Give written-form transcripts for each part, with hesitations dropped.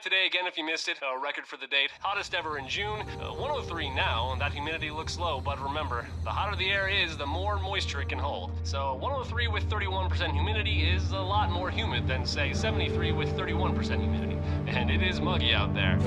Today again if you missed it, a record for the date, hottest ever in June, 103 now, and that humidity looks low, but remember, the hotter the air is, the more moisture it can hold. So 103 with 31% humidity is a lot more humid than, say, 73 with 31% humidity, and it is muggy out there.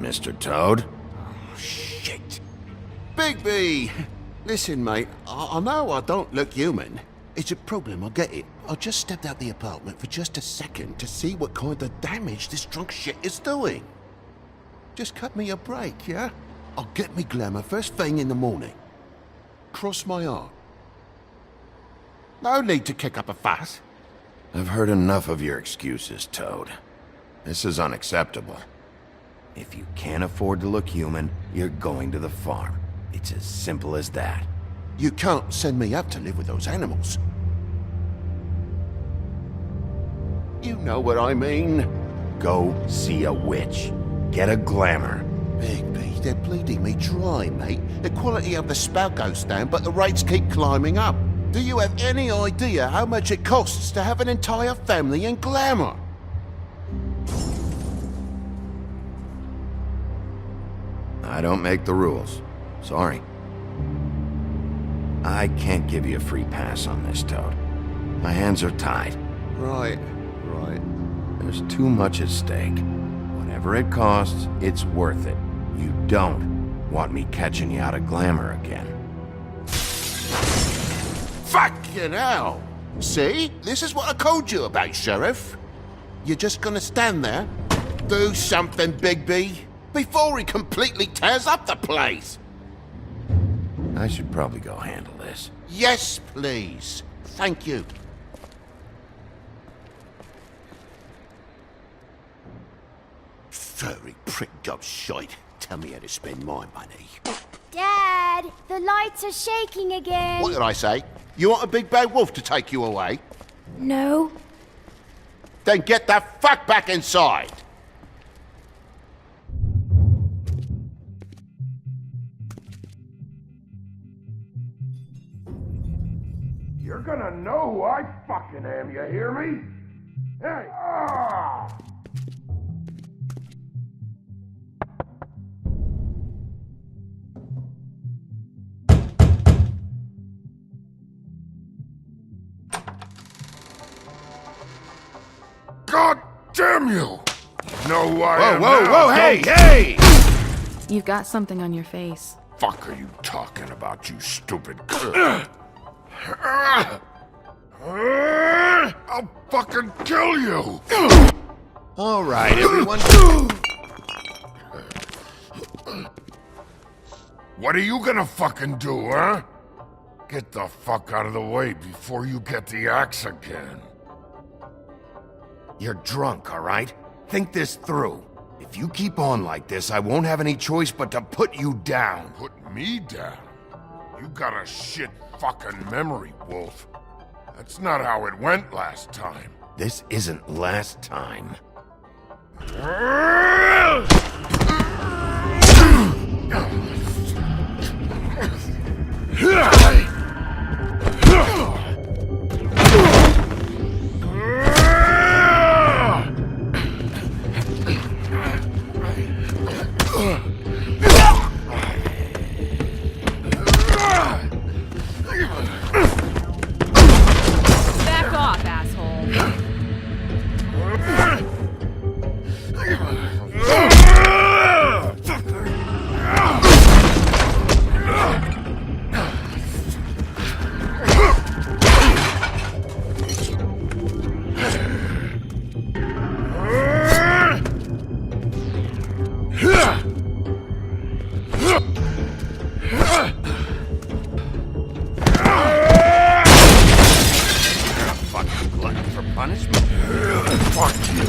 Mr. Toad? Oh, shit. Bigby! Listen, mate, I know I don't look human. It's a problem, I get it. I just stepped out the apartment for just a second to see what kind of damage this drunk shit is doing. Just cut me a break, yeah? I'll get me glamour first thing in the morning. Cross my heart. No need to kick up a fuss. I've heard enough of your excuses, Toad. This is unacceptable. If you can't afford to look human, you're going to the farm. It's as simple as that. You can't send me up to live with those animals. You know what I mean. Go see a witch. Get a glamour. Bigby, they're bleeding me dry, mate. The quality of the spout goes down, but the rates keep climbing up. Do you have any idea how much it costs to have an entire family in glamour? I don't make the rules. Sorry. I can't give you a free pass on this, Toad. My hands are tied. Right. There's too much at stake. Whatever it costs, it's worth it. You don't want me catching you out of glamour again. Fucking hell! See? This is what I told you about, Sheriff. You're just gonna stand there? Do something, Bigby, before he completely tears up the place! I should probably go handle this. Yes, please. Thank you. Furry prick job shite. Tell me how to spend my money. Dad, the lights are shaking again. What did I say? You want a big bad wolf to take you away? No. Then get the fuck back inside! You're gonna know who I fucking am, you hear me? Hey! Ah! God damn you! You know who I am now, Whoa, hey! You've got something on your face. Fuck are you talking about, you stupid... I'll fucking kill you! All right, everyone. What are you gonna fucking do, huh? Get the fuck out of the way before you get the axe again. You're drunk, all right? Think this through. If you keep on like this, I won't have any choice but to put you down. Put me down? You got a shit fucking memory, Wolf. That's not how it went last time. This isn't last time. Back off, asshole. Fucking glutton for punishment. Fuck you.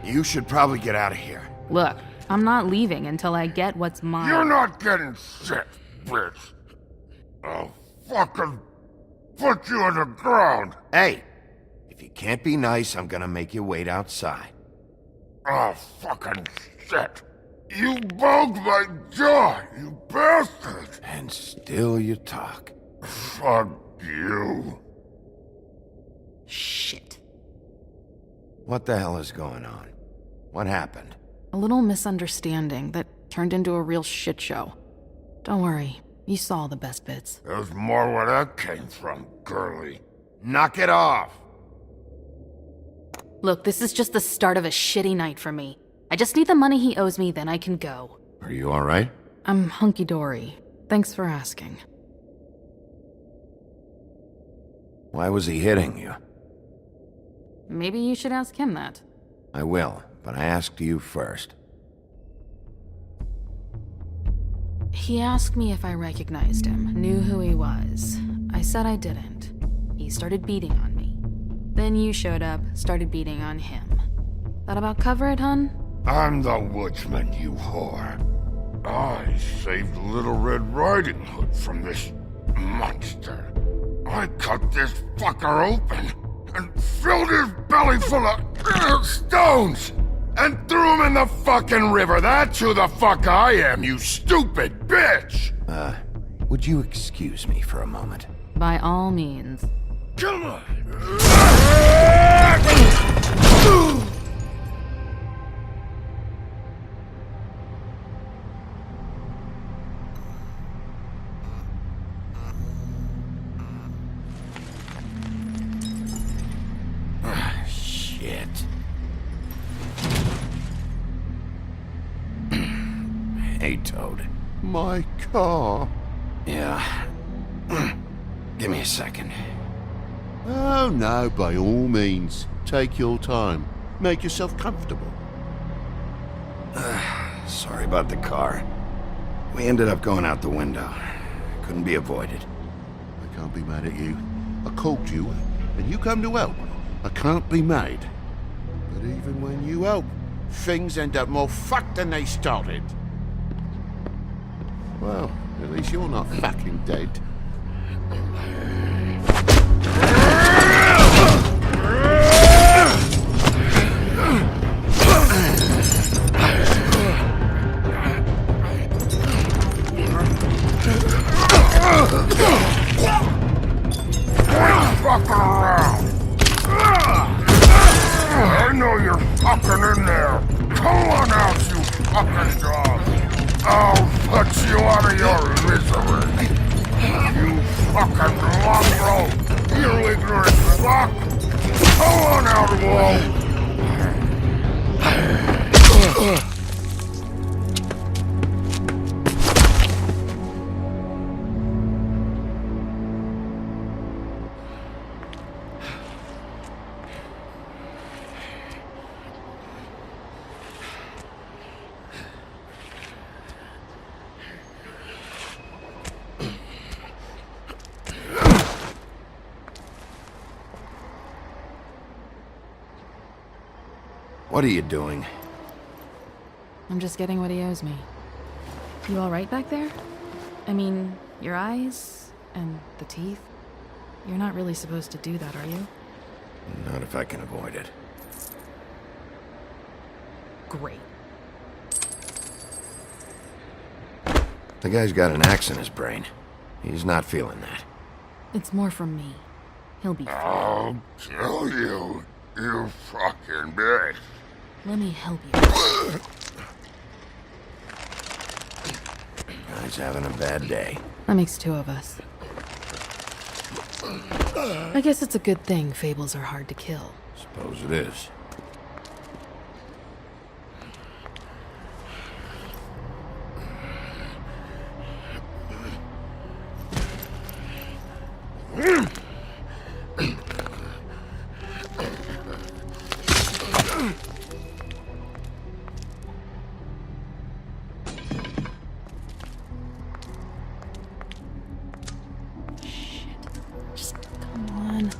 You should probably get out of here. Look, I'm not leaving until I get what's mine. You're not getting shit, bitch. I'll fucking put you on the ground. Hey, if you can't be nice, I'm gonna make you wait outside. Oh, fucking shit. You bugged my jaw, you bastard. And still you talk. Fuck you. Shit. What the hell is going on? What happened? A little misunderstanding that turned into a real shit show. Don't worry, you saw the best bits. There's more where that came from, girly. Knock it off! Look, this is just the start of a shitty night for me. I just need the money he owes me, then I can go. Are you alright? I'm hunky-dory. Thanks for asking. Why was he hitting you? Maybe you should ask him that. I will, but I asked you first. He asked me if I recognized him, knew who he was. I said I didn't. He started beating on me. Then you showed up, started beating on him. That about cover it, hun? I'm the woodsman, you whore. I saved Little Red Riding Hood from this monster. I cut this fucker open and filled his belly full of stones and threw him in the fucking river. That's who the fuck I am, you stupid bitch! Would you excuse me for a moment? By all means. Come on! Shit. Hey, Toad. My car? Yeah. Give me a second. Oh no, by all means. Take your time. Make yourself comfortable. Sorry about the car. We ended up going out the window. Couldn't be avoided. I can't be mad at you. I called you, and you come to help. I can't be mad. But even when you help, things end up more fucked than they started. Well, at least you're not fucking dead. fucking in there! Come on out, you fucking dog! I'll put you out of your misery! You fucking mongrel! You ignorant fuck! Come on out, Wolf! What are you doing? I'm just getting what he owes me. You alright back there? I mean, your eyes and the teeth? You're not really supposed to do that, are you? Not if I can avoid it. Great. The guy's got an axe in his brain. He's not feeling that. It's more from me. He'll be fine. I'll kill you, you fucking bitch. Let me help you. Guy's having a bad day. That makes two of us. I guess it's a good thing fables are hard to kill. Suppose it is. Just come on.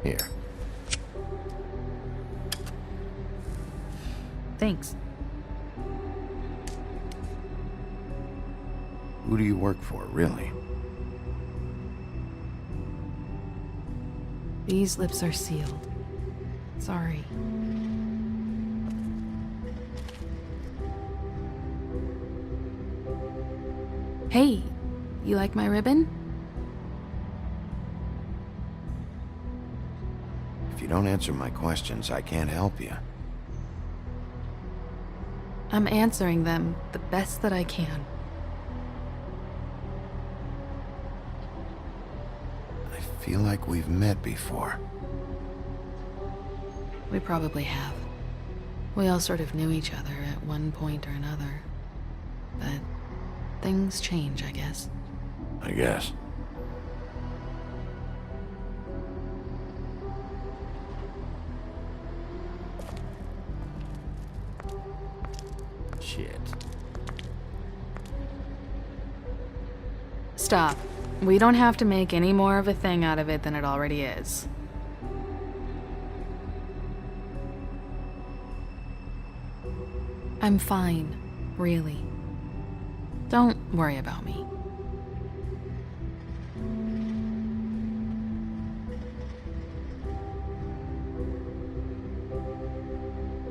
Here. Thanks. Who do you work for, really? These lips are sealed. Sorry. Hey, you like my ribbon? If you don't answer my questions, I can't help you. I'm answering them the best that I can. I feel like we've met before. We probably have. We all sort of knew each other at one point or another. But things change, I guess. I guess. Shit. Stop. We don't have to make any more of a thing out of it than it already is. I'm fine, really. Don't worry about me.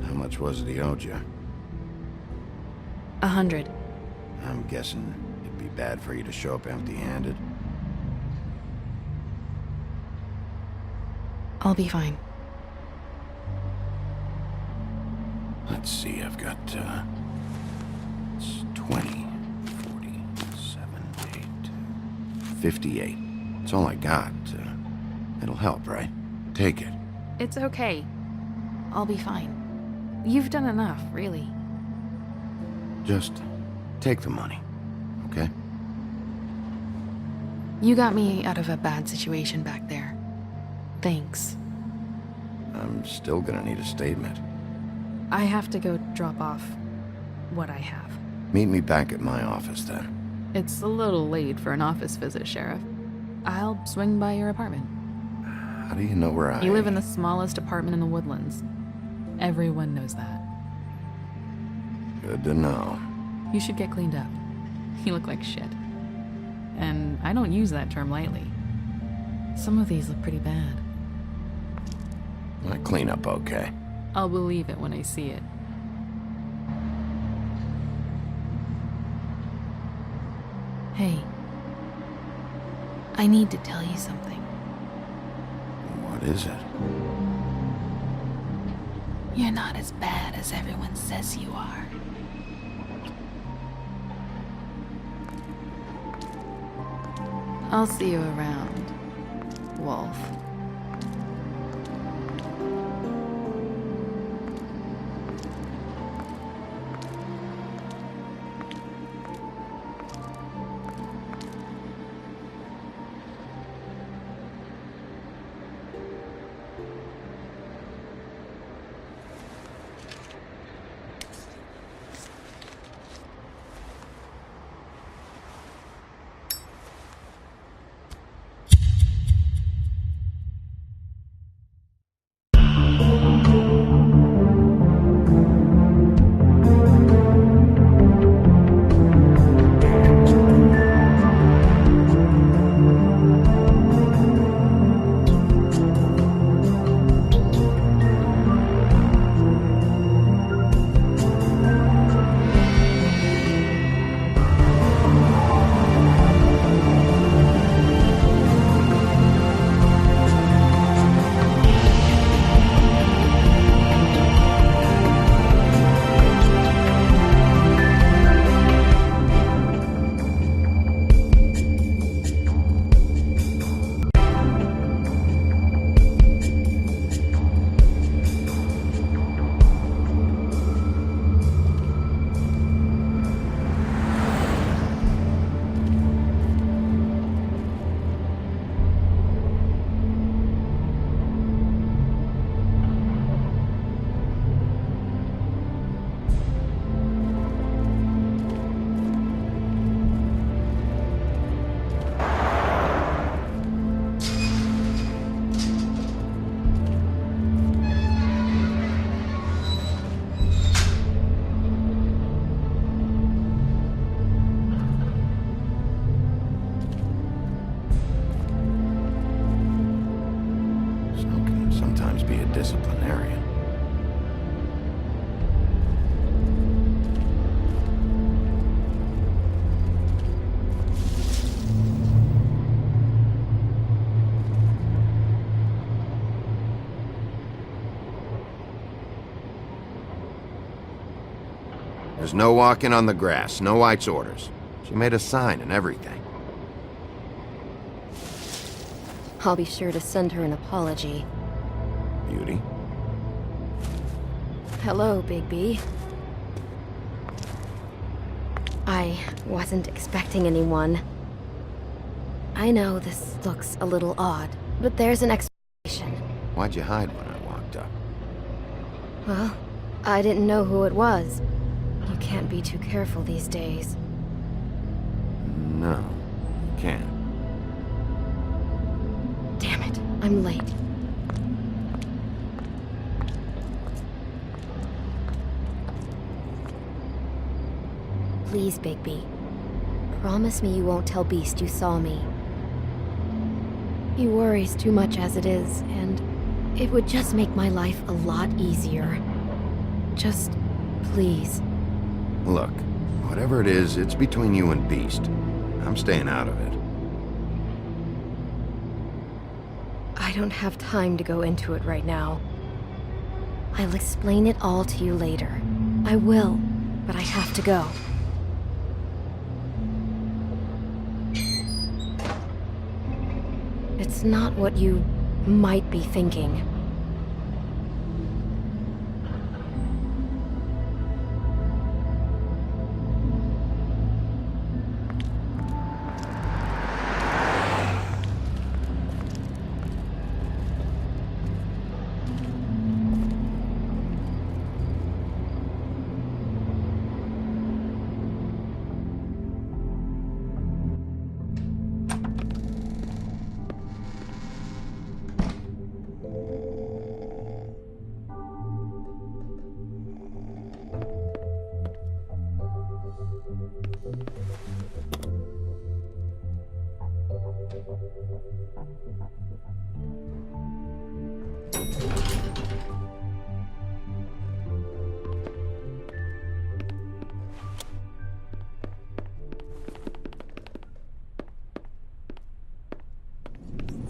How much was it he owed you? 100. I'm guessing it'd be bad for you to show up empty-handed. I'll be fine. Let's see, I've got, it's 20, 40, 7, 8, 58. It's all I got. It'll help, right? Take it. It's okay. I'll be fine. You've done enough, really. Just take the money, okay? You got me out of a bad situation back there. Thanks. I'm still gonna need a statement. I have to go drop off what I have. Meet me back at my office, then. It's a little late for an office visit, Sheriff. I'll swing by your apartment. How do you know where I... You live in the smallest apartment in the Woodlands. Everyone knows that. Good to know. You should get cleaned up. You look like shit. And I don't use that term lightly. Some of these look pretty bad. I clean up okay. I'll believe it when I see it. Hey. I need to tell you something. What is it? You're not as bad as everyone says you are. I'll see you around, Wolf. Be a disciplinarian. There's no walking on the grass, no White's orders. She made a sign and everything. I'll be sure to send her an apology. Beauty. Hello, Bigby. I wasn't expecting anyone. I know this looks a little odd, but there's an explanation. Why'd you hide when I walked up? Well, I didn't know who it was. You can't be too careful these days. No, you can't. Damn it, I'm late. Please, Bigby. Promise me you won't tell Beast you saw me. He worries too much as it is, and it would just make my life a lot easier. Just, please. Look, whatever it is, it's between you and Beast. I'm staying out of it. I don't have time to go into it right now. I'll explain it all to you later. I will, but I have to go. It's not what you might be thinking.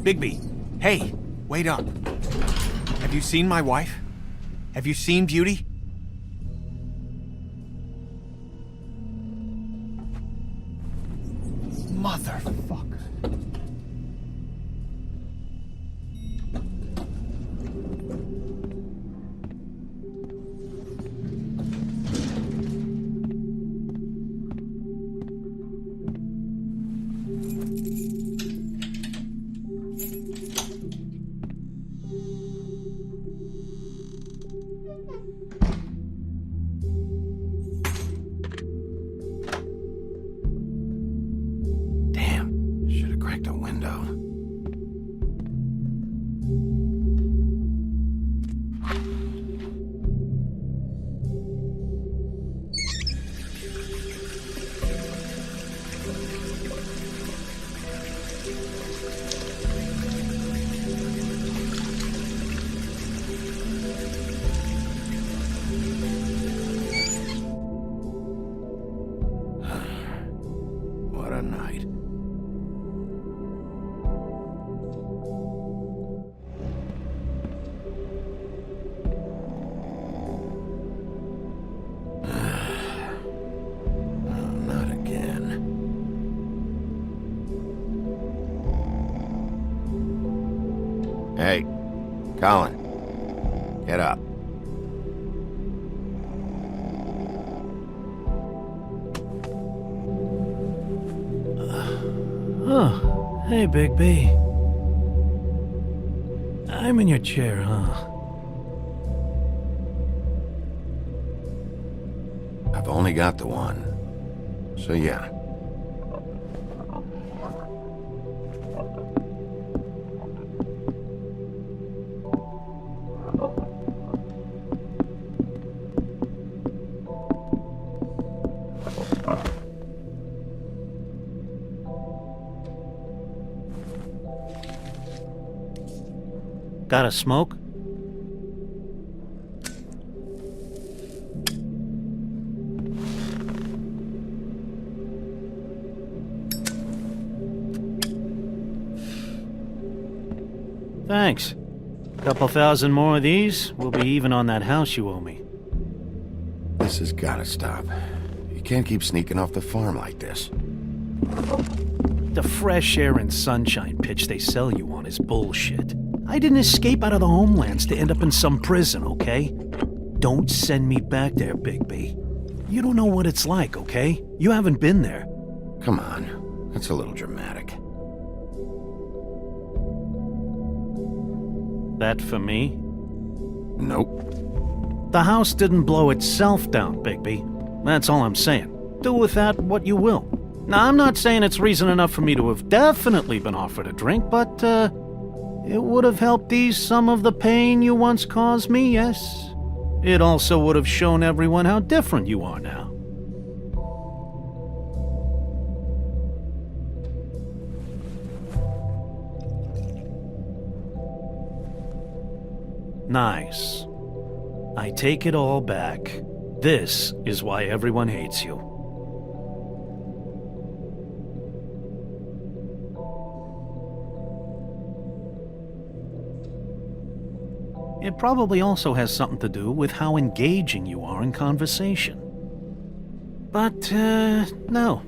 Bigby, hey, wait up. Have you seen my wife? Have you seen Beauty? Motherfucker. What a night. Not again. Hey, Colin, get up. Oh, hey, Bigby. I'm in your chair, huh? I've only got the one. So yeah. Got a smoke? Thanks. Couple thousand more of these, we'll be even on that house you owe me. This has gotta stop. You can't keep sneaking off the farm like this. The fresh air and sunshine pitch they sell you on is bullshit. I didn't escape out of the homelands to end up in some prison, okay? Don't send me back there, Bigby. You don't know what it's like, okay? You haven't been there. Come on, that's a little dramatic. That for me? Nope. The house didn't blow itself down, Bigby. That's all I'm saying. Do with that what you will. Now, I'm not saying it's reason enough for me to have definitely been offered a drink, but, it would have helped ease some of the pain you once caused me, yes. It also would have shown everyone how different you are now. Nice. I take it all back. This is why everyone hates you. It probably also has something to do with how engaging you are in conversation. But, no,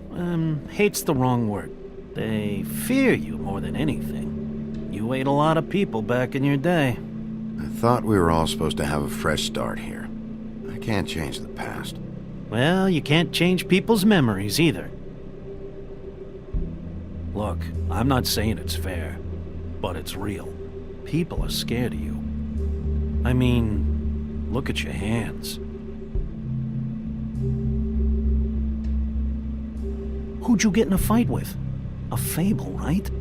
hate's the wrong word. They fear you more than anything. You ate a lot of people back in your day. I thought we were all supposed to have a fresh start here. I can't change the past. Well, you can't change people's memories either. Look, I'm not saying it's fair, but it's real. People are scared of you. I mean, look at your hands. Who'd you get in a fight with? A fable, right?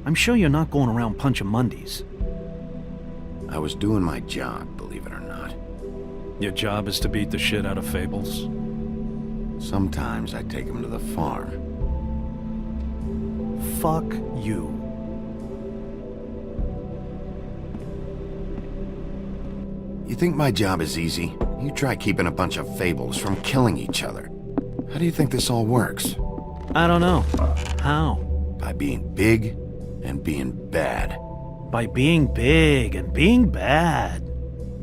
I'm sure you're not going around punching Mondays. I was doing my job, believe it or not. Your job is to beat the shit out of fables? Sometimes I take them to the farm. Fuck you. You think my job is easy? You try keeping a bunch of fables from killing each other. How do you think this all works? I don't know. How? By being big and being bad. by being big and being bad.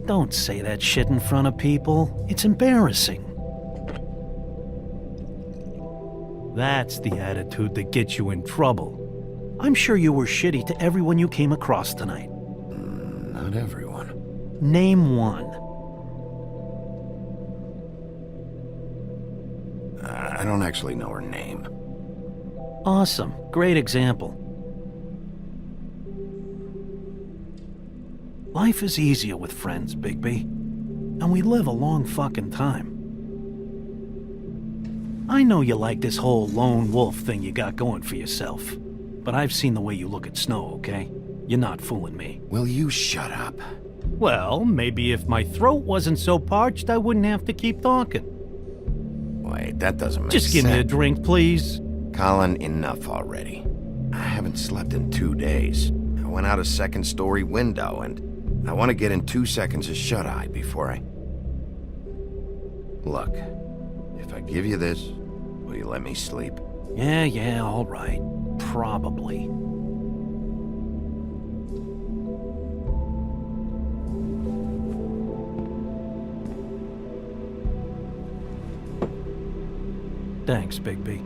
Don't say that shit in front of people. It's embarrassing. That's the attitude that gets you in trouble. I'm sure you were shitty to everyone you came across tonight. Not everyone. Name one. I don't actually know her name. Awesome. Great example. Life is easier with friends, Bigby. And we live a long fucking time. I know you like this whole lone wolf thing you got going for yourself. But I've seen the way you look at Snow, okay? You're not fooling me. Will you shut up? Well, maybe if my throat wasn't so parched, I wouldn't have to keep talking. Wait, that doesn't make sense. Just give me a drink, please. Colin, enough already. I haven't slept in 2 days. I went out a second-story window, and I want to get in 2 seconds of shut-eye before I... Look, if I give you this, will you let me sleep? Yeah, all right. Probably. Thanks, Bigby.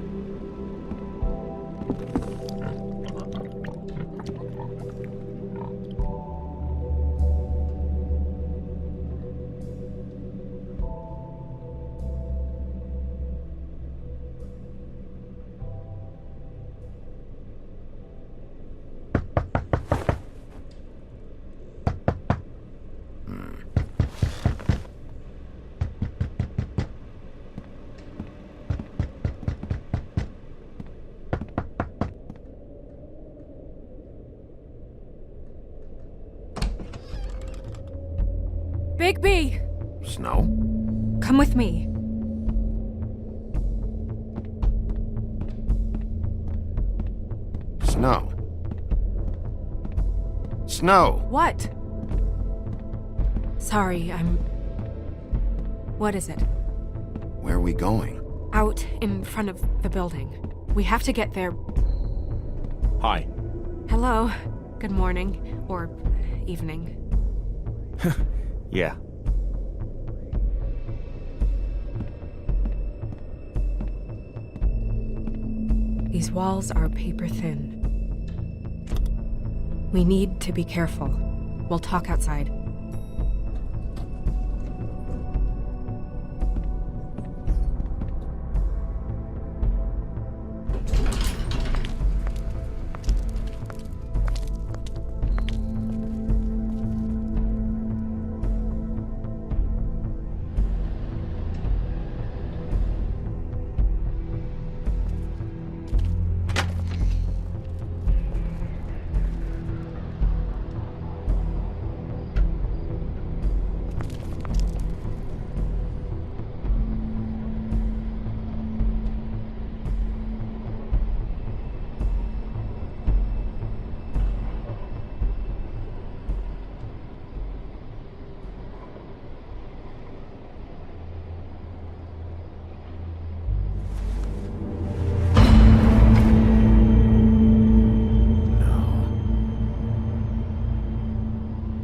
Bigby! Snow? Come with me. Snow? Snow! What? Sorry, What is it? Where are we going? Out in front of the building. We have to get there. Hi. Hello. Good morning. Or evening. Yeah. These walls are paper thin. We need to be careful. We'll talk outside.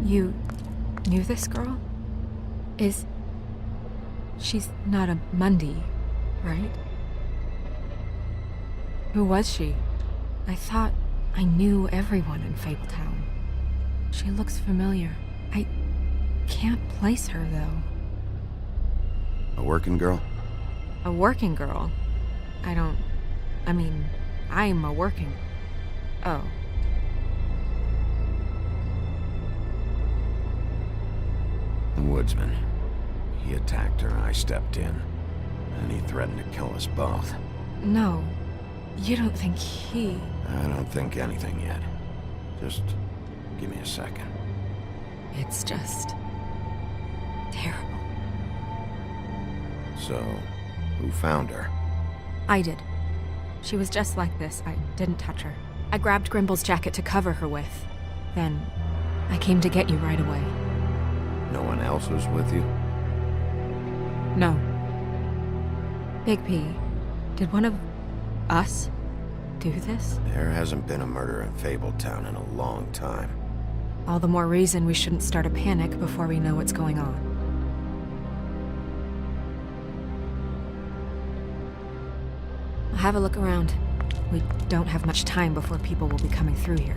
You knew this girl? She's not a Mundy, right? Who was she? I thought I knew everyone in Fabletown. She looks familiar. I can't place her, though. A working girl? A working girl? I'm a working... Oh. The woodsman. He attacked her, I stepped in. And he threatened to kill us both. No. You don't think he... I don't think anything yet. Just give me a second. It's just... terrible. So, who found her? I did. She was just like this. I didn't touch her. I grabbed Grimble's jacket to cover her with. Then, I came to get you right away. No one else was with you? No. Bigby, did one of us do this? There hasn't been a murder in Fabletown in a long time. All the more reason we shouldn't start a panic before we know what's going on. I'll have a look around. We don't have much time before people will be coming through here.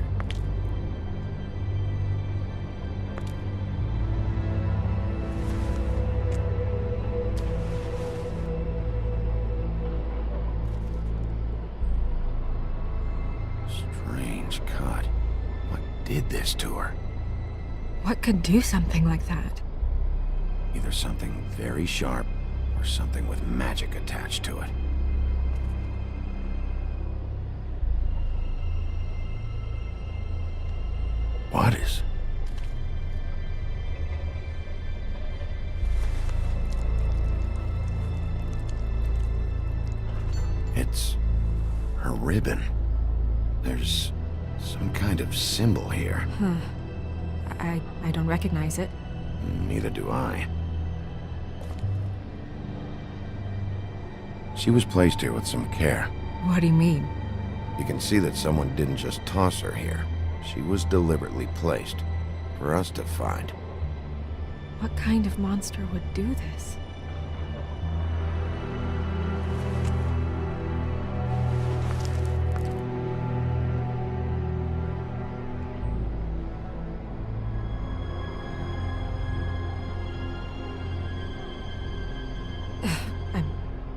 Strange cut. What did this to her? What could do something like that? Either something very sharp, or something with magic attached to it. What is... It's... her ribbon. There's some kind of symbol here. I don't recognize it. Neither do I. She was placed here with some care. What do you mean? You can see that someone didn't just toss her here. She was deliberately placed, for us to find. What kind of monster would do this?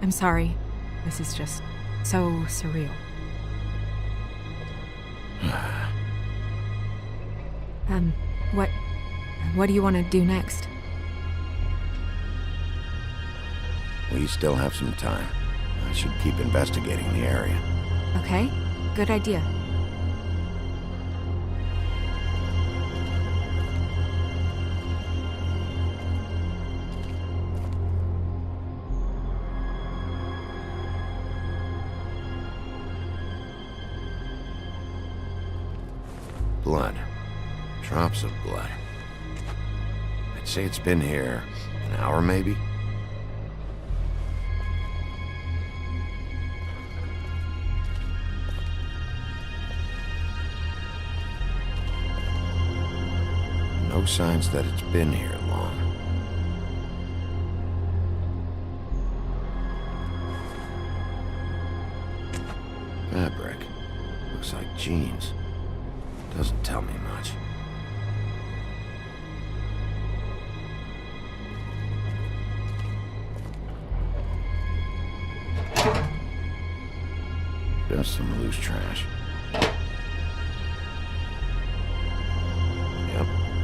I'm sorry. This is just so surreal. What do you want to do next? We still have some time. I should keep investigating the area. Okay, good idea. Blood. Drops of blood. I'd say it's been here an hour, maybe? No signs that it's been here long. Fabric. Looks like jeans. Doesn't tell me much. Just some loose trash. Yep,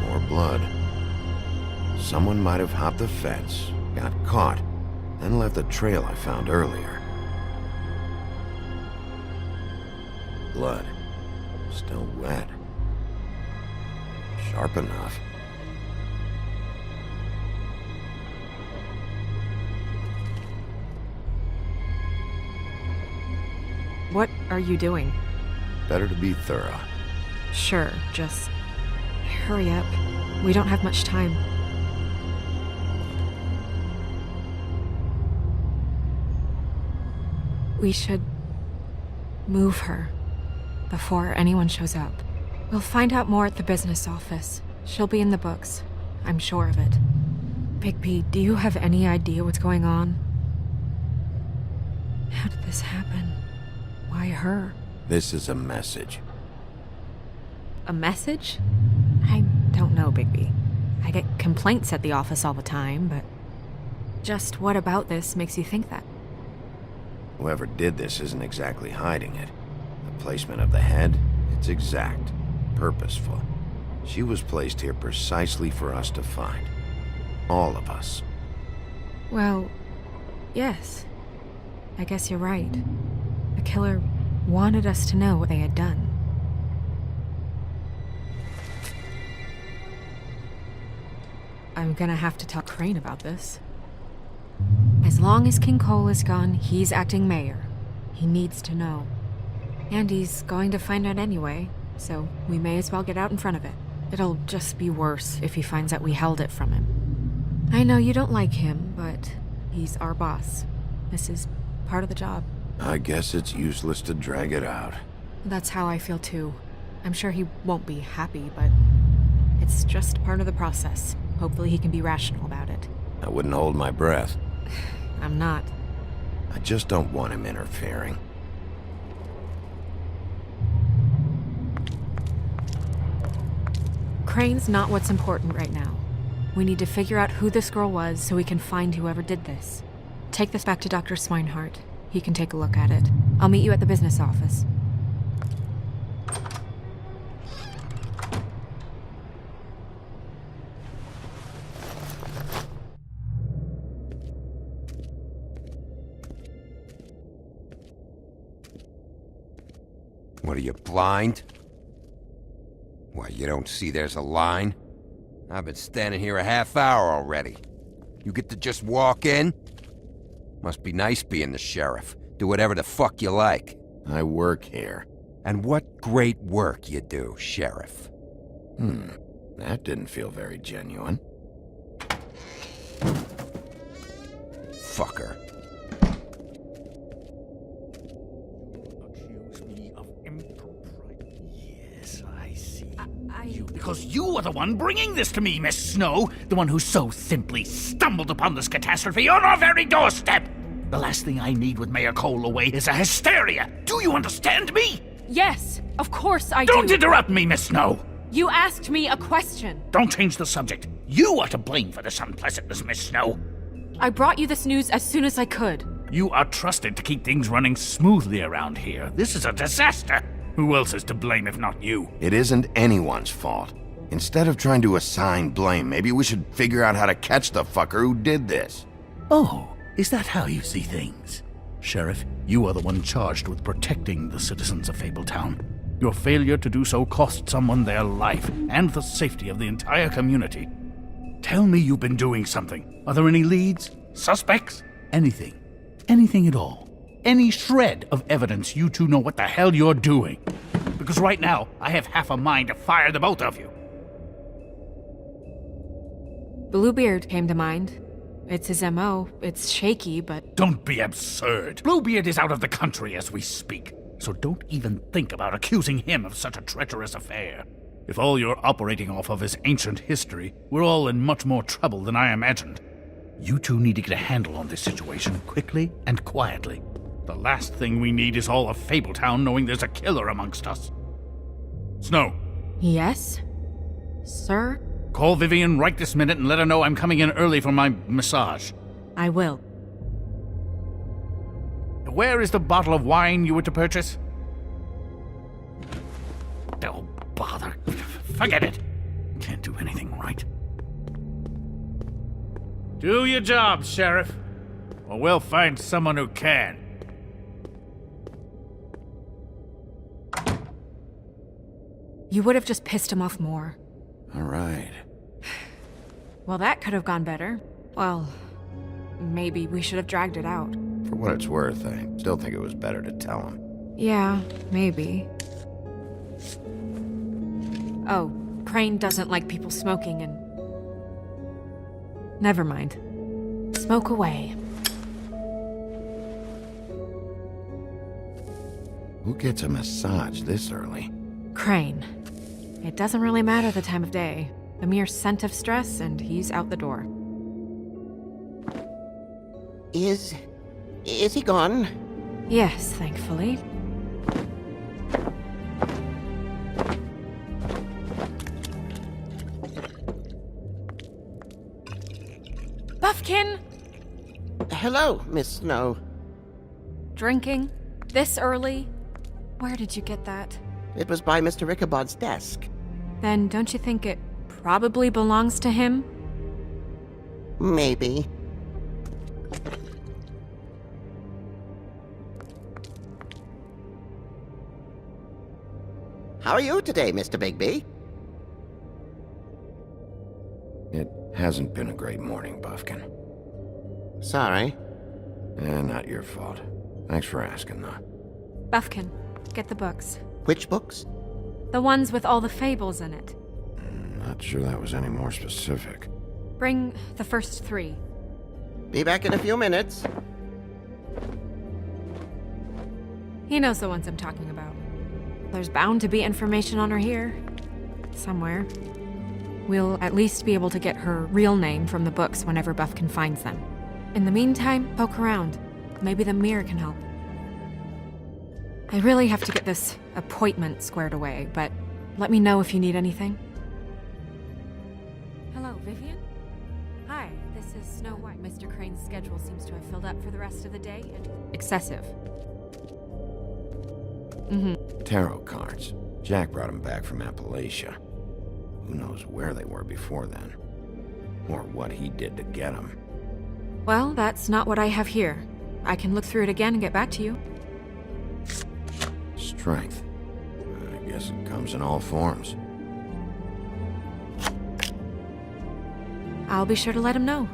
more blood. Someone might have hopped the fence, got caught, then left the trail I found earlier. Blood. Still wet. Sharp enough. What are you doing? Better to be thorough. Sure, just hurry up. We don't have much time. We should move her before anyone shows up. We'll find out more at the business office. She'll be in the books. I'm sure of it. Bigby, do you have any idea what's going on? How did this happen? Why her? This is a message. A message? I don't know, Bigby. I get complaints at the office all the time, but... just what about this makes you think that? Whoever did this isn't exactly hiding it. The placement of the head, it's exact. Purposeful. She was placed here precisely for us to find. All of us. Well, yes. I guess you're right. The killer wanted us to know what they had done. I'm gonna have to tell Crane about this. As long as King Cole is gone, he's acting mayor. He needs to know. And he's going to find out anyway, so we may as well get out in front of it. It'll just be worse if he finds out we held it from him. I know you don't like him, but he's our boss. This is part of the job. I guess it's useless to drag it out. That's how I feel too. I'm sure he won't be happy, but It's just part of the process. Hopefully he can be rational about it. I wouldn't hold my breath. I'm not. I just don't want him interfering. Crane's not what's important right now. We need to figure out who this girl was so we can find whoever did this. Take this back to Dr. Swinehart. He can take a look at it. I'll meet you at the business office. What are you, blind? Why, you don't see there's a line? I've been standing here a half hour already. You get to just walk in? Must be nice being the sheriff. Do whatever the fuck you like. I work here. And what great work you do, Sheriff. That didn't feel very genuine. Fucker. Yes, I see. Because you are the one bringing this to me, Miss Snow. The one who so simply stumbled upon this catastrophe on our very doorstep. The last thing I need with Mayor Cole away is a hysteria. Do you understand me? Yes, of course I do. Don't interrupt me, Miss Snow. You asked me a question. Don't change the subject. You are to blame for this unpleasantness, Miss Snow. I brought you this news as soon as I could. You are trusted to keep things running smoothly around here. This is a disaster. Who else is to blame if not you? It isn't anyone's fault. Instead of trying to assign blame, maybe we should figure out how to catch the fucker who did this. Oh, is that how you see things? Sheriff, you are the one charged with protecting the citizens of Fabletown. Your failure to do so cost someone their life and the safety of the entire community. Tell me you've been doing something. Are there any leads? Suspects? Anything. Anything at all. Any shred of evidence you two know what the hell you're doing. Because right now, I have half a mind to fire the both of you. Bluebeard came to mind. It's his MO. It's shaky, but... Don't be absurd. Bluebeard is out of the country as we speak. So don't even think about accusing him of such a treacherous affair. If all you're operating off of is ancient history, we're all in much more trouble than I imagined. You two need to get a handle on this situation quickly and quietly. The last thing we need is all of Fabletown knowing there's a killer amongst us. Snow. Yes? Sir? Call Vivian right this minute and let her know I'm coming in early for my massage. I will. Where is the bottle of wine you were to purchase? Oh, bother. Forget it. Can't do anything right. Do your job, Sheriff, or we'll find someone who can. You would have just pissed him off more. All right. Well, that could have gone better. Well, maybe we should have dragged it out. For what it's worth, I still think it was better to tell him. Yeah, maybe. Oh, Crane doesn't like people smoking and... Never mind. Smoke away. Who gets a massage this early? Crane. It doesn't really matter the time of day. A mere scent of stress and he's out the door. Is he gone? Yes, thankfully. Buffkin! Hello, Miss Snow. Drinking? This early? Where did you get that? It was by Mr. ICHABOD's desk. Then don't you think it probably belongs to him? Maybe. How are you today, Mr. Bigby? It hasn't been a great morning, Buffkin. Sorry. Not your fault. Thanks for asking, though. Buffkin, get the books. Which books? The ones with all the fables in it. Not sure that was any more specific. Bring the first 3. Be back in a few minutes. He knows the ones I'm talking about. There's bound to be information on her here. Somewhere. We'll at least be able to get her real name from the books whenever Buffkin finds them. In the meantime, poke around. Maybe the mirror can help. I really have to get this appointment squared away, but let me know if you need anything. Hello, Vivian? Hi, this is Snow White. Mr. Crane's schedule seems to have filled up for the rest of the day and excessive. Tarot cards. Jack brought them back from Appalachia. Who knows where they were before then? Or what he did to get them. Well, that's not what I have here. I can look through it again and get back to you. Strength. I guess it comes in all forms. I'll be sure to let him know.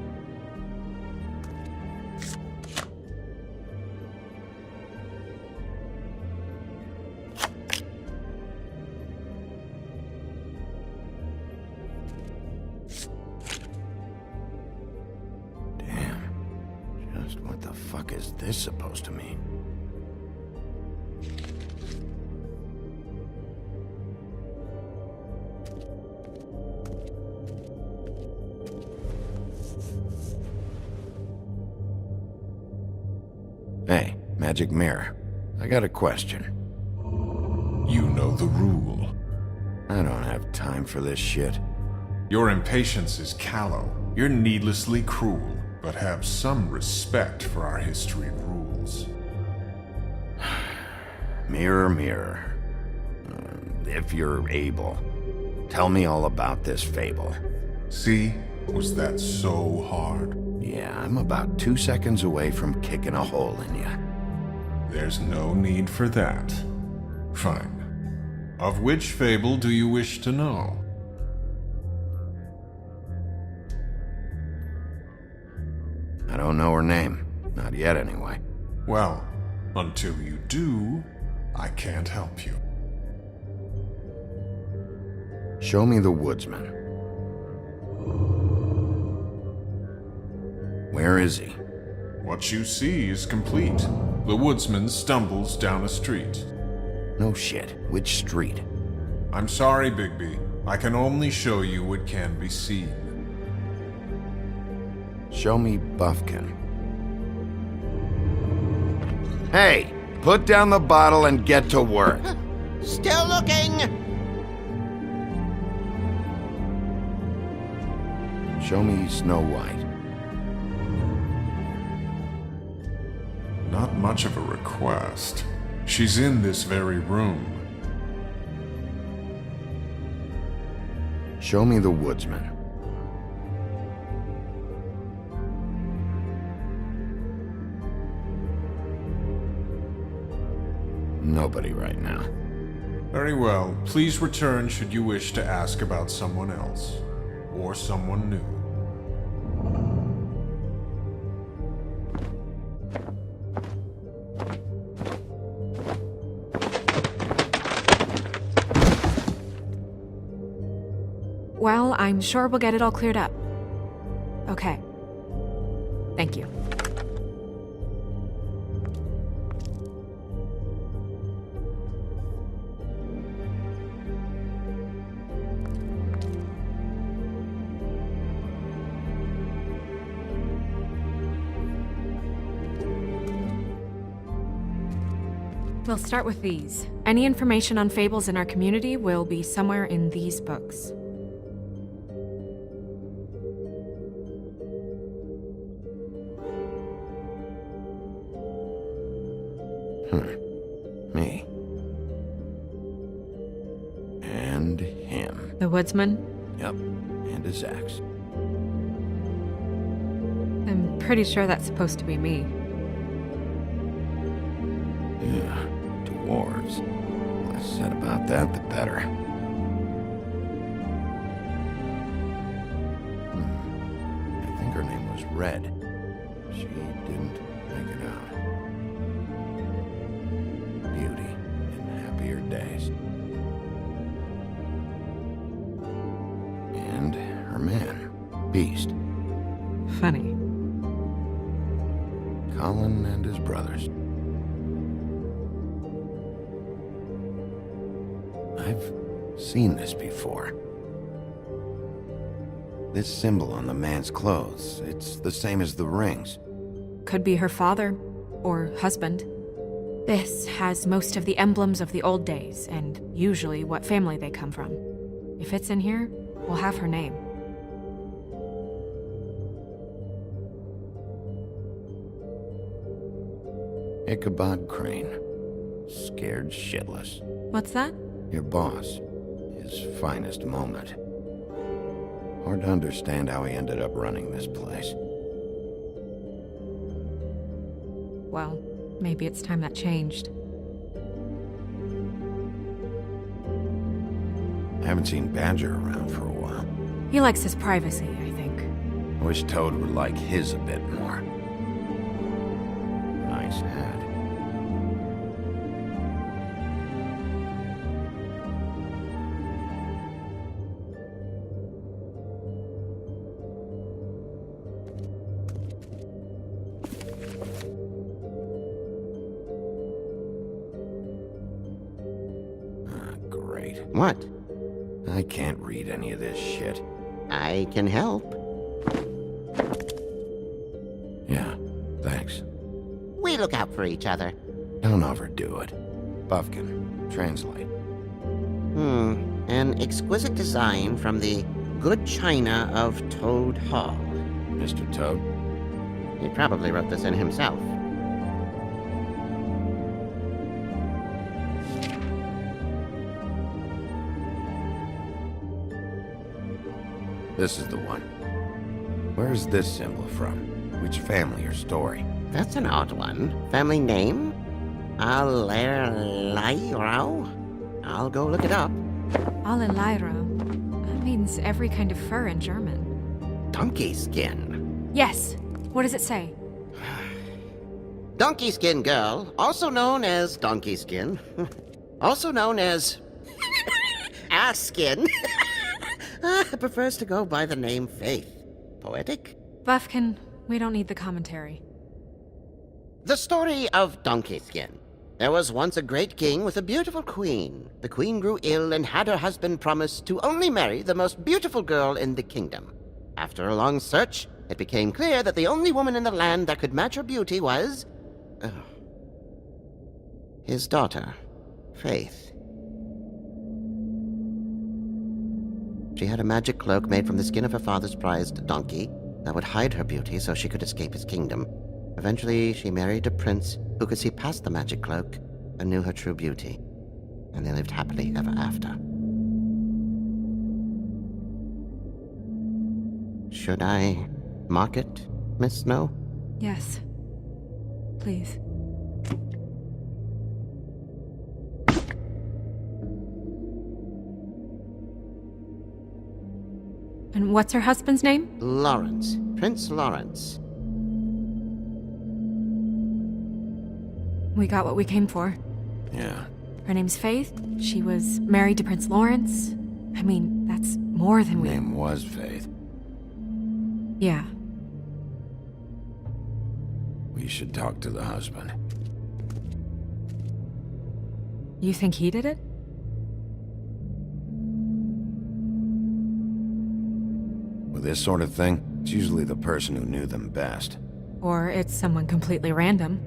Just what the fuck is this supposed to mean? Hey, magic mirror. I got a question. You know the rule. I don't have time for this shit. Your impatience is callow. You're needlessly cruel. But have some respect for our history and rules. Mirror, mirror. If you're able, tell me all about this fable. See? Was that so hard? Yeah, I'm about 2 seconds away from kicking a hole in you. There's no need for that. Fine. Of which fable do you wish to know? I don't know her name. Not yet, anyway. Well, until you do, I can't help you. Show me the woodsman. Where is he? What you see is complete. The woodsman stumbles down a street. No shit. Which street? I'm sorry, Bigby. I can only show you what can be seen. Show me Buffkin. Hey! Put down the bottle and get to work. Still looking! Show me Snow White. Not much of a request. She's in this very room. Show me the woodsman. Nobody right now. Very well. Please return should you wish to ask about someone else. Or someone new. Well, I'm sure we'll get it all cleared up. Okay. Thank you. We'll start with these. Any information on fables in our community will be somewhere in these books. Me. And him. The woodsman? Yep. And his axe. I'm pretty sure that's supposed to be me. Yeah. Dwarves. Less said about that, the better. I think her name was Red. She didn't make it out. Beauty in happier days. And her man, Beast. Funny. Colin and his brothers. I've seen this before. This symbol on the man's clothes, it's the same as the rings. Could be her father, or husband. This has most of the emblems of the old days, and usually what family they come from. If it's in here, we'll have her name. Ichabod Crane. Scared shitless. What's that? Your boss. His finest moment. Hard to understand how he ended up running this place. Well, maybe it's time that changed. I haven't seen Badger around for a while. He likes his privacy, I think. I wish Toad would like his a bit more. Nice hat. Great. What? I can't read any of this shit. I can help. Yeah, thanks. We look out for each other. Don't overdo it. Buffkin, translate. An exquisite design from the good china of Toad Hall. Mr. Toad? He probably wrote this in himself. This is the one. Where's this symbol from? Which family or story? That's an odd one. Family name? Allerleirauh? I'll go look it up. Allerleirauh. That means every kind of fur in German. Donkey skin. Yes. What does it say? Donkey skin girl, also known as donkey skin. Also known as ass skin. Prefers to go by the name Faith. Poetic? Buffkin, we don't need the commentary. The story of Donkey Skin. There was once a great king with a beautiful queen. The queen grew ill and had her husband promise to only marry the most beautiful girl in the kingdom. After a long search, it became clear that the only woman in the land that could match her beauty was... his daughter, Faith. She had a magic cloak made from the skin of her father's prized donkey that would hide her beauty so she could escape his kingdom. Eventually, she married a prince who could see past the magic cloak and knew her true beauty. And they lived happily ever after. Should I mark it, Miss Snow? Yes. Please. And what's her husband's name? Lawrence. Prince Lawrence. We got what we came for. Yeah. Her name's Faith. She was married to Prince Lawrence. I mean, that's more than we... Her name was Faith. Yeah. We should talk to the husband. You think he did it? With this sort of thing, it's usually the person who knew them best. Or it's someone completely random.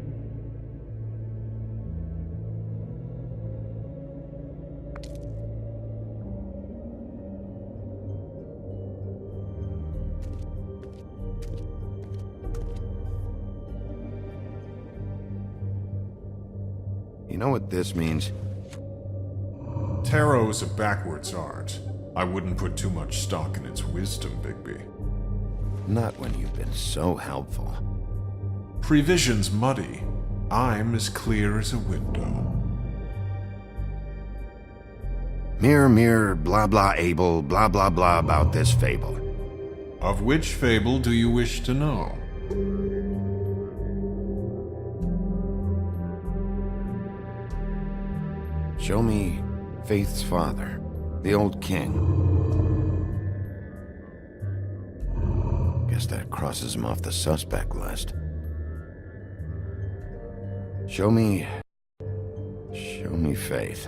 You know what this means? Tarot's a backwards art. I wouldn't put too much stock in its wisdom, Bigby. Not when you've been so helpful. Prevision's muddy. I'm as clear as a window. Mirror, mirror, blah blah able, blah blah blah about this fable. Of which fable do you wish to know? Show me Faith's father, the old king. Guess that crosses him off the suspect list. Show me Faith.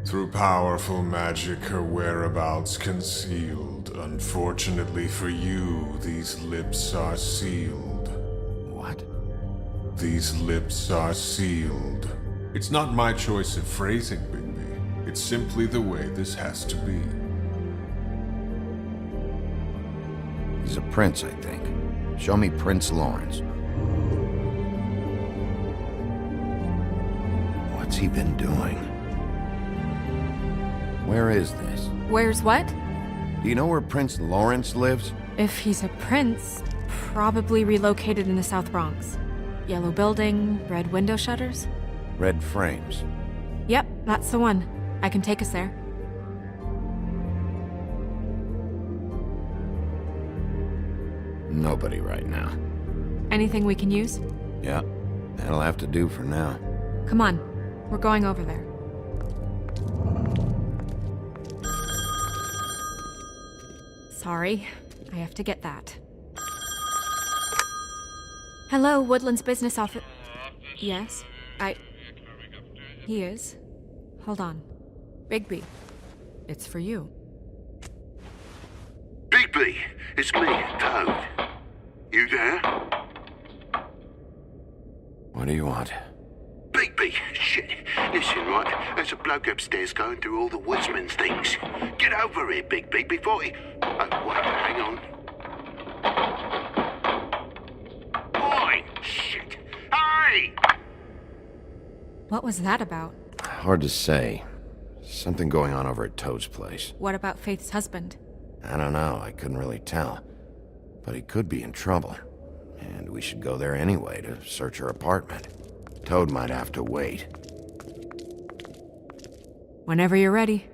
Through powerful magic, her whereabouts concealed. Unfortunately for you, these lips are sealed. What? These lips are sealed. It's not my choice of phrasing, Bigby. It's simply the way this has to be. He's a prince, I think. Show me Prince Lawrence. What's he been doing? Where is this? Where's what? Do you know where Prince Lawrence lives? If he's a prince, probably relocated in the South Bronx. Yellow building, red window shutters? Red frames. Yep, that's the one. I can take us there. Nobody right now. Anything we can use? Yeah, that'll have to do for now. Come on, we're going over there. Sorry, I have to get that. Hello, Woodland's business office. Yes, He is. Hold on. Bigby, it's for you. Bigby, it's me, Toad. You there? What do you want? Bigby, shit. Listen, right, there's a bloke upstairs going through all the woodsman's things. Get over here, Bigby, before he... Oh, wait, hang on. Oi, shit. Hey! What was that about? Hard to say. Something going on over at Toad's place. What about Faith's husband? I don't know, I couldn't really tell. But he could be in trouble. And we should go there anyway to search her apartment. Toad might have to wait. Whenever you're ready.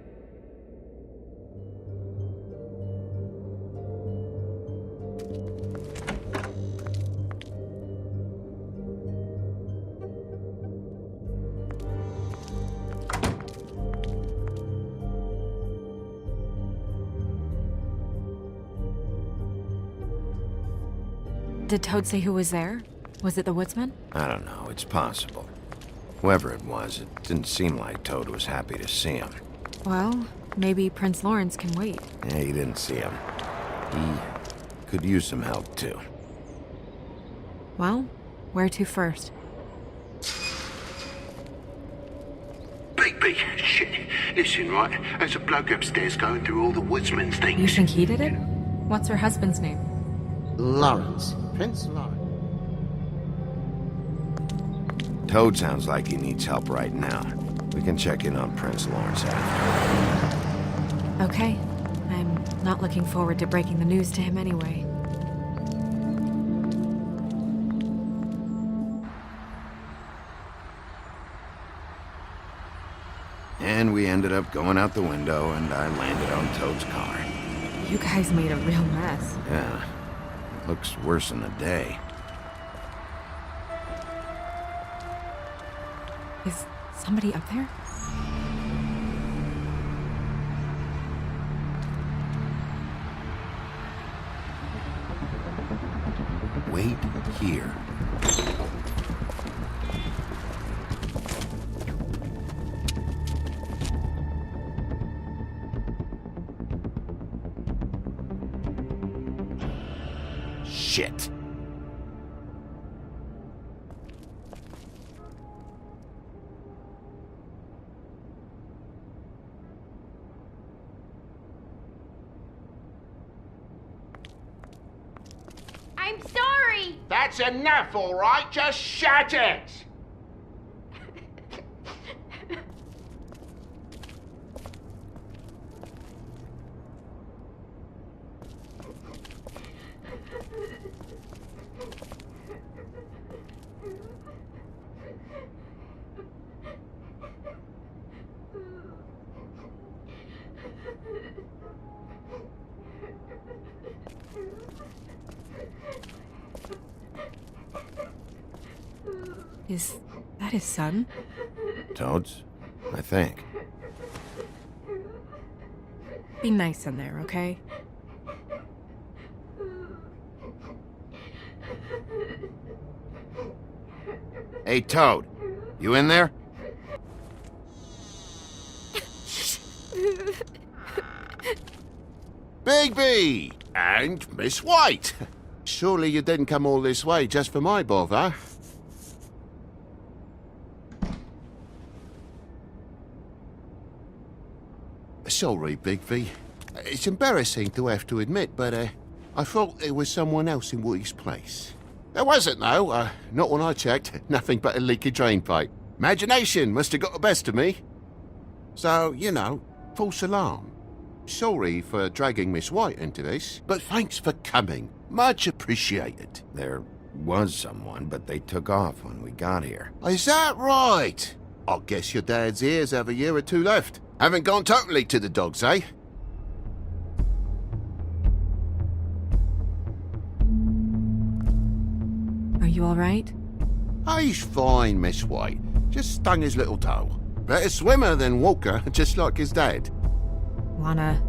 Did Toad say who was there? Was it the woodsman? I don't know, it's possible. Whoever it was, it didn't seem like Toad was happy to see him. Well, maybe Prince Lawrence can wait. Yeah, he didn't see him. He could use some help, too. Well, where to first? Bigby, shit. Listen, right, there's a bloke upstairs going through all the woodsman's things. You think he did it? What's her husband's name? Lawrence. Prince Lawrence. Toad sounds like he needs help right now. We can check in on Prince Lawrence after. Okay. I'm not looking forward to breaking the news to him anyway. And we ended up going out the window, and I landed on Toad's car. You guys made a real mess. Yeah. It looks worse in the day. Is somebody up there? Wait here. Shit. I'm sorry! That's enough, all right? Just shut it! Is that his son? Toad's? I think. Be nice in there, okay? Hey, Toad. You in there? Bigby! And Miss White! Surely you didn't come all this way just for my bother? Sorry, Bigby. It's embarrassing to have to admit, but I thought there was someone else in Woody's place. There wasn't, though. Not when I checked. Nothing but a leaky drain pipe. Imagination must have got the best of me. So, you know, false alarm. Sorry for dragging Miss White into this, but thanks for coming. Much appreciated. There was someone, but they took off when we got here. Is that right? I guess your dad's ears have a year or two left. Haven't gone totally to the dogs, eh? Are you all right? He's fine, Miss White. Just stung his little toe. Better swimmer than walker, just like his dad. Wanna...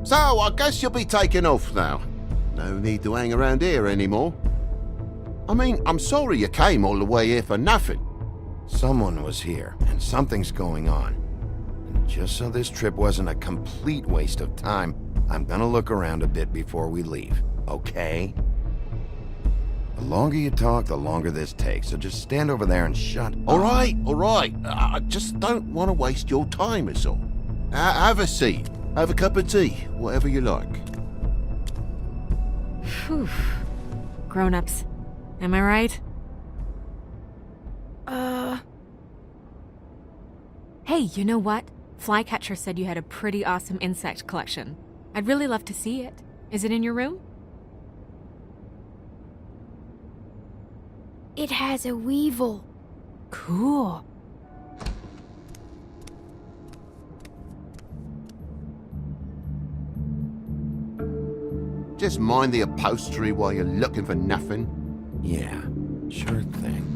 So, I guess you'll be taking off now. No need to hang around here anymore. I mean, I'm sorry you came all the way here for nothing. Someone was here, and something's going on. And just so this trip wasn't a complete waste of time, I'm gonna look around a bit before we leave, okay? The longer you talk, the longer this takes, so just stand over there and shut up. All right. I just don't want to waste your time, is all. Have a seat. Have a cup of tea, whatever you like. Phew. Grown-ups, am I right? Hey, you know what? Flycatcher said you had a pretty awesome insect collection. I'd really love to see it. Is it in your room? It has a weevil. Cool. Just mind the upholstery while you're looking for nothing. Yeah, sure thing.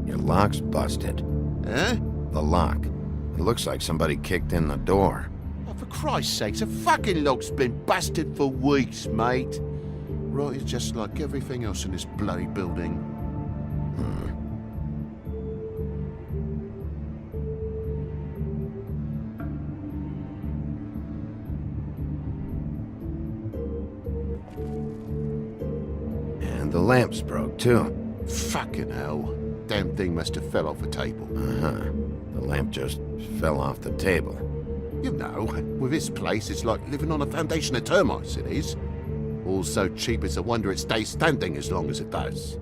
Your lock's busted. Eh? The lock. It looks like somebody kicked in the door. Oh, for Christ's sakes, a fucking lock's been busted for weeks, mate. Right, it's just like everything else in this bloody building. And the lamp's broke, too. Fucking hell. Damn thing must have fell off a table. Uh-huh. The lamp just fell off the table. You know, with this place, it's like living on a foundation of termites, it is. All so cheap it's a wonder it stays standing as long as it does.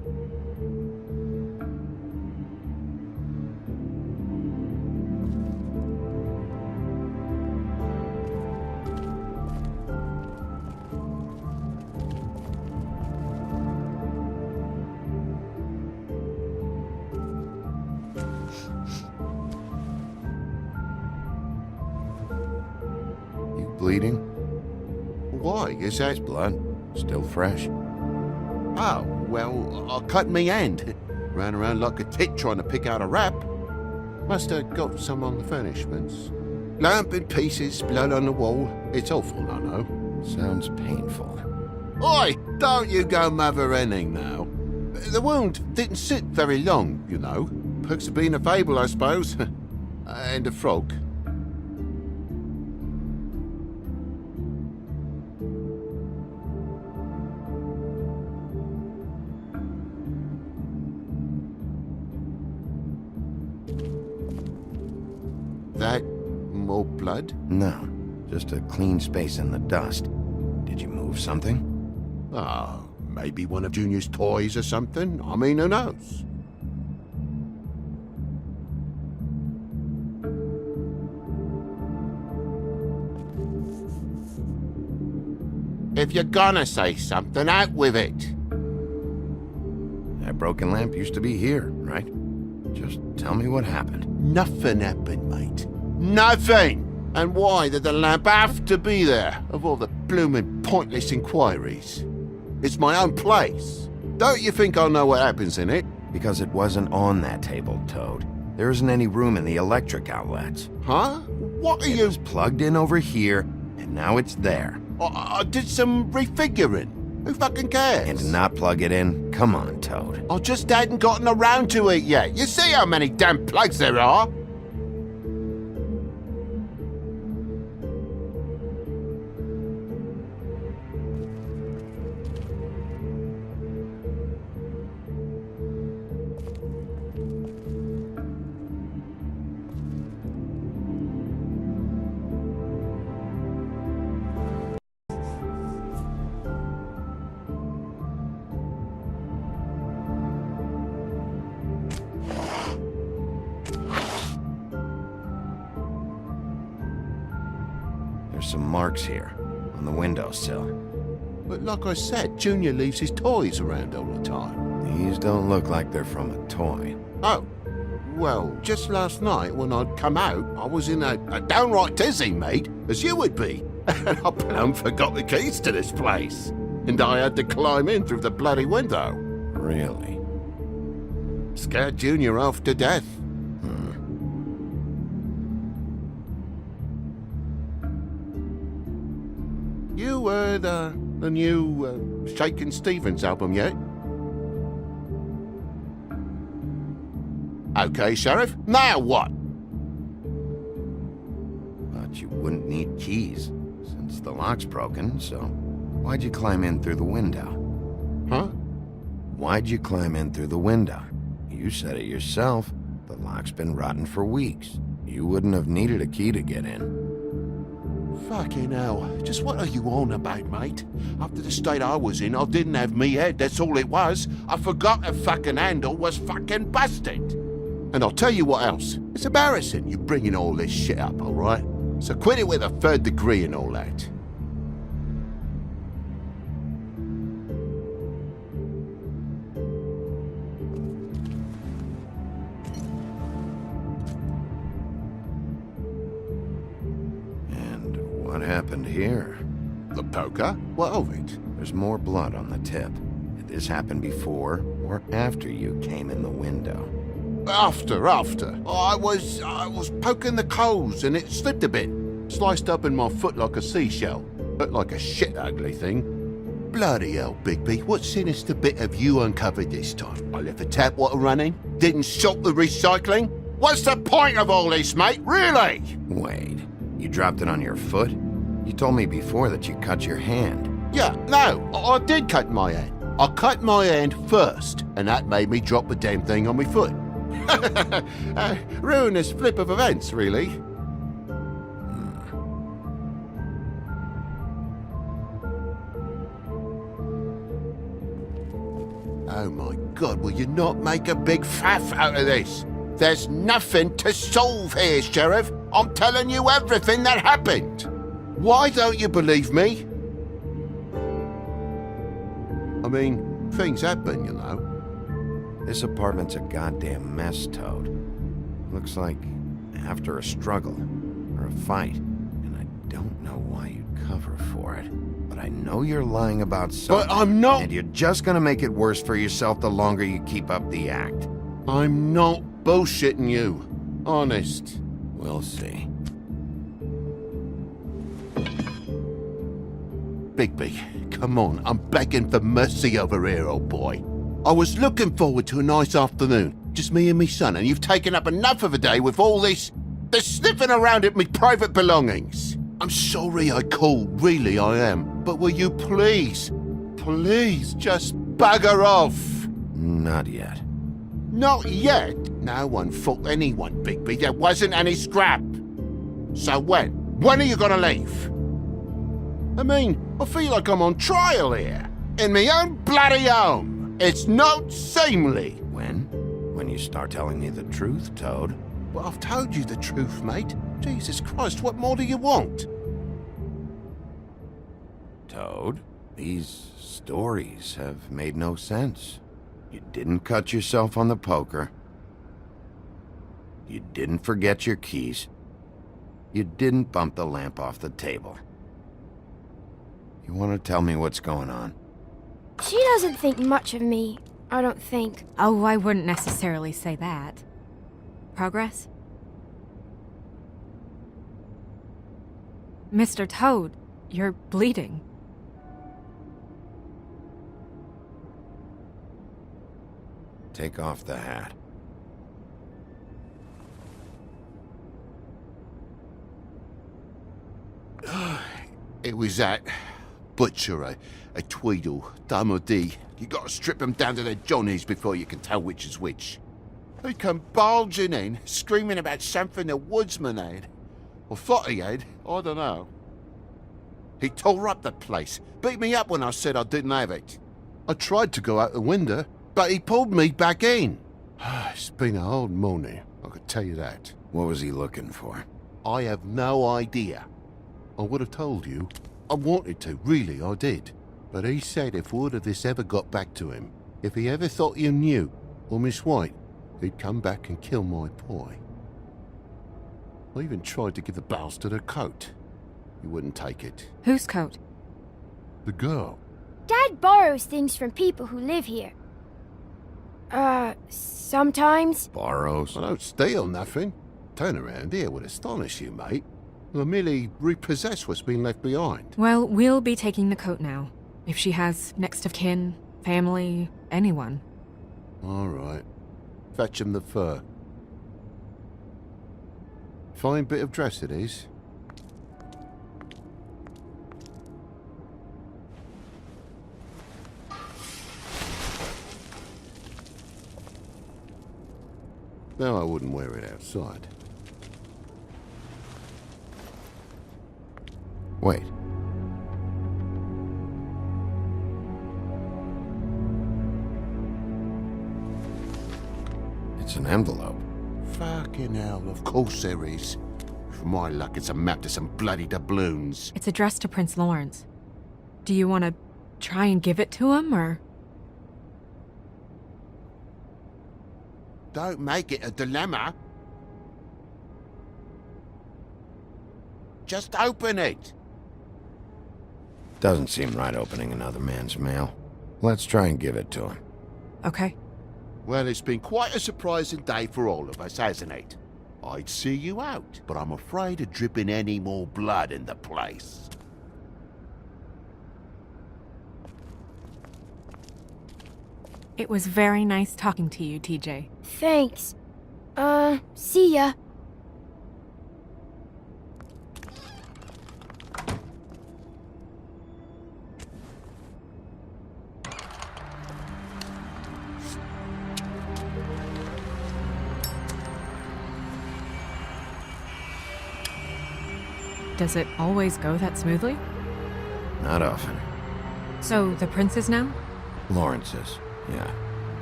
Bleeding? Why? Is that blood? Still fresh? Oh, well, I cut me hand. Ran around like a tit trying to pick out a wrap. Must have got some on the furnishments. Lamp in pieces, blood on the wall. It's awful, I know. Sounds painful. Oi! Don't you go mother-henning now. The wound didn't sit very long, you know. Perks of being a fable, I suppose. And a frog. That more blood? No, just a clean space in the dust. Did you move something? Ah, maybe one of Junior's toys or something. I mean, who knows? If you're gonna say something, out with it. That broken lamp used to be here, right? Just tell me what happened. Nothing happened, mate. Nothing! And why did the lamp have to be there, of all the bloomin' pointless inquiries? It's my own place. Don't you think I'll know what happens in it? Because it wasn't on that table, Toad. There isn't any room in the electric outlets. Huh? What are It was plugged in over here, and now it's there. I did some refiguring. Who fucking cares? And to not plug it in? Come on, Toad. I just hadn't gotten around to it yet. You see how many damn plugs there are? There's some marks here, on the windowsill. But like I said, Junior leaves his toys around all the time. These don't look like they're from a toy. Oh, well, just last night when I'd come out, I was in a downright tizzy, mate, as you would be. And I plumb forgot the keys to this place. And I had to climb in through the bloody window. Really? Scared Junior off to death. You heard the new Shakin' Stevens album yet? Okay, Sheriff, now what? But you wouldn't need keys, since the lock's broken, so why'd you climb in through the window? Huh? Why'd you climb in through the window? You said it yourself. The lock's been rotten for weeks. You wouldn't have needed a key to get in. Fucking hell. Just what are you on about, mate? After the state I was in, I didn't have me head, that's all it was. I forgot the fucking handle was fucking busted. And I'll tell you what else. It's embarrassing you bringing all this shit up, alright? So quit it with a 3rd degree and all that. What happened here? The poker? What of it? There's more blood on the tip. Did this happen before or after you came in the window? After. I was poking the coals and it slipped a bit. Sliced up in my foot like a seashell. Looked like a shit ugly thing. Bloody hell, Bigby, what sinister bit have you uncovered this time? I left the tap water running? Didn't stop the recycling? What's the point of all this, mate? Really? Wait, you dropped it on your foot? You told me before that you cut your hand. Yeah, no, I did cut my hand. I cut my hand first, and that made me drop the damn thing on my foot. Ruinous flip of events, really. Oh my God, will you not make a big faff out of this? There's nothing to solve here, Sheriff. I'm telling you everything that happened. Why don't you believe me? I mean, things happen, you know. This apartment's a goddamn mess, Toad. Looks like after a struggle or a fight. And I don't know why you'd cover for it. But I know you're lying about something. But I'm not. And you're just gonna make it worse for yourself the longer you keep up the act. I'm not bullshitting you. Honest. We'll see. Bigby, come on, I'm begging for mercy over here, old boy. I was looking forward to a nice afternoon, just me and me son, and you've taken up enough of a day with all this sniffing around at me private belongings. I'm sorry I called, really I am, but will you please just bugger off? Not yet. Not yet? No one fought anyone, Bigby. There wasn't any scrap. So when? When are you gonna leave? I mean, I feel like I'm on trial here. In my own bloody home. It's not seemly. When? When you start telling me the truth, Toad. Well, I've told you the truth, mate. Jesus Christ, what more do you want? Toad, these stories have made no sense. You didn't cut yourself on the poker. You didn't forget your keys. You didn't bump the lamp off the table. You want to tell me what's going on? She doesn't think much of me, I don't think. Oh, I wouldn't necessarily say that. Progress? Mr. Toad, you're bleeding. Take off the hat. It was that butcher, a Tweedle, Dum or D. You gotta strip them down to their johnnies before you can tell which is which. He come bulging in, screaming about something the woodsman had. Or thought he had, I don't know. He tore up the place, beat me up when I said I didn't have it. I tried to go out the window, but he pulled me back in. It's been a hard morning, I could tell you that. What was he looking for? I have no idea. I would have told you. I wanted to, really, I did. But he said if word of this ever got back to him, if he ever thought you knew, or Miss White, he'd come back and kill my boy. I even tried to give the bastard a coat. He wouldn't take it. Whose coat? The girl. Dad borrows things from people who live here. Sometimes. Borrows? I don't steal nothing. Turn around here would astonish you, mate. I merely repossess what's been left behind. Well, we'll be taking the coat now. If she has next of kin, family, anyone. All right. Fetch him the fur. Fine bit of dress it is. No, I wouldn't wear it outside. Wait. It's an envelope. Fucking hell, of course there is. For my luck, it's a map to some bloody doubloons. It's addressed to Prince Lawrence. Do you want to try and give it to him, or...? Don't make it a dilemma. Just open it. Doesn't seem right opening another man's mail. Let's try and give it to him. Okay. Well, it's been quite a surprising day for all of us, hasn't it? I'd see you out, but I'm afraid of dripping any more blood in the place. It was very nice talking to you, TJ. Thanks. See ya. Does it always go that smoothly? Not often. So, the prince is now? Lawrence is, yeah.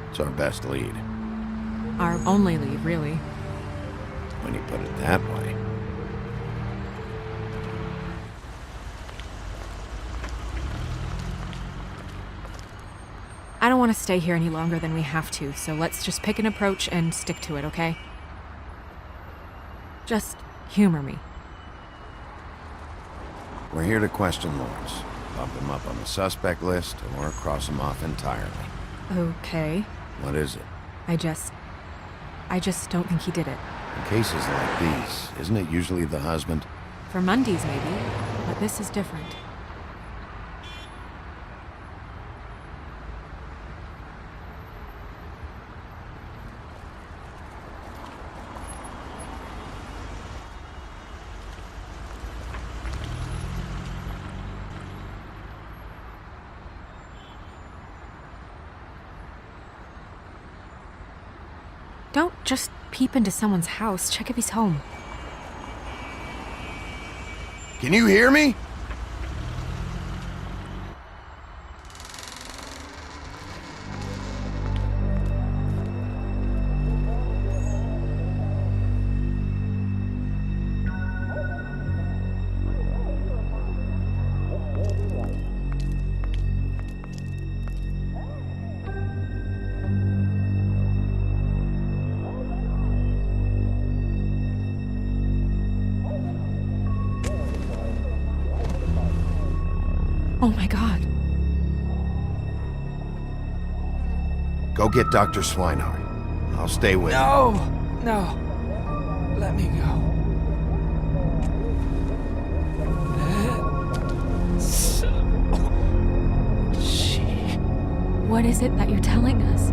It's our best lead. Our only lead, really. When you put it that way. I don't want to stay here any longer than we have to, so let's just pick an approach and stick to it, okay? Just humor me. We're here to question Lawrence. Bump him up on the suspect list, or cross him off entirely. Okay. What is it? I just don't think he did it. In cases like these, isn't it usually the husband? For Mundy's, maybe, but this is different. Don't just peep into someone's house. Check if he's home. Can you hear me? Oh my god. Go get Dr. Swinehart. I'll stay with you. No. Let me go. What is it that you're telling us?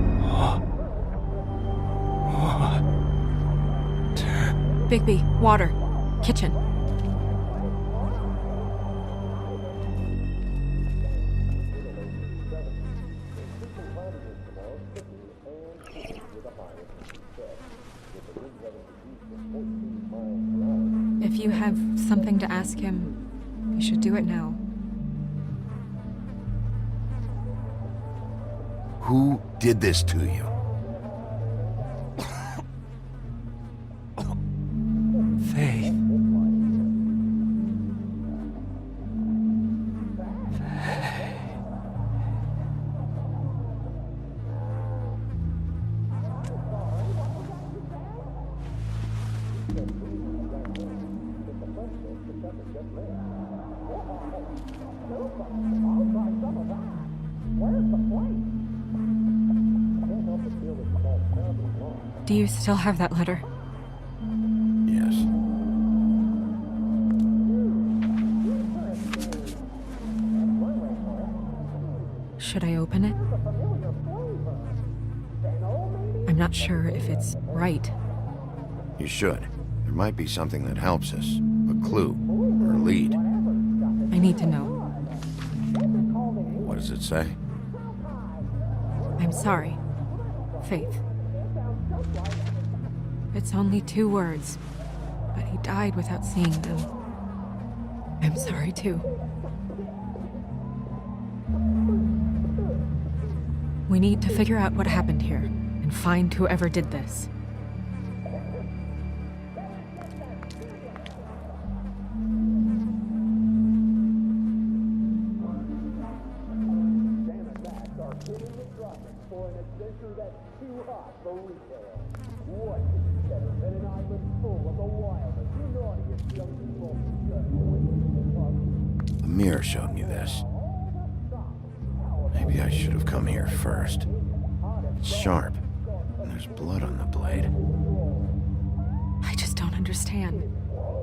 Bigby, water. Kitchen. If you have something to ask him, you should do it now. Who did this to you? Faith. Do you still have that letter? Yes. Should I open it? I'm not sure if it's right. You should. There might be something that helps us. A clue. Or a lead. I need to know. What does it say? I'm sorry. Faith. It's only 2 words, but he died without seeing them. I'm sorry, too. We need to figure out what happened here, and find whoever did this. The mirror showed me this. Maybe I should have come here first. It's sharp, and there's blood on the blade. I just don't understand.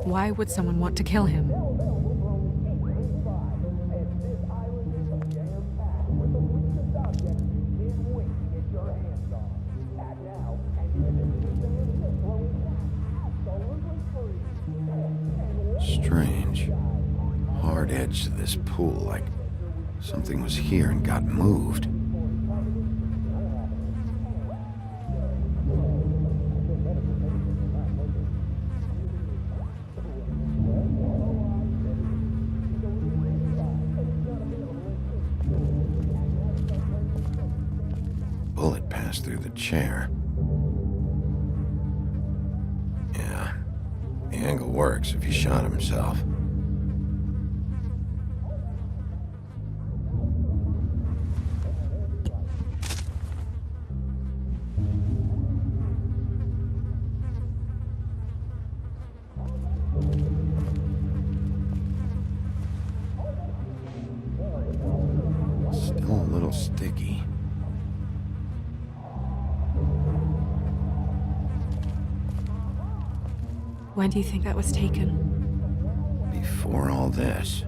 Why would someone want to kill him? Strange. Hard edge to this pool, like something was here and got moved. Bullet passed through the chair. Yeah, the angle works if he shot himself. Still a little sticky. When do you think that was taken? Before all this.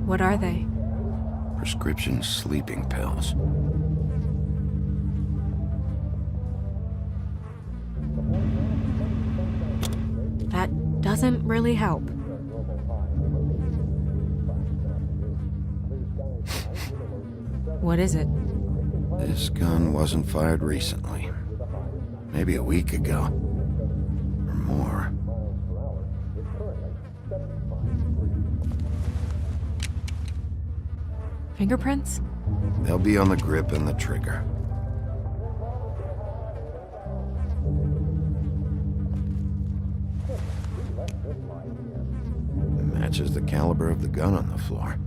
What are they? Prescription sleeping pills. That doesn't really help. What is it? This gun wasn't fired recently. Maybe a week ago. Or more. Fingerprints? They'll be on the grip and the trigger. Matches the caliber of the gun on the floor.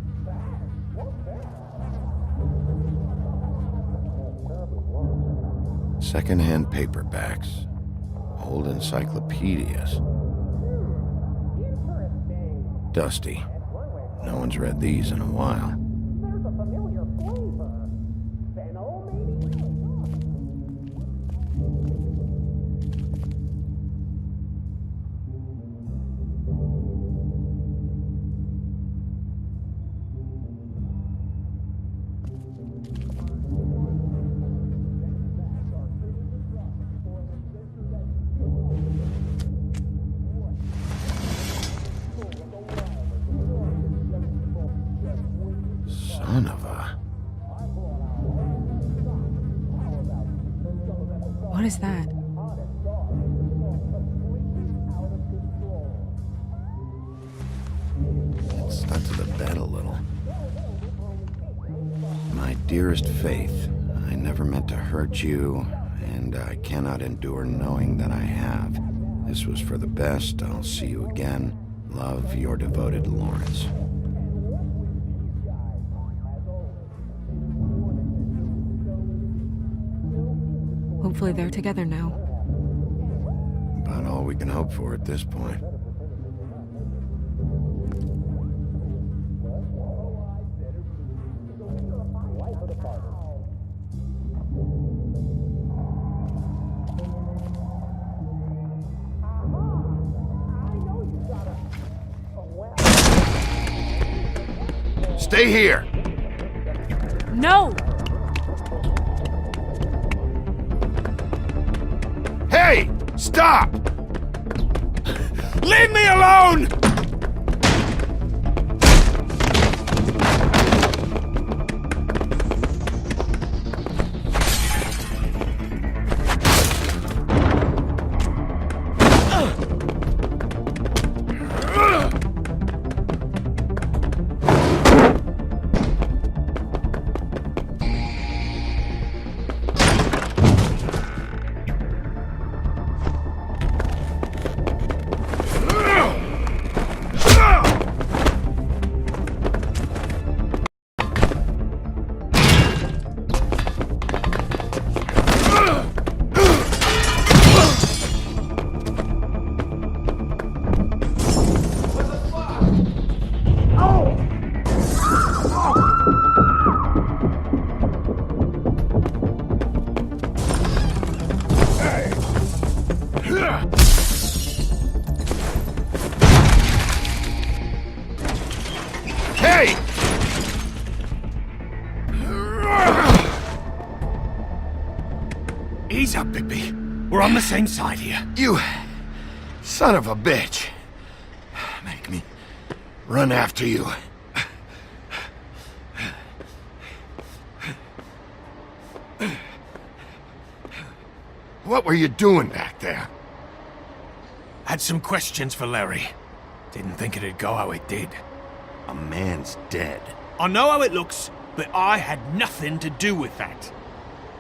Second-hand paperbacks. Old encyclopedias. Dusty. No one's read these in a while. What is that? It stuck to the bed a little. My dearest Faith, I never meant to hurt you, and I cannot endure knowing that I have. This was for the best. I'll see you again. Love, your devoted Lawrence. Hopefully they're together now. About all we can hope for at this point. Stay here! No! Hey! Stop! Leave me alone! Hey! Ease up, Bigby. We're on the same side here. You son of a bitch. Make me run after you. What were you doing back there? Had some questions for Larry. Didn't think it'd go how it did. A man's dead. I know how it looks, but I had nothing to do with that.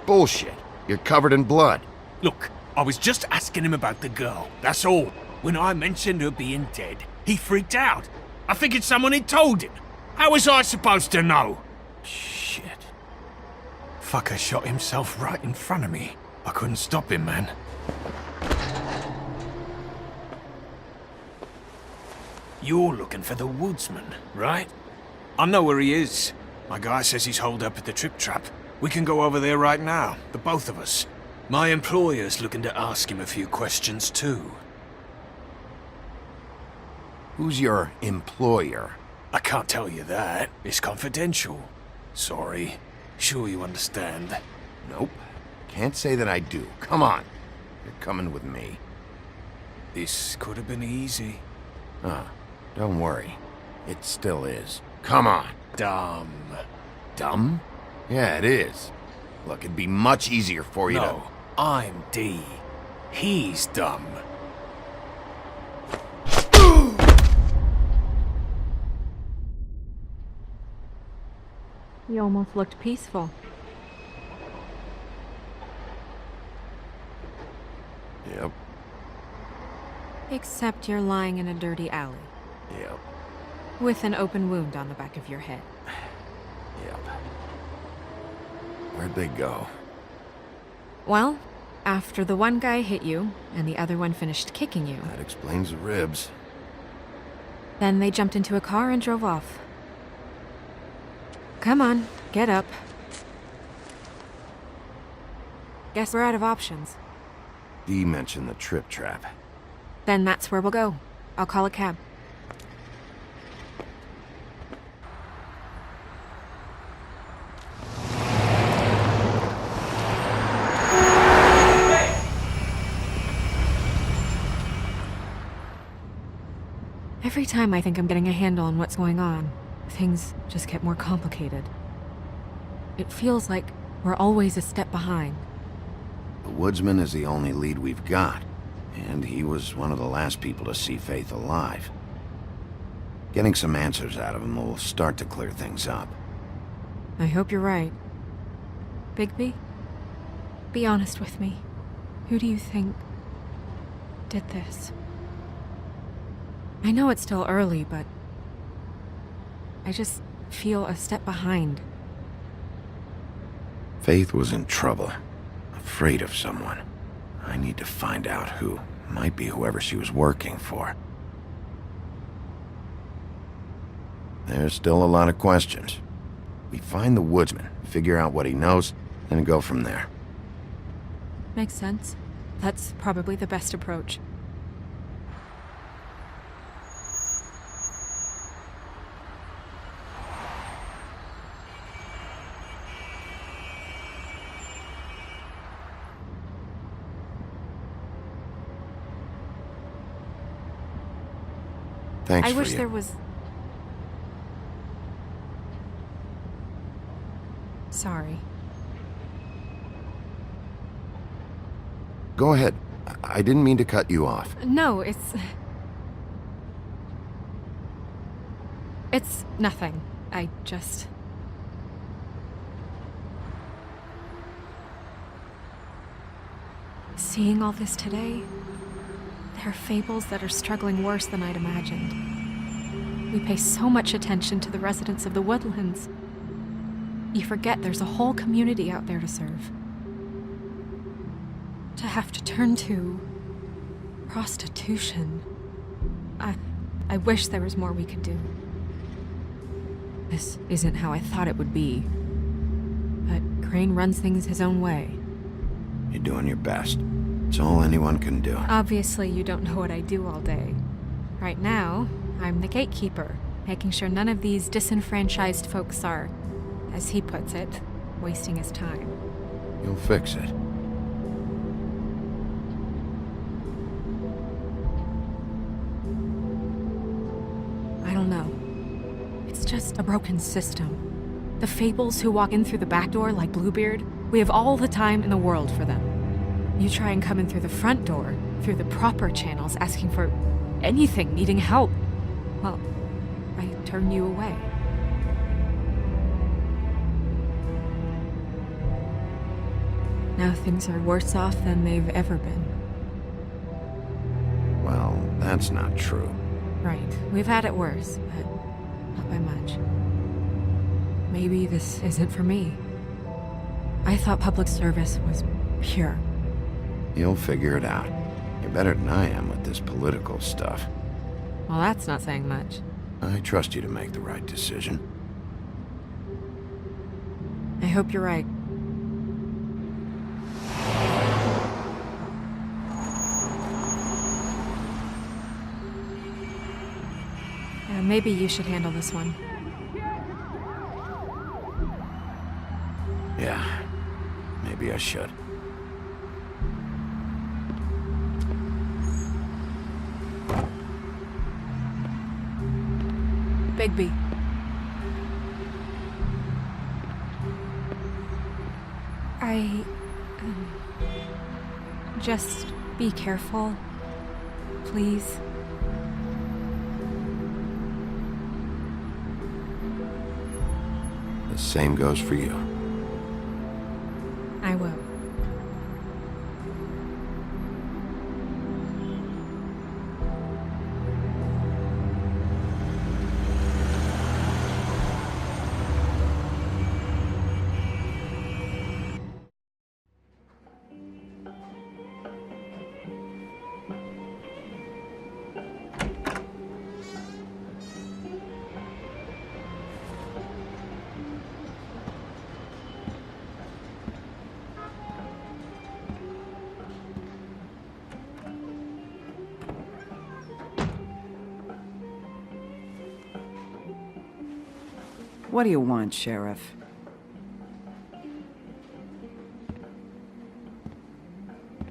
Bullshit. You're covered in blood. Look, I was just asking him about the girl, that's all. When I mentioned her being dead, he freaked out. I figured someone had told him. How was I supposed to know? Shit. Fucker shot himself right in front of me. I couldn't stop him, man. You're looking for the woodsman, right? I know where he is. My guy says he's holed up at the Trip Trap. We can go over there right now, the both of us. My employer's looking to ask him a few questions, too. Who's your employer? I can't tell you that. It's confidential. Sorry. Sure you understand. Nope. Can't say that I do. Come on. You're coming with me. This could have been easy. Don't worry. It still is. Come on. Dumb. Dumb? Yeah, it is. Look, it'd be much easier for you No, I'm D. He's dumb. You almost looked peaceful. Yep. Except you're lying in a dirty alley. Yep. With an open wound on the back of your head. Yep. Where'd they go? Well, after the one guy hit you, and the other one finished kicking you, That explains the ribs. then they jumped into a car and drove off. Come on, get up. Guess we're out of options. Dee mentioned the Trip Trap. Then that's where we'll go. I'll call a cab. Every time I think I'm getting a handle on what's going on, things just get more complicated. It feels like we're always a step behind. The woodsman is the only lead we've got, and he was one of the last people to see Faith alive. Getting some answers out of him will start to clear things up. I hope you're right. Bigby, be honest with me. Who do you think did this? I know it's still early, but I just feel a step behind. Faith was in trouble, afraid of someone. I need to find out who. Might be whoever she was working for. There's still a lot of questions. We find the woodsman, figure out what he knows, and go from there. Makes sense. That's probably the best approach. Thanks I for wish you. there was... Sorry. Go ahead. I didn't mean to cut you off. No, it's nothing. I just... Seeing all this today, there are fables that are struggling worse than I'd imagined. We pay so much attention to the residents of the Woodlands. You forget there's a whole community out there to serve. To have to turn to prostitution. I wish there was more we could do. This isn't how I thought it would be. But Crane runs things his own way. You're doing your best. It's all anyone can do. Obviously, you don't know what I do all day. Right now, I'm the gatekeeper, making sure none of these disenfranchised folks are, as he puts it, wasting his time. You'll fix it. I don't know. It's just a broken system. The fables who walk in through the back door like Bluebeard, we have all the time in the world for them. You try and come in through the front door, through the proper channels, asking for anything, needing help. Well, I turn you away. Now things are worse off than they've ever been. Well, that's not true. Right. We've had it worse, but not by much. Maybe this isn't for me. I thought public service was pure. You'll figure it out. You're better than I am with this political stuff. Well, that's not saying much. I trust you to make the right decision. I hope you're right. Maybe you should handle this one. Yeah, maybe I should. Bigby. Just be careful, please. The same goes for you. I will. What do you want, Sheriff?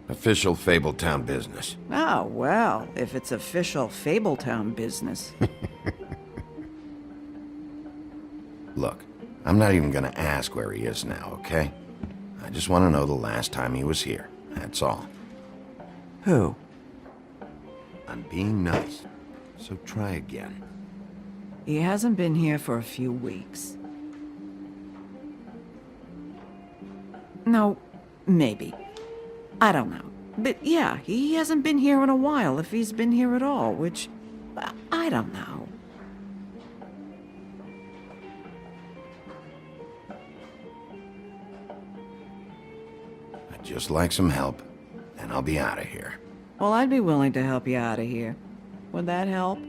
Official Fabletown business. Oh, well, if it's official Fabletown business. Look, I'm not even gonna ask where he is now, okay? I just want to know the last time he was here. that's all. Who? I'm being nice, so try again. He hasn't been here for a few weeks. No, maybe. I don't know. But yeah, he hasn't been here in a while, if he's been here at all, which... I don't know. I'd just like some help, and I'll be out of here. Well, I'd be willing to help you out of here. Would that help?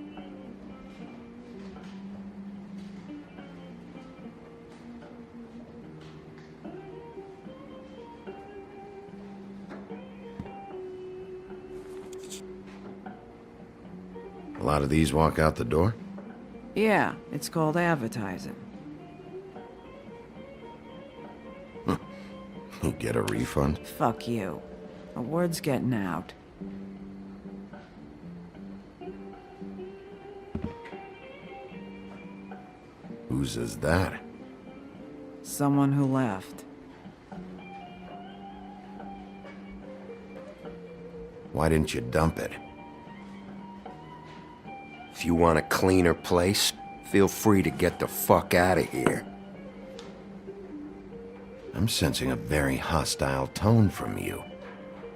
A lot of these walk out the door? Yeah, it's called advertising. You get a refund? Fuck you. The word's getting out. Whose is that? Someone who left. Why didn't you dump it? If you want a cleaner place, feel free to get the fuck out of here. I'm sensing a very hostile tone from you.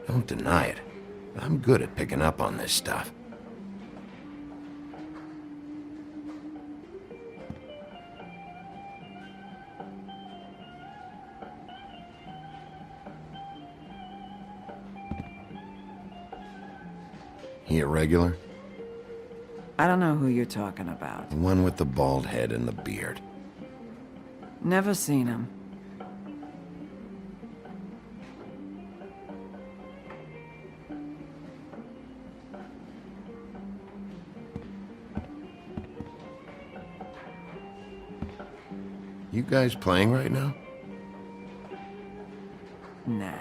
Don't deny it. I'm good at picking up on this stuff. He a regular? I don't know who you're talking about. The one with the bald head and the beard. Never seen him. You guys playing right now? Nah.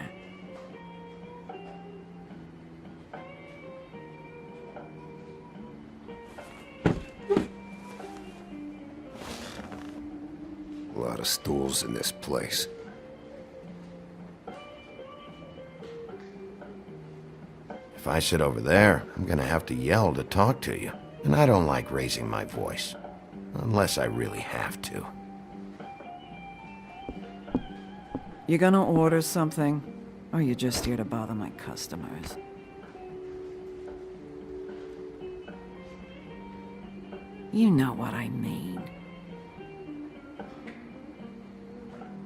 A lot of stools in this place. If I sit over there, I'm gonna have to yell to talk to you. And I don't like raising my voice. Unless I really have to. You gonna order something? Or you just here to bother my customers? You know what I mean.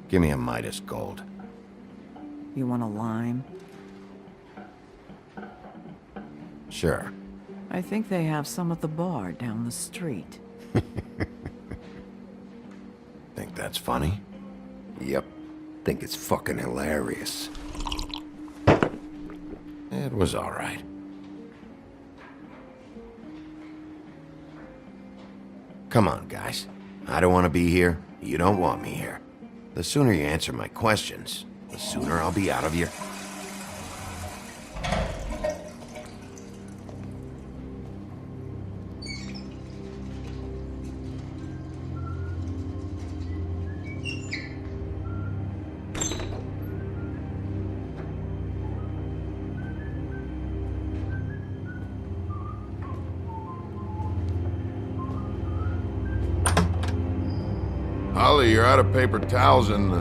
Give me a Midas Gold. You want a lime? Sure. I think they have some at the bar down the street. Think that's funny? Yep. Think it's fucking hilarious. It was all right. Come on, guys. I don't want to be here. You don't want me here. The sooner you answer my questions, the sooner I'll be out of your... Holly, you're out of paper towels and...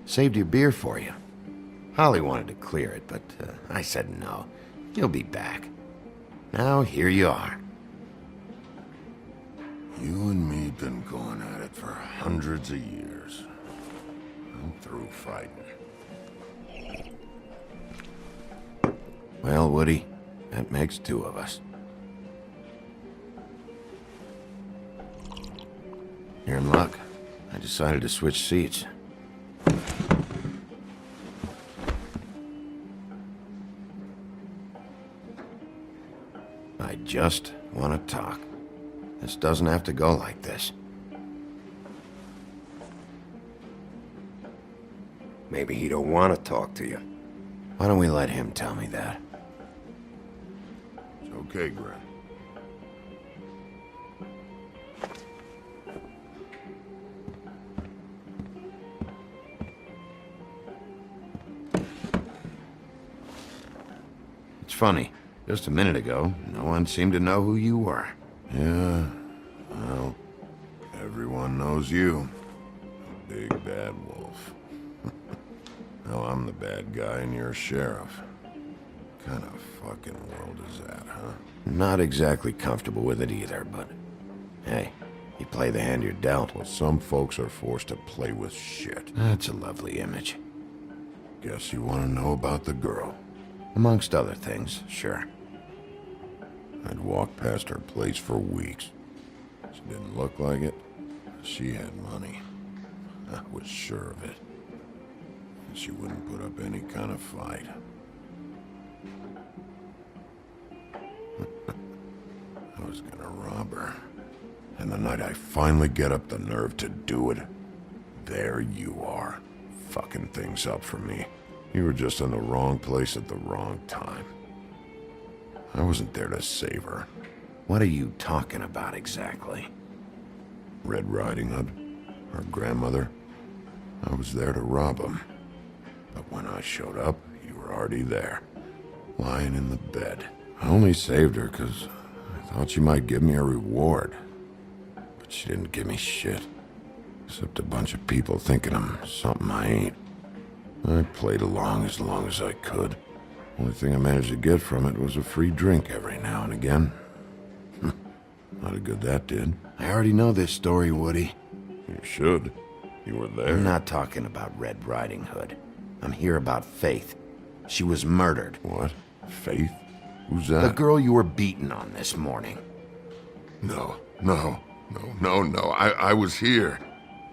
Saved your beer for you. Holly wanted to clear it, but I said no. You'll be back. Now here you are. You and me been going at it for hundreds of years. I'm through fighting. Well, Woody, that makes two of us. You're in luck. I decided to switch seats. I just want to talk. This doesn't have to go like this. Maybe he don't want to talk to you. Why don't we let him tell me that? It's okay, Gren. It's funny. Just a minute ago, no one seemed to know who you were. Yeah, well, everyone knows you. Big bad wolf. Now I'm the bad guy and you're sheriff. What kind of fucking world is that, huh? Not exactly comfortable with it either, but... Hey, you play the hand you're dealt. Well, some folks are forced to play with shit. That's a lovely image. Guess you want to know about the girl. Amongst other things, sure. I'd walked past her place for weeks. She didn't look like it. She had money. I was sure of it. And she wouldn't put up any kind of fight. I was gonna rob her. And the night I finally get up the nerve to do it, there you are, fucking things up for me. You were just in the wrong place at the wrong time. I wasn't there to save her. What are you talking about exactly? Red Riding Hood, her grandmother. I was there to rob him. But when I showed up, you were already there, lying in the bed. I only saved her because I thought she might give me a reward. But she didn't give me shit. Except a bunch of people thinking I'm something I ain't. I played along as I could. Only thing I managed to get from it was a free drink every now and again. Not a good that did. I already know this story, Woody. You should. You were there. I'm not talking about Red Riding Hood. I'm here about Faith. She was murdered. What? Faith? Who's that? The girl you were beaten on this morning. No. I was here.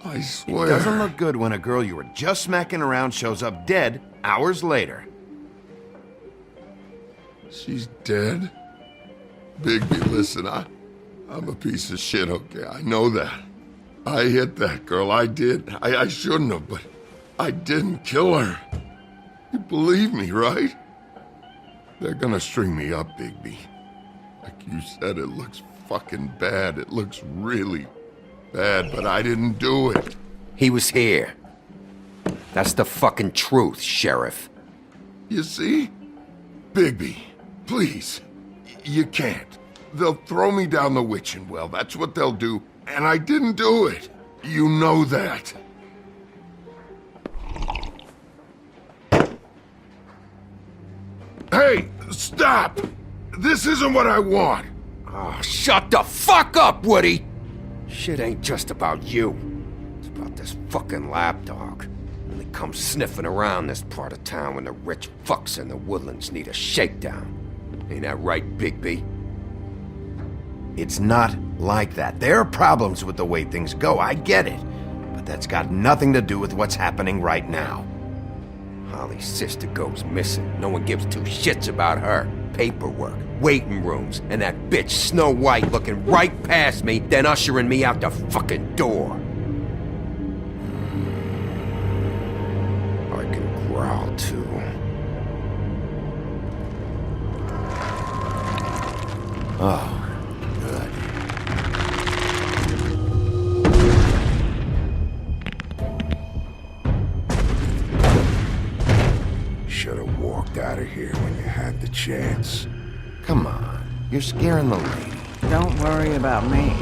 I swear. It doesn't look good when a girl you were just smacking around shows up dead hours later. She's dead? Bigby, listen, I'm a piece of shit, okay? I know that. I hit that girl, I did. I shouldn't have, but I didn't kill her. You believe me, right? They're gonna string me up, Bigby. Like you said, it looks fucking bad. It looks really bad, but I didn't do it. He was here. That's the fucking truth, Sheriff. You see? Bigby, please. You can't. They'll throw me down the witching well. That's what they'll do. And I didn't do it. You know that. Hey, stop! This isn't what I want. Oh, shut the fuck up, Woody! Shit ain't just about you. It's about this fucking lapdog. Only comes sniffing around this part of town when the rich fucks in the Woodlands need a shakedown. Ain't that right, Bigby? It's not like that. There are problems with the way things go, I get it. But that's got nothing to do with what's happening right now. Holly's sister goes missing. No one gives two shits about her. Paperwork, waiting rooms, and that bitch Snow White looking right past me, then ushering me out the fucking door. I can growl too. Oh, good. Should have walked out of here when you had the chance. Come on, you're scaring the lady. Don't worry about me.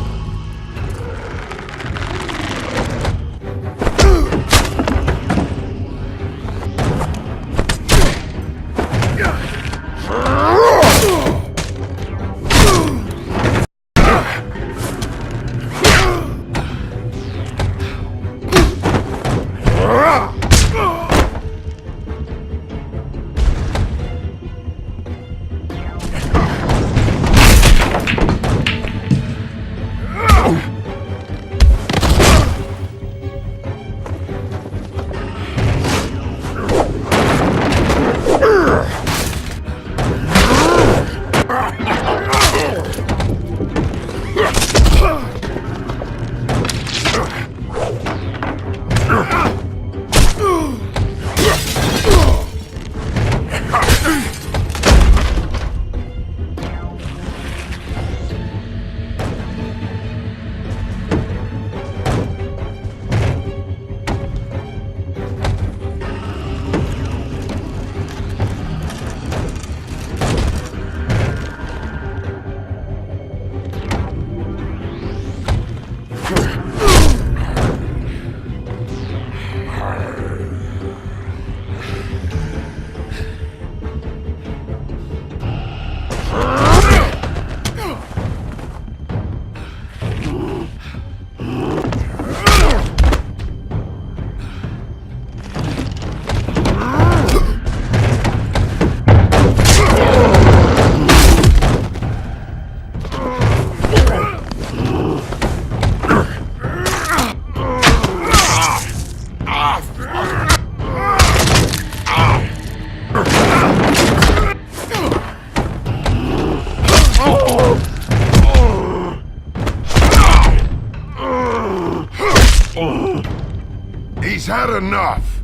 He's had enough!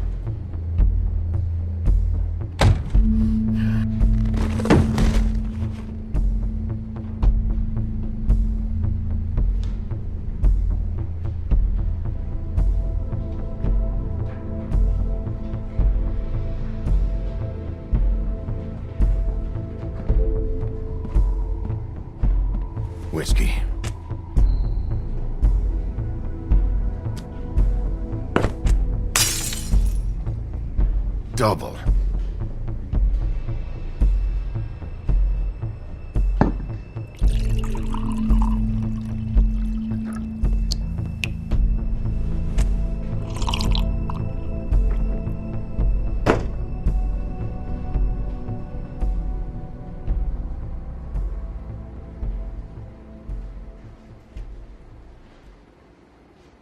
Whiskey. Double.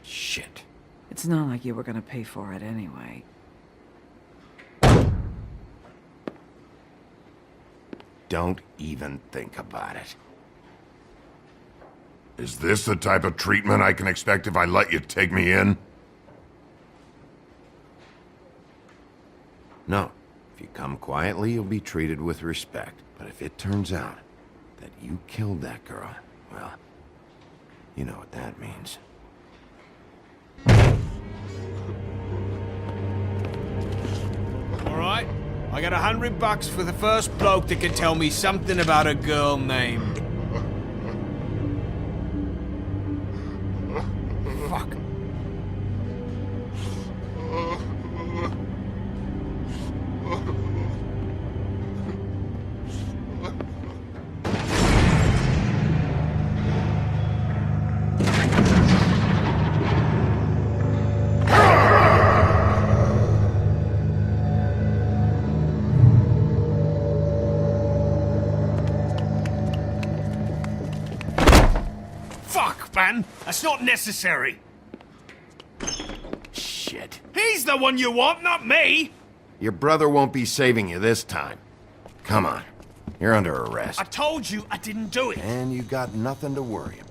Shit. It's not like you were gonna pay for it anyway. Don't even think about it. Is this the type of treatment I can expect if I let you take me in? No. If you come quietly, you'll be treated with respect. But if it turns out that you killed that girl, well, you know what that means. All right, I got $100 for the first bloke that can tell me something about a girl named... Fuck. Man, that's not necessary. Shit. He's the one you want, not me! Your brother won't be saving you this time. Come on. You're under arrest. I told you I didn't do it. And you got nothing to worry about.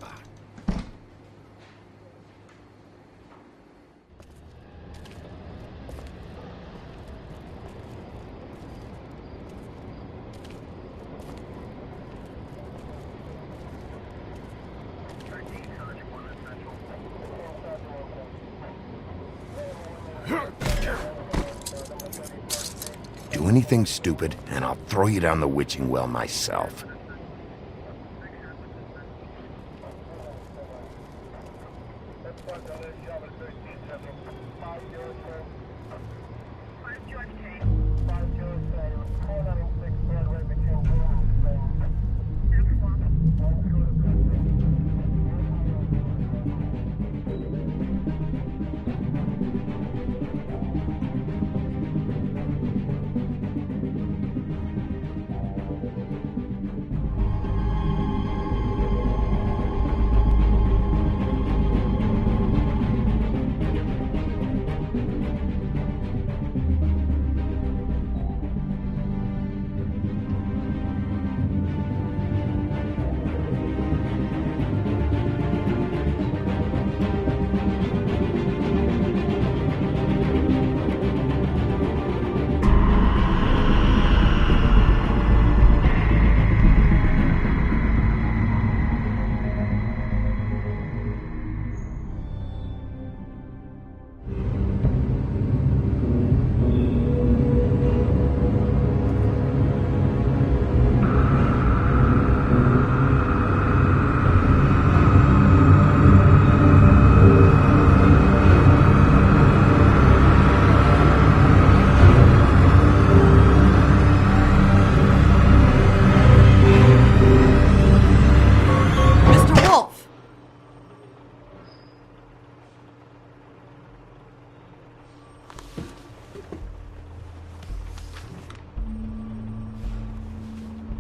Do anything stupid, and I'll throw you down the witching well myself.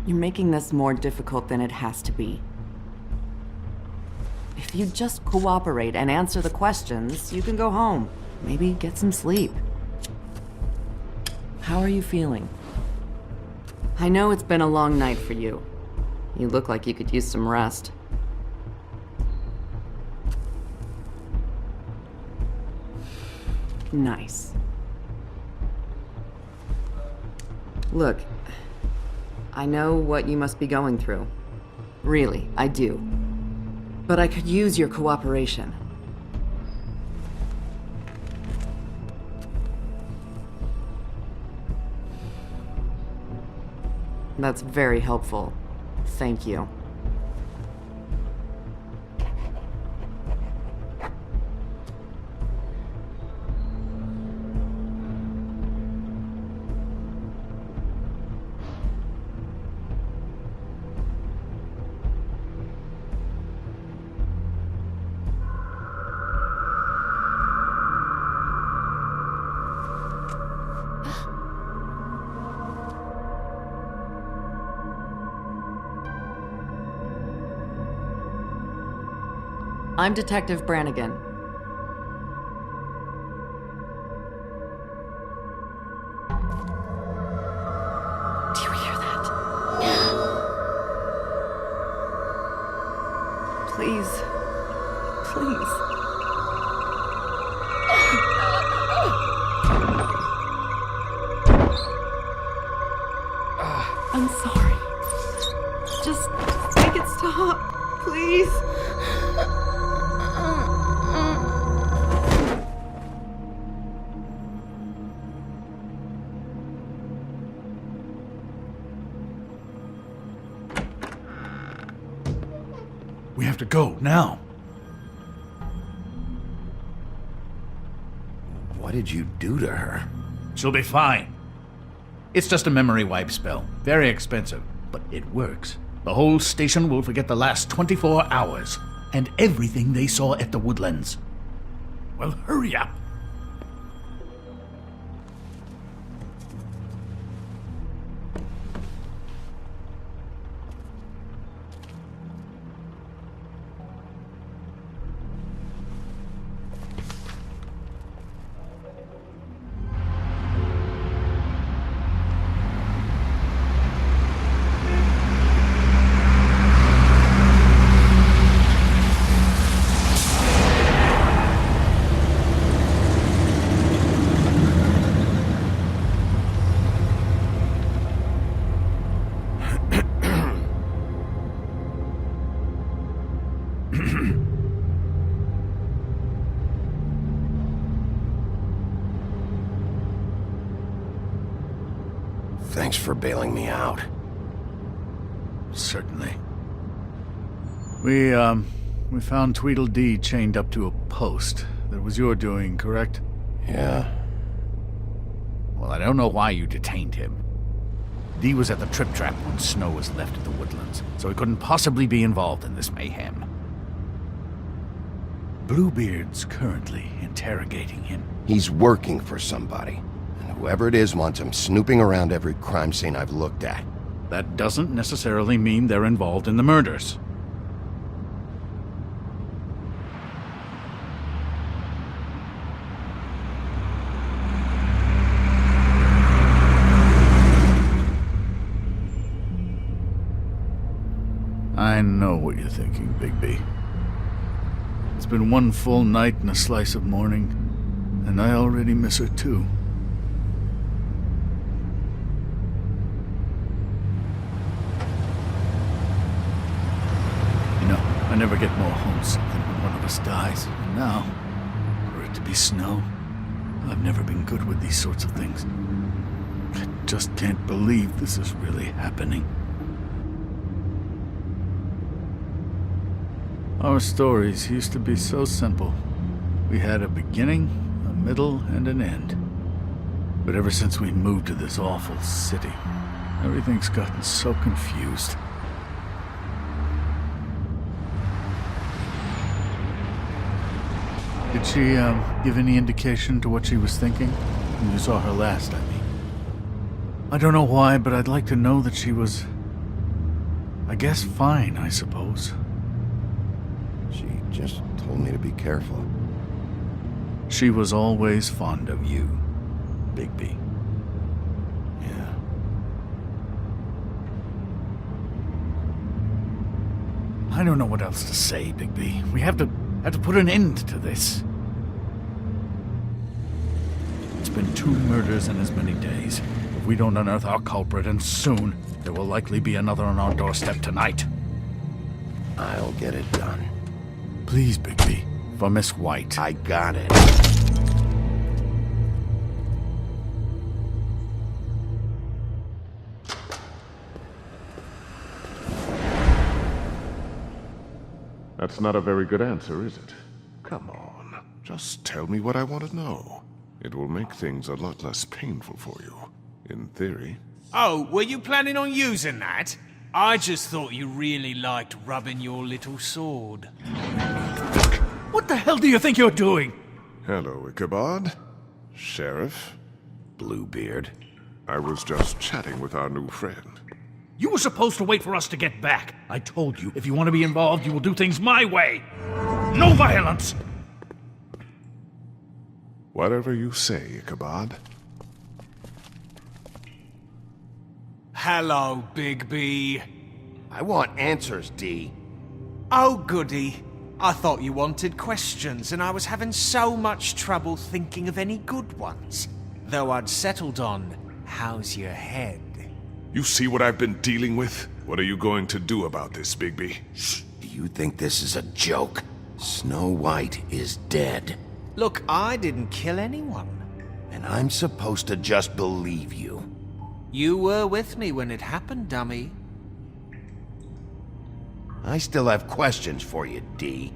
You're making this more difficult than it has to be. If you just cooperate and answer the questions, you can go home. Maybe get some sleep. How are you feeling? I know it's been a long night for you. You look like you could use some rest. Nice. Look, I know what you must be going through. Really, I do. But I could use your cooperation. That's very helpful. Thank you. I'm Detective Brannigan. Do you hear that? Please. Please. I'm sorry. Just make it stop, please. We have to go, now. What did you do to her? She'll be fine. It's just a memory wipe spell. Very expensive, but it works. The whole station will forget the last 24 hours, and everything they saw at the Woodlands. Well, hurry up. Thanks for bailing me out. Certainly. We found Tweedledee chained up to a post. That was your doing, correct? Yeah. Well, I don't know why you detained him. Dee was at the Trip Trap when Snow was left at the Woodlands, so he couldn't possibly be involved in this mayhem. Bluebeard's currently interrogating him. He's working for somebody. And whoever it is wants him snooping around every crime scene I've looked at. That doesn't necessarily mean they're involved in the murders. I know what you're thinking, Bigby. It's been one full night and a slice of morning, and I already miss her too. You know, I never get more homesick than when one of us dies. And now, for it to be Snow, I've never been good with these sorts of things. I just can't believe this is really happening. Our stories used to be so simple. We had a beginning, a middle, and an end. But ever since we moved to this awful city, everything's gotten so confused. Did she, give any indication to what she was thinking? When you saw her last, I mean. I don't know why, but I'd like to know that she was... I guess fine, I suppose. She just told me to be careful. She was always fond of you, Bigby. Yeah. I don't know what else to say, Bigby. We have to put an end to this. It's been 2 murders in as many days. If we don't unearth our culprit, and soon, there will likely be another on our doorstep tonight. I'll get it done. Please, Bigby. For Miss White. I got it. That's not a very good answer, is it? Come on. Just tell me what I want to know. It will make things a lot less painful for you. In theory. Oh, were you planning on using that? I just thought you really liked rubbing your little sword. What the hell do you think you're doing? Hello, Ichabod. Sheriff. Bluebeard. I was just chatting with our new friend. You were supposed to wait for us to get back. I told you, if you want to be involved, you will do things my way. No violence! Whatever you say, Ichabod. Hello, Bigby. I want answers, D. Oh, goody. I thought you wanted questions, and I was having so much trouble thinking of any good ones. Though I'd settled on, how's your head? You see what I've been dealing with? What are you going to do about this, Bigby? Shh. Do you think this is a joke? Snow White is dead. Look, I didn't kill anyone. And I'm supposed to just believe you. You were with me when it happened, dummy. I still have questions for you, D.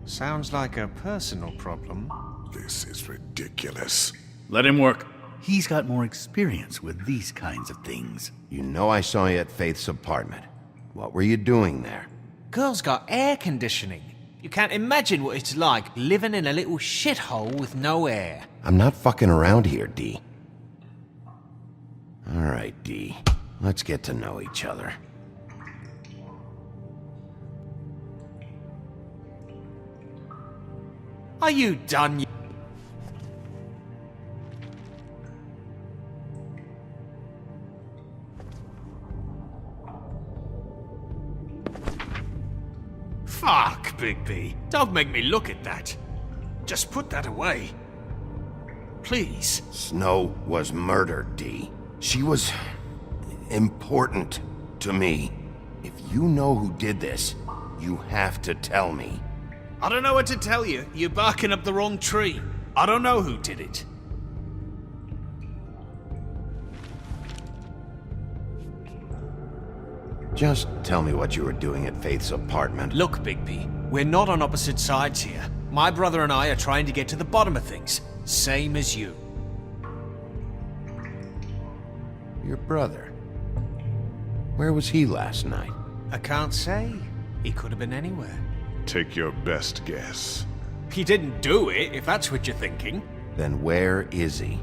Sounds like a personal problem. This is ridiculous. Let him work. He's got more experience with these kinds of things. You know I saw you at Faith's apartment. What were you doing there? Girl's got air conditioning. You can't imagine what it's like living in a little shithole with no air. I'm not fucking around here, D. All right, D. Let's get to know each other. Are you done? Fuck, Bigby. Don't make me look at that. Just put that away. Please. Snow was murdered, D. She was important to me. If you know who did this, you have to tell me. I don't know what to tell you. You're barking up the wrong tree. I don't know who did it. Just tell me what you were doing at Faith's apartment. Look, Bigby, we're not on opposite sides here. My brother and I are trying to get to the bottom of things. Same as you. Your brother? Where was he last night? I can't say. He could have been anywhere. Take your best guess. He didn't do it, if that's what you're thinking. Then where is he?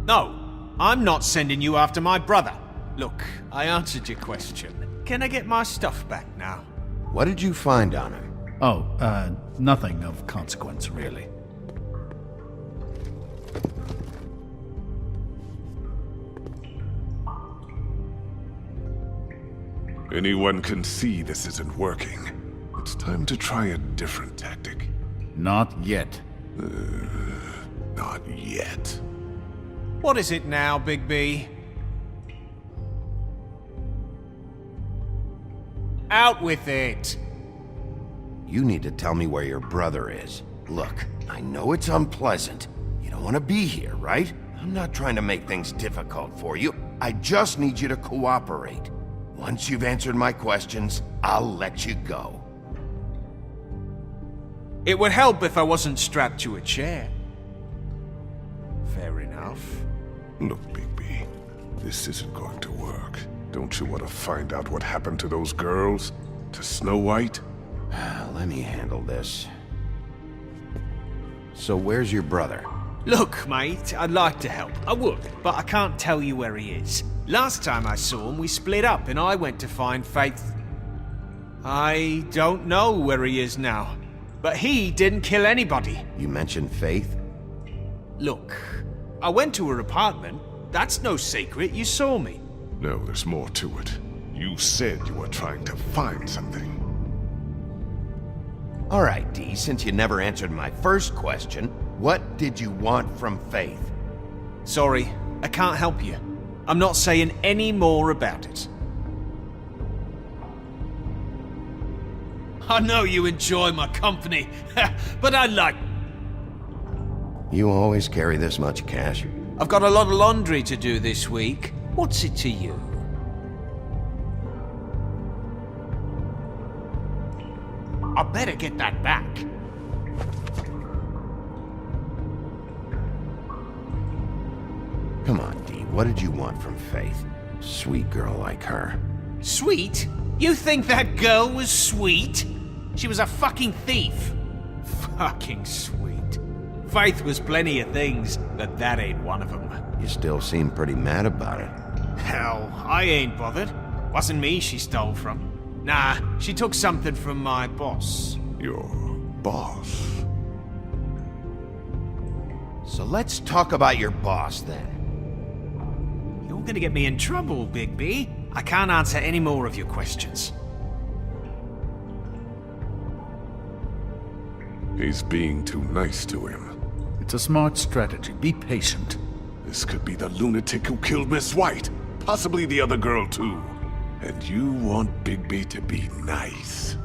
No, I'm not sending you after my brother. Look, I answered your question. Can I get my stuff back now? What did you find on him? Oh, nothing of consequence, really. Anyone can see this isn't working. It's time to try a different tactic. Not yet. Not yet. What is it now, Bigby? Out with it! You need to tell me where your brother is. Look, I know it's unpleasant. You don't want to be here, right? I'm not trying to make things difficult for you. I just need you to cooperate. Once you've answered my questions, I'll let you go. It would help if I wasn't strapped to a chair. Fair enough. Look, Bigby, this isn't going to work. Don't you want to find out what happened to those girls? To Snow White? Let me handle this. So where's your brother? Look, mate, I'd like to help. I would, but I can't tell you where he is. Last time I saw him, we split up and I went to find Faith. I don't know where he is now, but he didn't kill anybody. You mentioned Faith? Look, I went to her apartment. That's no secret, you saw me. No, there's more to it. You said you were trying to find something. All right, Dee, since you never answered my first question, what did you want from Faith? Sorry, I can't help you. I'm not saying any more about it. I know you enjoy my company, but I like... You always carry this much cash? I've got a lot of laundry to do this week. What's it to you? I better get that back. Come on, Dee, what did you want from Faith? Sweet girl like her. Sweet? You think that girl was sweet? She was a fucking thief. Fucking sweet. Faith was plenty of things, but that ain't one of them. You still seem pretty mad about it. Hell, I ain't bothered. Wasn't me she stole from. Nah, she took something from my boss. Your boss? So let's talk about your boss, then. You're gonna get me in trouble, Bigby. I can't answer any more of your questions. He's being too nice to him. It's a smart strategy. Be patient. This could be the lunatic who killed Miss White. Possibly the other girl, too. And you want Bigby to be nice.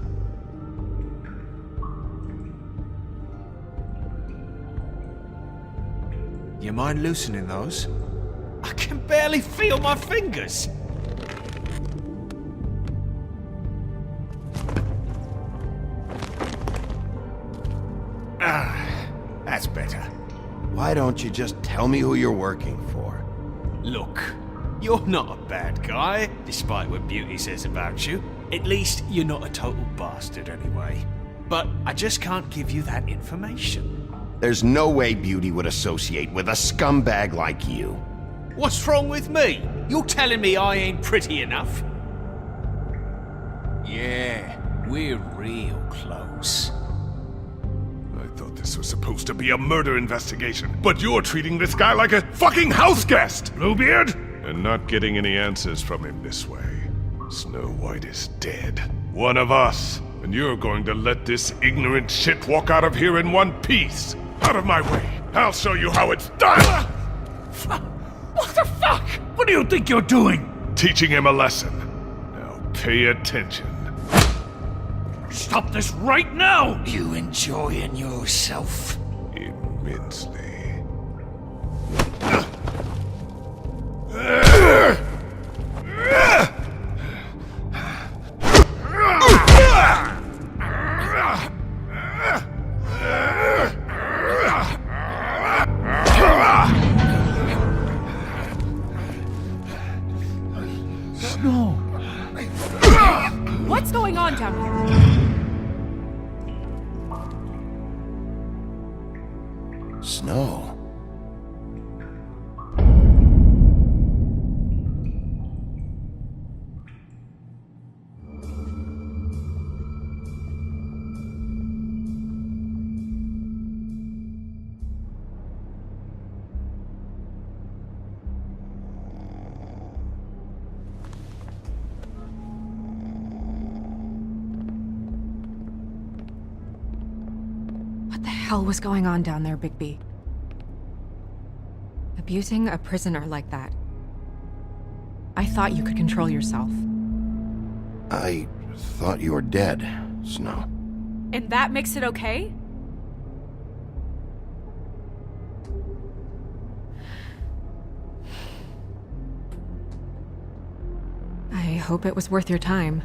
You mind loosening those? I can barely feel my fingers. That's better. Why don't you just tell me who you're working for? Look, you're not a bad guy, despite what Beauty says about you. At least you're not a total bastard anyway. But I just can't give you that information. There's no way Beauty would associate with a scumbag like you. What's wrong with me? You're telling me I ain't pretty enough? Yeah, we're real close. I thought this was supposed to be a murder investigation, but you're treating this guy like a fucking house guest, Bluebeard! And not getting any answers from him this way. Snow White is dead. One of us. And you're going to let this ignorant shit walk out of here in one piece. Out of my way. I'll show you how it's done! What the fuck? What do you think you're doing? Teaching him a lesson. Now pay attention. Stop this right now! You enjoying yourself? Immensely. Snow! What's going on down here? Snow. What the hell was going on down there, Bigby? Abusing a prisoner like that. I thought you could control yourself. I thought you were dead, Snow. And that makes it okay? I hope it was worth your time.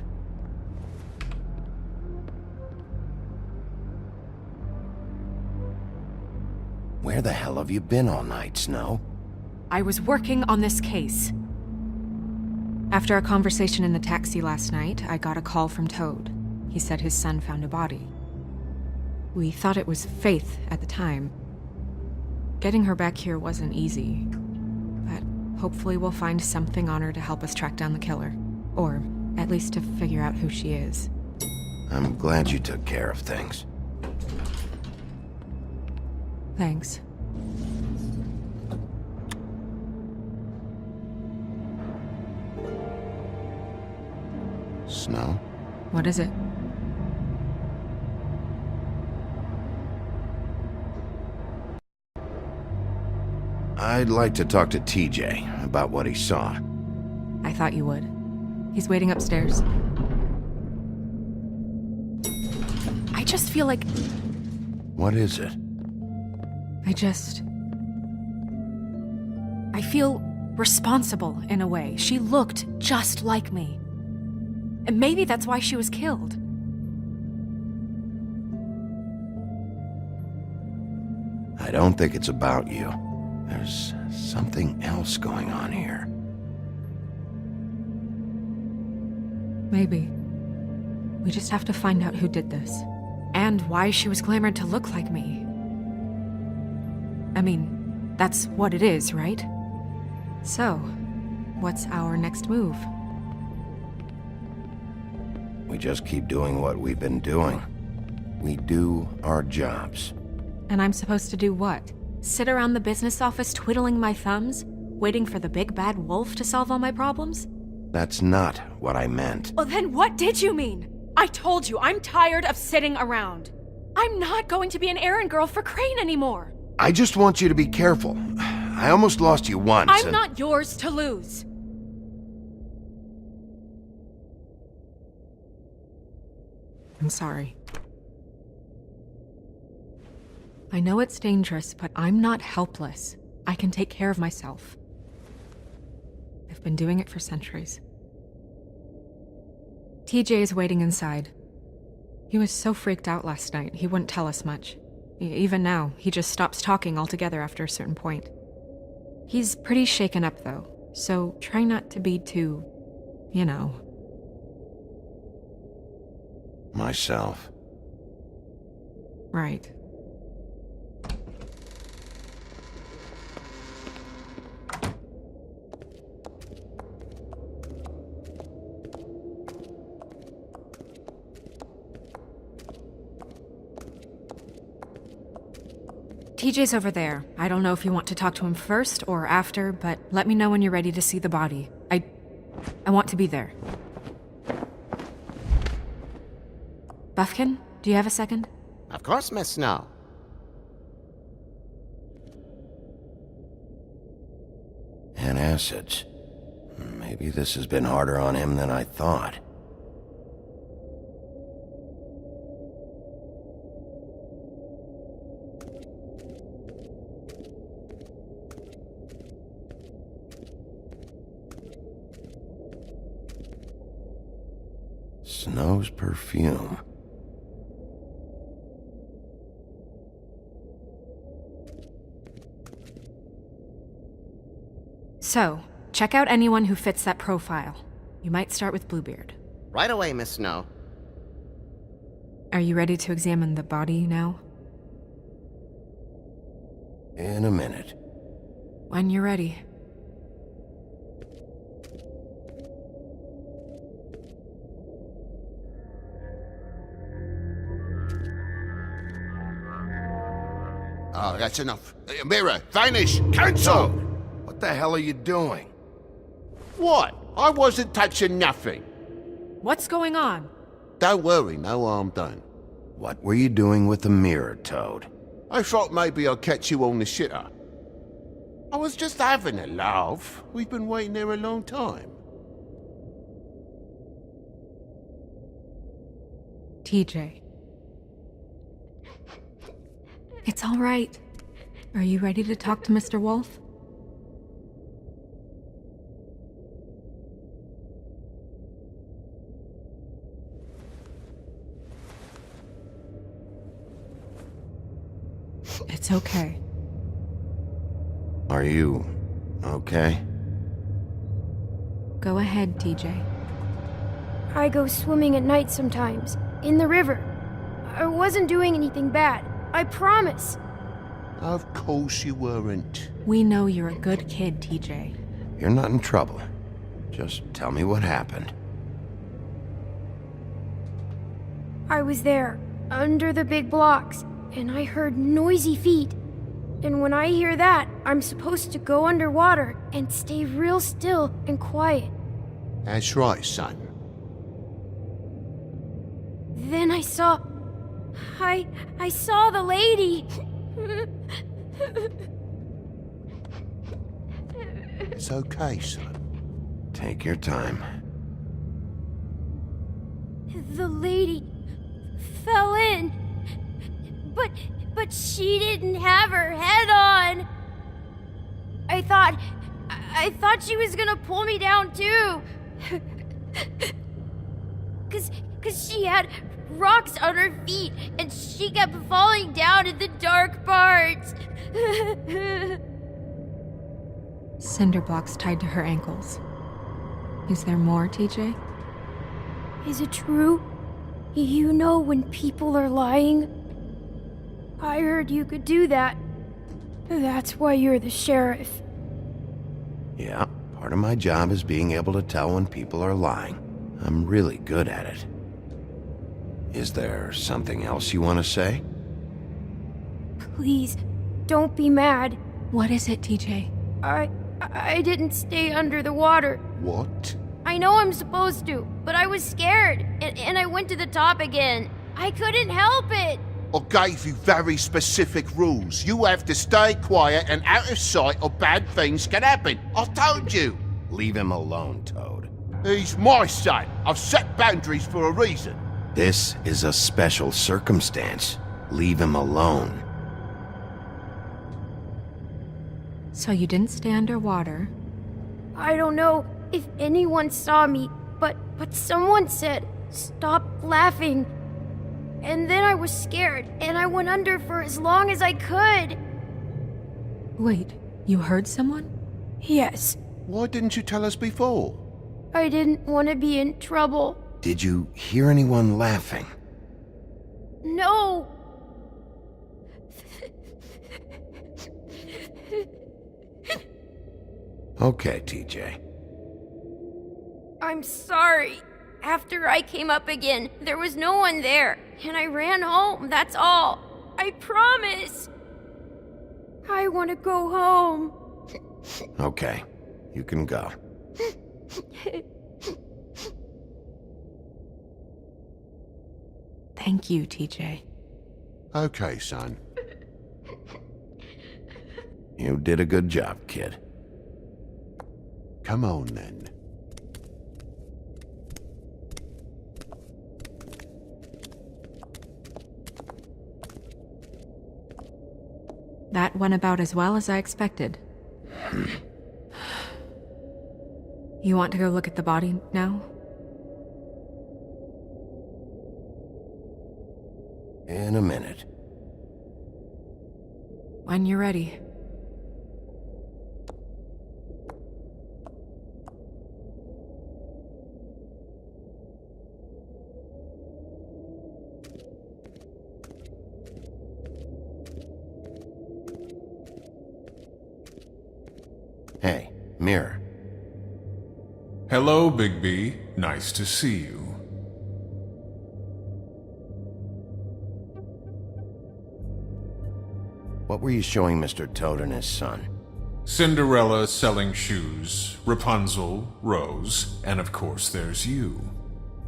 Where the hell have you been all night, Snow? I was working on this case. After a conversation in the taxi last night, I got a call from Toad. He said his son found a body. We thought it was Faith at the time. Getting her back here wasn't easy, but hopefully we'll find something on her to help us track down the killer. Or at least to figure out who she is. I'm glad you took care of things. Thanks. Snow? What is it? I'd like to talk to TJ about what he saw. I thought you would. He's waiting upstairs. I just feel like... What is it? I feel responsible in a way. She looked just like me. And maybe that's why she was killed. I don't think it's about you. There's something else going on here. Maybe. We just have to find out who did this. And why she was glamored to look like me. I mean, that's what it is, right? So, what's our next move? We just keep doing what we've been doing. We do our jobs. And I'm supposed to do what? Sit around the business office twiddling my thumbs, waiting for the big bad wolf to solve all my problems? That's not what I meant. Well, then what did you mean? I told you, I'm tired of sitting around. I'm not going to be an errand girl for Crane anymore. I just want you to be careful. I almost lost you once. I'm not yours to lose. I'm sorry. I know it's dangerous, but I'm not helpless. I can take care of myself. I've been doing it for centuries. TJ is waiting inside. He was so freaked out last night, he wouldn't tell us much. Even now, he just stops talking altogether after a certain point. He's pretty shaken up, though, so try not to be too, you know. Myself. Right. TJ's over there. I don't know if you want to talk to him first or after, but let me know when you're ready to see the body. I want to be there. Buffkin, do you have a second? Of course, Miss Snow. Antacids. Maybe this has been harder on him than I thought. Snow's perfume. So, check out anyone who fits that profile. You might start with Bluebeard. Right away, Miss Snow. Are you ready to examine the body now? In a minute. When you're ready. Oh, that's enough. Mirror, vanish, cancel! What the hell are you doing? What? I wasn't touching nothing. What's going on? Don't worry, no harm done. What were you doing with the mirror, Toad? I thought maybe I'd catch you on the shitter. I was just having a laugh. We've been waiting there a long time. TJ. It's all right. Are you ready to talk to Mr. Wolf? It's okay. Are you okay? Go ahead, TJ. I go swimming at night sometimes, in the river. I wasn't doing anything bad, I promise. Of course you weren't. We know you're a good kid, TJ. You're not in trouble. Just tell me what happened. I was there, under the big blocks, and I heard noisy feet. And when I hear that, I'm supposed to go underwater and stay real still and quiet. That's right, son. Then I saw the lady. It's okay, son. Take your time. The lady fell in. But she didn't have her head on. I thought she was gonna pull me down too. Cause she had rocks on her feet and she kept falling down in the dark parts. Cinder blocks tied to her ankles. Is there more, TJ? Is it true? You know when people are lying? I heard you could do that. That's why you're the sheriff. Yeah, part of my job is being able to tell when people are lying. I'm really good at it. Is there something else you want to say? Please, don't be mad. What is it, TJ? I didn't stay under the water. What? I know I'm supposed to, but I was scared, and I went to the top again. I couldn't help it. I gave you very specific rules. You have to stay quiet and out of sight or bad things can happen. I told you. Leave him alone, Toad. He's my son. I've set boundaries for a reason. This is a special circumstance. Leave him alone. So you didn't stay underwater? I don't know if anyone saw me, but someone said, "Stop laughing." And then I was scared, and I went under for as long as I could. Wait, you heard someone? Yes. Why didn't you tell us before? I didn't want to be in trouble. Did you hear anyone laughing? No. Okay, TJ. I'm sorry. After I came up again, there was no one there, and I ran home, that's all. I promise. I want to go home. Okay, you can go. Thank you, TJ. Okay, son. You did a good job, kid. Come on, then. That went about as well as I expected. You want to go look at the body now? In a minute. When you're ready. Hey, Mirror. Hello, Bigby. Nice to see you. What were you showing Mr. Toad and his son? Cinderella selling shoes, Rapunzel, Rose, and of course there's you.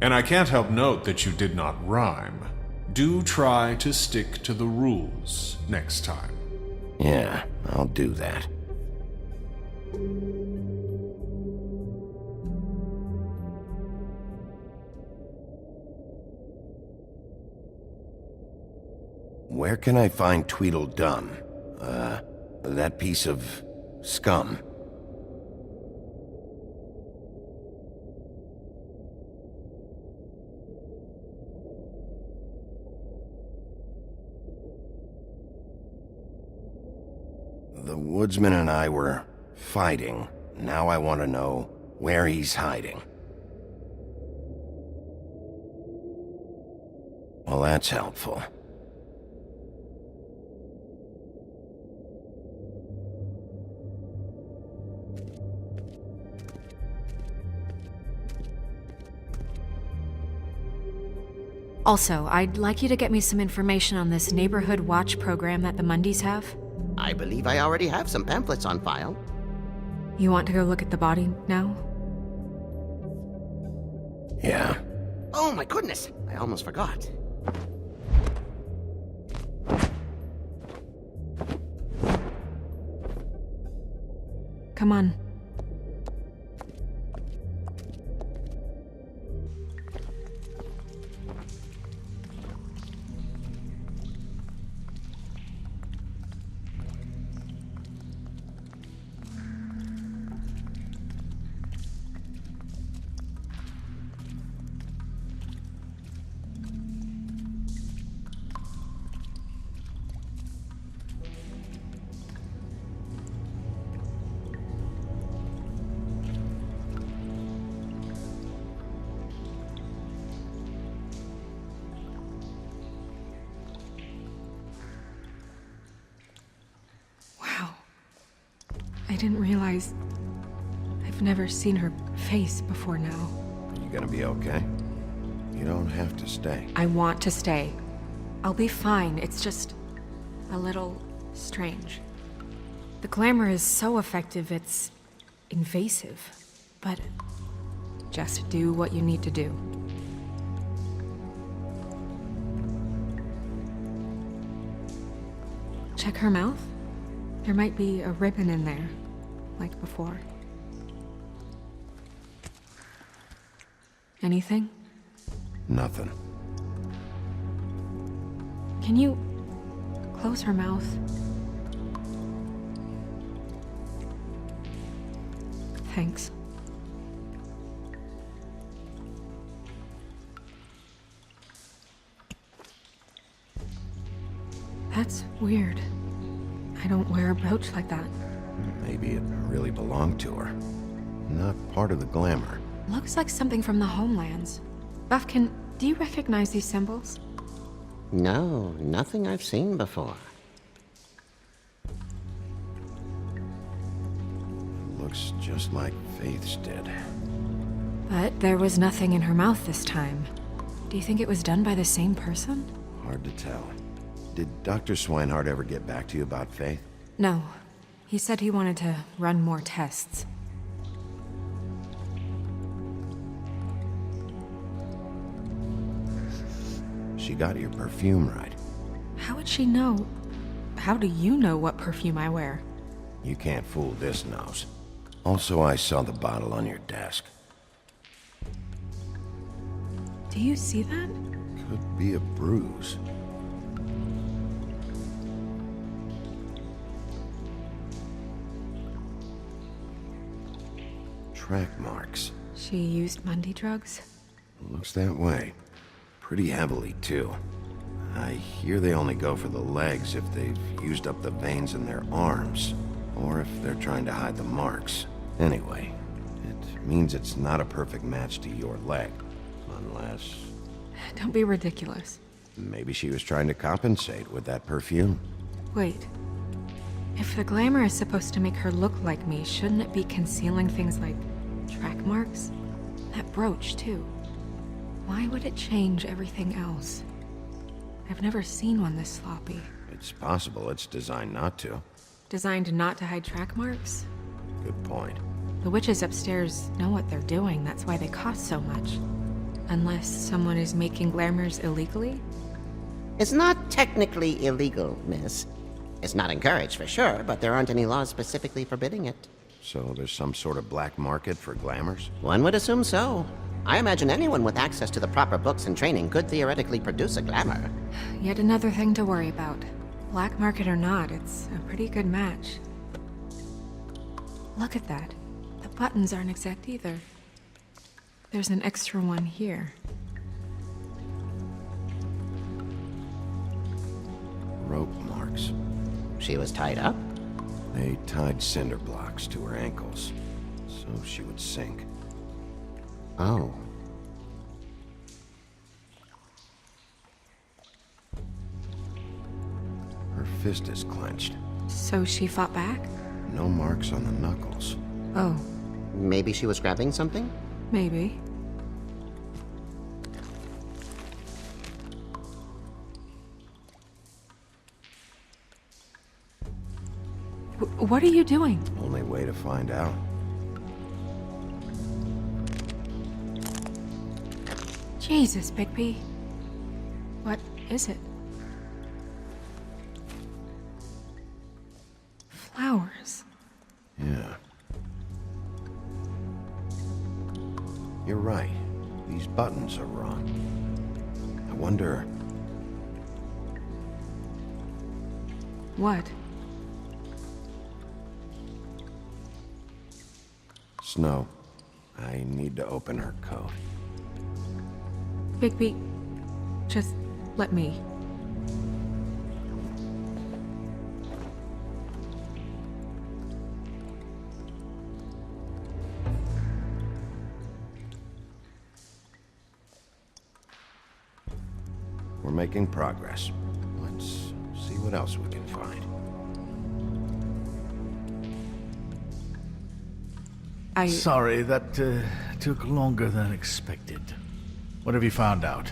And I can't help note that you did not rhyme. Do try to stick to the rules next time. Yeah, I'll do that. Where can I find Tweedledum? That piece of scum. The woodsman and I were fighting. Now I want to know where he's hiding. Well, that's helpful. Also, I'd like you to get me some information on this neighborhood watch program that the Mundys have. I believe I already have some pamphlets on file. You want to go look at the body now? Yeah. Oh my goodness, I almost forgot. Come on. I didn't realize... I've never seen her face before now. You gonna be okay? You don't have to stay. I want to stay. I'll be fine. It's just... a little... strange. The glamour is so effective, it's... invasive. But... just do what you need to do. Check her mouth. There might be a ribbon in there, like before. Anything? Nothing. Can you close her mouth? Thanks. That's weird. I don't wear a brooch like that. Maybe it really belonged to her. Not part of the glamour. Looks like something from the homelands. Buffkin, do you recognize these symbols? No, nothing I've seen before. Looks just like Faith's did. But there was nothing in her mouth this time. Do you think it was done by the same person? Hard to tell. Did Dr. Swinehart ever get back to you about Faith? No. He said he wanted to run more tests. She got your perfume right. How would she know? How do you know what perfume I wear? You can't fool this nose. Also, I saw the bottle on your desk. Do you see that? Could be a bruise. Track marks. She used Mundy drugs? Looks that way. Pretty heavily, too. I hear they only go for the legs if they've used up the veins in their arms, or if they're trying to hide the marks. Anyway, it means it's not a perfect match to your leg, unless... Don't be ridiculous. Maybe she was trying to compensate with that perfume. Wait. If the glamour is supposed to make her look like me, shouldn't it be concealing things like track marks? That brooch, too. Why would it change everything else? I've never seen one this sloppy. It's possible it's designed not to. Designed not to hide track marks? Good point. The witches upstairs know what they're doing, that's why they cost so much. Unless someone is making glamours illegally? It's not technically illegal, miss. It's not encouraged for sure, but there aren't any laws specifically forbidding it. So there's some sort of black market for glamours? One would assume so. I imagine anyone with access to the proper books and training could theoretically produce a glamour. Yet another thing to worry about. Black market or not, it's a pretty good match. Look at that. The buttons aren't exact either. There's an extra one here. Rope marks. She was tied up? They tied cinder blocks to her ankles, so she would sink. Oh. Her fist is clenched. So she fought back? No marks on the knuckles. Oh. Maybe she was grabbing something? Maybe. What are you doing? Only way to find out. Jesus, Bigby. What is it? Flowers. Yeah. You're right. These buttons are wrong. I wonder... What? Snow, I need to open her coat. Bigby, just let me. We're making progress. Let's see what else we can find. Sorry, that took longer than expected. What have you found out?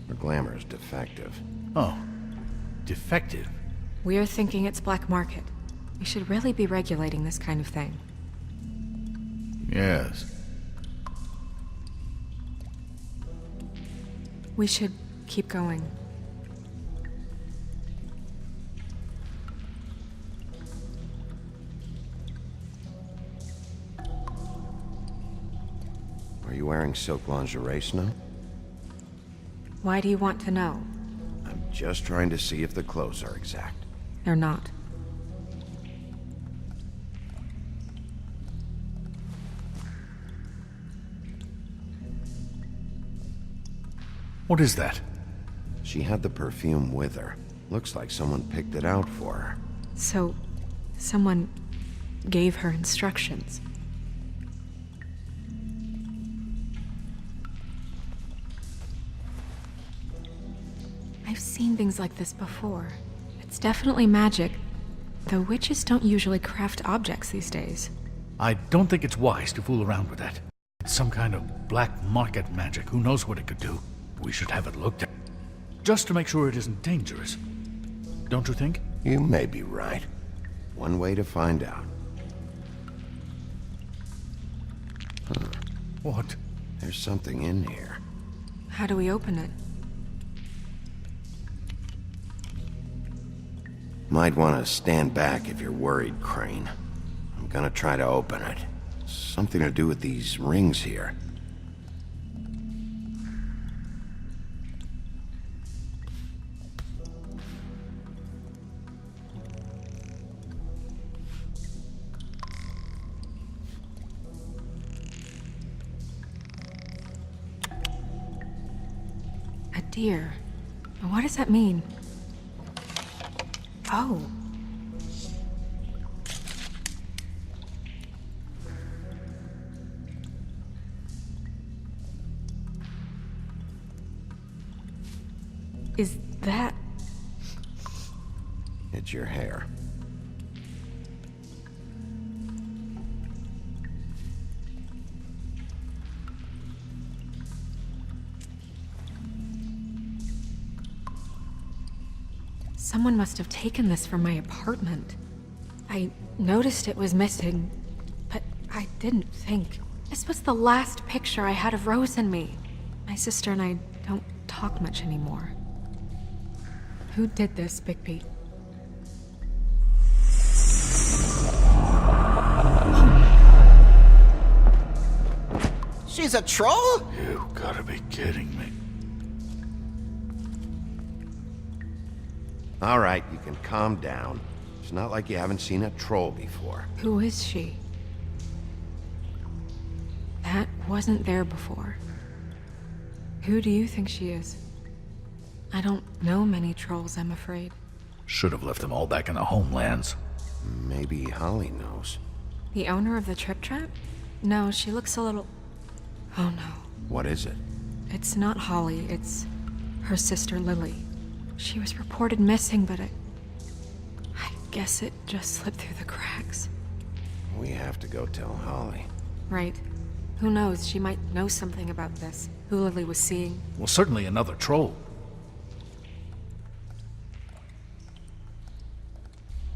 Her glamour is defective. Oh, defective? We're thinking it's black market. We should really be regulating this kind of thing. Yes. We should keep going. Are you wearing silk lingerie, Snow? Why do you want to know? I'm just trying to see if the clothes are exact. They're not. What is that? She had the perfume with her. Looks like someone picked it out for her. So, someone gave her instructions. I've seen things like this before. It's definitely magic, though witches don't usually craft objects these days. I don't think it's wise to fool around with that. It's some kind of black market magic. Who knows what it could do? We should have it looked at, just to make sure it isn't dangerous. Don't you think? You may be right. One way to find out. Huh. What? There's something in here. How do we open it? Might want to stand back if you're worried, Crane. I'm gonna try to open it. Something to do with these rings here. A deer. What does that mean? Oh. Is that... It's your hair. Someone must have taken this from my apartment. I noticed it was missing, but I didn't think. This was the last picture I had of Rose and me. My sister and I don't talk much anymore. Who did this, Bigby? She's a troll? You gotta be kidding me. All right, you can calm down. It's not like you haven't seen a troll before. Who is she? That wasn't there before. Who do you think she is? I don't know many trolls, I'm afraid. Should have left them all back in the homelands. Maybe Holly knows. The owner of the Trip Trap? No, she looks a little... Oh no. What is it? It's not Holly, it's her sister Lily. She was reported missing, but I guess it just slipped through the cracks. We have to go tell Holly. Right. Who knows, she might know something about this. Who Lily was seeing. Well, certainly another troll.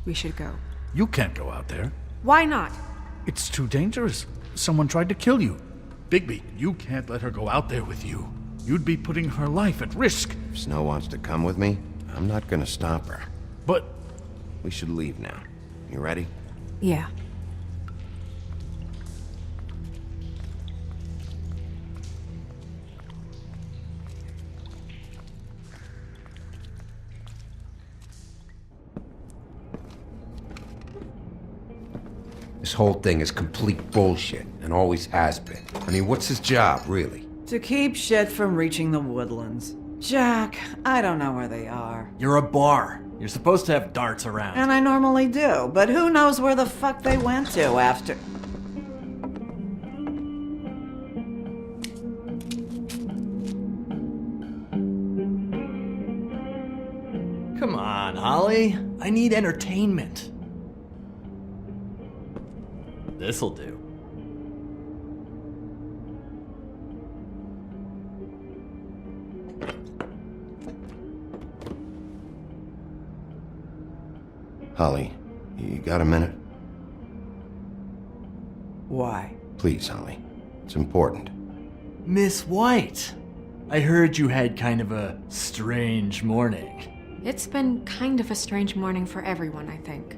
We should go. You can't go out there. Why not? It's too dangerous. Someone tried to kill you. Bigby, you can't let her go out there with you. You'd be putting her life at risk. If Snow wants to come with me, I'm not gonna stop her. But... We should leave now. You ready? Yeah. This whole thing is complete bullshit, and always has been. I mean, what's his job, really? To keep shit from reaching the Woodlands. Jack, I don't know where they are. You're a bar. You're supposed to have darts around. And I normally do, but who knows where the fuck they went to after... Come on, Holly. I need entertainment. This'll do. Holly, you got a minute? Why? Please, Holly. It's important. Miss White, I heard you had kind of a strange morning. It's been kind of a strange morning for everyone, I think.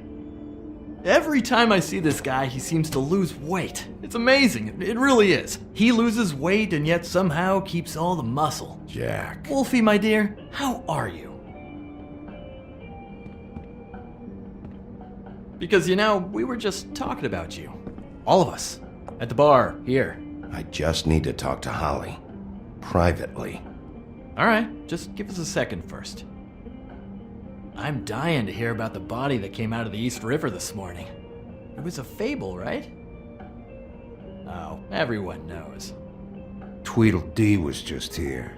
Every time I see this guy, he seems to lose weight. It's amazing. It really is. He loses weight and yet somehow keeps all the muscle. Jack. Wolfie, my dear, how are you? Because, you know, we were just talking about you. All of us. At the bar, here. I just need to talk to Holly. Privately. Alright, just give us a second first. I'm dying to hear about the body that came out of the East River this morning. It was a fable, right? Oh, everyone knows. Tweedledee was just here.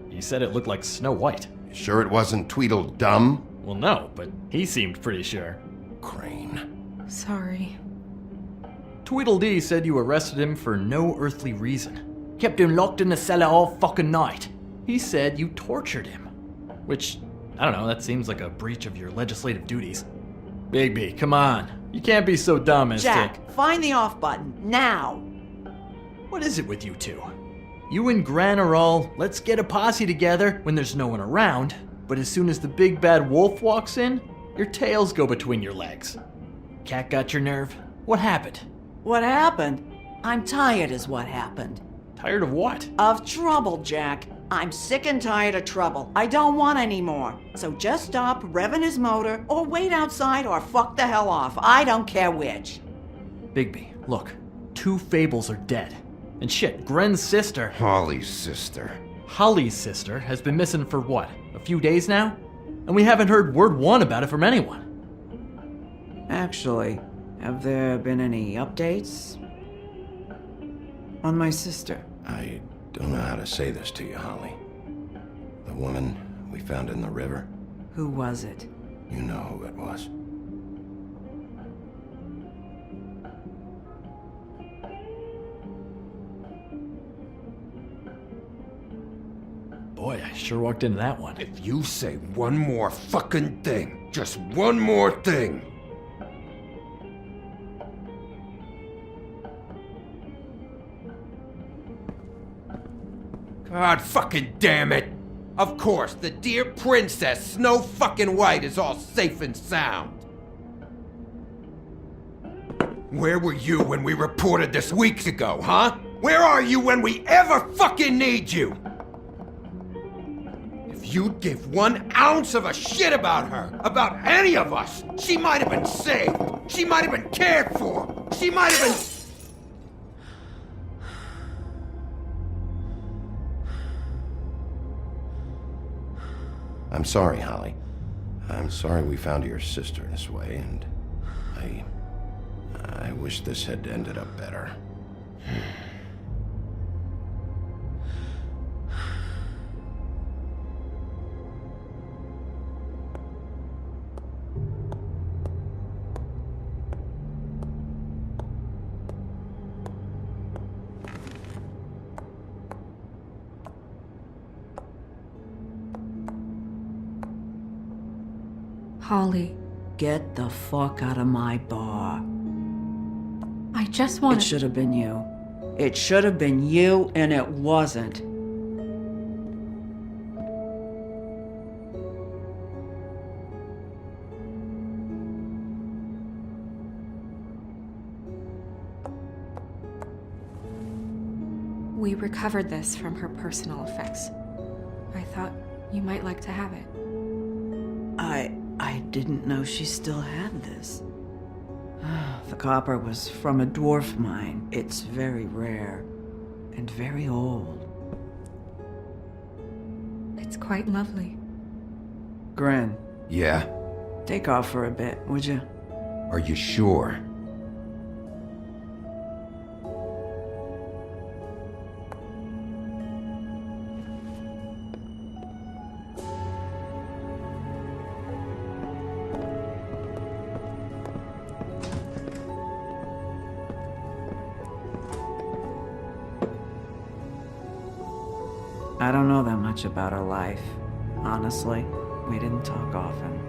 You said it looked like Snow White. You sure it wasn't Tweedledum? Well, no, but he seemed pretty sure. Crane. Sorry. Tweedledee said you arrested him for no earthly reason. Kept him locked in the cellar all fucking night. He said you tortured him. Which, I don't know, that seems like a breach of your legislative duties. Bigby, come on. You can't be so dumb as Jack, find the off button, now! What is it with you two? You and Gran are all, let's get a posse together when there's no one around, but as soon as the big bad wolf walks in, your tails go between your legs. Cat got your nerve? What happened? What happened? I'm tired is what happened. Tired of what? Of trouble, Jack. I'm sick and tired of trouble. I don't want any more. So just stop revving his motor, or wait outside, or fuck the hell off. I don't care which. Bigby, look. 2 fables are dead. And shit, Gren's sister... Holly's sister. Holly's sister has been missing for what? A few days now? And we haven't heard word one about it from anyone. Actually, have there been any updates on my sister? I don't know how to say this to you, Holly. The woman we found in the river. Who was it? You know who it was. Boy, I sure walked into that one. If you say one more fucking thing, just one more thing. God fucking damn it! Of course, the dear princess Snow fucking White is all safe and sound. Where were you when we reported this weeks ago, huh? Where are you when we ever fucking need you? If you'd give 1 ounce of a shit about her, about any of us, she might have been saved. She might have been cared for. She might have been... I'm sorry, Holly. I'm sorry we found your sister this way, and I wish this had ended up better. Holly. Get the fuck out of my bar. I just want It should have been you. It should have been you, and it wasn't. We recovered this from her personal effects. I thought you might like to have it. I didn't know she still had this. The copper was from a dwarf mine. It's very rare and very old. It's quite lovely. Gren, Yeah? take off for a bit, would you? Are you sure? I don't know that much about her life. Honestly, we didn't talk often.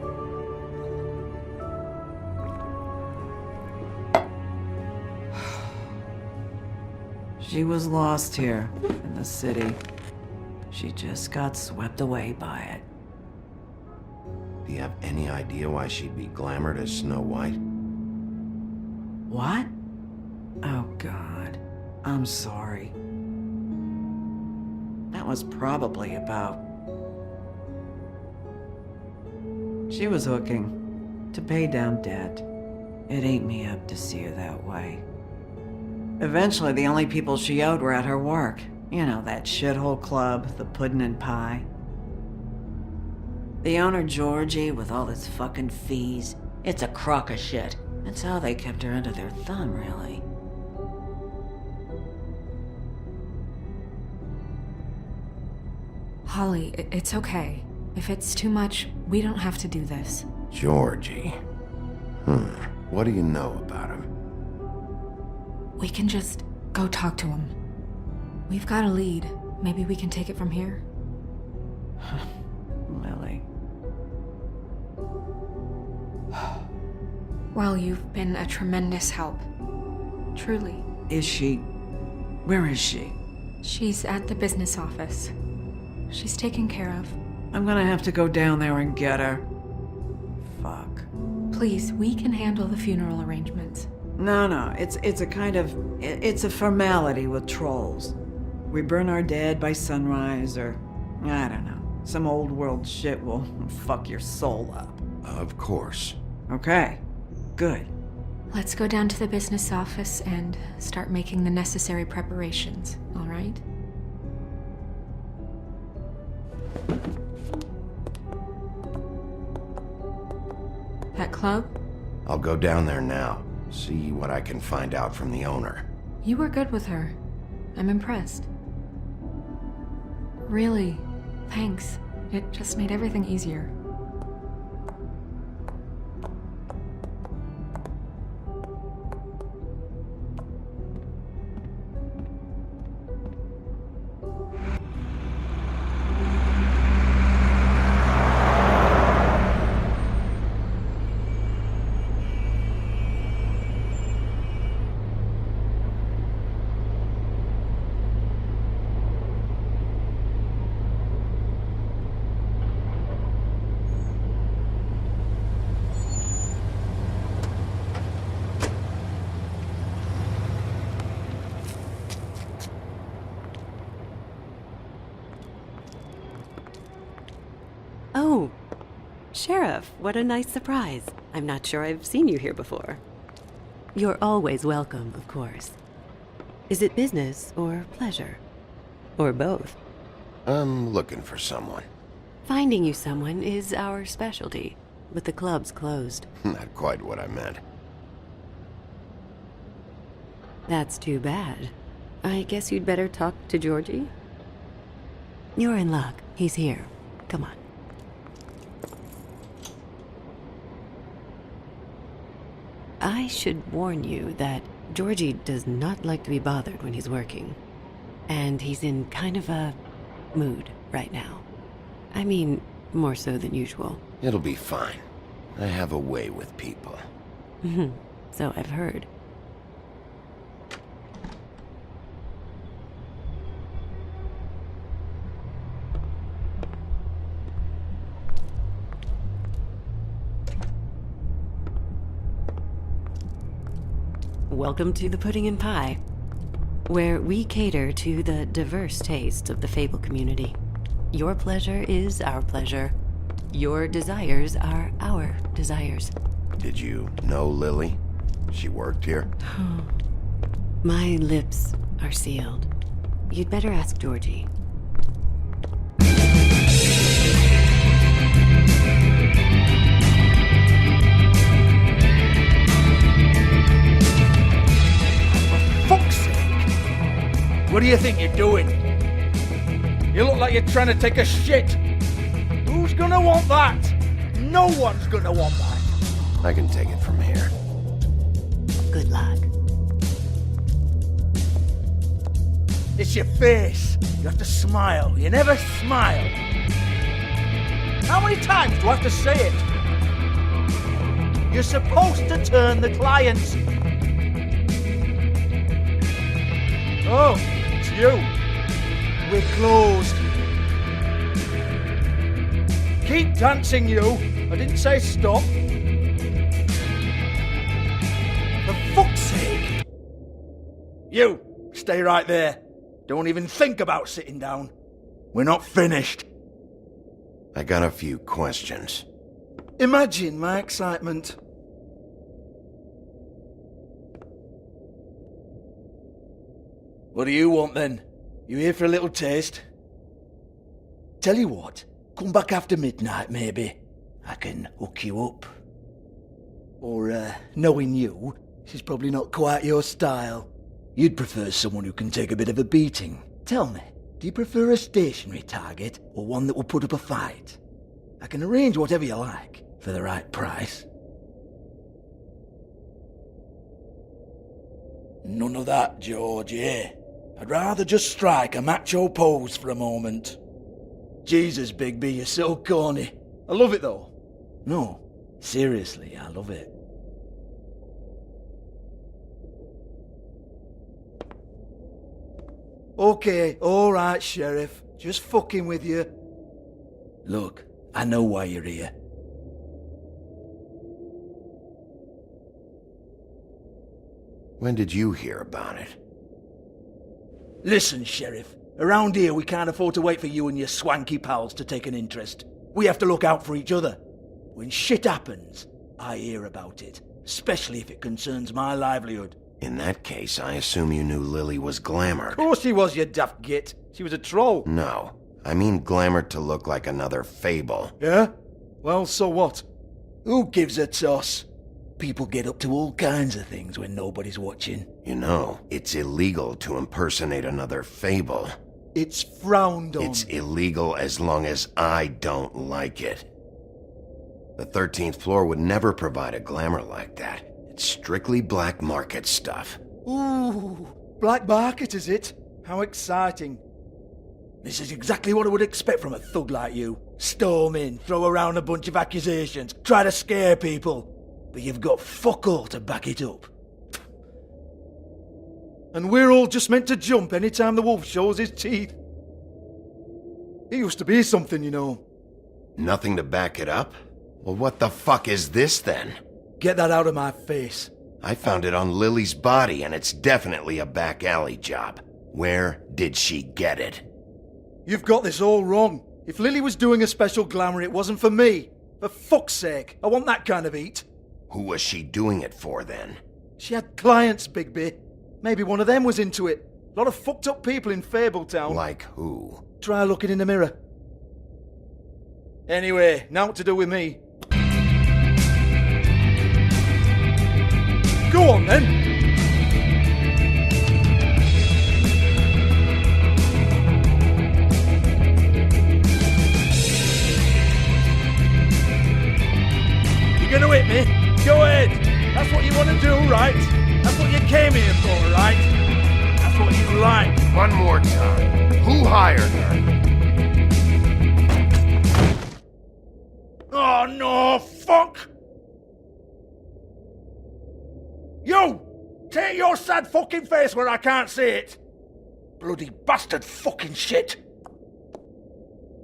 She was lost here, in the city. She just got swept away by it. Do you have any idea why she'd be glamored as Snow White? What? Oh, God. I'm sorry. That was probably about... She was hooking to pay down debt. It ate me up to see her that way. Eventually, the only people she owed were at her work. You know, that shithole club, the Puddin' and Pie. The owner, Georgie, with all his fucking fees, it's a crock of shit. That's how they kept her under their thumb, really. Holly, it's okay. If it's too much, we don't have to do this. Georgie. What do you know about him? We can just go talk to him. We've got a lead. Maybe we can take it from here? Lily. Well, you've been a tremendous help. Truly. Is she... Where is she? She's at the business office. She's taken care of. I'm gonna have to go down there and get her. Fuck. Please, we can handle the funeral arrangements. No, it's a kind of... It's a formality with trolls. We burn our dead by sunrise, or... I don't know. Some old world shit will fuck your soul up. Of course. Okay. Good. Let's go down to the business office and start making the necessary preparations, all right? That club? I'll go down there now. See what I can find out from the owner. You were good with her. I'm impressed. Really, thanks. It just made everything easier. Oh, Sheriff, what a nice surprise. I'm not sure I've seen you here before. You're always welcome, of course. Is it business or pleasure? Or both? I'm looking for someone. Finding you someone is our specialty, but the club's closed. Not quite what I meant. That's too bad. I guess you'd better talk to Georgie? You're in luck. He's here. Come on. I should warn you that Georgie does not like to be bothered when he's working. And he's in kind of a mood right now. I mean, more so than usual. It'll be fine. I have a way with people. So I've heard. Welcome to the Pudding and Pie, where we cater to the diverse tastes of the Fable community. Your pleasure is our pleasure. Your desires are our desires. Did you know Lily? She worked here? My lips are sealed. You'd better ask Georgie. What do you think you're doing? You look like you're trying to take a shit. Who's gonna want that? No one's gonna want that. I can take it from here. Good luck. It's your face. You have to smile. You never smile. How many times do I have to say it? You're supposed to turn the clients. Oh, it's you. We're closed. Keep dancing, you. I didn't say stop. For fuck's sake. You, stay right there. Don't even think about sitting down. We're not finished. I got a few questions. Imagine my excitement. What do you want then? You here for a little taste? Tell you what, come back after midnight maybe. I can hook you up. Or, knowing you, this is probably not quite your style. You'd prefer someone who can take a bit of a beating. Tell me, do you prefer a stationary target or one that will put up a fight? I can arrange whatever you like for the right price. None of that, George, eh? I'd rather just strike a macho pose for a moment. Jesus, Bigby, you're so corny. I love it though. No, seriously, I love it. Okay, alright, Sheriff. Just fucking with you. Look, I know why you're here. When did you hear about it? Listen, Sheriff. Around here we can't afford to wait for you and your swanky pals to take an interest. We have to look out for each other. When shit happens, I hear about it. Especially if it concerns my livelihood. In that case, I assume you knew Lily was glamored. Of course she was, you daft git. She was a troll. No. I mean glamored to look like another fable. Yeah? Well, so what? Who gives a toss? People get up to all kinds of things when nobody's watching. You know, it's illegal to impersonate another fable. It's frowned on. It's illegal as long as I don't like it. The 13th floor would never provide a glamour like that. It's strictly black market stuff. Ooh, black market is it? How exciting. This is exactly what I would expect from a thug like you. Storm in, throw around a bunch of accusations, try to scare people. But you've got fuck all to back it up. And we're all just meant to jump any time the wolf shows his teeth. It used to be something, you know. Nothing to back it up? Well, what the fuck is this then? Get that out of my face. I found it on Lily's body, and it's definitely a back alley job. Where did she get it? You've got this all wrong. If Lily was doing a special glamour, it wasn't for me. For fuck's sake, I want that kind of eat. Who was she doing it for, then? She had clients, Bigby. Maybe one of them was into it. A lot of fucked up people in Fabletown. Like who? Try looking in the mirror. Anyway, now what to do with me. Go on, then. You're gonna hit me? Go ahead. That's what you want to do, right? That's what you came here for, right? That's what you like. One more time. Who hired her? Oh, no, fuck! You! Take your sad fucking face where I can't see it! Bloody bastard fucking shit!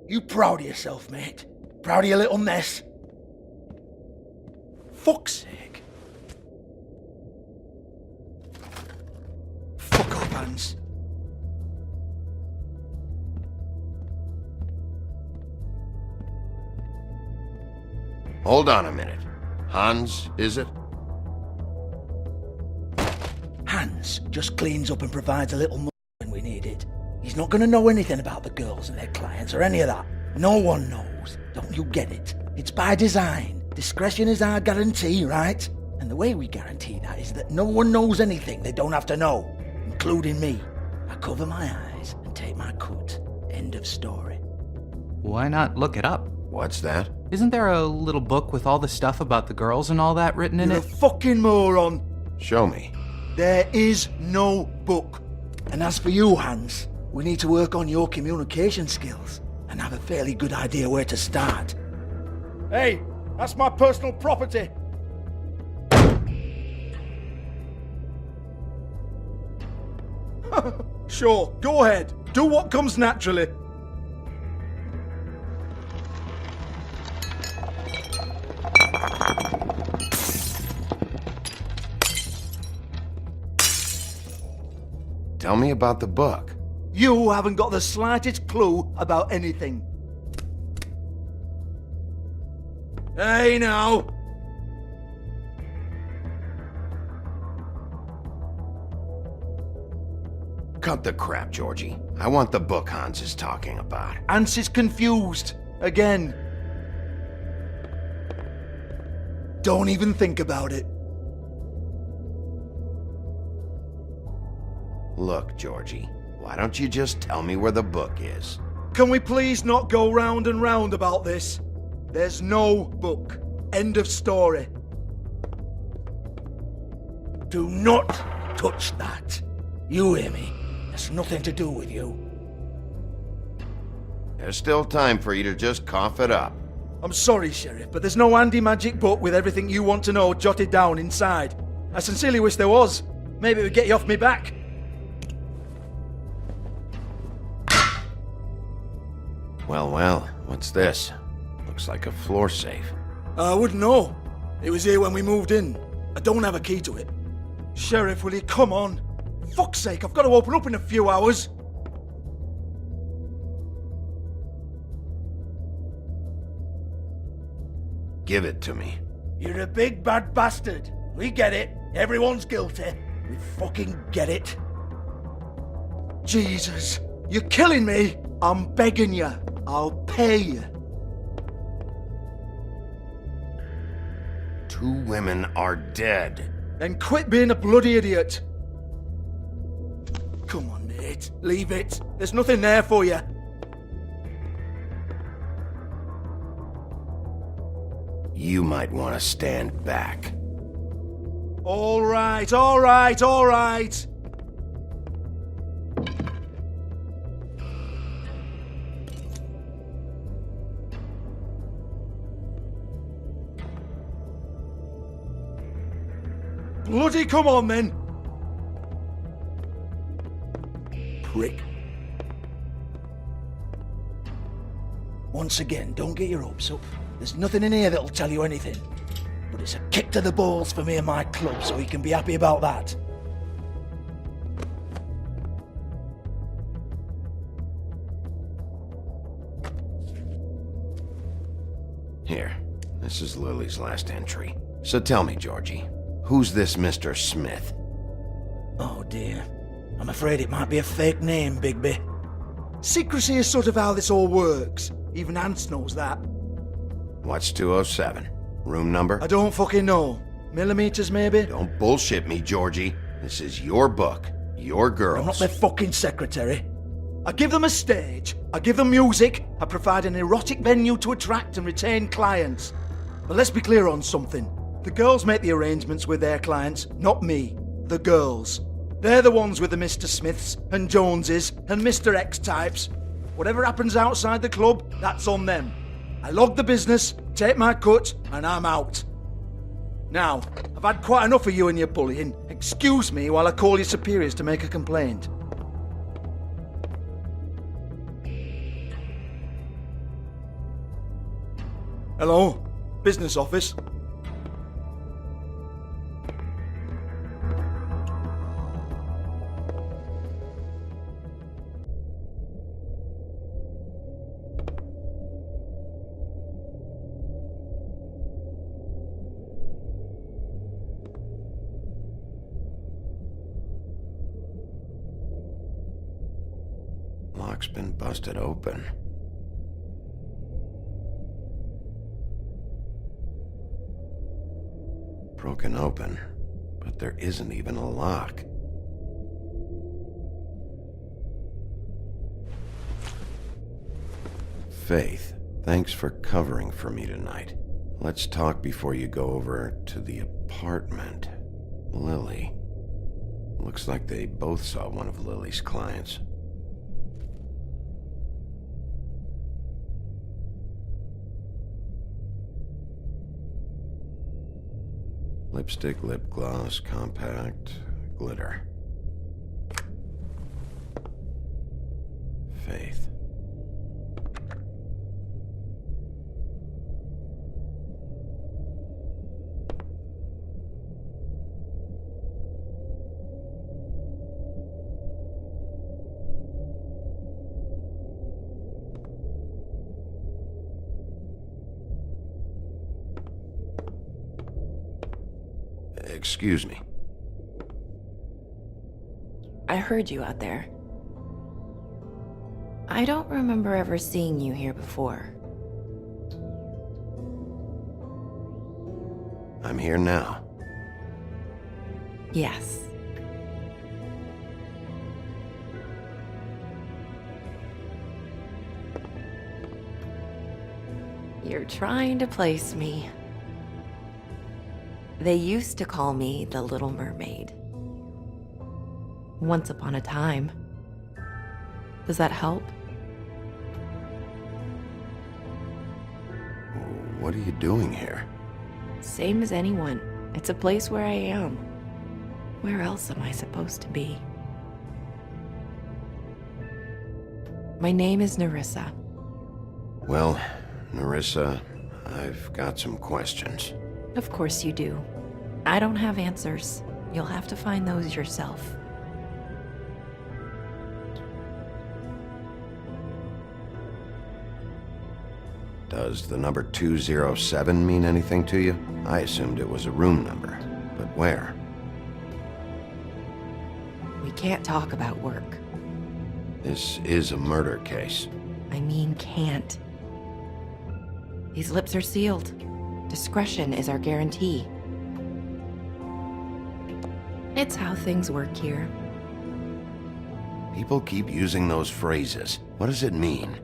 You proud of yourself, mate? Proud of your little mess? Fuck's sake. Fuck up, Hans. Hold on a minute. Hans, is it? Hans just cleans up and provides a little money when we need it. He's not going to know anything about the girls and their clients or any of that. No one knows. Don't you get it? It's by design. Discretion is our guarantee, right? And the way we guarantee that is that no one knows anything they don't have to know, including me. I cover my eyes and take my cut. End of story. Why not look it up? What's that? Isn't there a little book with all the stuff about the girls and all that written in You're it? a fucking moron. Show me. There is no book. And as for you, Hans, we need to work on your communication skills and have a fairly good idea where to start. Hey, that's my personal property. Sure, go ahead. Do what comes naturally. Tell me about the book. You haven't got the slightest clue about anything. Hey, now! Cut the crap, Georgie. I want the book Hans is talking about. Hans is confused. Again. Don't even think about it. Look, Georgie, why don't you just tell me where the book is? Can we please not go round and round about this? There's no book. End of story. Do not touch that. You hear me? It's nothing to do with you. There's still time for you to just cough it up. I'm sorry, Sheriff, but there's no handy magic book with everything you want to know jotted down inside. I sincerely wish there was. Maybe it would get you off me back. Well, what's this? Looks like a floor safe. I wouldn't know. It was here when we moved in. I don't have a key to it. Sheriff, will you come on? Fuck's sake, I've got to open up in a few hours. Give it to me. You're a big bad bastard. We get it. Everyone's guilty. We fucking get it. Jesus, you're killing me. I'm begging you. I'll pay you. 2 women are dead. Then quit being a bloody idiot. Come on, mate. Leave it. There's nothing there for you. You might want to stand back. All right, all right, all right. Bloody come on, then. Prick. Once again, don't get your hopes up. There's nothing in here that'll tell you anything. But it's a kick to the balls for me and my club, so you can be happy about that. Here, this is Lily's last entry. So tell me, Georgie, who's this Mr. Smith? Oh dear. I'm afraid it might be a fake name, Bigby. Secrecy is sort of how this all works. Even Hans knows that. What's 207? Room number? I don't fucking know. Millimeters, maybe? Don't bullshit me, Georgie. This is your book. Your girls. I'm not their fucking secretary. I give them a stage. I give them music. I provide an erotic venue to attract and retain clients. But let's be clear on something. The girls make the arrangements with their clients, not me. The girls. They're the ones with the Mr. Smiths and Joneses and Mr. X types. Whatever happens outside the club, that's on them. I log the business, take my cut, and I'm out. Now, I've had quite enough of you and your bullying. Excuse me while I call your superiors to make a complaint. Hello? Business office? Lock's been busted open. Broken open, but there isn't even a lock. Faith, thanks for covering for me tonight. Let's talk before you go over to the apartment. Lily. Looks like they both saw one of Lily's clients. Lipstick, lip gloss, compact, glitter. Faith. Excuse me. I heard you out there. I don't remember ever seeing you here before. I'm here now. Yes. You're trying to place me. They used to call me the Little Mermaid. Once upon a time. Does that help? What are you doing here? Same as anyone. It's a place where I am. Where else am I supposed to be? My name is Nerissa. Well, Nerissa, I've got some questions. Of course you do. I don't have answers. You'll have to find those yourself. Does the number 207 mean anything to you? I assumed it was a room number, but where? We can't talk about work. This is a murder case. I mean can't. These lips are sealed. Discretion is our guarantee. It's how things work here. People keep using those phrases. What does it mean?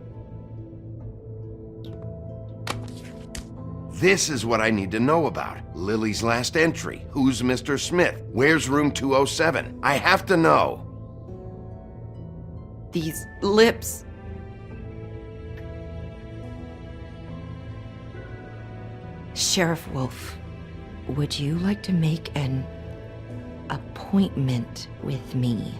This is what I need to know about. Lily's last entry. Who's Mr. Smith? Where's room 207? I have to know. These lips. Sheriff Wolf, would you like to make an appointment with me?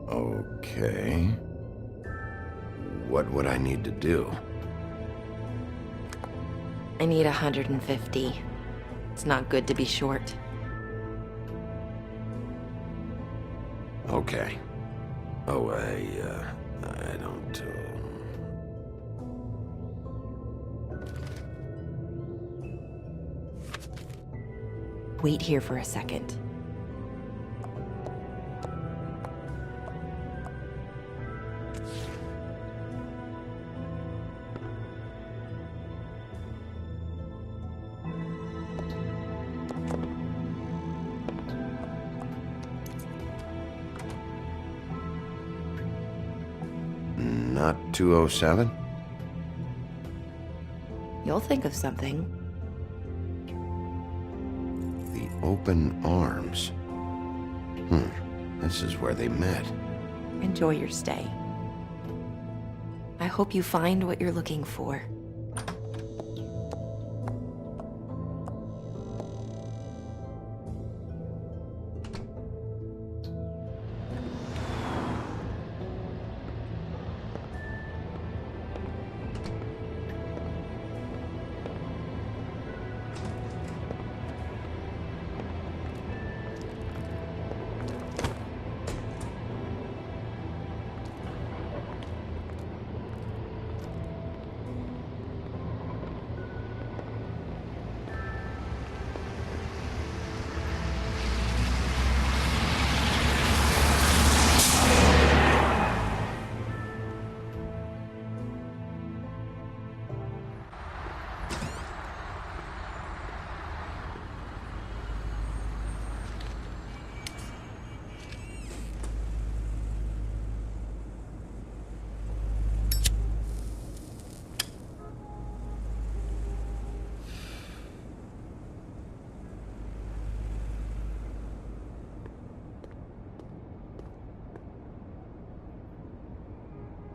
Okay. What would I need to do? I need 150. It's not good to be short. Okay. Oh, I don't... Wait here for a second. Not 207? You'll think of something. The open arms. This is where they met. Enjoy your stay. I hope you find what you're looking for.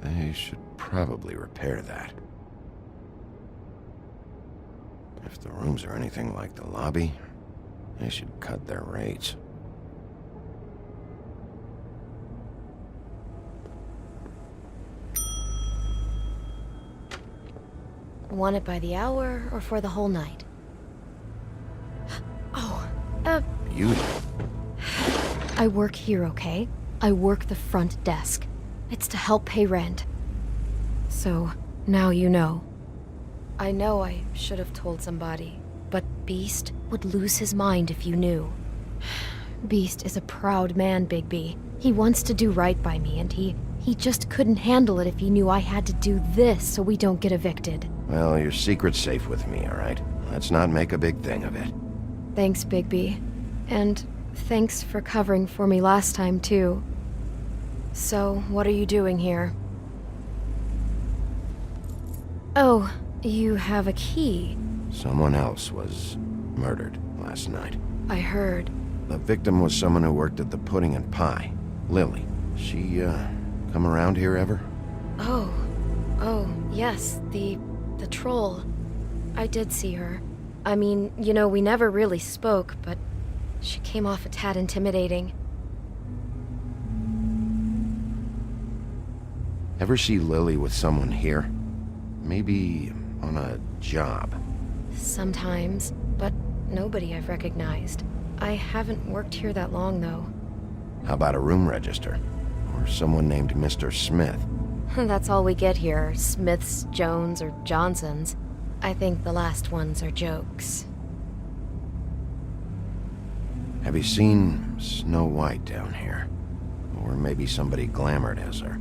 They should probably repair that. If the rooms are anything like the lobby, they should cut their rates. Want it by the hour or for the whole night? Oh, Beauty. I work here, okay? I work the front desk. It's to help pay rent. So, now you know. I know I should have told somebody, but Beast would lose his mind if you knew. Beast is a proud man, Bigby. He wants to do right by me, and he just couldn't handle it if he knew I had to do this so we don't get evicted. Well, your secret's safe with me, all right? Let's not make a big thing of it. Thanks, Bigby. And thanks for covering for me last time, too. So, what are you doing here? Oh, you have a key. Someone else was murdered last night. I heard. The victim was someone who worked at the Pudding and Pie. Lily. She, come around here ever? Oh, yes, the troll. I did see her. I mean, you know, we never really spoke, but she came off a tad intimidating. Ever see Lily with someone here? Maybe on a job? Sometimes, but nobody I've recognized. I haven't worked here that long, though. How about a room register? Or someone named Mr. Smith? That's all we get here, Smiths, Jones, or Johnsons. I think the last ones are jokes. Have you seen Snow White down here? Or maybe somebody glamored as her?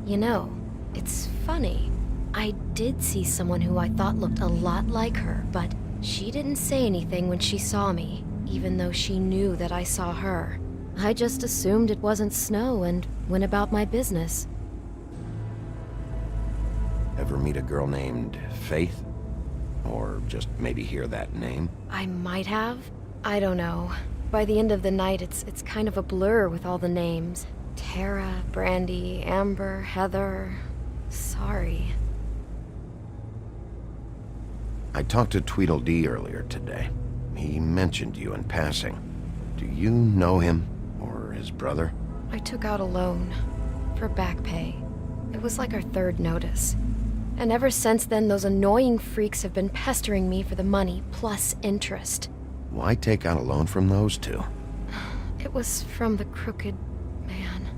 You know, it's funny. I did see someone who I thought looked a lot like her, but she didn't say anything when she saw me, even though she knew that I saw her. I just assumed it wasn't Snow and went about my business. Ever meet a girl named Faith? Or just maybe hear that name? I might have. I don't know. By the end of the night, it's kind of a blur with all the names. Tara, Brandy, Amber, Heather... Sorry. I talked to Tweedledee earlier today. He mentioned you in passing. Do you know him? Or his brother? I took out a loan. For back pay. It was like our third notice. And ever since then, those annoying freaks have been pestering me for the money, plus interest. Why take out a loan from those two? It was from the crooked man.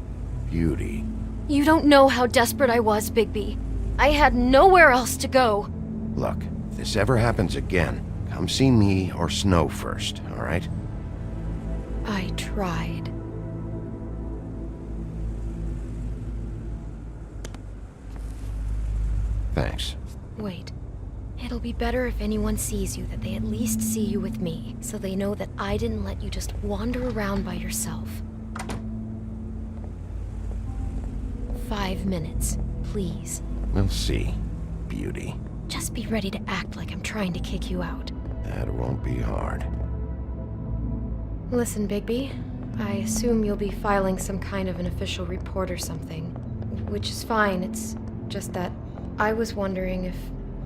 Beauty. You don't know how desperate I was, Bigby. I had nowhere else to go. Look, if this ever happens again, come see me or Snow first, all right? I tried. Thanks. Wait. It'll be better if anyone sees you that they at least see you with me, so they know that I didn't let you just wander around by yourself. 5 minutes, please. We'll see, Beauty. Just be ready to act like I'm trying to kick you out. That won't be hard. Listen, Bigby. I assume you'll be filing some kind of an official report or something. Which is fine, it's just that I was wondering if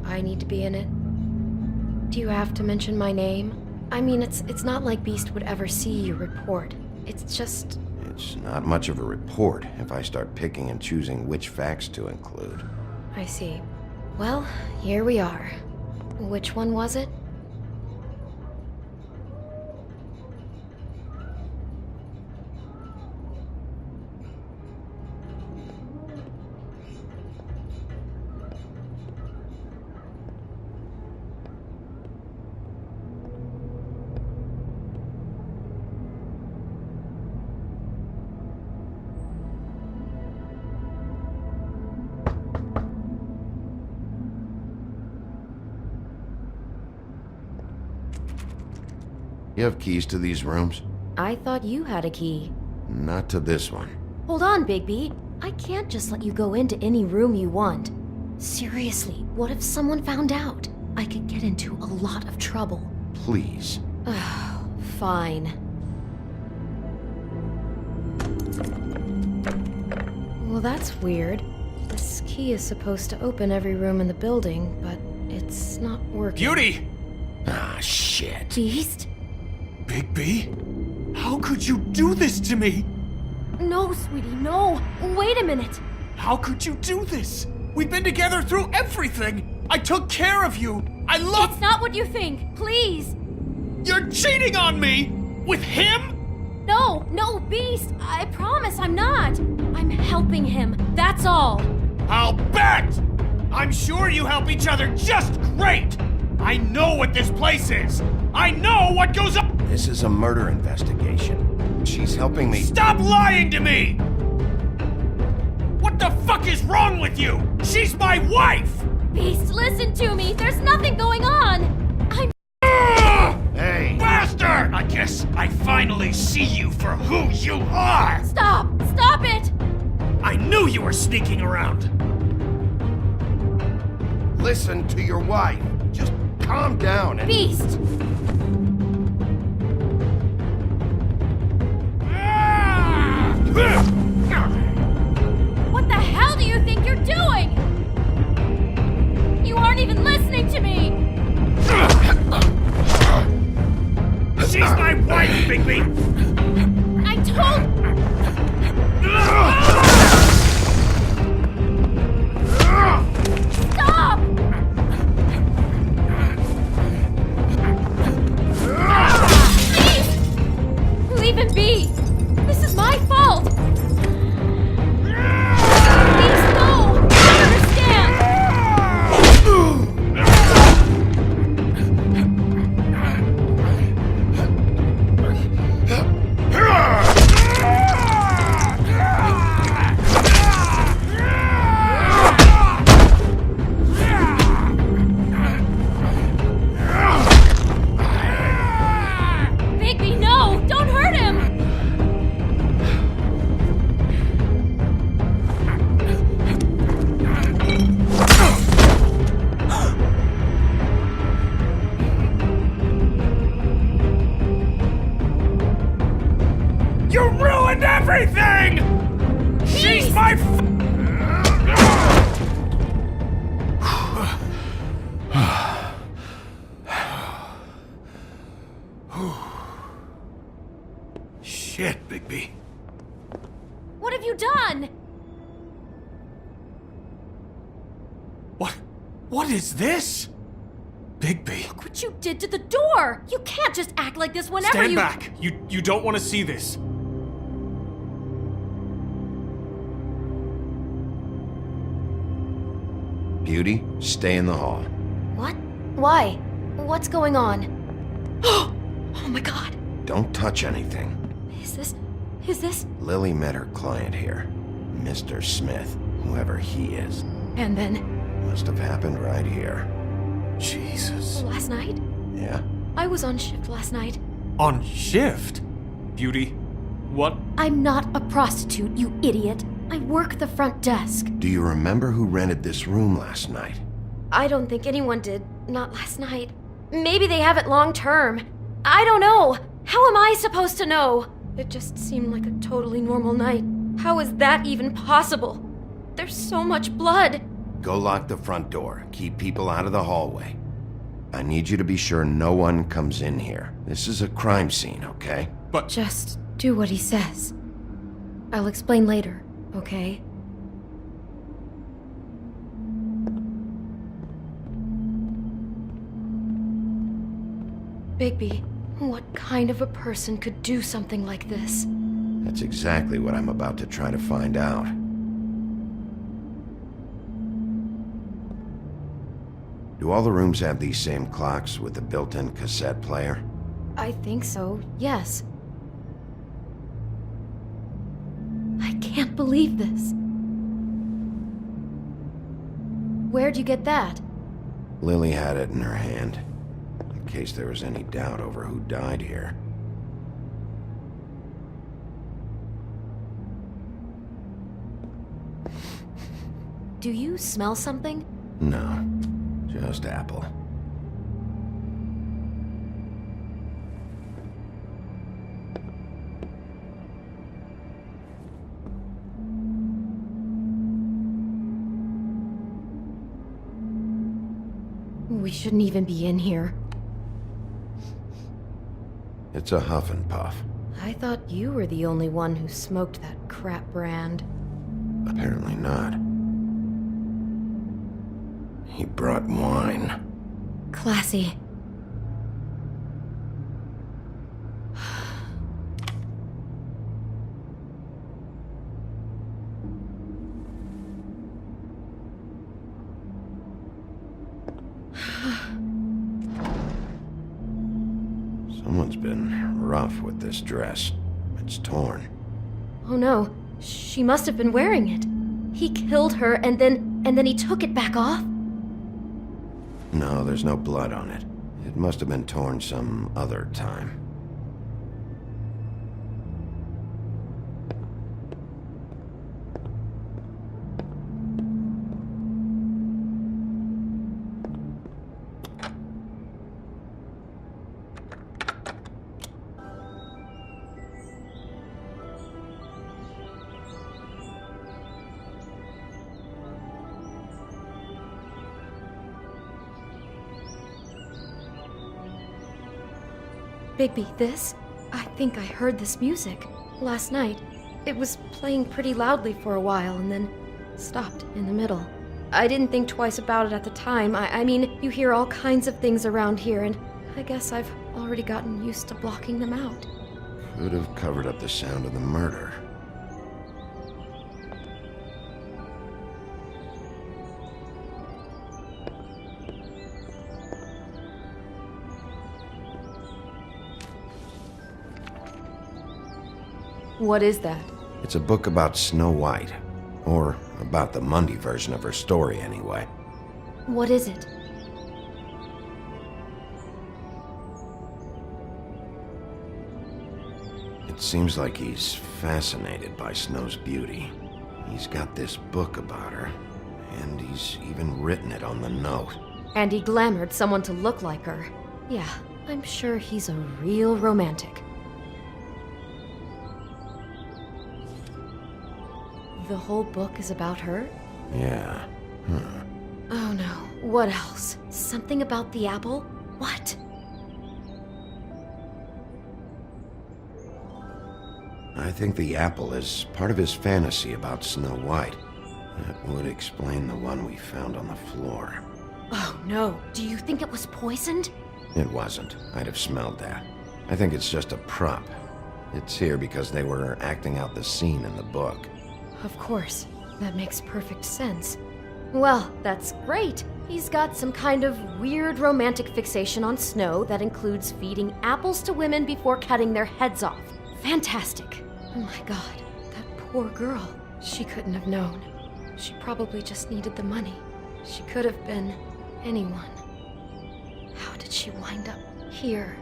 I need to be in it. Do you have to mention my name? I mean, it's not like Beast would ever see your report. It's just... It's not much of a report if I start picking and choosing which facts to include. I see. Well, here we are. Which one was it? You have keys to these rooms? I thought you had a key. Not to this one. Hold on, Bigby. I can't just let you go into any room you want. Seriously, what if someone found out? I could get into a lot of trouble. Please. Fine. Well, that's weird. The This key is supposed to open every room in the building, but it's not working. Beauty! Ah, shit. Beast? Bigby? How could you do this to me? No, sweetie, no. Wait a minute. How could you do this? We've been together through everything. I took care of you. I love... It's not what you think. Please. You're cheating on me! With him? No, Beast. I promise I'm not. I'm helping him. That's all. I'll bet! I'm sure you help each other just great! I know what this place is! I know what goes on! This is a murder investigation. She's helping me... Stop lying to me! What the fuck is wrong with you? She's my wife! Beast, listen to me. There's nothing going on. I'm... Hey! Bastard! I guess I finally see you for who you are! Stop! Stop it! I knew you were sneaking around! Listen to your wife. Just calm down and... Beast! What the hell do you think you're doing? You aren't even listening to me! She's my wife, Bigby! I told... Stop! Please! Leave him be! This is my fault! Please, no! I understand! Bigby, no! Don't hurt him! You ruined everything! She's my Shit, Bigby. What have you done? What is this? Bigby. Look what you did to the door! You can't just act like this whenever Stand you- back! You don't want to see this. Beauty, stay in the hall. What? Why? What's going on? Oh my god. Don't touch anything. Is this? Lily met her client here. Mr. Smith, whoever he is. And then? Must have happened right here. Jesus. Last night? Yeah? I was on shift last night. On shift? Beauty, what? I'm not a prostitute, you idiot. I work the front desk. Do you remember who rented this room last night? I don't think anyone did. Not last night. Maybe they have it long term. I don't know. How am I supposed to know? It just seemed like a totally normal night. How is that even possible? There's so much blood. Go lock the front door. Keep people out of the hallway. I need you to be sure no one comes in here. This is a crime scene, okay? But... Just do what he says. I'll explain later, okay? Bigby, what kind of a person could do something like this? That's exactly what I'm about to try to find out. Do all the rooms have these same clocks with the built-in cassette player? I think so, yes. I can't believe this. Where'd you get that? Lily had it in her hand, in case there was any doubt over who died here. Do you smell something? No, just apple. We shouldn't even be in here. It's a huff and puff. I thought you were the only one who smoked that crap brand. Apparently not. He brought wine. Classy. Someone's been rough with this dress. It's torn. Oh no, she must have been wearing it. He killed her and then he took it back off? No, there's no blood on it. It must have been torn some other time. Bigby, this? I think I heard this music. Last night. It was playing pretty loudly for a while and then stopped in the middle. I didn't think twice about it at the time. I mean, you hear all kinds of things around here, and I guess I've already gotten used to blocking them out. Could have covered up the sound of the murder. What is that? It's a book about Snow White. Or about the Mundy version of her story, anyway. What is it? It seems like he's fascinated by Snow's beauty. He's got this book about her, and he's even written it on the note. And he glamored someone to look like her. Yeah, I'm sure he's a real romantic. The whole book is about her? Yeah. Oh no. What else? Something about the apple? What? I think the apple is part of his fantasy about Snow White. That would explain the one we found on the floor. Oh no. Do you think it was poisoned? It wasn't. I'd have smelled that. I think it's just a prop. It's here because they were acting out the scene in the book. Of course. That makes perfect sense. Well, that's great. He's got some kind of weird romantic fixation on Snow that includes feeding apples to women before cutting their heads off. Fantastic. Oh my god, that poor girl. She couldn't have known. She probably just needed the money. She could have been anyone. How did she wind up here?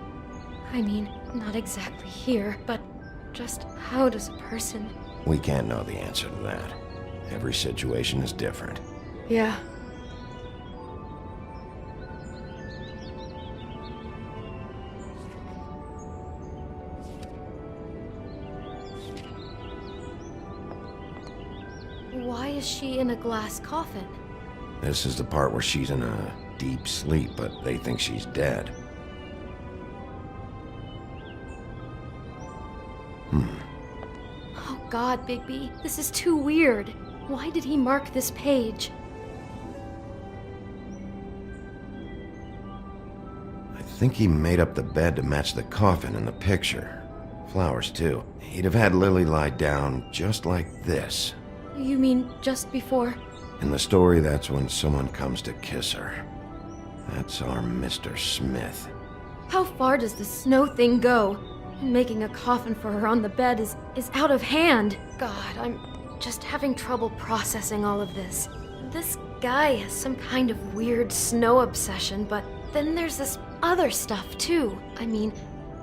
I mean, not exactly here, but just how does a person... We can't know the answer to that. Every situation is different. Yeah. Why is she in a glass coffin? This is the part where she's in a deep sleep, but they think she's dead. Oh god, Bigby, this is too weird. Why did he mark this page? I think he made up the bed to match the coffin in the picture. Flowers, too. He'd have had Lily lie down just like this. You mean just before? In the story, that's when someone comes to kiss her. That's our Mr. Smith. How far does the Snow thing go? Making a coffin for her on the bed is out of hand. God, I'm just having trouble processing all of this. This guy has some kind of weird Snow obsession, but then there's this other stuff too. I mean,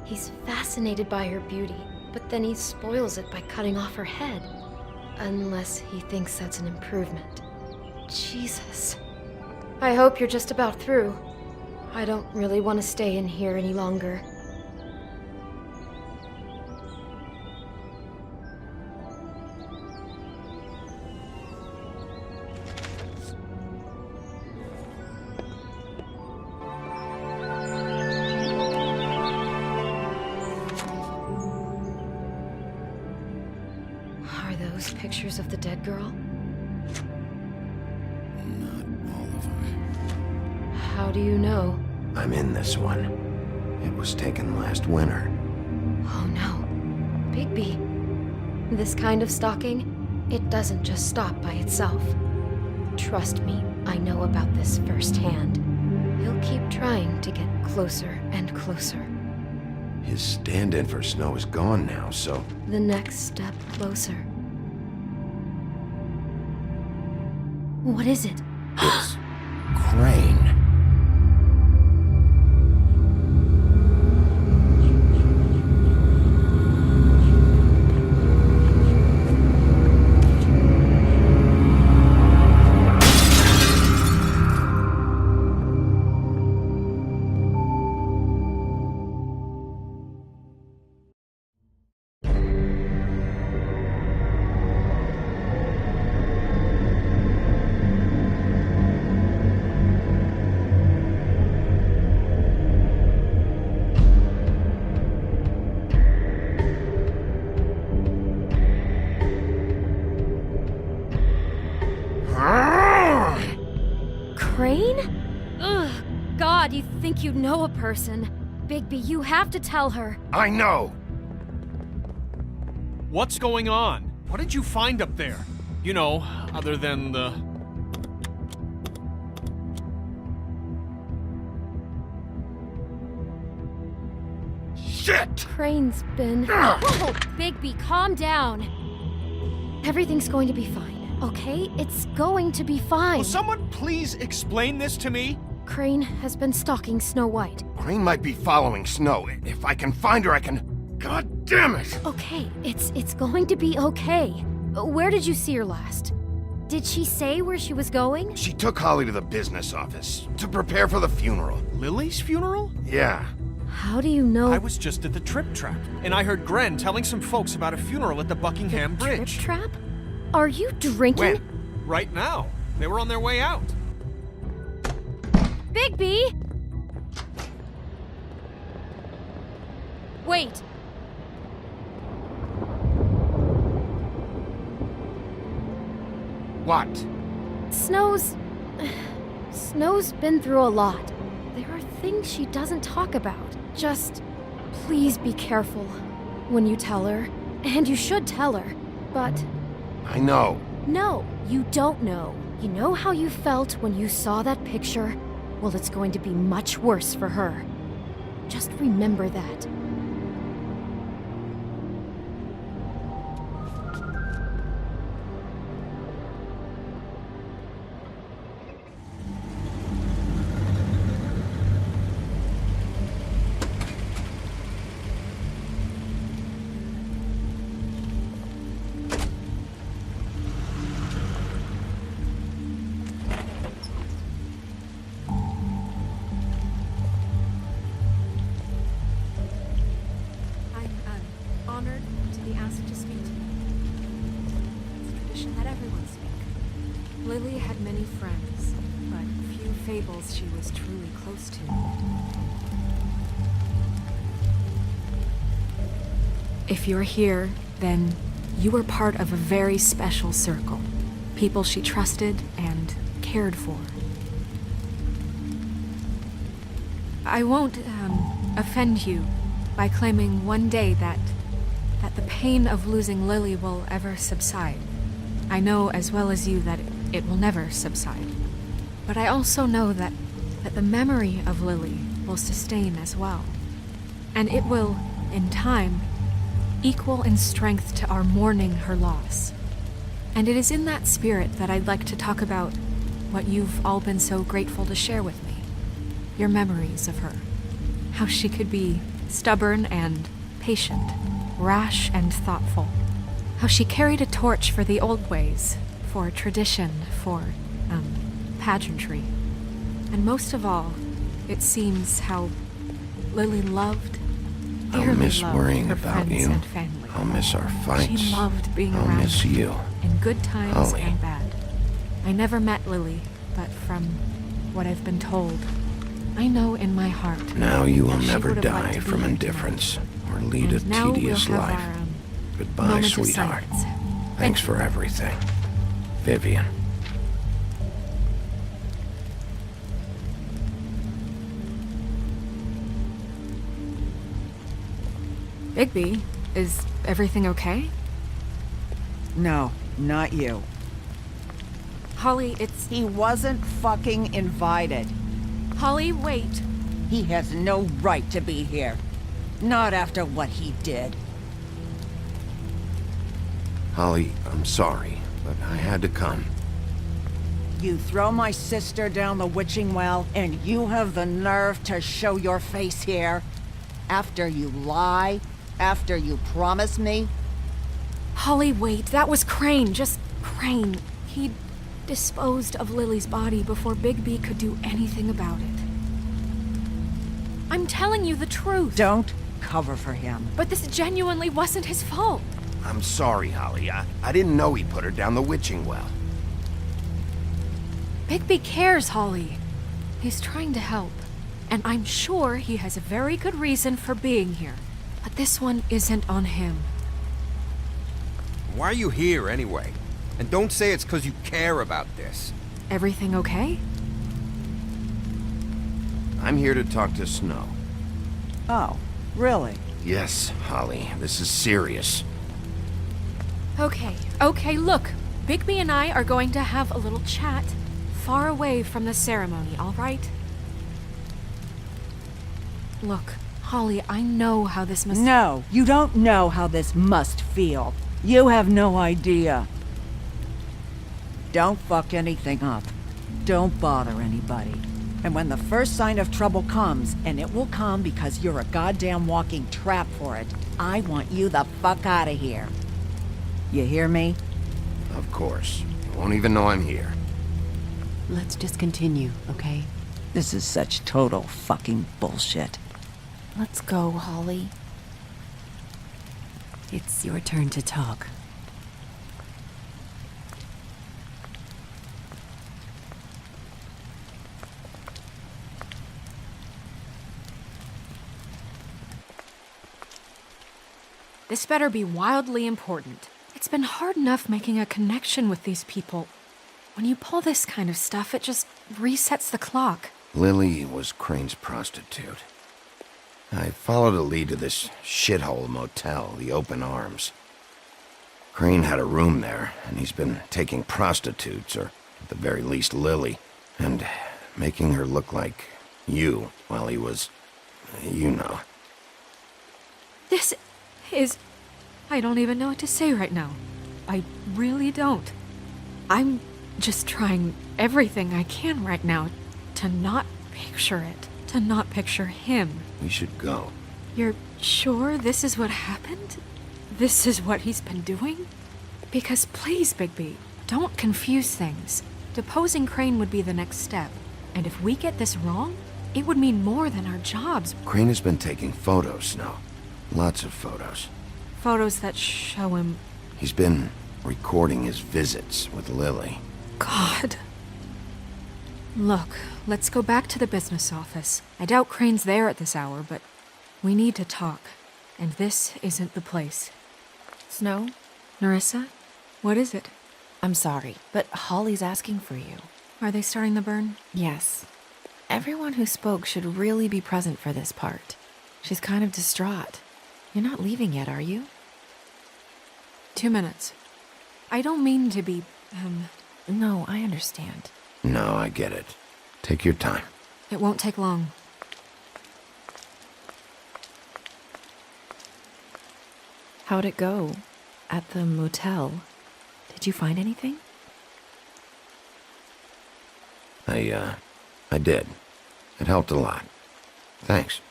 he's fascinated by her beauty, but then he spoils it by cutting off her head. Unless he thinks that's an improvement. Jesus. I hope you're just about through. I don't really want to stay in here any longer. pictures of the dead girl? Not all of them. How do you know? I'm in this one. It was taken last winter. Oh no. Bigby. This kind of stalking, it doesn't just stop by itself. Trust me, I know about this firsthand. He'll keep trying to get closer and closer. His stand-in for Snow is gone now, so... The next step closer. What is it? It's... Crane. Crane? Ugh, God, you'd think you'd know a person. Bigby, you have to tell her. I know! What's going on? What did you find up there? You know, other than the... Shit! Crane's been... Whoa, Bigby, calm down. Everything's going to be fine, okay? It's going to be fine. Will someone please explain this to me? Crane has been stalking Snow White. Crane might be following Snow. If I can find her, I can... God damn it! Okay, it's going to be okay. Where did you see her last? Did she say where she was going? She took Holly to the business office to prepare for the funeral. Lily's funeral? Yeah. How do you know? I was just at the Trip Trap, and I heard Gren telling some folks about a funeral at the Buckingham Bridge. Trip Trap? Are you drinking? When? Right now. They were on their way out. Bigby! Wait. What? Snow's been through a lot. There are things she doesn't talk about. Just please be careful when you tell her. And you should tell her. But I know. no, you don't know. You know how you felt when you saw that picture? Well, it's going to be much worse for her. Just remember that. Honored to be asked to speak to you. It's a tradition that everyone speak. Lily had many friends, but few fables she was truly close to. If you're here, then you were part of a very special circle. People she trusted and cared for. I won't, offend you by claiming one day that the pain of losing Lily will ever subside. I know as well as you that it will never subside. But I also know that the memory of Lily will sustain as well. And it will, in time, equal in strength to our mourning her loss. And it is in that spirit that I'd like to talk about what you've all been so grateful to share with me. Your memories of her. How she could be stubborn and patient, rash and thoughtful. How she carried a torch for the old ways, for tradition, for, pageantry. And most of all, it seems how Lily loved, I'll dearly miss loved worrying her about friends you. and family. I'll miss our fights. She loved being I'll around miss them, you. in good times Holly. and bad. I never met Lily, but from what I've been told, I know in my heart. Now you will that she never would have liked die to be from here indifference or lead And a now tedious we'll have life. our, Goodbye, moment of sweetheart. silence. Thanks for everything, Vivian. Bigby, is everything okay? No, not you. Holly, it's... He wasn't fucking invited. Holly, wait. He has no right to be here. Not after what he did. Holly, I'm sorry, but I had to come. You throw my sister down the witching well, and you have the nerve to show your face here? After you lie? After you promise me? Holly, wait. That was Crane. Just Crane. He disposed of Lily's body before Bigby could do anything about it. I'm telling you the truth. Don't cover for him. But this genuinely wasn't his fault. I'm sorry, Holly. I didn't know he put her down the witching well. Bigby cares, Holly. He's trying to help. And I'm sure he has a very good reason for being here. But this one isn't on him. Why are you here, anyway? And don't say it's because you care about this. Everything okay? I'm here to talk to Snow. Oh, really? Yes, Holly. This is serious. Okay, look. Bigby and I are going to have a little chat far away from the ceremony, all right? Look, Holly, I know how this must... No, you don't know how this must feel. You have no idea. Don't fuck anything up. Don't bother anybody. And when the first sign of trouble comes, and it will come because you're a goddamn walking trap for it, I want you the fuck out of here. You hear me? Of course. You won't even know I'm here. Let's just continue, okay? This is such total fucking bullshit. Let's go, Holly. It's your turn to talk. This better be wildly important. It's been hard enough making a connection with these people. When you pull this kind of stuff, it just resets the clock. Lily was Crane's prostitute. I followed a lead to this shithole motel, the Open Arms. Crane had a room there, and he's been taking prostitutes, or at the very least Lily, and making her look like you while he was, you know. This is... I don't even know what to say right now. I really don't. I'm just trying everything I can right now to not picture it, to not picture him. We should go. You're sure this is what happened? This is what he's been doing? Because please, Bigby, don't confuse things. Deposing Crane would be the next step. And if we get this wrong, it would mean more than our jobs. Crane has been taking photos, Snow. Lots of photos. Photos that show him... He's been recording his visits with Lily. God. Look, let's go back to the business office. I doubt Crane's there at this hour, but we need to talk. And this isn't the place. Snow? Nerissa? What is it? I'm sorry, but Holly's asking for you. Are they starting the burn? Yes. Everyone who spoke should really be present for this part. She's kind of distraught. You're not leaving yet, are you? 2 minutes. I don't mean to be, No, I understand. No, I get it. Take your time. It won't take long. How'd it go? At the motel? Did you find anything? I did. It helped a lot. Thanks.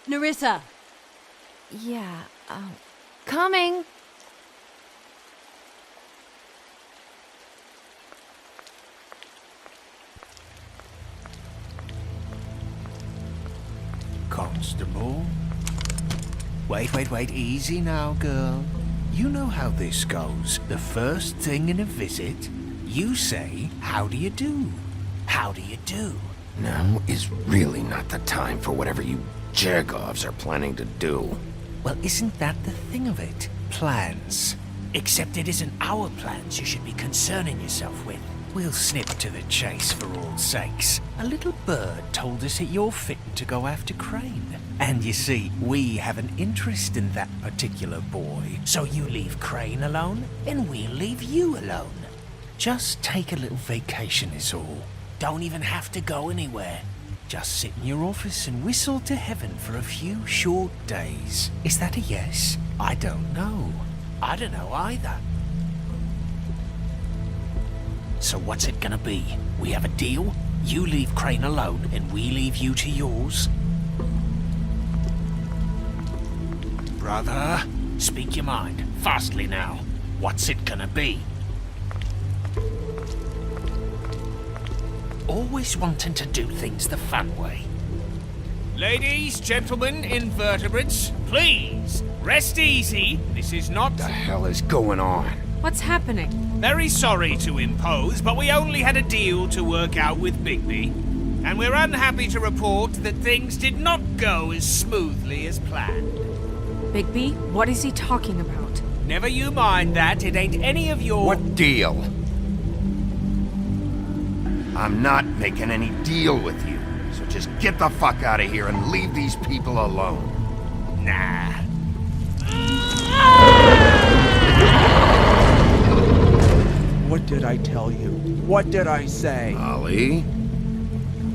Nerissa! Yeah, coming! Constable? Wait, easy now, girl. You know how this goes. The first thing in a visit, you say, how do you do? How do you do? Now is really not the time for whatever you Jergovs are planning to do. Well, isn't that the thing of it? plans. Except it isn't our plans you should be concerning yourself with. We'll snip to the chase for all sakes. A little bird told us that you're fitting to go after Crane. And you see, we have an interest in that particular boy. So you leave Crane alone, and we'll leave you alone. Just take a little vacation is all. Don't even have to go anywhere. Just sit in your office and whistle to heaven for a few short days. Is that a yes? I don't know. I don't know either. So what's it gonna be? We have a deal? You leave Crane alone and we leave you to yours? Brother, speak your mind, fastly now. What's it gonna be? Always wanting to do things the fun way. Ladies, gentlemen, invertebrates, please, rest easy. This is not... The hell is going on? What's happening? Very sorry to impose, but we only had a deal to work out with Bigby. And we're unhappy to report that things did not go as smoothly as planned. Bigby, what is he talking about? Never you mind that, it ain't any of your... What deal? I'm not making any deal with you, so just get the fuck out of here and leave these people alone. Nah. What did I tell you? What did I say? Ollie?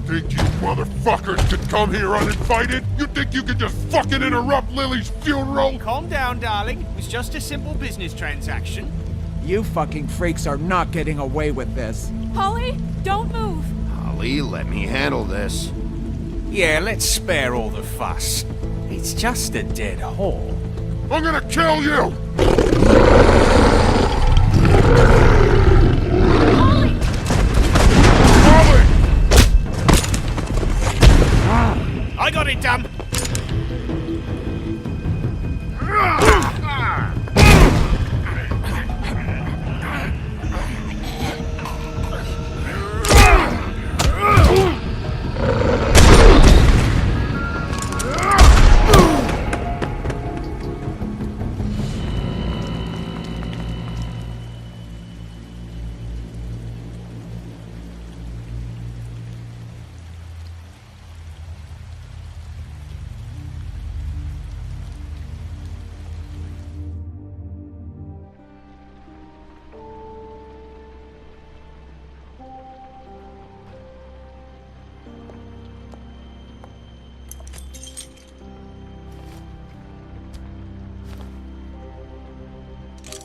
Think you motherfuckers could come here uninvited? You think you could just fucking interrupt Lily's funeral? Calm down, darling. It was just a simple business transaction. You fucking freaks are not getting away with this. Holly, don't move! Ollie, let me handle this. Yeah, let's spare all the fuss. It's just a dead hole. I'm gonna kill you! Holly! I got it, damn!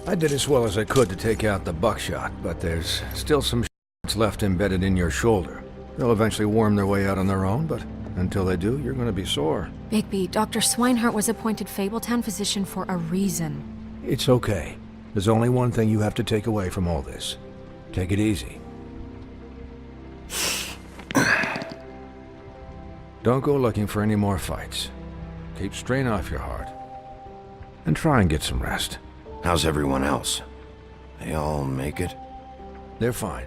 I did as well as I could to take out the buckshot, but there's still some that's left embedded in your shoulder. They'll eventually worm their way out on their own, but until they do, you're gonna be sore. Bigby, Dr. Swinehart was appointed Fabletown physician for a reason. It's okay. There's only one thing you have to take away from all this. Take it easy. Don't go looking for any more fights. Keep strain off your heart. And try and get some rest. How's everyone else? They all make it? They're fine.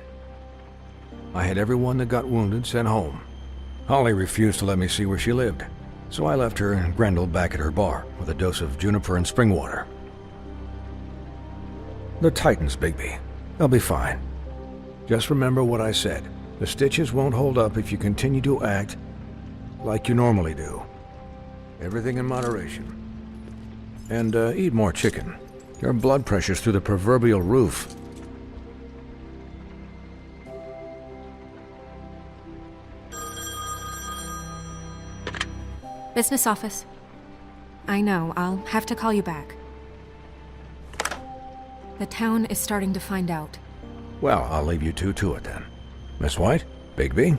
I had everyone that got wounded sent home. Holly refused to let me see where she lived, so I left her and Grendel back at her bar with a dose of juniper and spring water. The Titans, Bigby. They'll be fine. Just remember what I said. The stitches won't hold up if you continue to act like you normally do. Everything in moderation. And eat more chicken. Your blood pressure's through the proverbial roof. Business office. I know, I'll have to call you back. The town is starting to find out. Well, I'll leave you two to it then. Miss White? Bigby?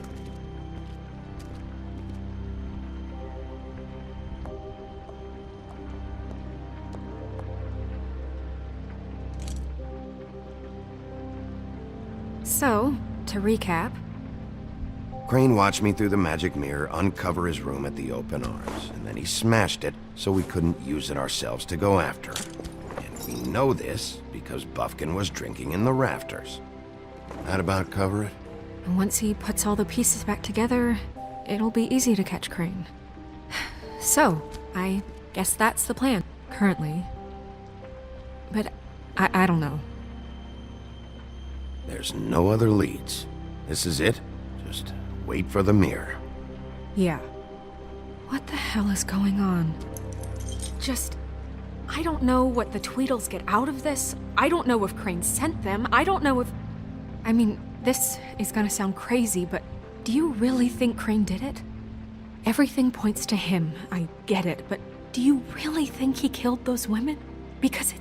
So, to recap... Crane watched me through the magic mirror uncover his room at the open arms, and then he smashed it so we couldn't use it ourselves to go after him. And we know this because Buffkin was drinking in the rafters. That about cover it? And once he puts all the pieces back together, it'll be easy to catch Crane. So, I guess that's the plan, currently. But I don't know. There's no other leads. This is it. Just wait for the mirror. Yeah. What the hell is going on? I don't know what the Tweedles get out of this. I don't know if Crane sent them. I don't know if... I mean, this is gonna sound crazy, but do you really think Crane did it? Everything points to him, I get it, but do you really think he killed those women? Because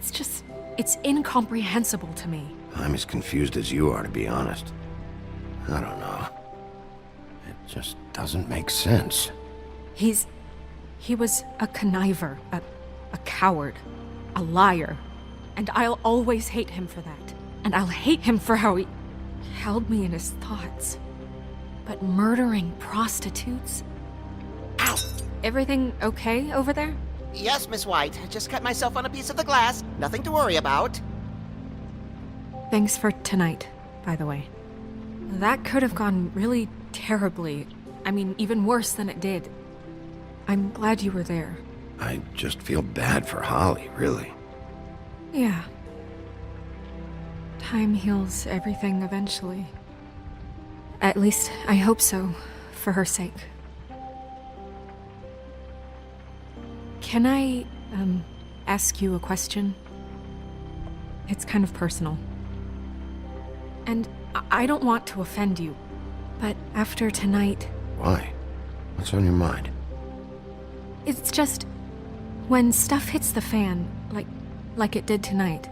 it's incomprehensible to me. I'm as confused as you are, to be honest. I don't know. It just doesn't make sense. He was a conniver, a coward, a liar, and I'll always hate him for that. And I'll hate him for how he held me in his thoughts. But murdering prostitutes? Ow! Everything okay over there? Yes, Miss White. I just cut myself on a piece of the glass. Nothing to worry about. Thanks for tonight, by the way. That could have gone really terribly. I mean, even worse than it did. I'm glad you were there. I just feel bad for Holly, really. Yeah. Time heals everything eventually. At least, I hope so, for her sake. Can I, ask you a question? It's kind of personal. And I don't want to offend you, but after tonight... Why? What's on your mind? It's just... when stuff hits the fan, like it did tonight,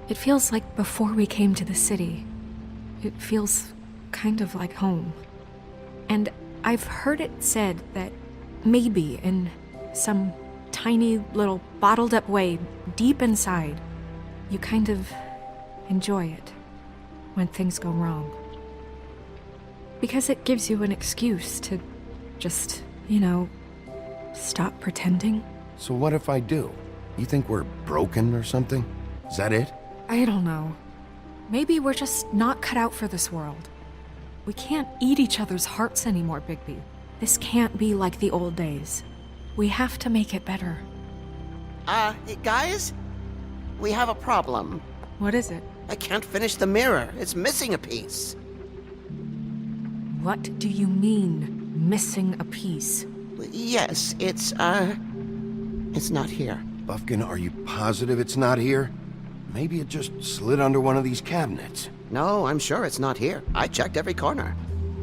it feels like before we came to the city. It feels kind of like home. And I've heard it said that maybe in some tiny little bottled up way deep inside, you kind of enjoy it when things go wrong. Because it gives you an excuse to just, stop pretending. So what if I do? You think we're broken or something? Is that it? I don't know. Maybe we're just not cut out for this world. We can't eat each other's hearts anymore, Bigby. This can't be like the old days. We have to make it better. Guys? We have a problem. What is it? I can't finish the mirror. It's missing a piece. What do you mean, missing a piece? Yes, it's not here. Buffkin, are you positive it's not here? Maybe it just slid under one of these cabinets. No, I'm sure it's not here. I checked every corner.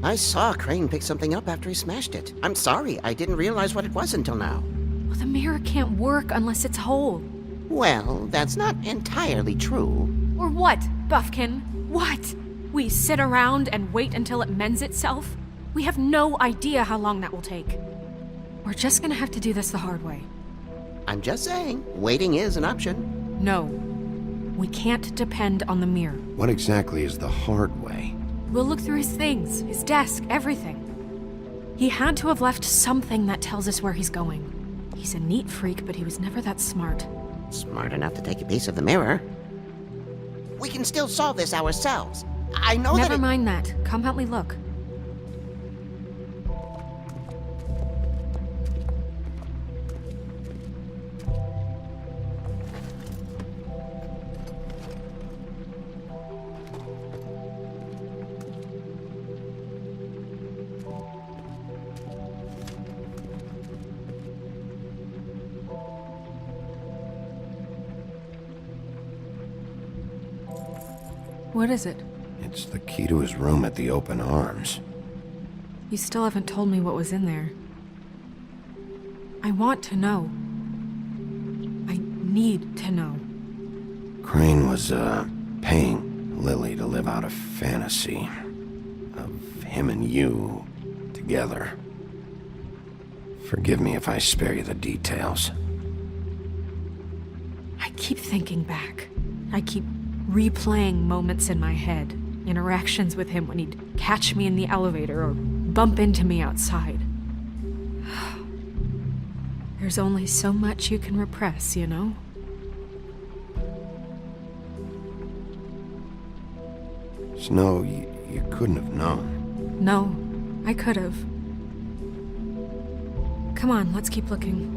I saw Crane pick something up after he smashed it. I'm sorry, I didn't realize what it was until now. Well, the mirror can't work unless it's whole. Well, that's not entirely true. Or what, Buffkin? What? We sit around and wait until it mends itself? We have no idea how long that will take. We're just gonna have to do this the hard way. I'm just saying, waiting is an option. No. We can't depend on the mirror. What exactly is the hard way? We'll look through his things, his desk, everything. He had to have left something that tells us where he's going. He's a neat freak, but he was never that smart. Smart enough to take a piece of the mirror. We can still solve this ourselves. I know Never mind that. Come help me look. What is it? It's the key to his room at the Open Arms. You still haven't told me what was in there. I want to know. I need to know. Crane was, paying Lily to live out a fantasy of him and you together. Forgive me if I spare you the details. I keep thinking back. I keep replaying moments in my head. Interactions with him when he'd catch me in the elevator or bump into me outside. There's only so much you can repress, you know? Snow, you couldn't have known. No, I could have. Come on, let's keep looking.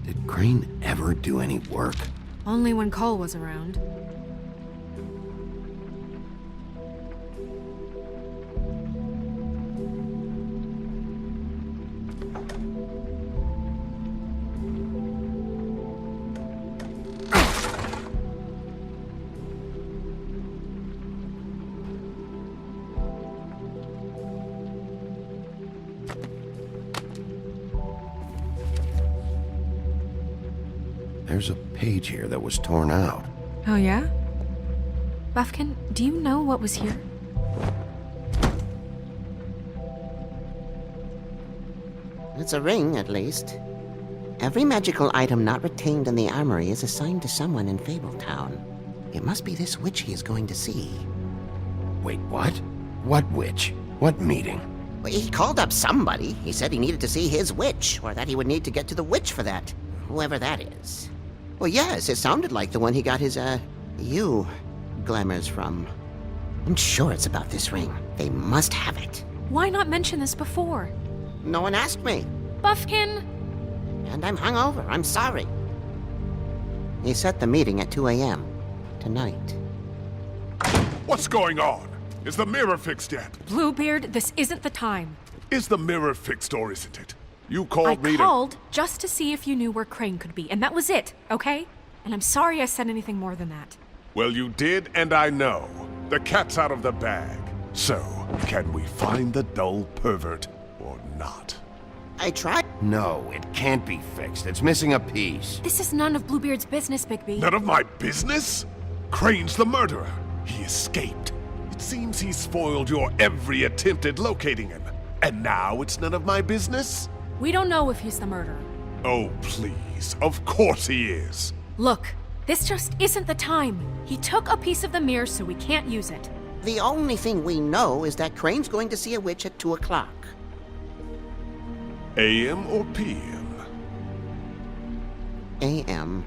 Did Crane ever do any work? Only when Cole was around. There's a page here that was torn out. Oh yeah? Buffkin, do you know what was here? It's a ring, at least. Every magical item not retained in the armory is assigned to someone in Fabletown. It must be this witch he is going to see. Wait, what? What witch? What meeting? Well, he called up somebody. He said he needed to see his witch, or that he would need to get to the witch for that. Whoever that is. Well, yes, it sounded like the one he got his, glamours from. I'm sure it's about this ring. They must have it. Why not mention this before? No one asked me. Buffkin! And I'm hungover. I'm sorry. He set the meeting at 2 a.m. tonight. What's going on? Is the mirror fixed yet? Bluebeard, this isn't the time. Is the mirror fixed or isn't it? You called me I called just to see if you knew where Crane could be, and that was it, okay? And I'm sorry I said anything more than that. Well, you did, and I know. The cat's out of the bag. So, can we find the dull pervert or not? I tried. No, it can't be fixed. It's missing a piece. This is none of Bluebeard's business, Bigby. None of my business? Crane's the murderer. He escaped. It seems he spoiled your every attempt at locating him. And now it's none of my business? We don't know if he's the murderer. Oh, please. Of course he is. Look, this just isn't the time. He took a piece of the mirror, so we can't use it. The only thing we know is that Crane's going to see a witch at 2 o'clock. AM or PM? AM.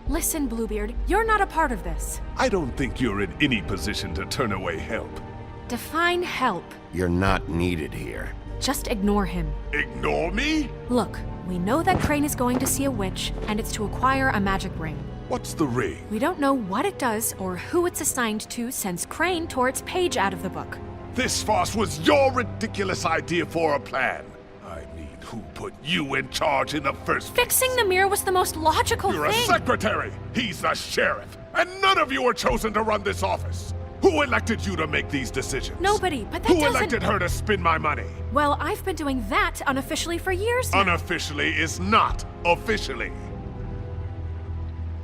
Listen, Bluebeard, you're not a part of this. I don't think you're in any position to turn away help. Define help. You're not needed here. Just ignore him. Ignore me? Look, we know that Crane is going to see a witch, and it's to acquire a magic ring. What's the ring? We don't know what it does or who it's assigned to since Crane tore its page out of the book. This farce was your ridiculous idea for a plan. I mean, who put you in charge in the first place? Fixing the mirror was the most logical You're thing. a secretary! He's the sheriff! And none of you were chosen to run this office! Who elected you to make these decisions? Nobody, but that Who doesn't... elected her to spend my money? Well, I've been doing that unofficially for years now. Unofficially is not officially.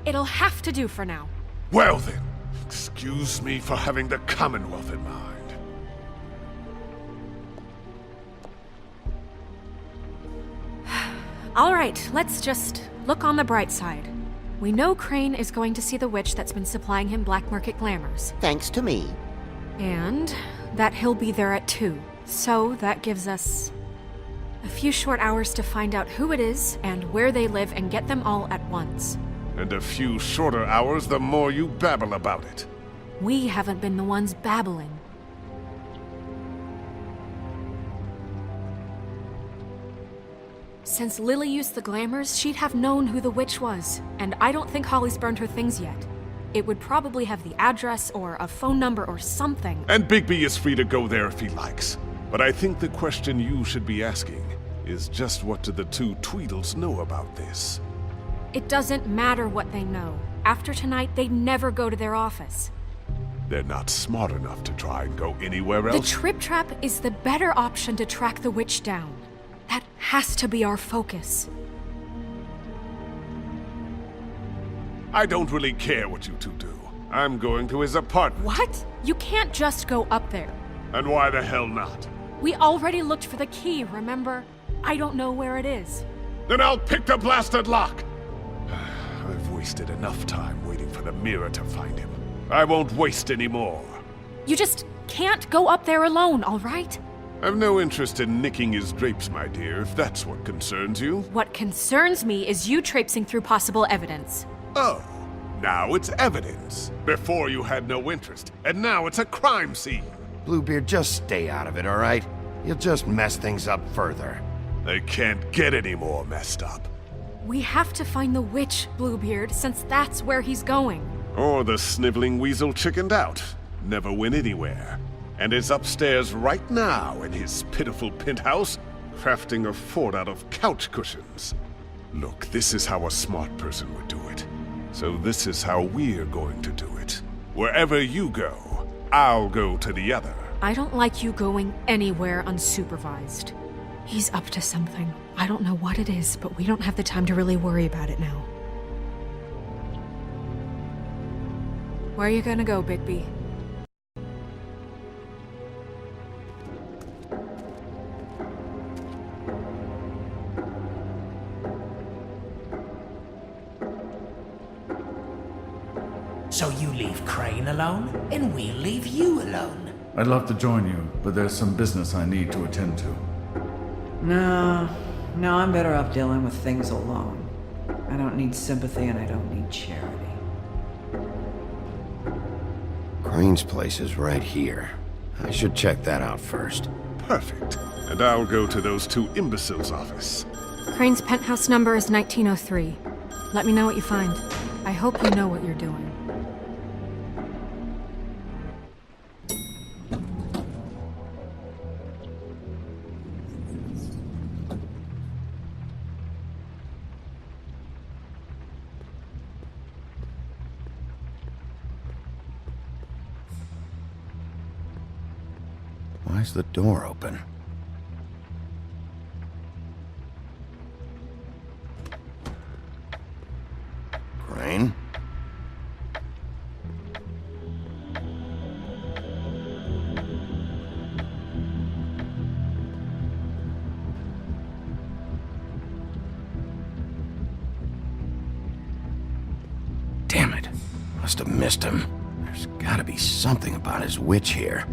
It'll have to do for now. Well then, excuse me for having the Commonwealth in mind. All right, let's just look on the bright side. We know Crane is going to see the witch that's been supplying him black market glamours. Thanks to me. And that he'll be there at 2. So that gives us a few short hours to find out who it is and where they live and get them all at once. And a few shorter hours the more you babble about it. We haven't been the ones babbling. Since Lily used the glamours, she'd have known who the witch was, and I don't think Holly's burned her things yet. It would probably have the address or a phone number or something. And Bigby is free to go there if he likes. But I think the question you should be asking is just what do the two Tweedles know about this? It doesn't matter what they know. After tonight, they'd never go to their office. They're not smart enough to try and go anywhere else. The Trip Trap is the better option to track the witch down. That has to be our focus. I don't really care what you two do. I'm going to his apartment. What? You can't just go up there. And why the hell not? We already looked for the key, remember? I don't know where it is. Then I'll pick the blasted lock! I've wasted enough time waiting for the mirror to find him. I won't waste any more. You just can't go up there alone, all right? I've no interest in nicking his drapes, my dear, if that's what concerns you. What concerns me is you traipsing through possible evidence. Oh, now it's evidence. Before you had no interest, and now it's a crime scene. Bluebeard, just stay out of it, all right? You'll just mess things up further. They can't get any more messed up. We have to find the witch, Bluebeard, since that's where he's going. Or the sniveling weasel chickened out, never went anywhere, and is upstairs right now in his pitiful penthouse, crafting a fort out of couch cushions. Look, this is how a smart person would do it. So this is how we're going to do it. Wherever you go, I'll go to the other. I don't like you going anywhere unsupervised. He's up to something. I don't know what it is, but we don't have the time to really worry about it now. Where are you gonna go, Bigby? So you leave Crane alone, and we'll leave you alone. I'd love to join you, but there's some business I need to attend to. No, I'm better off dealing with things alone. I don't need sympathy and I don't need charity. Crane's place is right here. I should check that out first. Perfect. And I'll go to those two imbeciles' office. Crane's penthouse number is 1903. Let me know what you find. I hope you know what you're doing. Why's the door open? Crane? Damn it. Must have missed him. There's gotta be something about his witch here.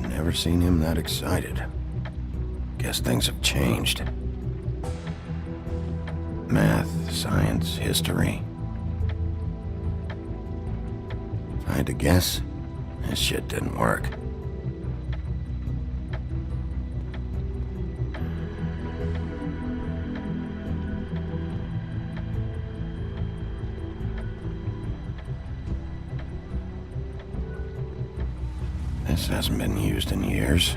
Never seen him that excited. Guess things have changed. Math, science, history. If I had to guess, this shit didn't work. This hasn't been used in years.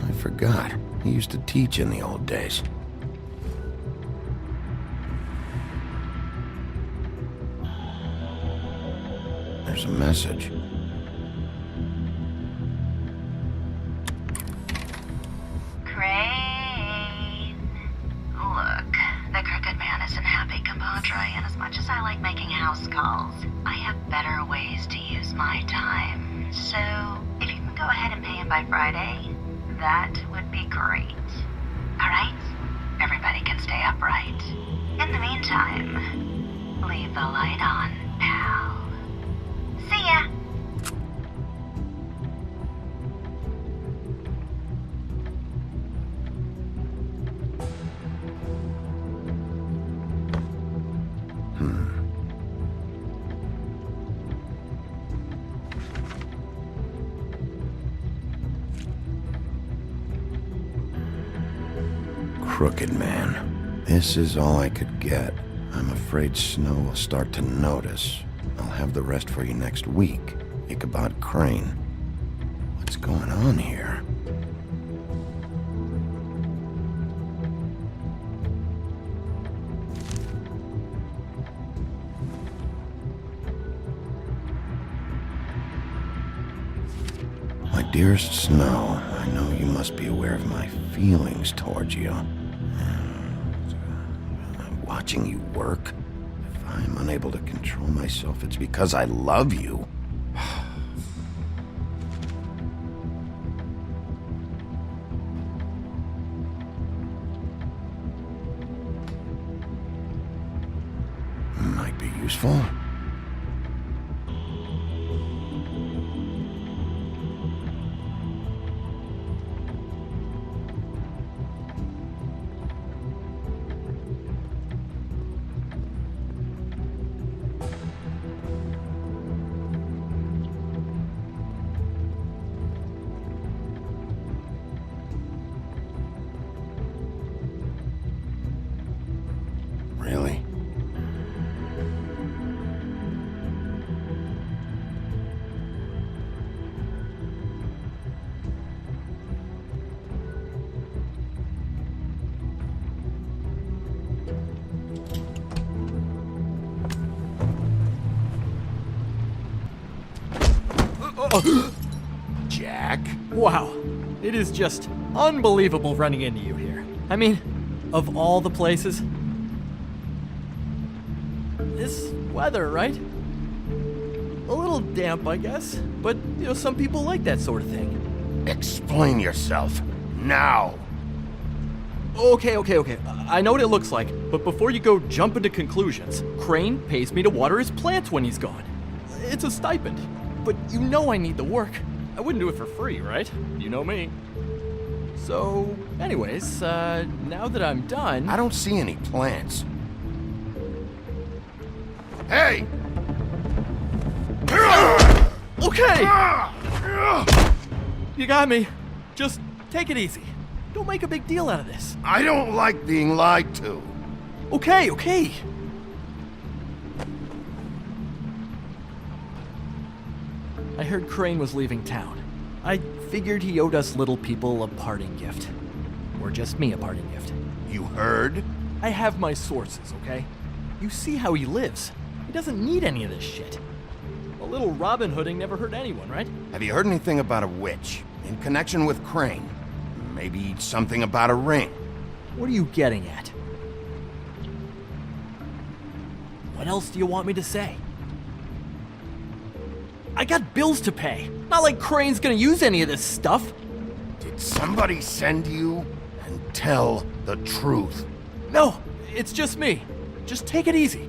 I forgot. He used to teach in the old days. There's a message. Crane. Look, the Crooked Man isn't happy, compadre, and as much as I like making house calls, I have better ways to use my time. So, if you can go ahead and pay him by Friday, that would be great. Alright? Everybody can stay upright. In the meantime, leave the light on, pal. See ya! Crooked Man. This is all I could get. I'm afraid Snow will start to notice. I'll have the rest for you next week. Ichabod Crane. What's going on here? My dearest Snow, I know you must be aware of my feelings towards you. Watching you work, if I'm unable to control myself, it's because I love you. Might be useful. Jack? Wow. It is just unbelievable running into you here. I mean, of all the places. This weather, right? A little damp, I guess. But, some people like that sort of thing. Explain yourself. Now. Okay. I know what it looks like, but before you go jumping to conclusions, Crane pays me to water his plants when he's gone. It's a stipend. But I need the work. I wouldn't do it for free, right? You know me. So, anyways, now that I'm done... I don't see any plants. Hey! Okay! You got me. Just take it easy. Don't make a big deal out of this. I don't like being lied to. Okay. I heard Crane was leaving town. I figured he owed us little people a parting gift. Or just me a parting gift. You heard? I have my sources, okay? You see how he lives. He doesn't need any of this shit. A little Robin Hooding never hurt anyone, right? Have you heard anything about a witch? In connection with Crane? Maybe something about a ring? What are you getting at? What else do you want me to say? I got bills to pay. Not like Crane's gonna use any of this stuff. Did somebody send you? And tell the truth. No, it's just me. Just take it easy.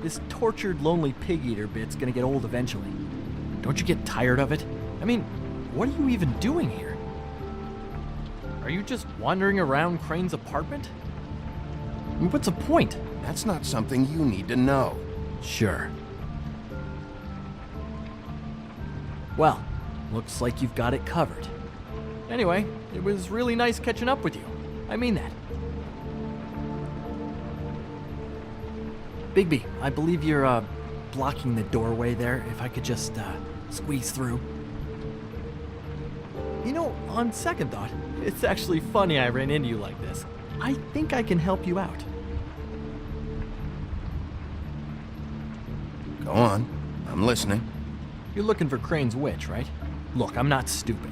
This tortured, lonely pig-eater bit's gonna get old eventually. Don't you get tired of it? I mean, what are you even doing here? Are you just wandering around Crane's apartment? I mean, what's the point? That's not something you need to know. Sure. Well, looks like you've got it covered. Anyway, it was really nice catching up with you. I mean that. Bigby, I believe you're, blocking the doorway there. If I could just, squeeze through. On second thought, it's actually funny I ran into you like this. I think I can help you out. Go on. I'm listening. You're looking for Crane's witch, right? Look, I'm not stupid.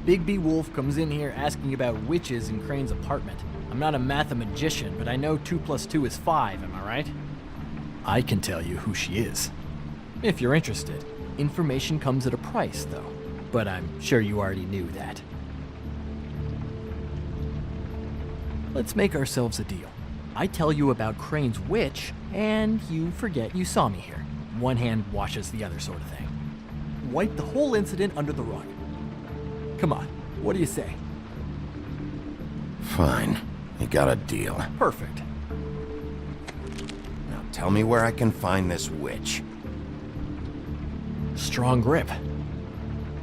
Bigby Wolf comes in here asking about witches in Crane's apartment. I'm not a mathematician, but I know 2 + 2 is 5, am I right? I can tell you who she is. If you're interested. Information comes at a price, though. But I'm sure you already knew that. Let's make ourselves a deal. I tell you about Crane's witch, and you forget you saw me here. One hand washes the other sort of thing. Wipe the whole incident under the rug. Come on, what do you say? Fine. You got a deal. Perfect. Now tell me where I can find this witch. Strong grip.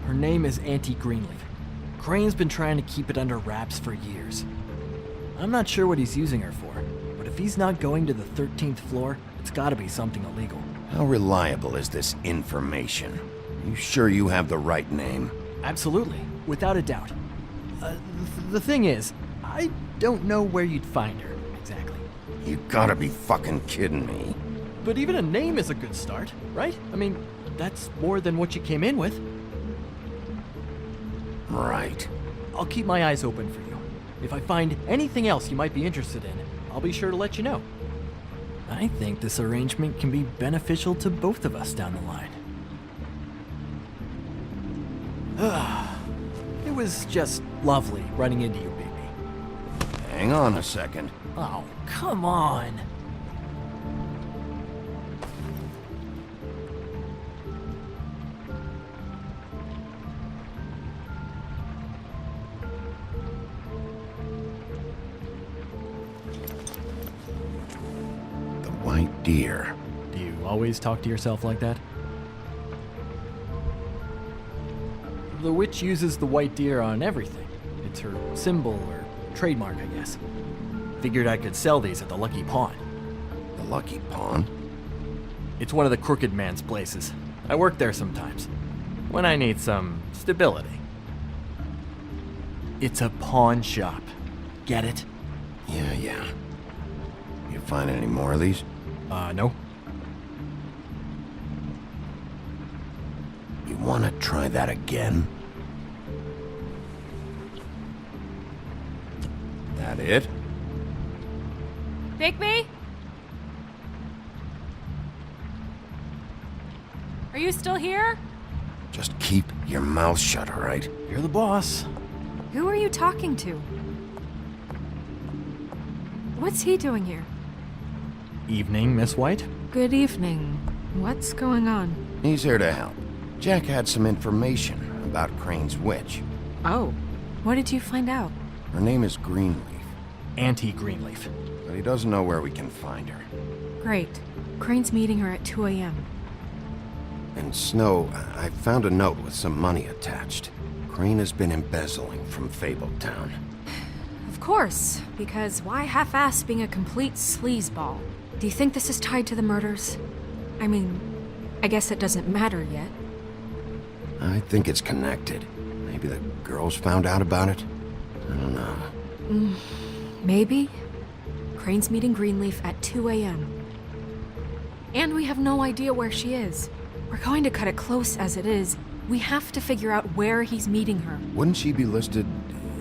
Her name is Auntie Greenleaf. Crane's been trying to keep it under wraps for years. I'm not sure what he's using her for, but if he's not going to the 13th floor, it's gotta be something illegal. How reliable is this information? You sure you have the right name? Absolutely, without a doubt. The thing is, I don't know where you'd find her, exactly. You gotta be fucking kidding me. But even a name is a good start, right? I mean, that's more than what you came in with. Right. I'll keep my eyes open for you. If I find anything else you might be interested in, I'll be sure to let you know. I think this arrangement can be beneficial to both of us down the line. It was just lovely running into you, Bigby. Hang on a second. Oh, come on. The white deer. Do you always talk to yourself like that? The witch uses the white deer on everything. It's her symbol or trademark, I guess. Figured I could sell these at the Lucky Pawn. The Lucky Pawn? It's one of the crooked man's places. I work there sometimes, when I need some stability. It's a pawn shop. Get it? Yeah. You find any more of these? No. You want to try that again? That it? Bigby? Are you still here? Just keep your mouth shut, all right? You're the boss. Who are you talking to? What's he doing here? Evening, Miss White. Good evening. What's going on? He's here to help. Jack had some information about Crane's witch. Oh, what did you find out? Her name is Greenleaf. Auntie Greenleaf. But he doesn't know where we can find her. Great. Crane's meeting her at 2 a.m. And Snow, I found a note with some money attached. Crane has been embezzling from Fabletown. Of course, because why half-ass being a complete sleazeball? Do you think this is tied to the murders? I mean, I guess it doesn't matter yet. I think it's connected. Maybe the girls found out about it? I don't know. Maybe. Crane's meeting Greenleaf at 2 a.m. And we have no idea where she is. We're going to cut it close as it is. We have to figure out where he's meeting her. Wouldn't she be listed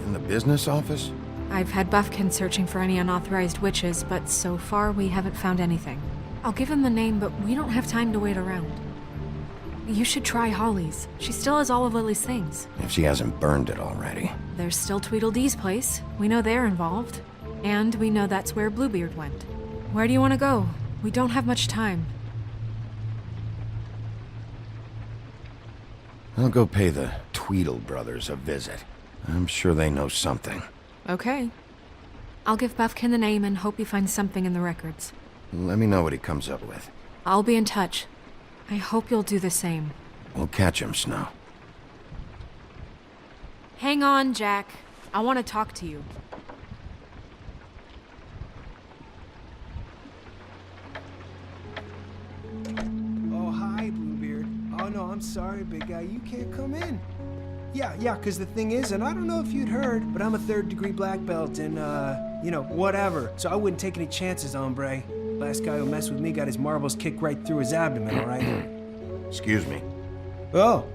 in the business office? I've had Buffkin searching for any unauthorized witches, but so far we haven't found anything. I'll give him the name, but we don't have time to wait around. You should try Holly's. She still has all of Lily's things. If she hasn't burned it already. There's still Tweedledee's place. We know they're involved. And we know that's where Bluebeard went. Where do you want to go? We don't have much time. I'll go pay the Tweedle brothers a visit. I'm sure they know something. Okay. I'll give Buffkin the name and hope he finds something in the records. Let me know what he comes up with. I'll be in touch. I hope you'll do the same. We'll catch him, Snow. Hang on, Jack. I want to talk to you. Oh, hi, Bluebeard. Oh, no, I'm sorry, big guy. You can't come in. Yeah, because the thing is, and I don't know if you'd heard, but I'm a 3rd-degree black belt and, whatever. So I wouldn't take any chances, hombre. Last guy who messed with me got his marbles kicked right through his abdomen, all right? Excuse me. Oh.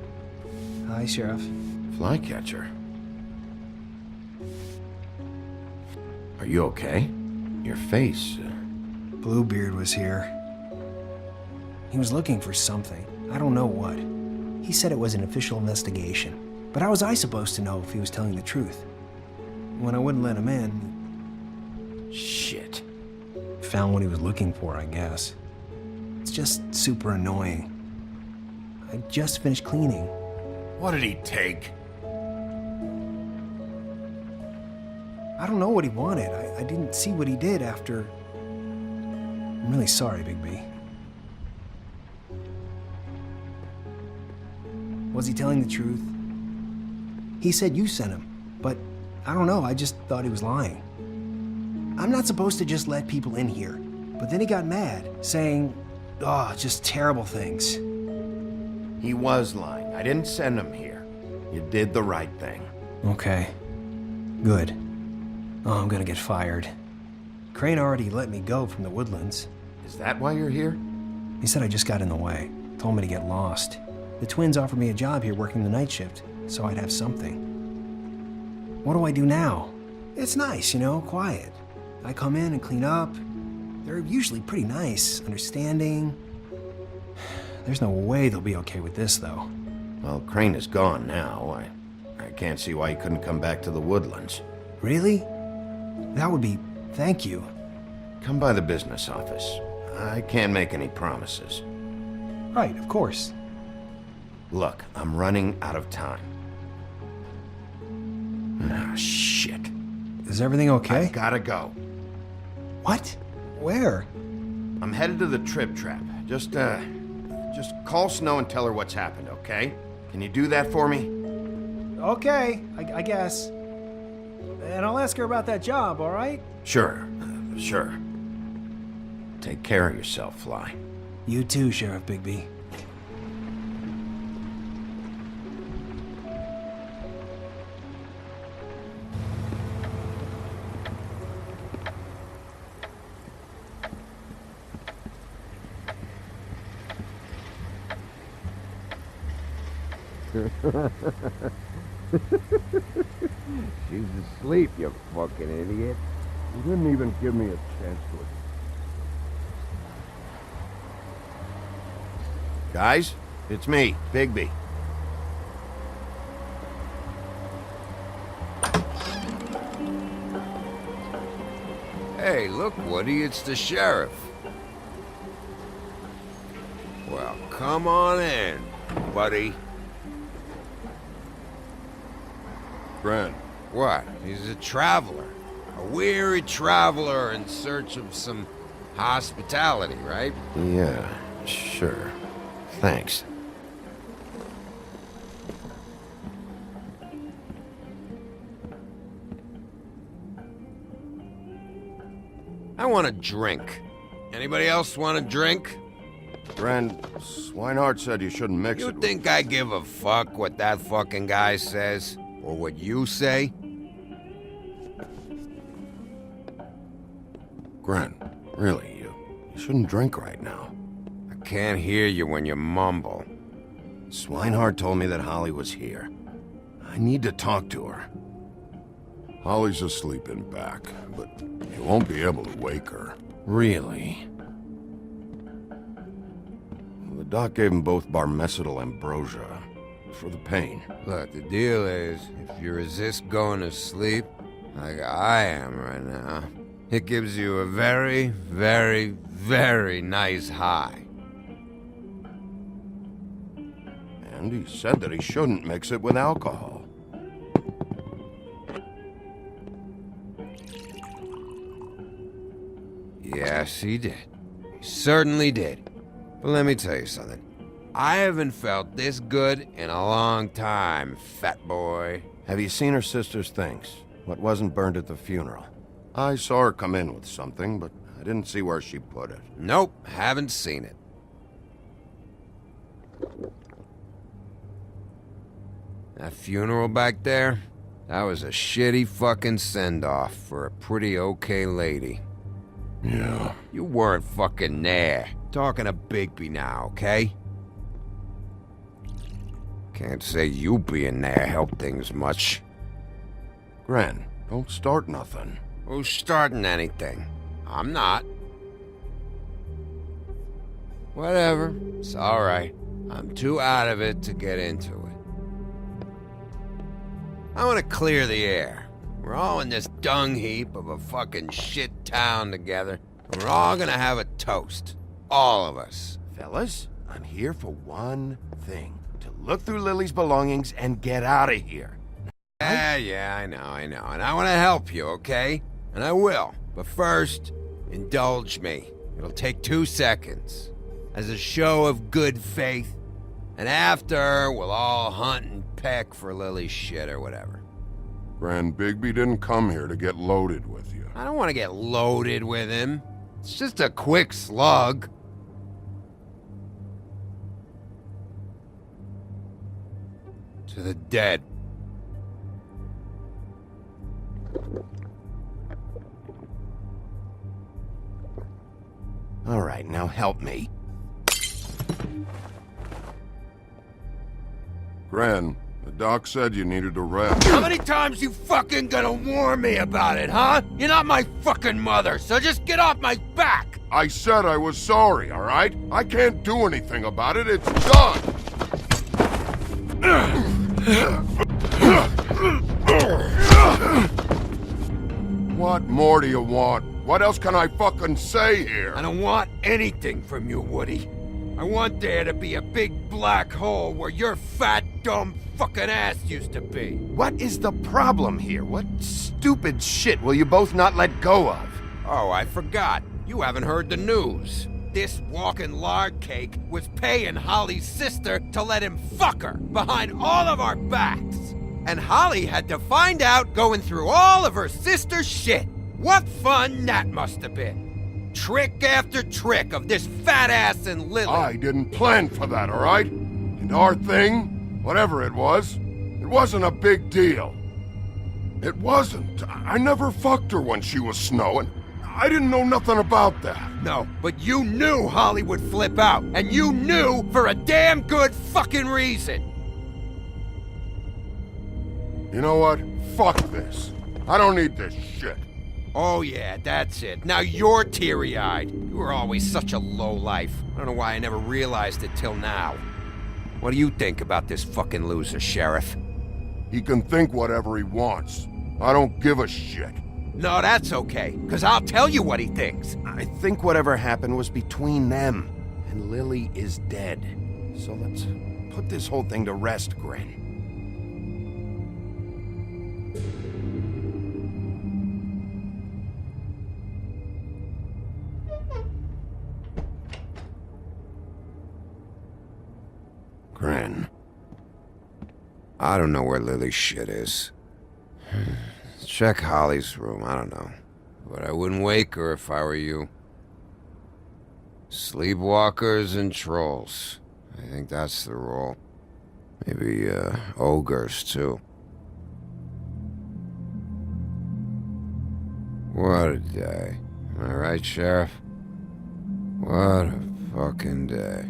Hi, Sheriff. Flycatcher. Are you okay? Your face... Bluebeard was here. He was looking for something. I don't know what. He said it was an official investigation. But how was I supposed to know if he was telling the truth? When I wouldn't let him in... Shit. Found what he was looking for, I guess. It's just super annoying. I just finished cleaning. What did he take? I don't know what he wanted. I didn't see what he did after... I'm really sorry, Bigby. Was he telling the truth? He said you sent him, but I don't know, I just thought he was lying. I'm not supposed to just let people in here, but then he got mad, saying, just terrible things. He was lying. I didn't send him here. You did the right thing. Okay. Good. Oh, I'm gonna get fired. Crane already let me go from the Woodlands. Is that why you're here? He said I just got in the way. Told me to get lost. The twins offered me a job here working the night shift, so I'd have something. What do I do now? It's nice, quiet. I come in and clean up. They're usually pretty nice, understanding. There's no way they'll be okay with this, though. Well, Crane is gone now. I can't see why he couldn't come back to the Woodlands. Really? That would be... thank you. Come by the business office. I can't make any promises. Right, of course. Look, I'm running out of time. Ah, shit. Is everything okay? I've gotta go. What? Where? I'm headed to the Trip Trap. Just call Snow and tell her what's happened, okay? Can you do that for me? Okay, I guess. And I'll ask her about that job, all right? Sure. Take care of yourself, Fly. You too, Sheriff Bigby. She's asleep, you fucking idiot. You didn't even give me a chance to... Guys, it's me, Bigby. Hey, look, Woody, it's the sheriff. Well, come on in, buddy. Grant. What? He's a traveler. A weary traveler in search of some hospitality, right? Yeah, sure. Thanks. I want a drink. Anybody else want a drink? Brand, Swinehart said you shouldn't mix it. You think I give a fuck what that fucking guy says? Or what you say? Grant, really, you shouldn't drink right now. I can't hear you when you mumble. Swinehart told me that Holly was here. I need to talk to her. Holly's asleep in back, but you won't be able to wake her. Really? The doc gave them both Barmecidal ambrosia for the pain. Look, the deal is, if you resist going to sleep, like I am right now, it gives you a very, very, very nice high. And he said that he shouldn't mix it with alcohol. Yes, he did. He certainly did. But let me tell you something. I haven't felt this good in a long time, fat boy. Have you seen her sister's things? What wasn't burned at the funeral? I saw her come in with something, but I didn't see where she put it. Nope, haven't seen it. That funeral back there? That was a shitty fucking send-off for a pretty okay lady. Yeah. You weren't fucking there. Talking to Bigby now, okay? Can't say you being there helped things much. Gran, don't start nothing. Who's starting anything? I'm not. Whatever. It's alright. I'm too out of it to get into it. I want to clear the air. We're all in this dung heap of a fucking shit town together. And we're all gonna have a toast. All of us. Fellas, I'm here for one thing. To look through Lily's belongings and get out of here. Yeah, I know. And I want to help you, okay? And I will. But first, indulge me. It'll take 2 seconds. As a show of good faith. And after, we'll all hunt and peck for Lily's shit or whatever. Gran, Bigby didn't come here to get loaded with you. I don't want to get loaded with him. It's just a quick slug. To the dead. All right, now help me. Gran, the doc said you needed a rest. How many times you fucking gonna warn me about it, huh? You're not my fucking mother, so just get off my back! I said I was sorry, all right? I can't do anything about it. It's done! What more do you want? What else can I fucking say here? I don't want anything from you, Woody. I want there to be a big black hole where your fat, dumb fucking ass used to be. What is the problem here? What stupid shit will you both not let go of? Oh, I forgot. You haven't heard the news. This walking lard cake was paying Holly's sister to let him fuck her behind all of our backs. And Holly had to find out going through all of her sister's shit. What fun that must have been. Trick after trick of this fat ass and Lily. I didn't plan for that, all right? And our thing, whatever it wasn't a big deal. It wasn't. I never fucked her when she was snowing. I didn't know nothing about that. No, but you knew Holly would flip out, and you knew for a damn good fucking reason. You know what? Fuck this. I don't need this shit. Oh yeah, that's it. Now you're teary-eyed. You were always such a lowlife. I don't know why I never realized it till now. What do you think about this fucking loser, Sheriff? He can think whatever he wants. I don't give a shit. No, that's okay, because I'll tell you what he thinks. I think whatever happened was between them, and Lily is dead. So let's put this whole thing to rest, Gren. Gren. I don't know where Lily's shit is. Check Holly's room, I don't know. But I wouldn't wake her if I were you. Sleepwalkers and trolls. I think that's the rule. Maybe, ogres, too. What a day. Am I right, Sheriff? What a fucking day.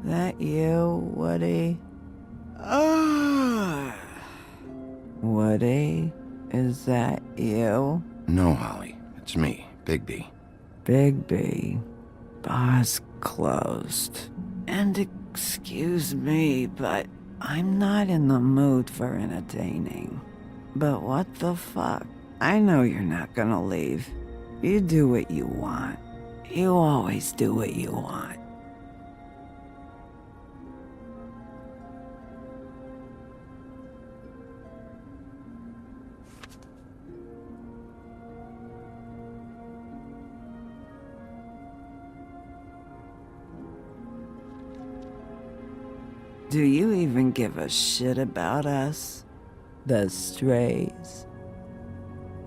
That you, Woody? Woody? Is that you? No, Holly. It's me, Bigby. Bigby. Bar's closed. And excuse me, but I'm not in the mood for entertaining. But what the fuck? I know you're not gonna leave. You do what you want. You always do what you want. Do you even give a shit about us? The strays?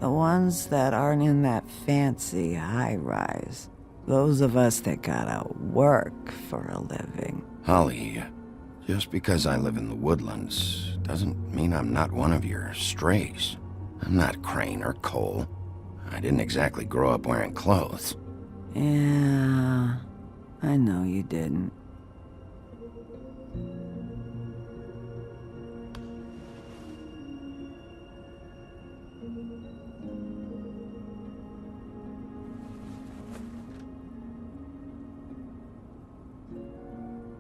The ones that aren't in that fancy high-rise. Those of us that gotta work for a living. Holly, just because I live in the Woodlands doesn't mean I'm not one of your strays. I'm not Crane or Cole. I didn't exactly grow up wearing clothes. Yeah, I know you didn't.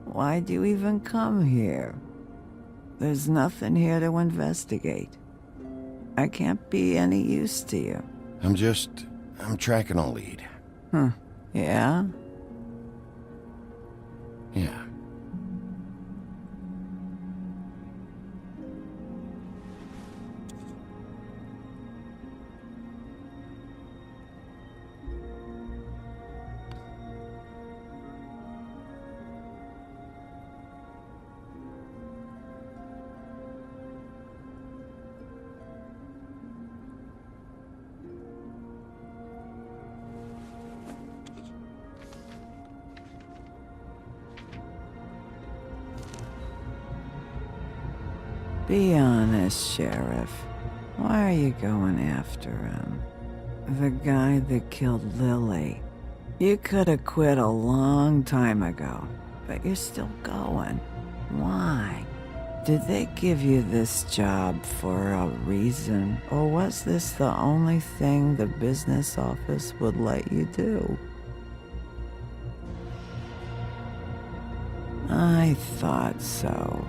Why'd you even come here? There's nothing here to investigate. I can't be any use to you. I'm tracking a lead. Yeah? Yeah. Be honest, Sheriff. Why are you going after him? The guy that killed Lily. You could have quit a long time ago. But you're still going. Why? Did they give you this job for a reason? Or was this the only thing the business office would let you do? I thought so.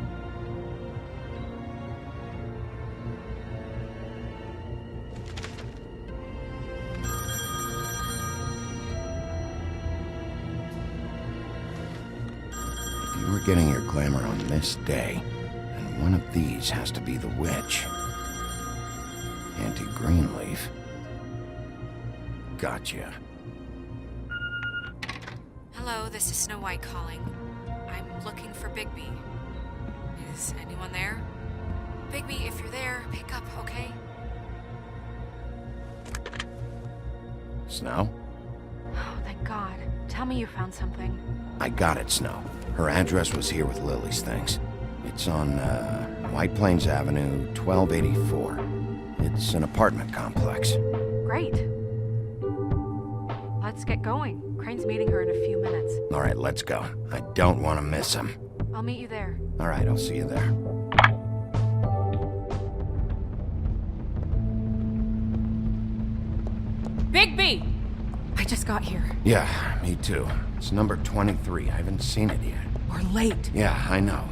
If you were getting your glamour on this day, then one of these has to be the witch. Auntie Greenleaf. Gotcha. Hello, this is Snow White calling. I'm looking for Bigby. Is anyone there? Bigby, if you're there, pick up, okay? Snow? Oh, thank God. Tell me you found something. I got it, Snow. Her address was here with Lily's things. It's on, White Plains Avenue, 1284. It's an apartment complex. Great. Let's get going. Crane's meeting her in a few minutes. All right, let's go. I don't want to miss him. I'll meet you there. All right, I'll see you there. Bigby! I just got here. Yeah, me too. It's number 23. I haven't seen it yet. We're late. Yeah, I know.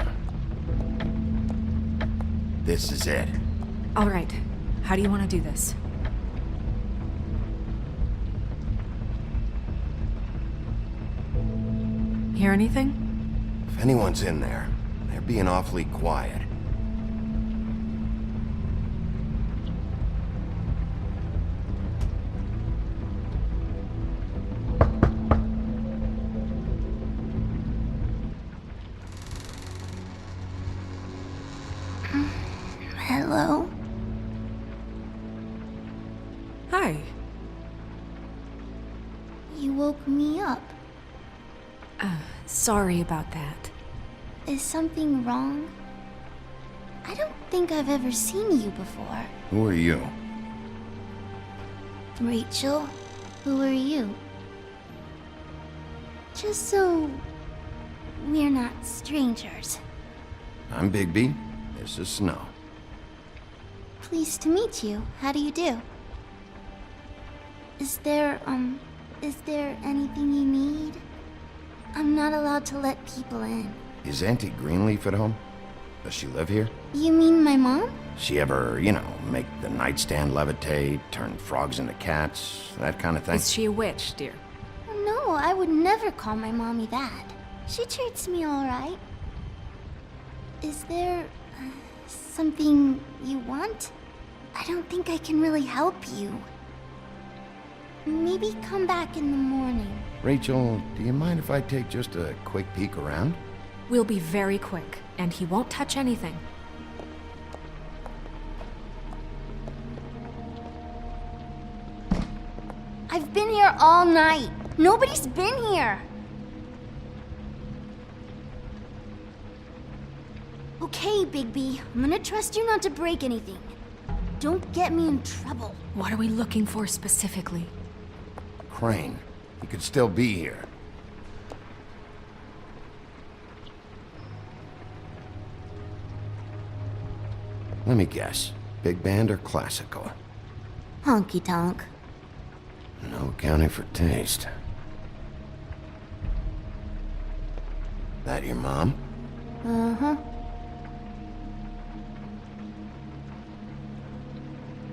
This is it. All right. How do you want to do this? Hear anything? If anyone's in there, they're being awfully quiet. Hello? Hi. You woke me up. Sorry about that. Is something wrong? I don't think I've ever seen you before. Who are you? Rachel, who are you? Just so we're not strangers. I'm Bigby. This is Snow. Pleased to meet you. How do you do? Is there anything you need? I'm not allowed to let people in. Is Auntie Greenleaf at home? Does she live here? You mean my mom? She ever, make the nightstand levitate, turn frogs into cats, that kind of thing? Is she a witch, dear? No, I would never call my mommy that. She treats me all right. Is there something you want? I don't think I can really help you. Maybe come back in the morning. Rachel, do you mind if I take just a quick peek around? We'll be very quick, and he won't touch anything. I've been here all night. Nobody's been here. Okay, Bigby. I'm gonna trust you not to break anything. Don't get me in trouble. What are we looking for specifically? Crane. He could still be here. Let me guess. Big band or classical? Honky tonk. No accounting for taste. That your mom? Uh-huh.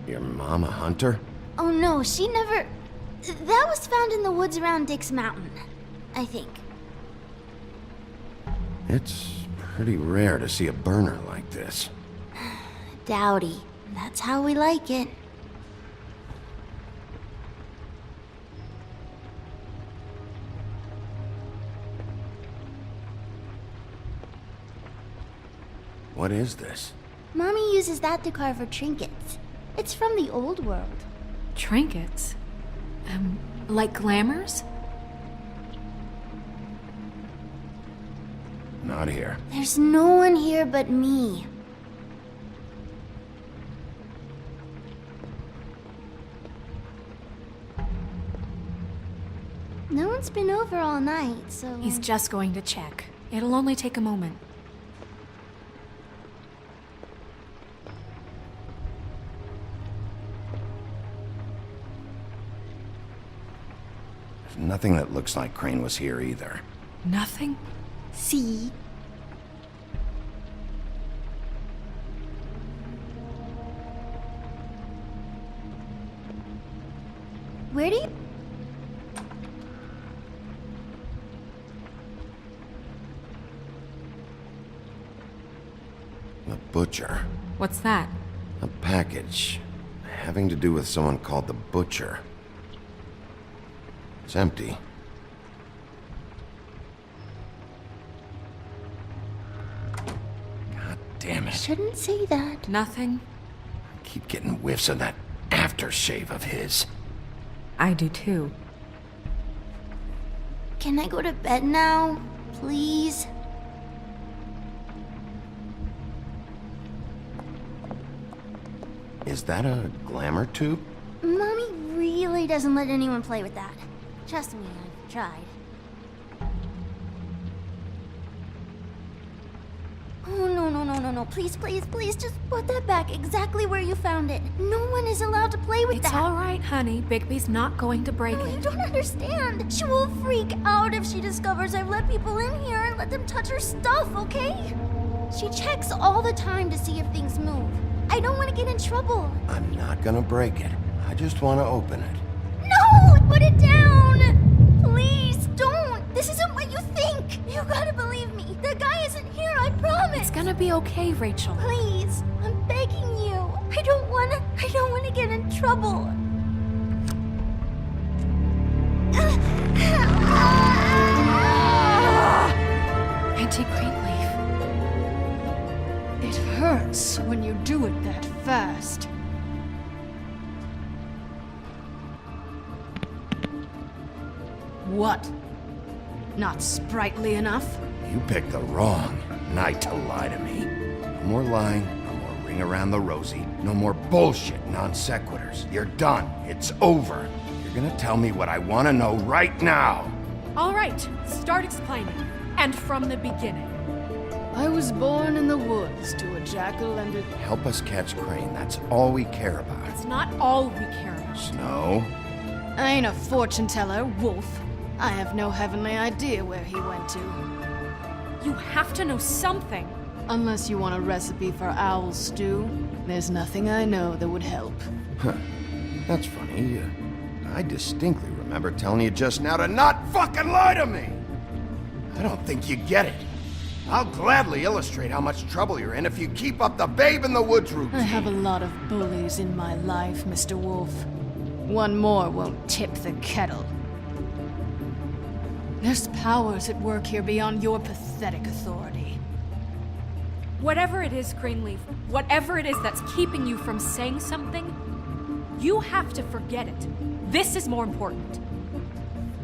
Your mom a hunter? Oh no, she never... That was found in the woods around Dick's Mountain, I think. It's pretty rare to see a burner like this. Dowdy. That's how we like it. What is this? Mommy uses that to carve her trinkets. It's from the old world. Trinkets? Like glamours? Not here. There's no one here but me. No one's been over all night, so... He's just going to check. It'll only take a moment. There's nothing that looks like Crane was here either. Nothing? See? Where do you... The Butcher. What's that? A package having to do with someone called the Butcher. It's empty. God damn it. Shouldn't say that. Nothing. I keep getting whiffs of that aftershave of his. I do too. Can I go to bed now? Please? Is that a glamour tube? Mommy really doesn't let anyone play with that. Trust me, I've tried. Oh, no. Please, just put that back exactly where you found it. No one is allowed to play with that. It's all right, honey. Bigby's not going to break it. You don't understand. She will freak out if she discovers I've let people in here and let them touch her stuff, okay? She checks all the time to see if things move. I don't want to get in trouble. I'm not gonna break it. I just want to open it. No! Put it down! Please, don't! This isn't what you think! You gotta believe me. The guy isn't here, I promise! It's gonna be okay, Rachel. Please, I'm begging you. I don't wanna get in trouble. Auntie Greenleaf. It hurts when you do it that fast. What? Not sprightly enough? You picked the wrong night to lie to me. No more lying, no more ring around the rosy, no more bullshit non sequiturs. You're done. It's over. You're gonna tell me what I want to know right now. All right, start explaining. And from the beginning. I was born in the woods to a jackal and a... Help us catch Crane. That's all we care about. It's not all we care about. Snow? I ain't a fortune teller, Wolf. I have no heavenly idea where he went to. You have to know something. Unless you want a recipe for owl stew, there's nothing I know that would help. Huh. That's funny. I distinctly remember telling you just now to not fucking lie to me! I don't think you get it. I'll gladly illustrate how much trouble you're in if you keep up the Babe in the Woods routine. I have a lot of bullies in my life, Mr. Wolf. One more won't tip the kettle. There's powers at work here beyond your pathetic authority. Whatever it is, Greenleaf, whatever it is that's keeping you from saying something, you have to forget it. This is more important.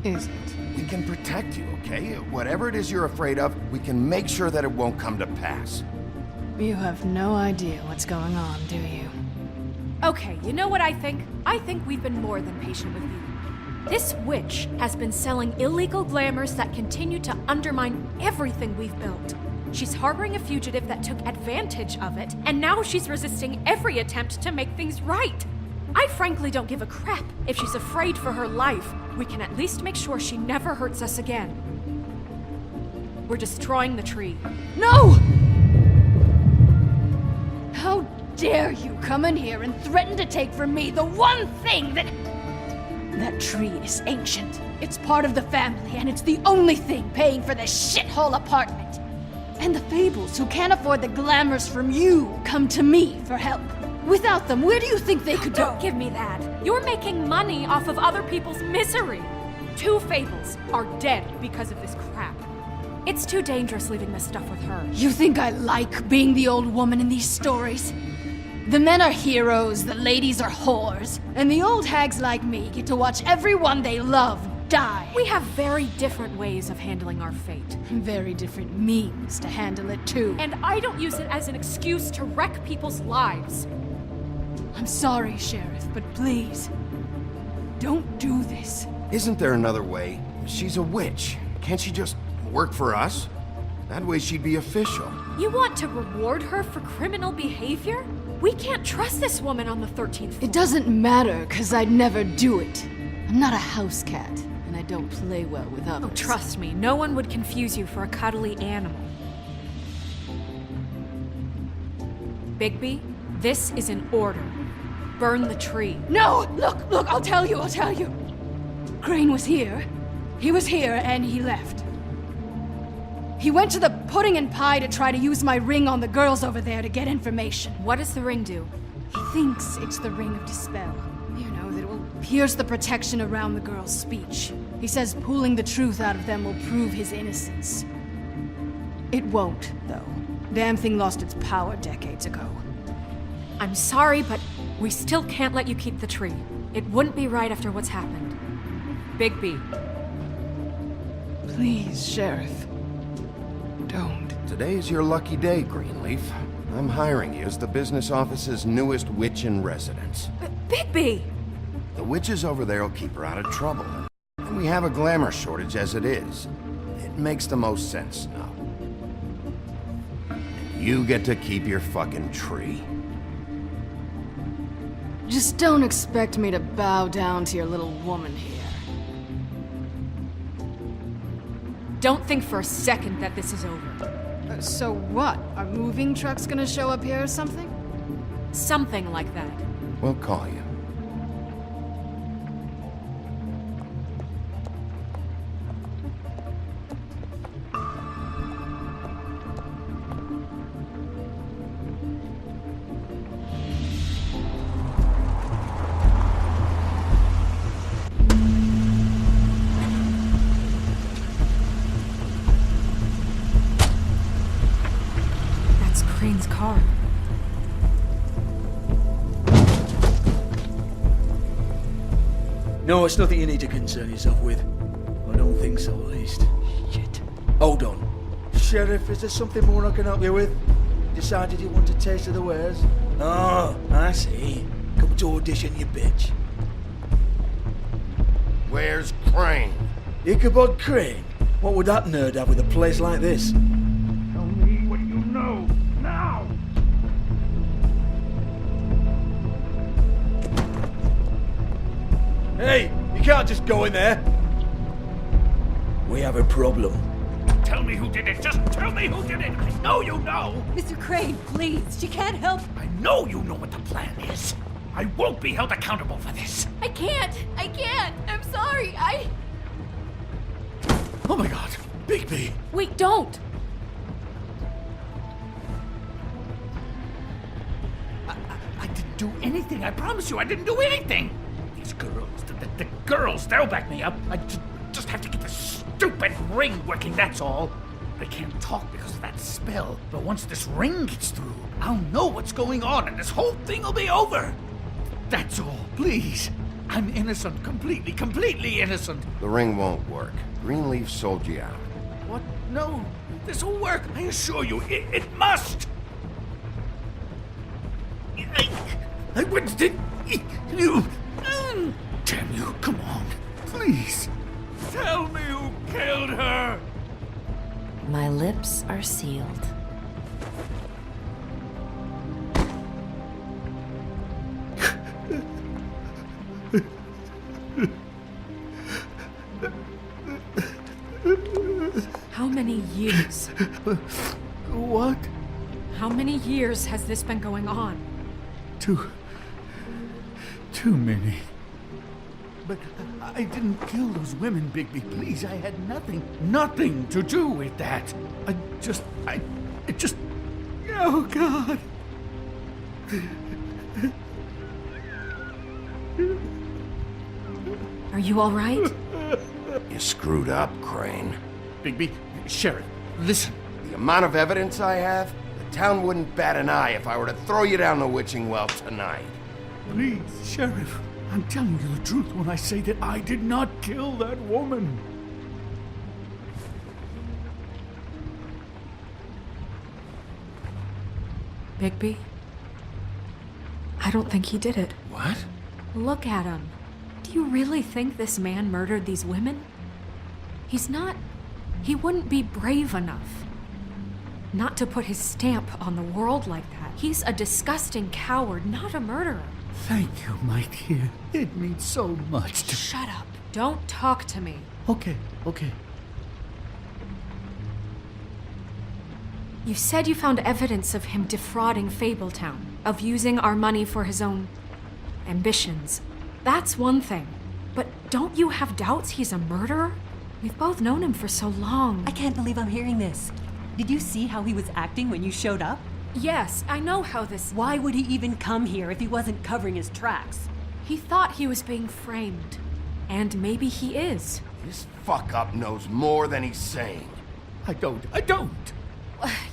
Is it? We can protect you, okay? Whatever it is you're afraid of, we can make sure that it won't come to pass. You have no idea what's going on, do you? Okay, you know what I think? I think we've been more than patient with you. This witch has been selling illegal glamours that continue to undermine everything we've built. She's harboring a fugitive that took advantage of it, and now she's resisting every attempt to make things right. I frankly don't give a crap if she's afraid for her life. We can at least make sure she never hurts us again. We're destroying the tree. No! How dare you come in here and threaten to take from me the one thing that... That tree is ancient. It's part of the family, and it's the only thing paying for this shithole apartment. And the fables who can't afford the glamours from you come to me for help. Without them, where do you think they could go? Don't give me that. You're making money off of other people's misery. 2 fables are dead because of this crap. It's too dangerous leaving this stuff with her. You think I like being the old woman in these stories? The men are heroes, the ladies are whores, and the old hags like me get to watch everyone they love die. We have very different ways of handling our fate. Very different means to handle it, too. And I don't use it as an excuse to wreck people's lives. I'm sorry, Sheriff, but please, don't do this. Isn't there another way? She's a witch. Can't she just work for us? That way she'd be official. You want to reward her for criminal behavior? We can't trust this woman on the 13th floor. It doesn't matter, 'cause I'd never do it. I'm not a house cat, and I don't play well with others. Oh, trust me, no one would confuse you for a cuddly animal. Bigby, this is an order. Burn the tree. No! Look, I'll tell you. Crane was here. He was here, and he left. He went to the pudding and pie to try to use my ring on the girls over there to get information. What does the ring do? He thinks it's the ring of dispel. You know, that it will pierce the protection around the girls' speech. He says pulling the truth out of them will prove his innocence. It won't, though. Damn thing lost its power decades ago. I'm sorry, but we still can't let you keep the tree. It wouldn't be right after what's happened. Bigby. Please, Sheriff. Don't. Today is your lucky day, Greenleaf. I'm hiring you as the business office's newest witch in residence. Bigby! The witches over there will keep her out of trouble. And we have a glamour shortage as it is. It makes the most sense now. And you get to keep your fucking tree. Just don't expect me to bow down to your little woman here. Don't think for a second that this is over. So what? Are moving trucks gonna show up here or something? Something like that. We'll call you. Crane's car. No, it's nothing you need to concern yourself with. I don't think so, at least. Shit. Hold on. Sheriff, is there something more I can help you with? Decided you want a taste of the wares? Oh, I see. Come to audition, you bitch. Where's Crane? ICHABOD Crane? What would that nerd have with a place like this? Tell me what you know, now! Hey, you can't just go in there. We have a problem. Tell me who did it. Just tell me who did it. I know you know. Mr. Crane, please. She can't help. I know you know what the plan is. I won't be held accountable for this. I can't. I'm sorry. Oh my god. Bigby. Wait, don't. I didn't do anything. I promise you, I didn't do anything. These girls, the girls, they'll back me up. I just have to get this stupid ring working, that's all. I can't talk because of that spell, but once this ring gets through, I'll know what's going on and this whole thing will be over. That's all, please. I'm innocent, completely innocent. The ring won't work. Greenleaf sold you out. What? No, this'll work. I assure you, it must. I wouldn't. You. Damn you! Come on, please. Tell me who killed her. My lips are sealed. How many years? What? How many years has this been going on? Too many. But I didn't kill those women, Bigby. Please, I had nothing to do with that. I just... Oh, God. Are you all right? You screwed up, Crane. Bigby, Sheriff, listen. The amount of evidence I have, the town wouldn't bat an eye if I were to throw you down the witching well tonight. Please, Sheriff, I'm telling you the truth when I say that I did not kill that woman. Bigby? I don't think he did it. What? Look at him. Do you really think this man murdered these women? He's not... He wouldn't be brave enough. not to put his stamp on the world like that. He's a disgusting coward, not a murderer. Thank you, my dear. It means so much to... Shut up. Don't talk to me. Okay. You said you found evidence of him defrauding Fabletown, of using our money for his own ambitions. That's one thing. But don't you have doubts he's a murderer? We've both known him for so long. I can't believe I'm hearing this. Did you see how he was acting when you showed up? Yes, I know how this... Why would he even come here if he wasn't covering his tracks? He thought he was being framed. And maybe he is. This fuck-up knows more than he's saying. I don't.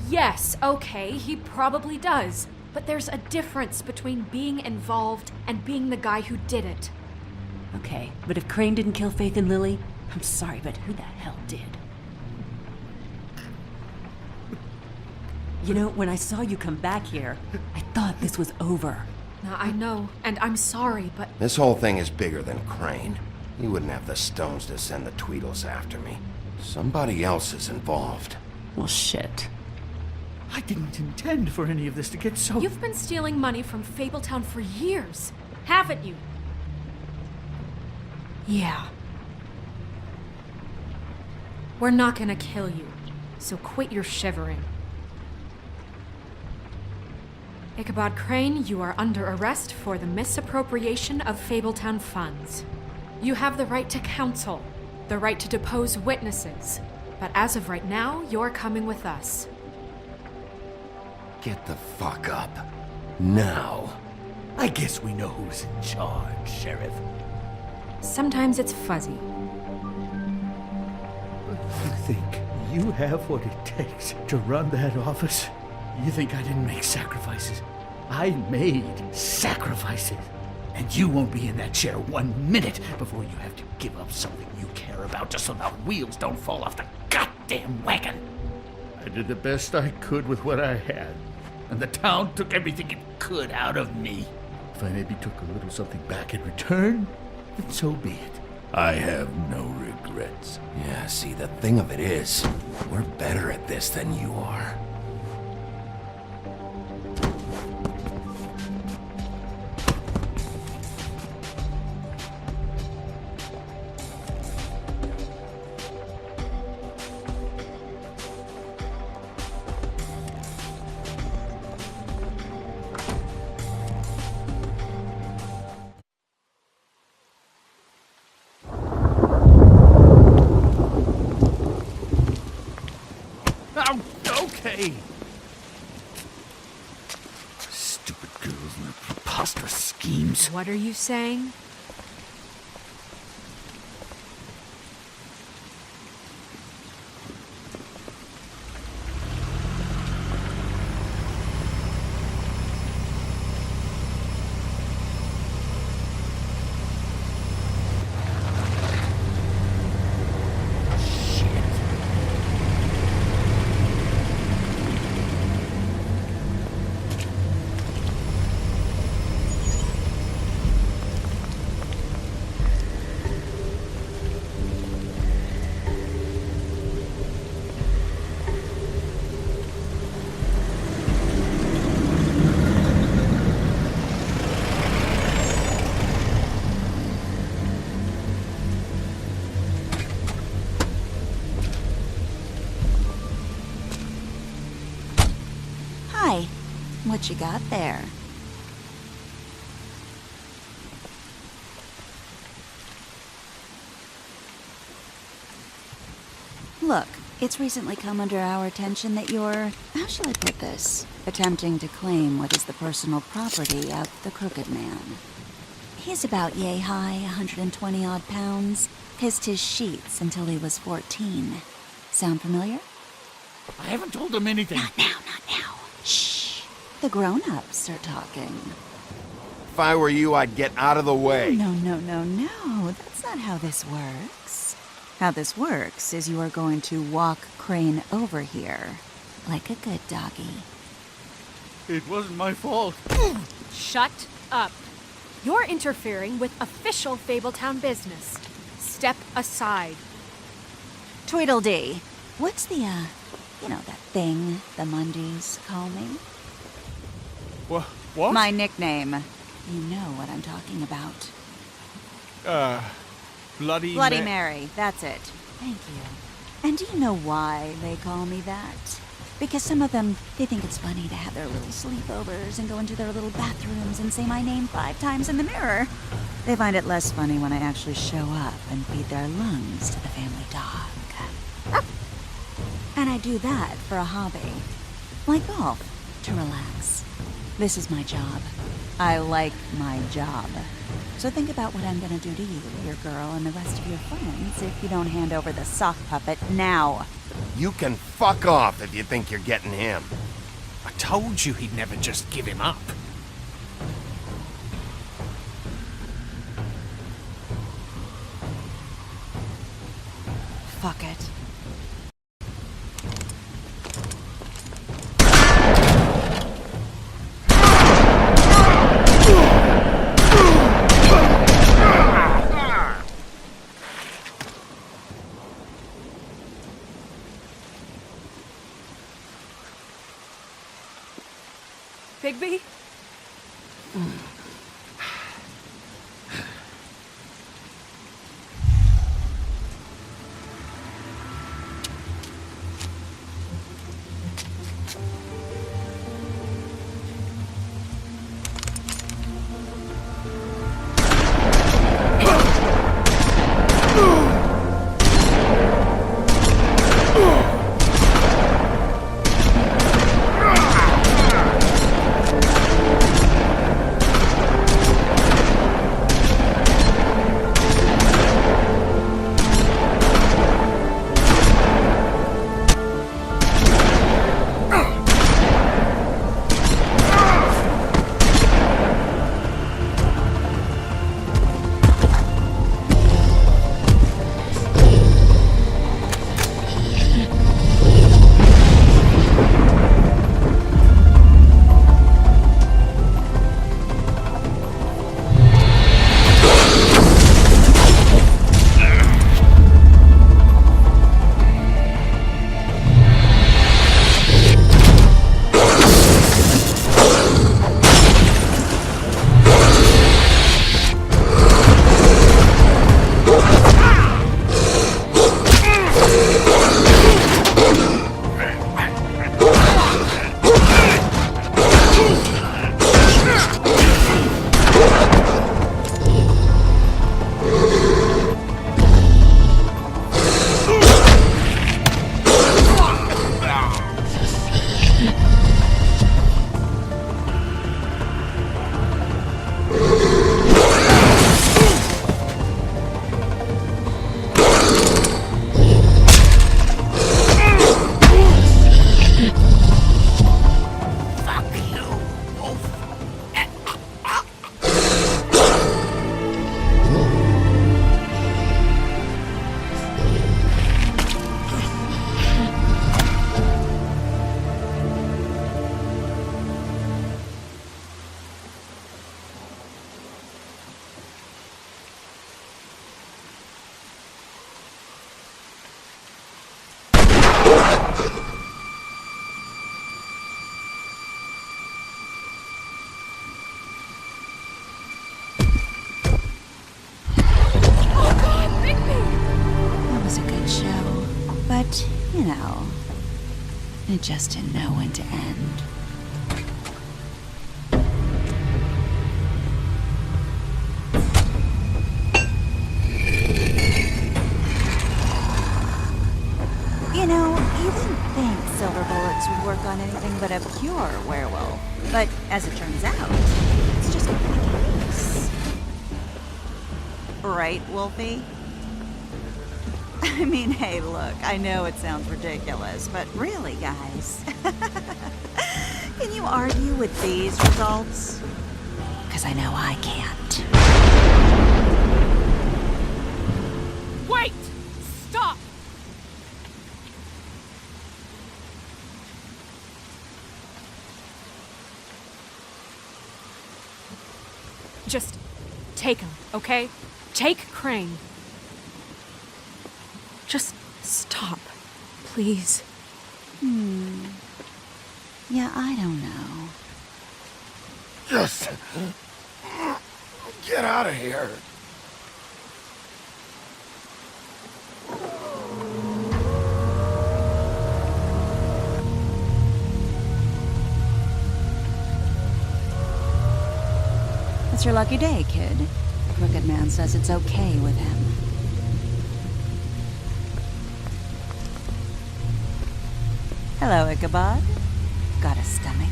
Yes, okay, he probably does. But there's a difference between being involved and being the guy who did it. Okay, but if Crane didn't kill Faith and Lily, I'm sorry, but who the hell did? You know, when I saw you come back here, I thought this was over. Now, I know, and I'm sorry, but... This whole thing is bigger than Crane. He wouldn't have the stones to send the Tweedles after me. Somebody else is involved. Well, shit. I didn't intend for any of this to get so... You've been stealing money from Fabletown for years, haven't you? Yeah. We're not gonna kill you, so quit your shivering. Ichabod Crane, you are under arrest for the misappropriation of Fabletown funds. You have the right to counsel, the right to depose witnesses, but as of right now, you're coming with us. Get the fuck up. Now. I guess we know who's in charge, Sheriff. Sometimes it's fuzzy. You think you have what it takes to run that office? You think I didn't make sacrifices? I made sacrifices. And you won't be in that chair 1 minute before you have to give up something you care about just so the wheels don't fall off the goddamn wagon. I did the best I could with what I had, and the town took everything it could out of me. If I maybe took a little something back in return, then so be it. I have no regrets. Yeah, see, the thing of it is, we're better at this than you are. Okay. Stupid girls and their preposterous schemes. What are you saying? Hi. What you got there? Look, it's recently come under our attention that you're, how shall I put this, attempting to claim what is the personal property of the Crooked Man. He's about yay high, 120 odd pounds, pissed his sheets until he was 14. Sound familiar? I haven't told him anything. Not now. Shh. The grown-ups are talking. If I were you, I'd get out of the way. No. That's not how this works. How this works is you are going to walk Crane over here, like a good doggy. It wasn't my fault. Shut up. You're interfering with official Fabletown business. Step aside. Tweedledee, what's the You know, that thing the Mundies call me. What? My nickname. You know what I'm talking about. Bloody Mary, that's it. Thank you. And do you know why they call me that? Because some of them, they think it's funny to have their little sleepovers and go into their little bathrooms and say my name 5 times in the mirror. They find it less funny when I actually show up and feed their lungs to the family dog. And I do that for a hobby. Like golf, to relax. This is my job. I like my job. So think about what I'm gonna do to you, your girl, and the rest of your friends if you don't hand over the sock puppet now. You can fuck off if you think you're getting him. I told you he'd never just give him up. Fuck it. Bigby? You know, it just didn't know when to end. You know, you wouldn't think silver bullets would work on anything but a pure werewolf. But as it turns out, it's just not the case. Right, Wolfie? I mean, hey, look, I know it sounds ridiculous, but really, guys, can you argue with these results? Because I know I can't. Wait! Stop! Just take him, okay? Take Crane. Just stop, please. Yeah, I don't know. Just get out of here. It's your lucky day, kid. The Crooked Man says it's okay with him. Hello, Ichabod. Got a stomachache?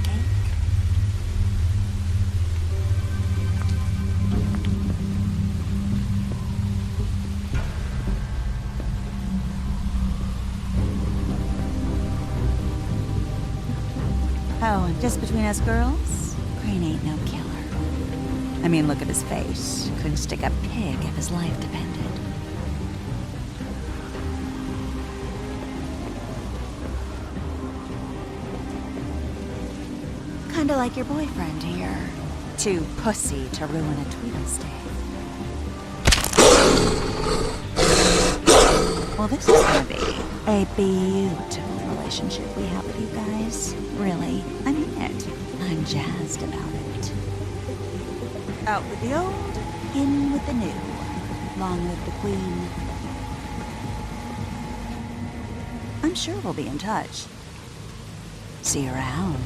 Oh, and just between us girls, Crane ain't no killer. I mean, look at his face. Couldn't stick a pig if his life depended. Kinda like your boyfriend here. Too pussy to ruin a Tweedle stay. Well, this is gonna be a beautiful relationship we have with you guys. Really, I mean it. I'm jazzed about it. Out with the old, in with the new. Long live the Queen. I'm sure we'll be in touch. See you around.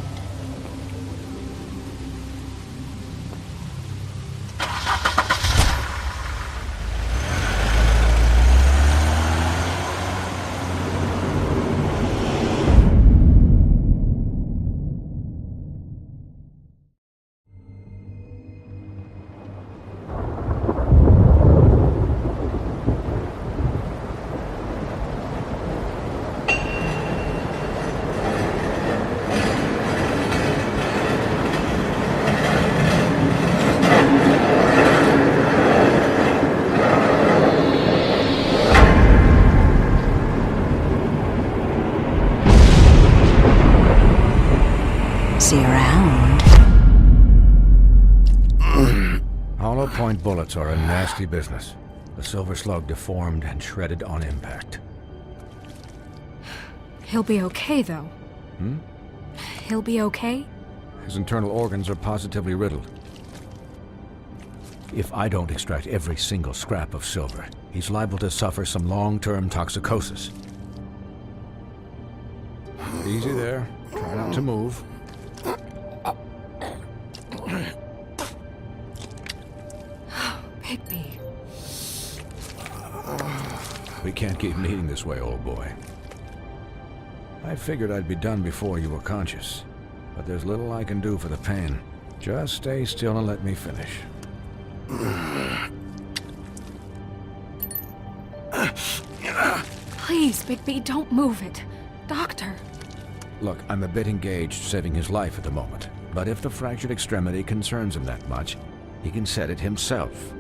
See you around. Hollow point bullets are a nasty business. The Silver Slug deformed and shredded on impact. He'll be okay, though. He'll be okay? His internal organs are positively riddled. If I don't extract every single scrap of silver, he's liable to suffer some long-term toxicosis. Easy there. Try not to move. Bigby. We can't keep meeting this way, old boy. I figured I'd be done before you were conscious, but there's little I can do for the pain. Just stay still and let me finish. Please, Bigby, don't move it. Doctor. Look, I'm a bit engaged saving his life at the moment, but if the fractured extremity concerns him that much, he can set it himself.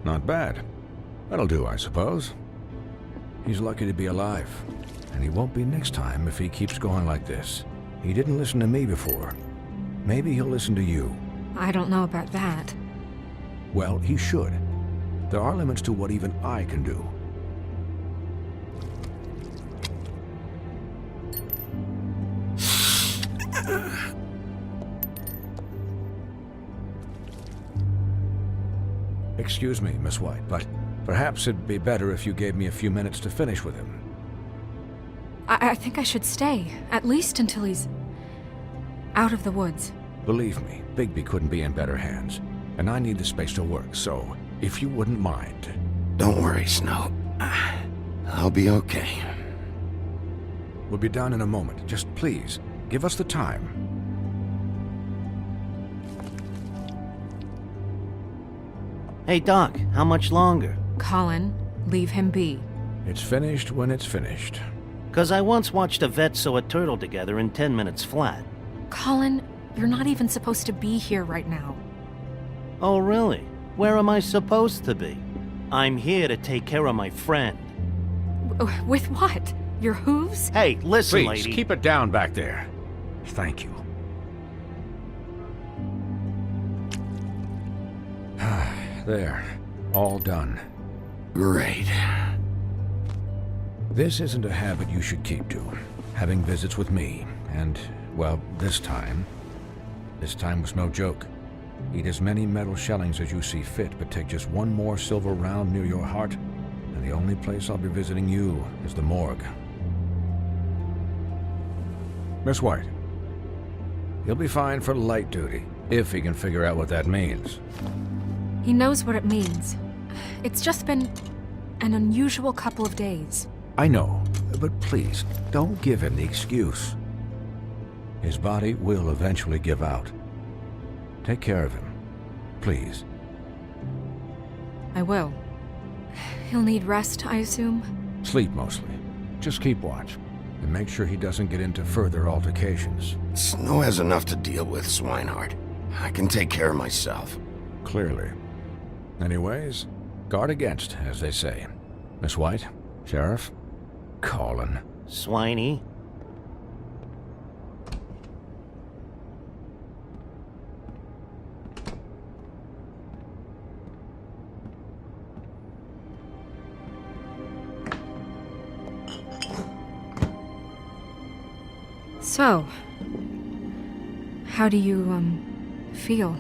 Not bad. That'll do, I suppose. He's lucky to be alive, and he won't be next time if he keeps going like this. He didn't listen to me before. Maybe he'll listen to you. I don't know about that. Well, he should. There are limits to what even I can do. Excuse me, Miss White, but perhaps it'd be better if you gave me a few minutes to finish with him. I think I should stay, at least until he's out of the woods. Believe me, Bigby couldn't be in better hands, and I need the space to work, so if you wouldn't mind. Don't worry, Snow. I'll be okay. We'll be done in a moment. Just please, give us the time. Hey, Doc, how much longer? Colin, leave him be. It's finished when it's finished. 'Cause I once watched a vet sew a turtle together in 10 minutes flat. Colin, you're not even supposed to be here right now. Oh, really? Where am I supposed to be? I'm here to take care of my friend. With what? Your hooves? Hey, listen, Please, lady. keep it down back there. Thank you. There. All done. Great. This isn't a habit you should keep to. Having visits with me, and, well, this time was no joke. Eat as many metal shellings as you see fit, but take just one more silver round near your heart, and the only place I'll be visiting you is the morgue. Miss White, he'll be fine for light duty, if he can figure out what that means. He knows what it means. It's just been an unusual couple of days. I know, but please, don't give him the excuse. His body will eventually give out. Take care of him, please. I will. He'll need rest, I assume? Sleep mostly. Just keep watch, and make sure he doesn't get into further altercations. Snow has enough to deal with, Swinehart. I can take care of myself. Clearly. Anyways, guard against, as they say. Miss White, Sheriff, Colin. Swiney. So, how do you, feel?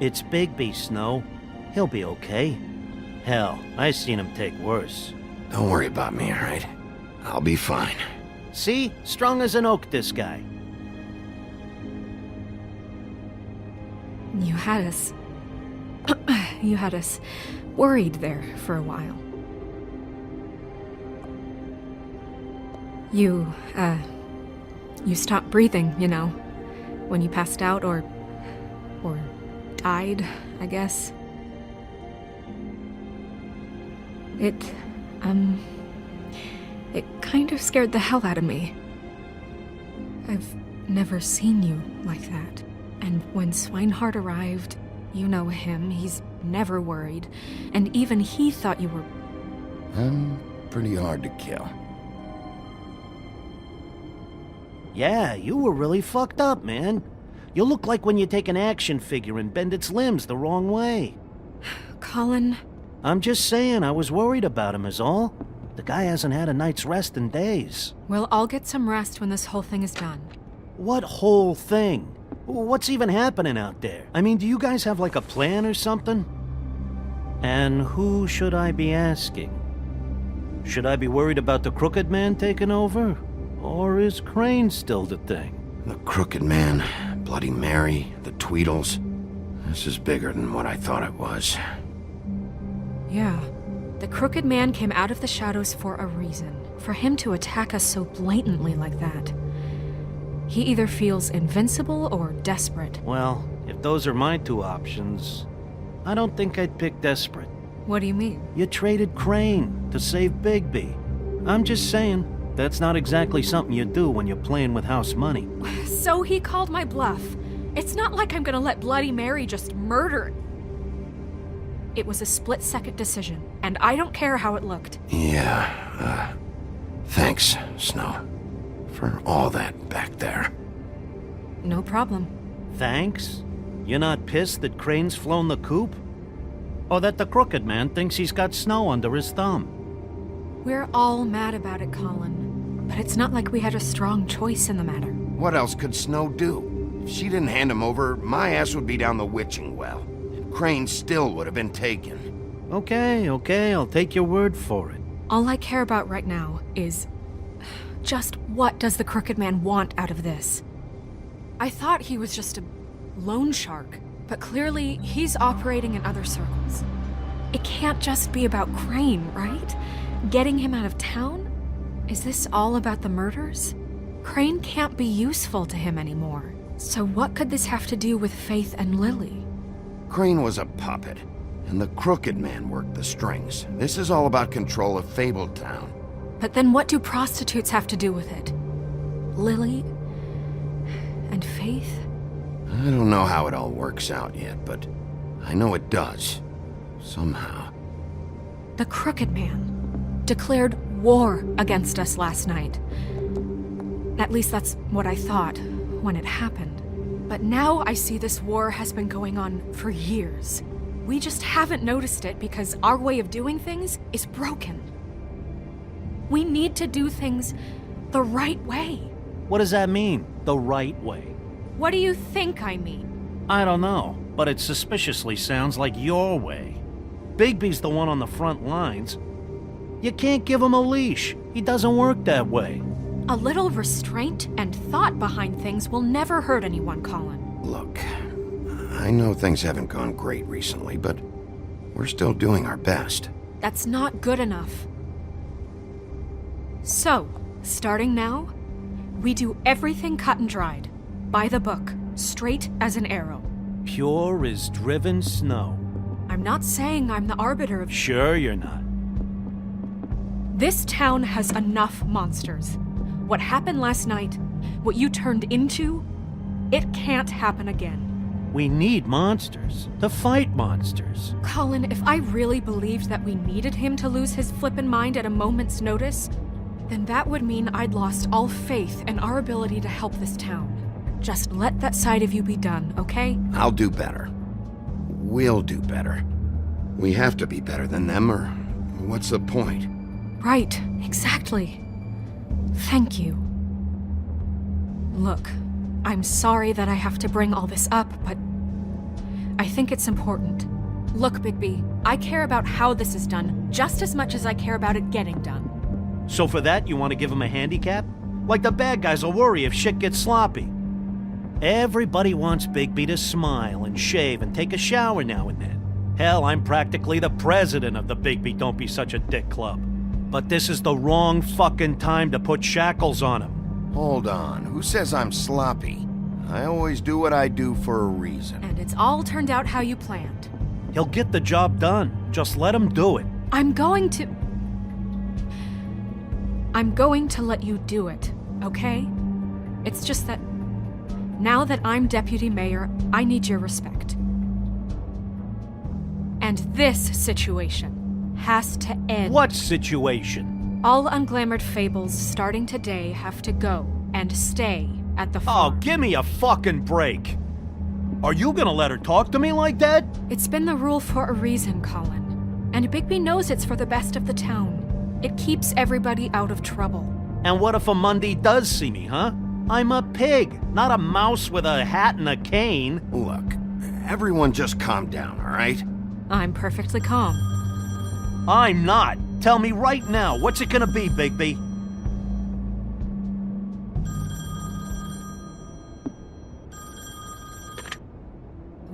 It's Bigby, Snow. He'll be okay. Hell, I seen him take worse. Don't worry about me, all right? I'll be fine. See? Strong as an oak, this guy. You had us... you had us worried there for a while. You stopped breathing, you know, when you passed out or died, I guess. It kind of scared the hell out of me. I've never seen you like that. And when Swinehart arrived, you know him, he's never worried. And even he thought you were... I'm pretty hard to kill. Yeah, you were really fucked up, man. You look like when you take an action figure and bend its limbs the wrong way. Colin... I'm just saying, I was worried about him is all. The guy hasn't had a night's rest in days. We'll all get some rest when this whole thing is done. What whole thing? What's even happening out there? I mean, do you guys have like a plan or something? And who should I be asking? Should I be worried about the Crooked Man taking over? Or is Crane still the thing? The Crooked Man, Bloody Mary, the Tweedles. This is bigger than what I thought it was. Yeah. The Crooked Man came out of the shadows for a reason. For him to attack us so blatantly like that. He either feels invincible or desperate. Well, if those are my two options, I don't think I'd pick desperate. What do you mean? You traded Crane to save Bigby. I'm just saying, that's not exactly something you do when you're playing with house money. So he called my bluff. It's not like I'm gonna let Bloody Mary just murder. It was a split-second decision, and I don't care how it looked. Yeah, thanks, Snow, for all that back there. No problem. Thanks? You're not pissed that Crane's flown the coop? Or that the Crooked Man thinks he's got Snow under his thumb? We're all mad about it, Colin. But it's not like we had a strong choice in the matter. What else could Snow do? If she didn't hand him over, my ass would be down the witching well. Crane still would have been taken. Okay, I'll take your word for it. All I care about right now is... just what does the Crooked Man want out of this? I thought he was just a loan shark, but clearly he's operating in other circles. It can't just be about Crane, right? Getting him out of town? Is this all about the murders? Crane can't be useful to him anymore. So what could this have to do with Faith and Lily? Crane was a puppet, and the Crooked Man worked the strings. This is all about control of Fabletown. But then what do prostitutes have to do with it? Lily? And Faith? I don't know how it all works out yet, but I know it does. Somehow. The Crooked Man declared war against us last night. At least that's what I thought when it happened. But now I see this war has been going on for years. We just haven't noticed it because our way of doing things is broken. We need to do things the right way. What does that mean, the right way? What do you think I mean? I don't know, but it suspiciously sounds like your way. Bigby's the one on the front lines. You can't give him a leash. He doesn't work that way. A little restraint and thought behind things will never hurt anyone, Colin. Look, I know things haven't gone great recently, but we're still doing our best. That's not good enough. So, starting now, we do everything cut and dried. By the book, straight as an arrow. Pure as driven snow. I'm not saying I'm the arbiter of... Sure you're not. This town has enough monsters. What happened last night, what you turned into, it can't happen again. We need monsters. To fight monsters. Colin, if I really believed that we needed him to lose his flippin' mind at a moment's notice, then that would mean I'd lost all faith in our ability to help this town. Just let that side of you be done, okay? I'll do better. We'll do better. We have to be better than them, or what's the point? Right, exactly. Thank you. Look, I'm sorry that I have to bring all this up, but I think it's important. Look, Bigby, I care about how this is done just as much as I care about it getting done. So for that, you want to give him a handicap? Like the bad guys will worry if shit gets sloppy. Everybody wants Bigby to smile and shave and take a shower now and then. Hell, I'm practically the president of the Bigby Don't Be Such a Dick Club. But this is the wrong fucking time to put shackles on him. Hold on, who says I'm sloppy? I always do what I do for a reason. And it's all turned out how you planned. He'll get the job done. Just let him do it. I'm going to let you do it, okay? It's just that now that I'm deputy mayor, I need your respect. And this situation has to end. What situation? All unglamored fables starting today have to go and stay at the farm. Oh, give me a fucking break. Are you gonna let her talk to me like that? It's been the rule for a reason, Colin. And Bigby knows it's for the best of the town. It keeps everybody out of trouble. And what if a Monday does see me, huh? I'm a pig, not a mouse with a hat and a cane. Look, everyone just calm down, all right? I'm perfectly calm. I'm not. Tell me right now, what's it gonna be, Bigby?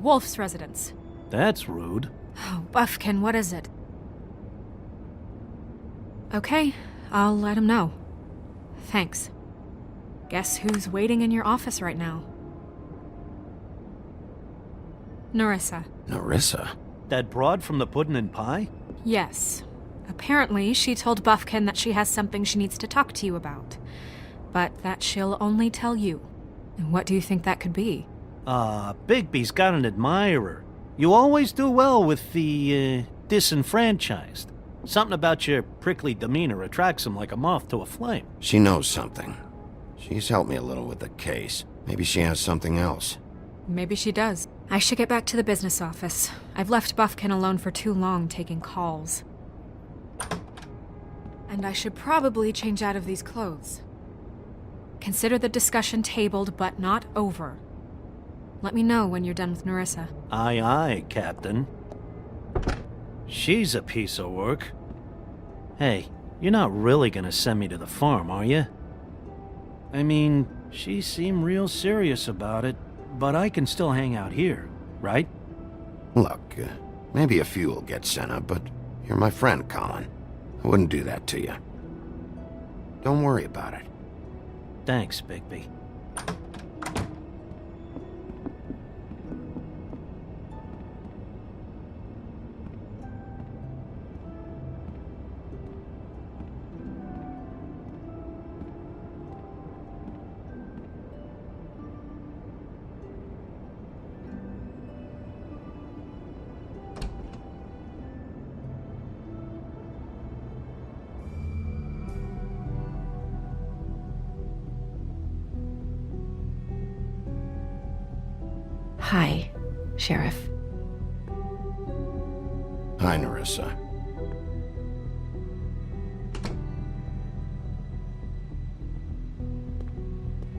Wolf's residence. That's rude. Oh, Buffkin, what is it? Okay, I'll let him know. Thanks. Guess who's waiting in your office right now? Nerissa. Nerissa? That broad from the puddin' and pie? Yes. Apparently, she told Buffkin that she has something she needs to talk to you about. But that she'll only tell you. And what do you think that could be? Bigby's got an admirer. You always do well with the, disenfranchised. Something about your prickly demeanor attracts him like a moth to a flame. She knows something. She's helped me a little with the case. Maybe she has something else. Maybe she does. I should get back to the business office. I've left Buffkin alone for too long taking calls. And I should probably change out of these clothes. Consider the discussion tabled, but not over. Let me know when you're done with Nerissa. Aye, aye, Captain. She's a piece of work. Hey, you're not really gonna send me to the farm, are you? I mean, she seemed real serious about it, but I can still hang out here, right? Look, maybe a few will get sent up, but you're my friend, Colin. I wouldn't do that to you. Don't worry about it. Thanks, Bigby. Hi, Sheriff. Hi, Nerissa.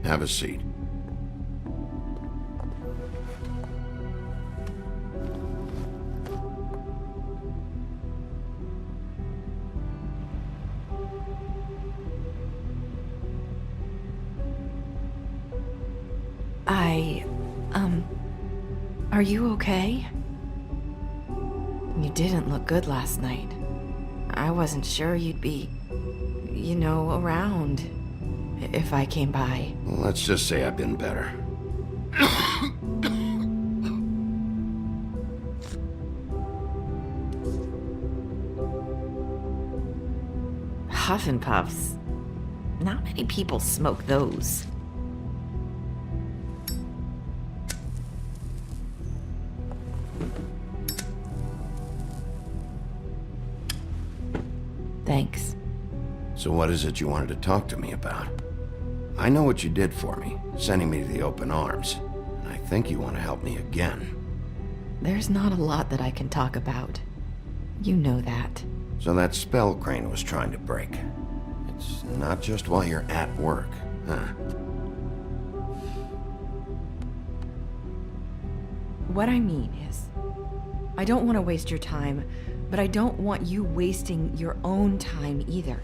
Have a seat. Are you okay? You didn't look good last night. I wasn't sure you'd be, around if I came by. Let's just say I've been better. Huff and Puffs. Not many people smoke those. Thanks. So what is it you wanted to talk to me about? I know what you did for me, sending me to the open arms. And I think you want to help me again. There's not a lot that I can talk about. You know that. So that spell Crane was trying to break. It's not just while you're at work, huh? What I mean is, I don't want to waste your time, but I don't want you wasting your own time either.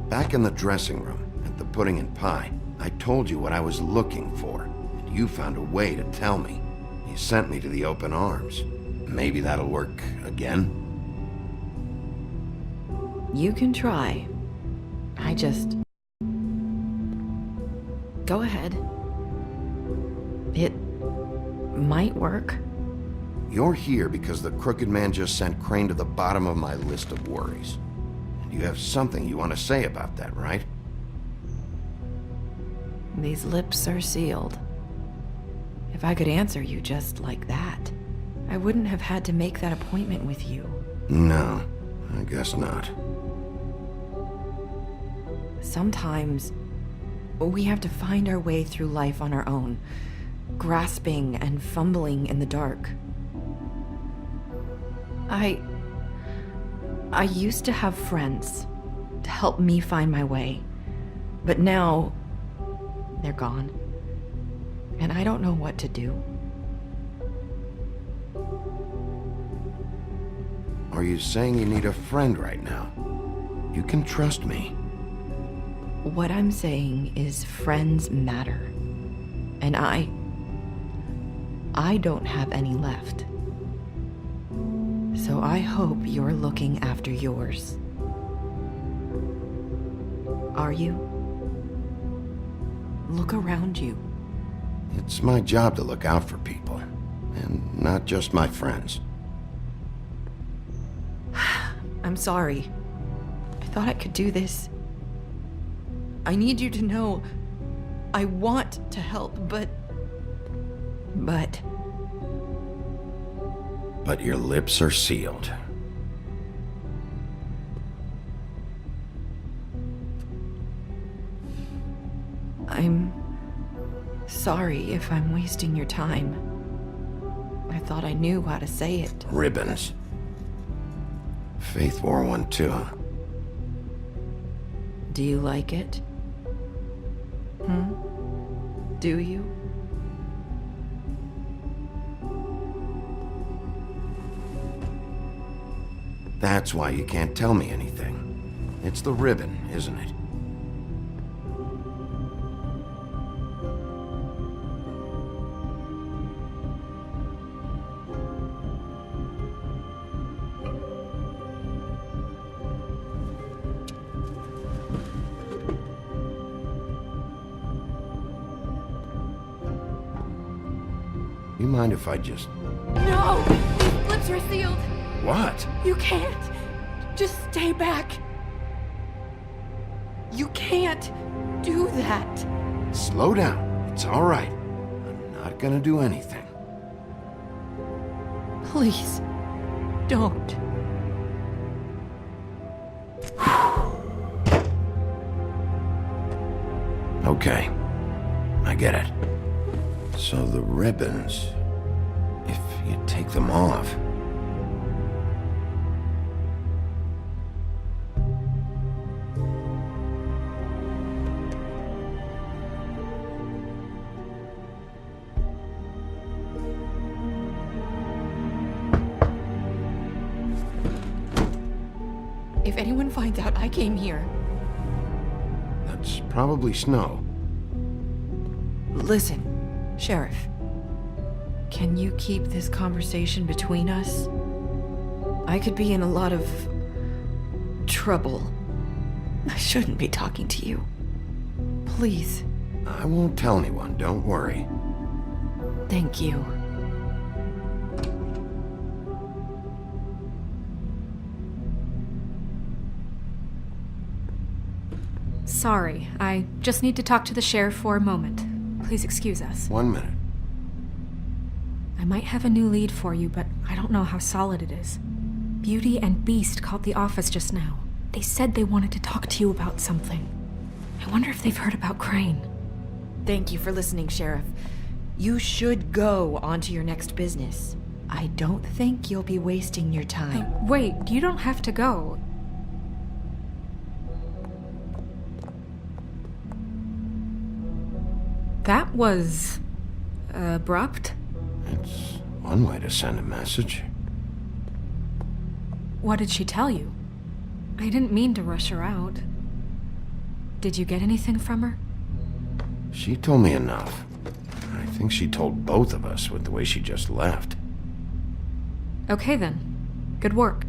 Back in the dressing room, at the pudding and pie, I told you what I was looking for, and you found a way to tell me. You sent me to the open arms. Maybe that'll work again? You can try. I just... Go ahead. It might work. You're here because the Crooked Man just sent Crane to the bottom of my list of worries. And you have something you want to say about that, right? These lips are sealed. If I could answer you just like that, I wouldn't have had to make that appointment with you. No, I guess not. Sometimes, we have to find our way through life on our own, grasping and fumbling in the dark. I used to have friends to help me find my way, but now they're gone, and I don't know what to do. Are you saying you need a friend right now? You can trust me. What I'm saying is friends matter, and I don't have any left. So I hope you're looking after yours. Are you? Look around you. It's my job to look out for people, and not just my friends. I'm sorry. I thought I could do this. I need you to know I want to help, but your lips are sealed. I'm sorry if I'm wasting your time. I thought I knew how to say it. Ribbons. Faith wore one too. Do you like it? Do you? That's why you can't tell me anything. It's the ribbon, isn't it? You mind if I just... No! These lips are sealed! What? You can't! Just stay back! You can't do that! Slow down. It's all right. I'm not gonna do anything. Please, don't. Okay. I get it. So the ribbons, if you take them off... If anyone finds out I came here... That's probably Snow. Listen, Sheriff. Can you keep this conversation between us? I could be in a lot of... trouble. I shouldn't be talking to you. Please. I won't tell anyone, don't worry. Thank you. Sorry, I just need to talk to the sheriff for a moment. Please excuse us. 1 minute. I might have a new lead for you, but I don't know how solid it is. Beauty and Beast called the office just now. They said they wanted to talk to you about something. I wonder if they've heard about Crane. Thank you for listening, Sheriff. You should go on to your next business. I don't think you'll be wasting your time. Wait, you don't have to go. That was... abrupt? It's one way to send a message. What did she tell you? I didn't mean to rush her out. Did you get anything from her? She told me enough. I think she told both of us with the way she just left. Okay then. Good work.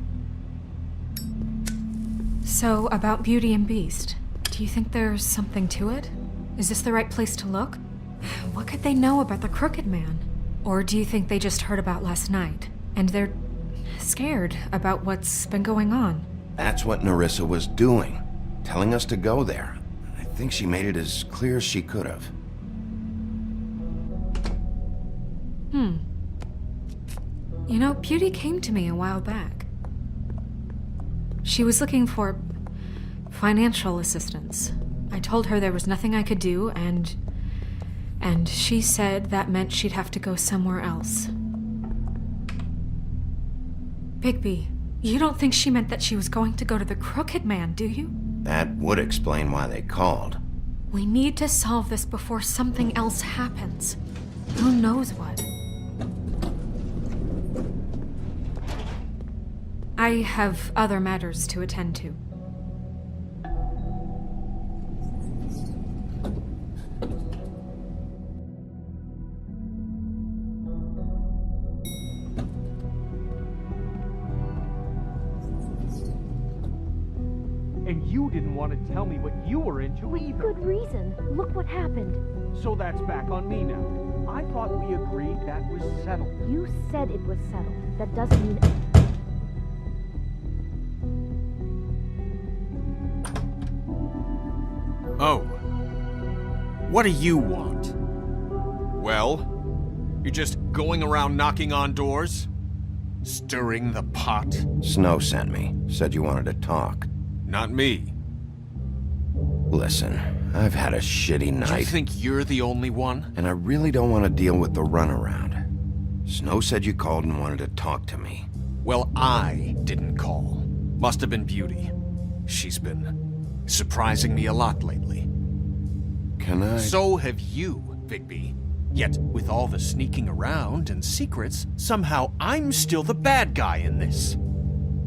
So, about Beauty and Beast, do you think there's something to it? Is this the right place to look? What could they know about the Crooked Man? Or do you think they just heard about last night, and they're scared about what's been going on? That's what Nerissa was doing, telling us to go there. I think she made it as clear as she could have. You know, Beauty came to me a while back. She was looking for financial assistance. I told her there was nothing I could do, and she said that meant she'd have to go somewhere else. Bigby, you don't think she meant that she was going to go to the Crooked Man, do you? That would explain why they called. We need to solve this before something else happens. Who knows what? I have other matters to attend to. And you didn't want to tell me what you were into either. Good reason. Look what happened. So that's back on me now. I thought we agreed that was settled. You said it was settled. That doesn't mean... Oh. What do you want? Well? You're just going around knocking on doors? Stirring the pot? Snow sent me. Said you wanted to talk. Not me. Listen, I've had a shitty night. You think you're the only one? And I really don't want to deal with the runaround. Snow said you called and wanted to talk to me. Well, I didn't call. Must have been Beauty. She's been surprising me a lot lately. Can I? So have you, Bigby. Yet, with all the sneaking around and secrets, somehow I'm still the bad guy in this.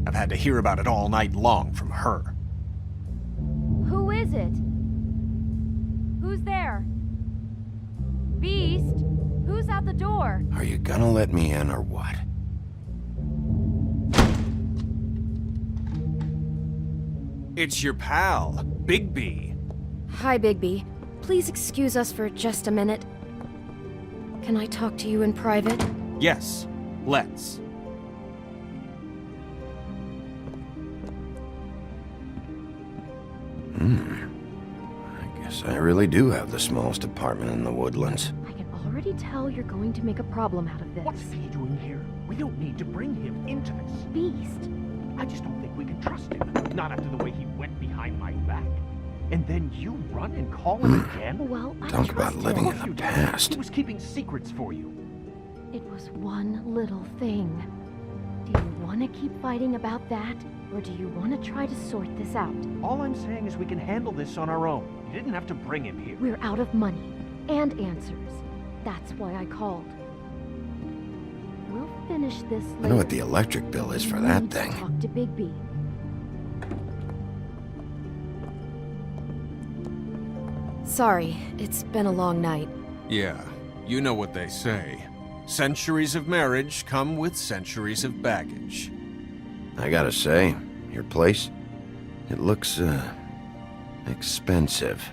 I've had to hear about it all night long from her. Who is it? Who's there? Beast? Who's at the door? Are you gonna let me in or what? It's your pal, Bigby. Hi, Bigby. Please excuse us for just a minute. Can I talk to you in private? Yes, let's. I guess I really do have the smallest apartment in the Woodlands. I can already tell you're going to make a problem out of this. What's he doing here? We don't need to bring him into this. Beast. I just don't think we can trust him. Not after the way he went behind my back. And then you run and call him again? Well, I Talk about trusted living him. in the past. He was keeping secrets for you. It was one little thing. Do you want to keep fighting about that? Or do you want to try to sort this out? All I'm saying is we can handle this on our own. You didn't have to bring him here. We're out of money and answers. That's why I called. We'll finish this later. I know what the electric bill is for that thing. Talk to Bigby. Sorry, it's been a long night. Yeah, you know what they say. Centuries of marriage come with centuries of baggage. I gotta say, your place, it looks, expensive.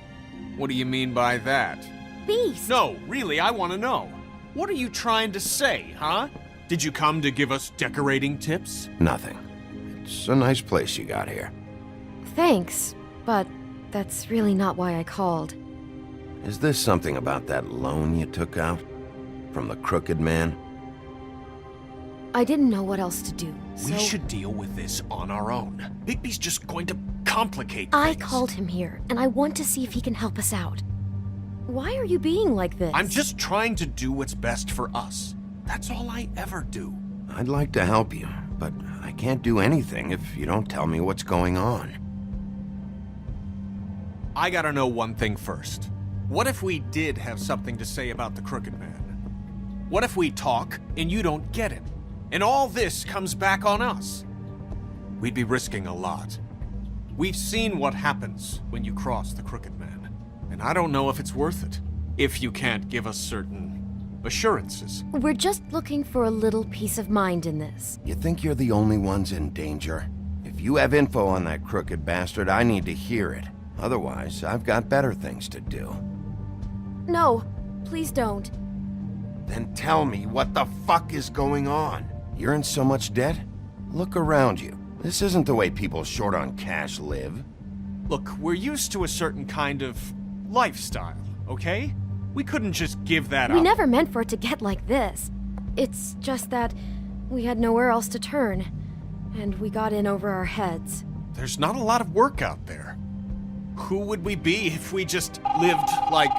What do you mean by that? Beast! No, really, I want to know. What are you trying to say, huh? Did you come to give us decorating tips? Nothing. It's a nice place you got here. Thanks, but that's really not why I called. Is this something about that loan you took out? From the crooked man? I didn't know what else to do, so... We should deal with this on our own. Bigby's just going to complicate I things. called him here, and I want to see if he can help us out. Why are you being like this? I'm just trying to do what's best for us. That's all I ever do. I'd like to help you, but I can't do anything if you don't tell me what's going on. I gotta know one thing first. What if we did have something to say about the Crooked Man? What if we talk and you don't get it? And all this comes back on us? We'd be risking a lot. We've seen what happens when you cross the Crooked Man, and I don't know if it's worth it, if you can't give us certain assurances. We're just looking for a little peace of mind in this. You think you're the only ones in danger? If you have info on that crooked bastard, I need to hear it. Otherwise, I've got better things to do. No, please don't. Then tell me what the fuck is going on? You're in so much debt? Look around you. This isn't the way people short on cash live. Look, we're used to a certain kind of lifestyle, okay? We couldn't just give that up. We never meant for it to get like this. It's just that we had nowhere else to turn, and we got in over our heads. There's not a lot of work out there. Who would we be if we just lived like...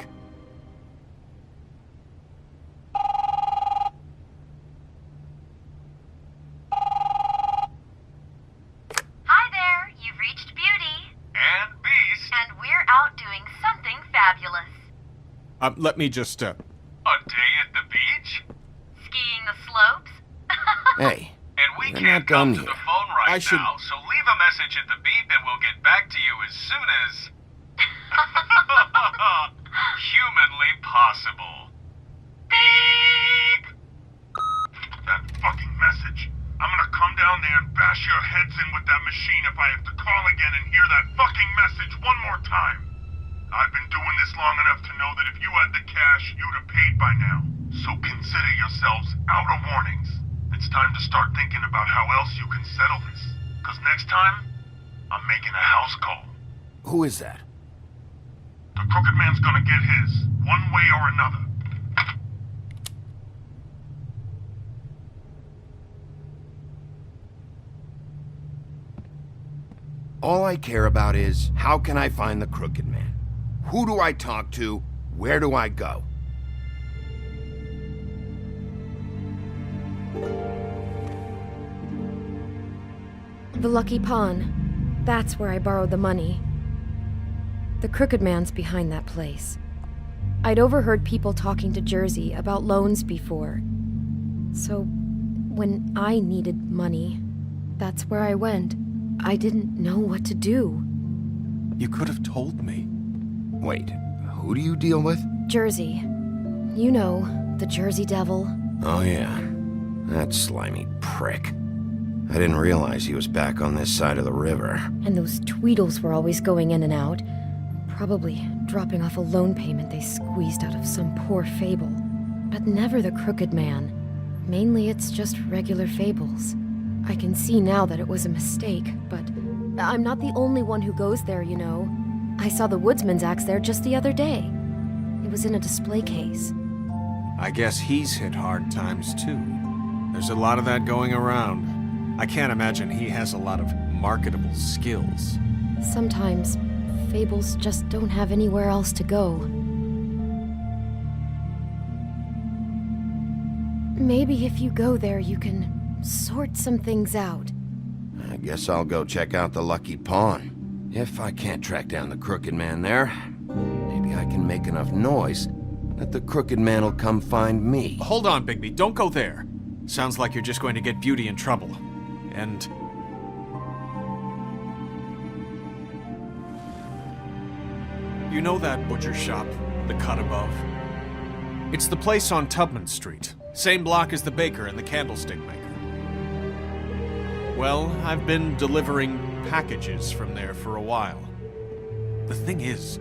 Hi there, you've reached Beauty. And Beast. And we're out doing something fabulous. let me just, A day at the beach? Skiing the slopes? Hey, And we you're can't not come done to yet. the phone right I should- now, so leave a message at the beep and we'll get back to you as soon as... humanly possible. Beep! That fucking message. I'm gonna come down there and bash your heads in with that machine if I have to call again and hear that fucking message one more time. I've been doing this long enough to know that if you had the cash, you'd have paid by now. So consider yourselves out of warnings. It's time to start thinking about how else you can settle this. Because next time, I'm making a house call. Who is that? The Crooked Man's gonna get his, one way or another. All I care about is, how can I find the Crooked Man? Who do I talk to? Where do I go? The Lucky Pawn. That's where I borrowed the money. The Crooked Man's behind that place. I'd overheard people talking to Jersey about loans before. So, when I needed money, that's where I went. I didn't know what to do. You could have told me. Wait, who do you deal with? Jersey. You know, the Jersey Devil. Oh yeah, that slimy prick. I didn't realize he was back on this side of the river. And those Tweedles were always going in and out. Probably dropping off a loan payment they squeezed out of some poor fable. But never the Crooked Man. Mainly it's just regular fables. I can see now that it was a mistake, but I'm not the only one who goes there, you know. I saw the woodsman's axe there just the other day. It was in a display case. I guess he's hit hard times too. There's a lot of that going around. I can't imagine he has a lot of marketable skills. Sometimes fables just don't have anywhere else to go. Maybe if you go there, you can sort some things out. I guess I'll go check out the Lucky Pawn. If I can't track down the Crooked Man there, maybe I can make enough noise that the Crooked Man will come find me. Hold on, Bigby. Don't go there. Sounds like you're just going to get Beauty in trouble. And... you know that butcher shop, the cut above? It's the place on Tubman Street. Same block as the baker and the candlestick maker. Well, I've been delivering packages from there for a while. The thing is,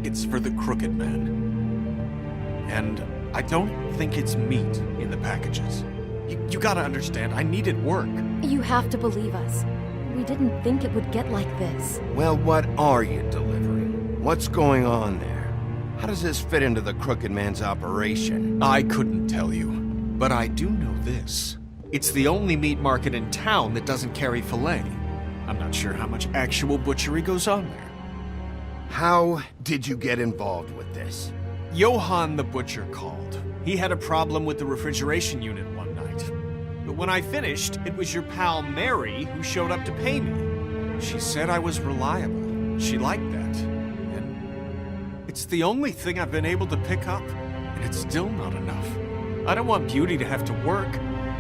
it's for the Crooked Man. And I don't think it's meat in the packages. You gotta understand, I needed work. You have to believe us. We didn't think it would get like this. Well, what are you delivering? What's going on there? How does this fit into the Crooked Man's operation? I couldn't tell you, but I do know this. It's the only meat market in town that doesn't carry filet. I'm not sure how much actual butchery goes on there. How did you get involved with this? Johann the butcher called. He had a problem with the refrigeration unit one night. But when I finished, it was your pal Mary who showed up to pay me. She said I was reliable. She liked that. And it's the only thing I've been able to pick up, and it's still not enough. I don't want Beauty to have to work,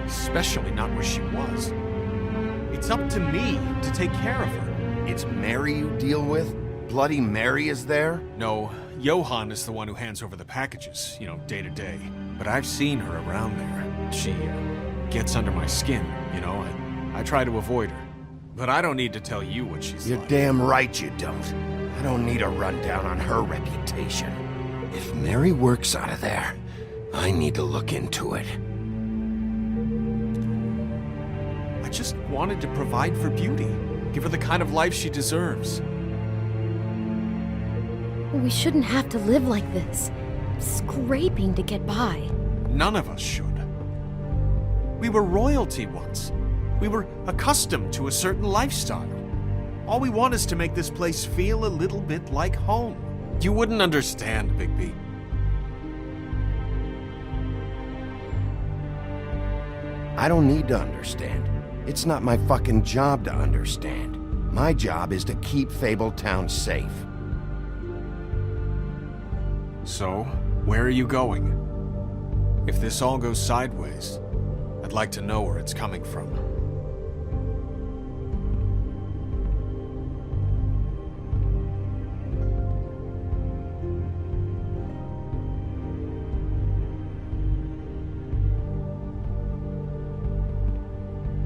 especially not where she was. It's up to me to take care of her. It's Mary you deal with? Bloody Mary is there? No, Johann is the one who hands over the packages, day to day. But I've seen her around there. She gets under my skin, I try to avoid her. But I don't need to tell you what she's You're like. damn right you don't. I don't need a rundown on her reputation. If Mary works out of there, I need to look into it. I just wanted to provide for Beauty. Give her the kind of life she deserves. We shouldn't have to live like this, scraping to get by. None of us should. We were royalty once. We were accustomed to a certain lifestyle. All we want is to make this place feel a little bit like home. You wouldn't understand, Bigby. I don't need to understand. It's not my fucking job to understand. My job is to keep Fabletown safe. So, where are you going? If this all goes sideways, I'd like to know where it's coming from.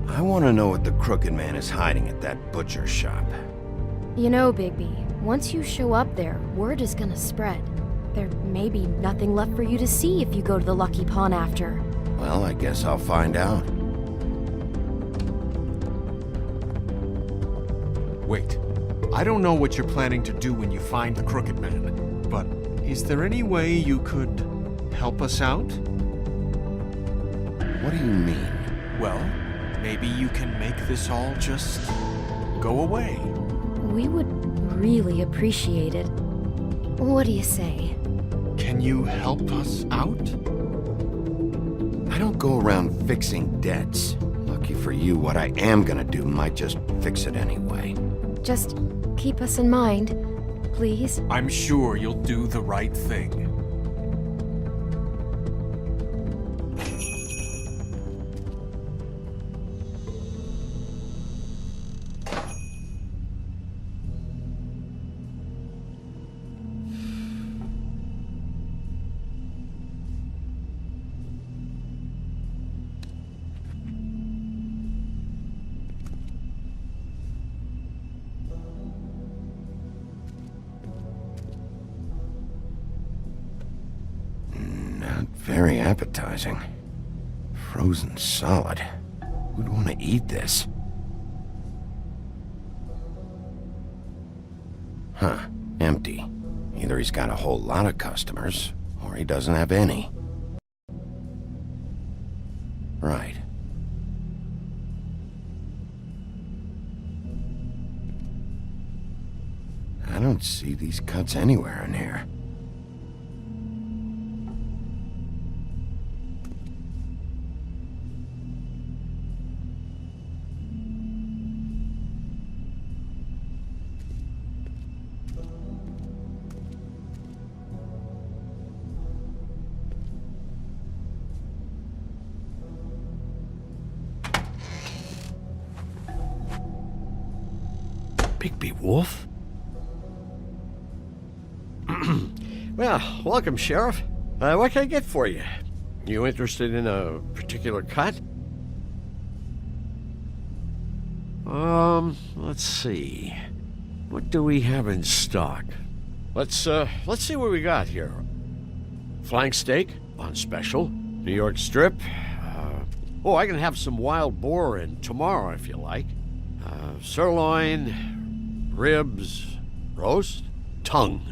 I want to know what the Crooked Man is hiding at that butcher shop. You know, Bigby, once you show up there, word is gonna spread. There may be nothing left for you to see if you go to the Lucky Pawn after. Well, I guess I'll find out. Wait, I don't know what you're planning to do when you find the Crooked Man, but is there any way you could help us out? What do you mean? Well, maybe you can make this all just go away. We would really appreciate it. What do you say? Can you help us out? I don't go around fixing debts. Lucky for you, what I am gonna do might just fix it anyway. Just keep us in mind, please. I'm sure you'll do the right thing. Very appetizing. Frozen solid. Who'd want to eat this? Huh. Empty. Either he's got a whole lot of customers, or he doesn't have any. Right. I don't see these cuts anywhere in here. Bigby Wolf? Well, welcome, Sheriff. What can I get for you? You interested in a particular cut? Let's see. What do we have in stock? Let's see what we got here. Flank steak on special. New York strip. I can have some wild boar in tomorrow if you like. Sirloin, ribs, roast, tongue.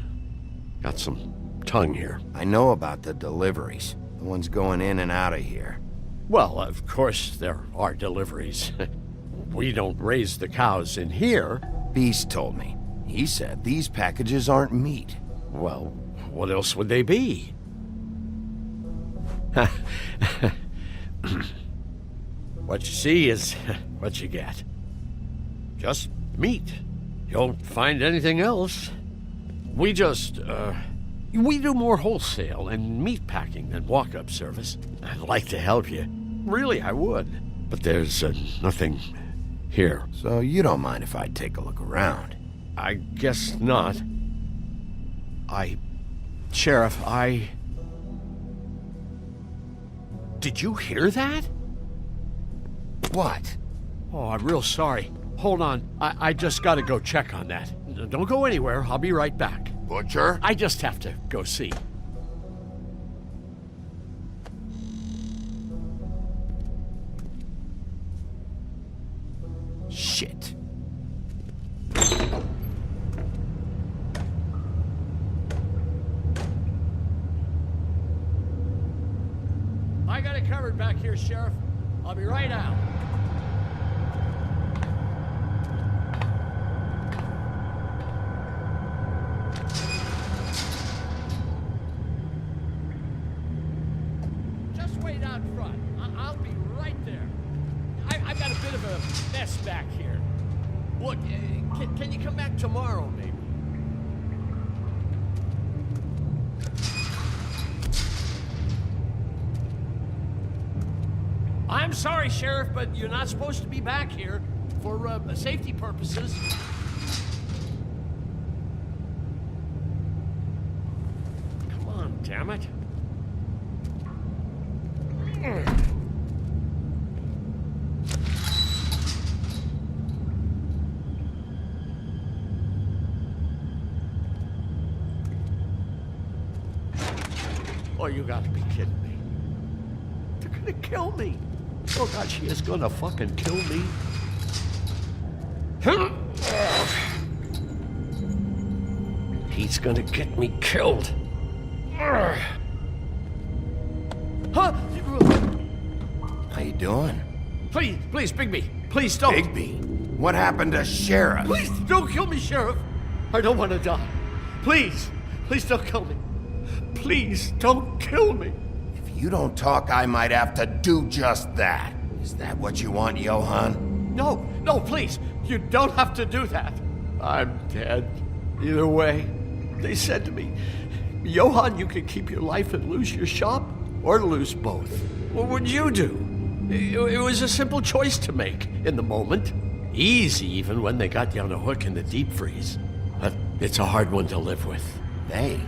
Got some tongue here. I know about the deliveries. The ones going in and out of here. Well, of course there are deliveries. We don't raise the cows in here. Beast told me. He said these packages aren't meat. Well, what else would they be? What you see is what you get. Just meat. You won't find anything else. We do more wholesale and meat packing than walk-up service. I'd like to help you. Really, I would. But there's nothing here. So you don't mind if I take a look around? I guess not. Sheriff, Did you hear that? What? Oh, I'm real sorry. Hold on. I just gotta go check on that. Don't go anywhere. I'll be right back. Butcher? I just have to go see. Shit. I got it covered back here, Sheriff. I'll be right out. Just wait out front. I'll be right there. I've got a bit of a mess back here. Look, can you come back tomorrow, maybe? I'm sorry, Sheriff, but you're not supposed to be back here for safety purposes. Come on, damn it. Oh, you gotta be kidding me. They're gonna kill me. Oh God, she is gonna fucking kill me. He's gonna get me killed. How you doing? Please, Bigby, please don't. Bigby? What happened to Sheriff? Please don't kill me, Sheriff. I don't want to die. Please don't kill me. Please don't kill me. If you don't talk, I might have to do just that. Is that what you want, Johann? No, please. You don't have to do that. I'm dead. Either way. They said to me, Johann, you can keep your life and lose your shop, or lose both. What would you do? It was a simple choice to make in the moment. Easy, even when they got you on a hook in the deep freeze. But it's a hard one to live with. They?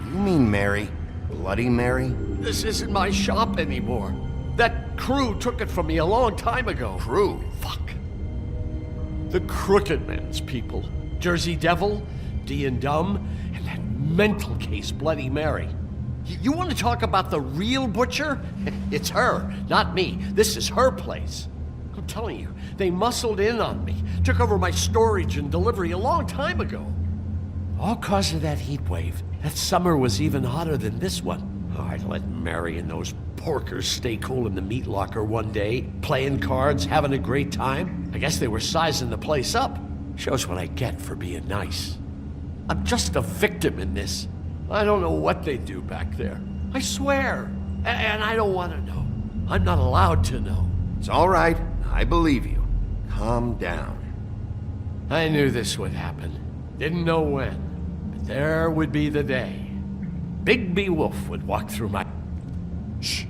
You mean Mary? Bloody Mary? This isn't my shop anymore. That crew took it from me a long time ago. Crew? Fuck. The Crooked Man's people. Jersey Devil, D and Dumb, and that mental case, Bloody Mary. You want to talk about the real butcher? It's her, not me. This is her place. I'm telling you, they muscled in on me, took over my storage and delivery a long time ago. All cause of that heat wave. That summer was even hotter than this one. Oh, I'd let Mary and those porkers stay cool in the meat locker one day, playing cards, having a great time. I guess they were sizing the place up. Shows what I get for being nice. I'm just a victim in this. I don't know what they do back there. I swear. And I don't want to know. I'm not allowed to know. It's all right. I believe you. Calm down. I knew this would happen. Didn't know when. But there would be the day. Bigby Wolf would walk through my... Shh.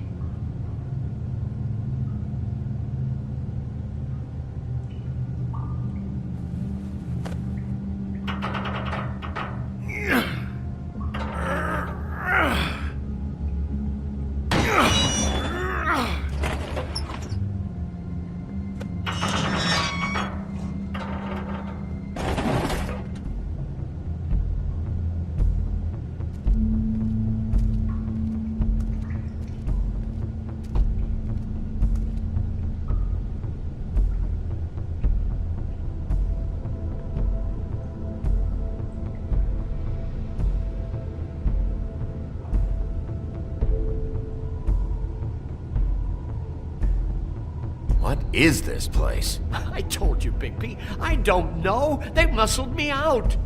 What is this place? I told you, Bigby. I don't know. They muscled me out.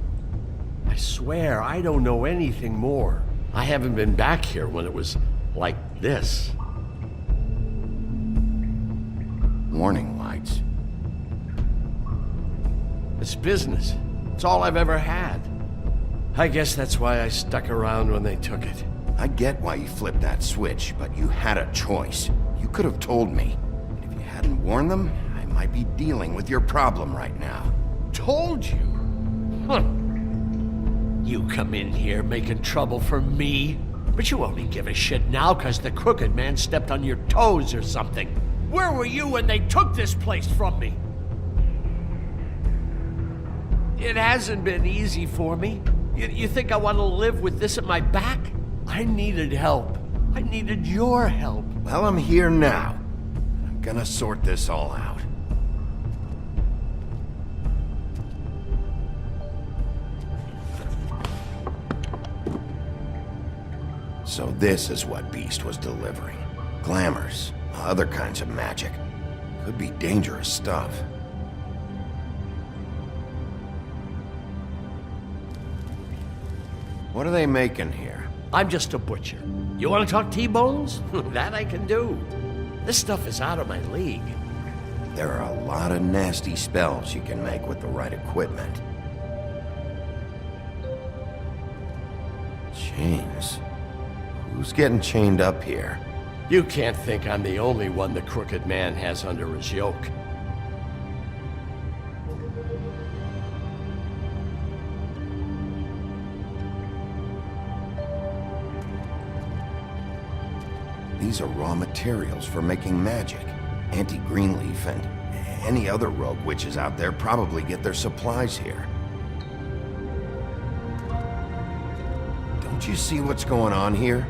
I swear, I don't know anything more. I haven't been back here when it was like this. Warning lights. It's business. It's all I've ever had. I guess that's why I stuck around when they took it. I get why you flipped that switch, but you had a choice. You could have told me. Hadn't warned them, I might be dealing with your problem right now. Told you? Huh. You come in here making trouble for me, but you only give a shit now because the crooked man stepped on your toes or something. Where were you when they took this place from me? It hasn't been easy for me. You think I want to live with this at my back? I needed help. I needed your help. Well, I'm here now. Gonna sort this all out. So this is what Beast was delivering. Glamours, other kinds of magic. Could be dangerous stuff. What are they making here? I'm just a butcher. You want to talk T-bones? That I can do. This stuff is out of my league. There are a lot of nasty spells you can make with the right equipment. Chains? Who's getting chained up here? You can't think I'm the only one the crooked man has under his yoke. These are raw materials for making magic. Auntie Greenleaf and any other rogue witches out there probably get their supplies here. Don't you see what's going on here?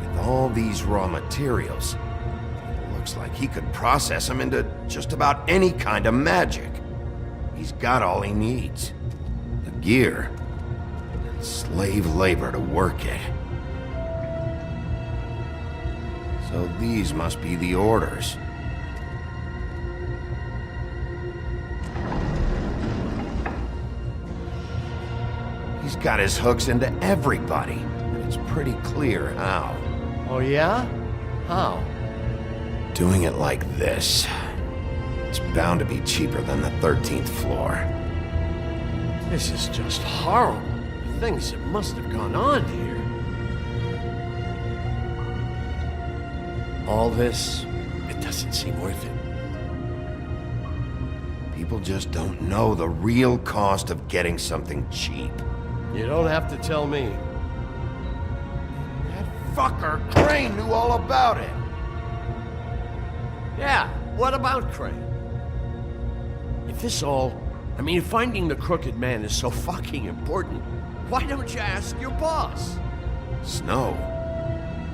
With all these raw materials, it looks like he could process them into just about any kind of magic. He's got all he needs. The gear, and slave labor to work it. So these must be the orders. He's got his hooks into everybody, and it's pretty clear how. Oh yeah? How? Doing it like this. It's bound to be cheaper than the 13th floor. This is just horrible. The things that must have gone on here. All this, it doesn't seem worth it. People just don't know the real cost of getting something cheap. You don't have to tell me. That fucker Crane knew all about it. Yeah, what about Crane? If this all... if finding the crooked man is so fucking important, why don't you ask your boss? Snow?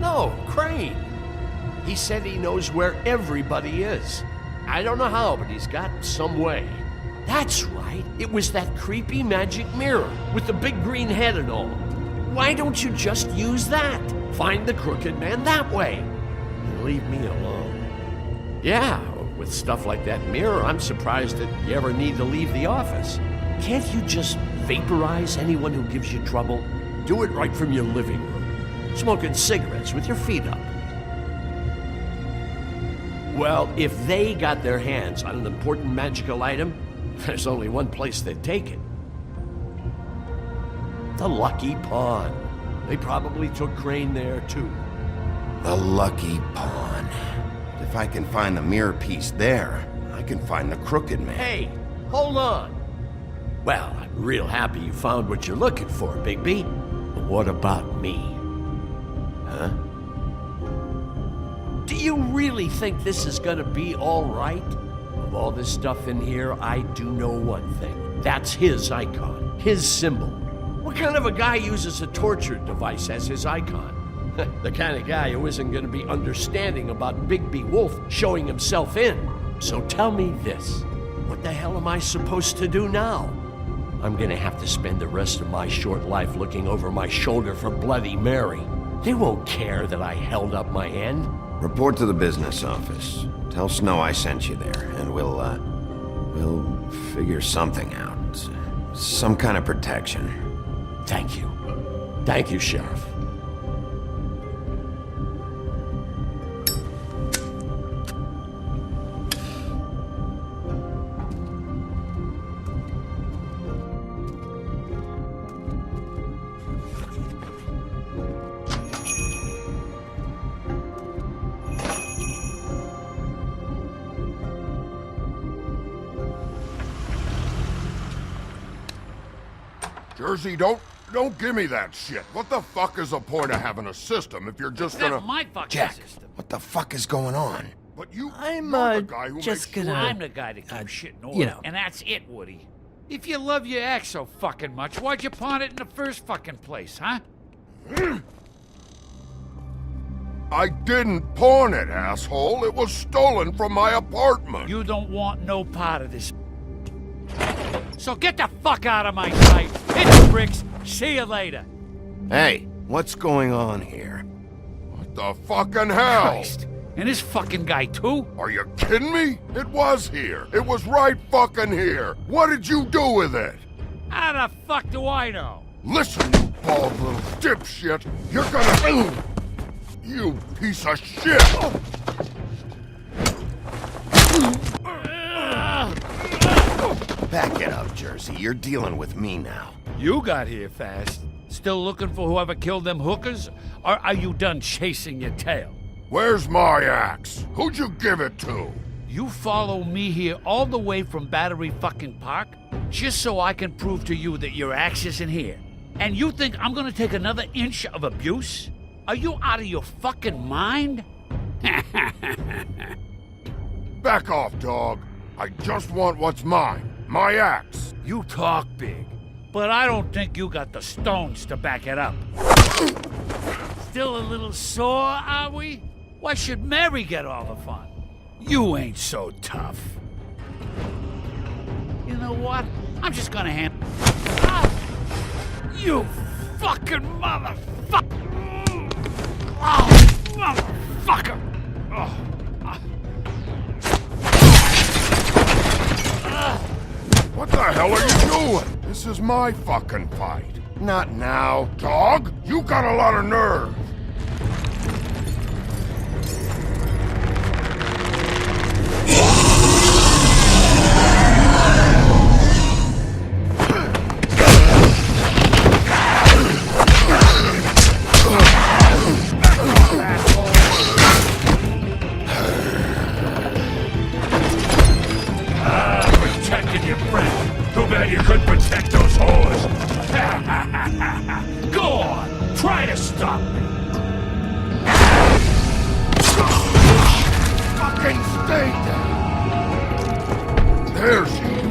No, Crane. He said he knows where everybody is. I don't know how, but he's got some way. That's right. It was that creepy magic mirror with the big green head and all. Why don't you just use that? Find the crooked man that way. And leave me alone. Yeah, with stuff like that mirror, I'm surprised that you ever need to leave the office. Can't you just vaporize anyone who gives you trouble, do it right from your living room, smoking cigarettes with your feet up. Well, if they got their hands on an important magical item, there's only one place they'd take it. The Lucky Pawn. They probably took Crane there, too. The Lucky Pawn. If I can find the mirror piece there, I can find the Crooked Man. Hey, hold on. Well, I'm real happy you found what you're looking for, Bigby. But what about me? Huh? Do you really think this is gonna be all right? Of all this stuff in here, I do know one thing. That's his icon, his symbol. What kind of a guy uses a torture device as his icon? The kind of guy who isn't gonna be understanding about Bigby Wolf showing himself in. So tell me this, what the hell am I supposed to do now? I'm gonna have to spend the rest of my short life looking over my shoulder for Bloody Mary. They won't care that I held up my end. Report to the business office. Tell Snow I sent you there, and we'll figure something out. Some kind of protection. Thank you. Thank you, Sheriff. Jersey, don't give me that shit. What the fuck is the point of having a system if you're just gonna... That's my fucking Jack, system. what the fuck is going on? But you're the guy who just makes gonna... sure... I'm the guy that keeps shit in order. you know. And that's it, Woody. If you love your ex so fucking much, why'd you pawn it in the first fucking place, huh? I didn't pawn it, asshole. It was stolen from my apartment. You don't want no part of this. So get the fuck out of my sight. Hit the bricks. See you later. Hey, what's going on here? What the fucking hell? Christ. And this fucking guy, too? Are you kidding me? It was here. It was right fucking here. What did you do with it? How the fuck do I know? Listen, you bald little dipshit. You're gonna... You piece of shit! Back it up, Jersey. You're dealing with me now. You got here fast. Still looking for whoever killed them hookers? Or are you done chasing your tail? Where's my axe? Who'd you give it to? You follow me here all the way from Battery fucking Park just so I can prove to you that your axe isn't here. And you think I'm gonna take another inch of abuse? Are you out of your fucking mind? Back off, dog. I just want what's mine. My axe. You talk big, but I don't think you got the stones to back it up. Still a little sore, are we? Why should Mary get all the fun? You ain't so tough. You know what? I'm just gonna hand... Ah! You fucking motherfucker! Oh, motherfucker! Oh. What the hell are you doing? This is my fucking fight. Not now. Dog, you got a lot of nerve. You couldn't protect those whores. Go on, try to stop me. Fucking stay down. There she is.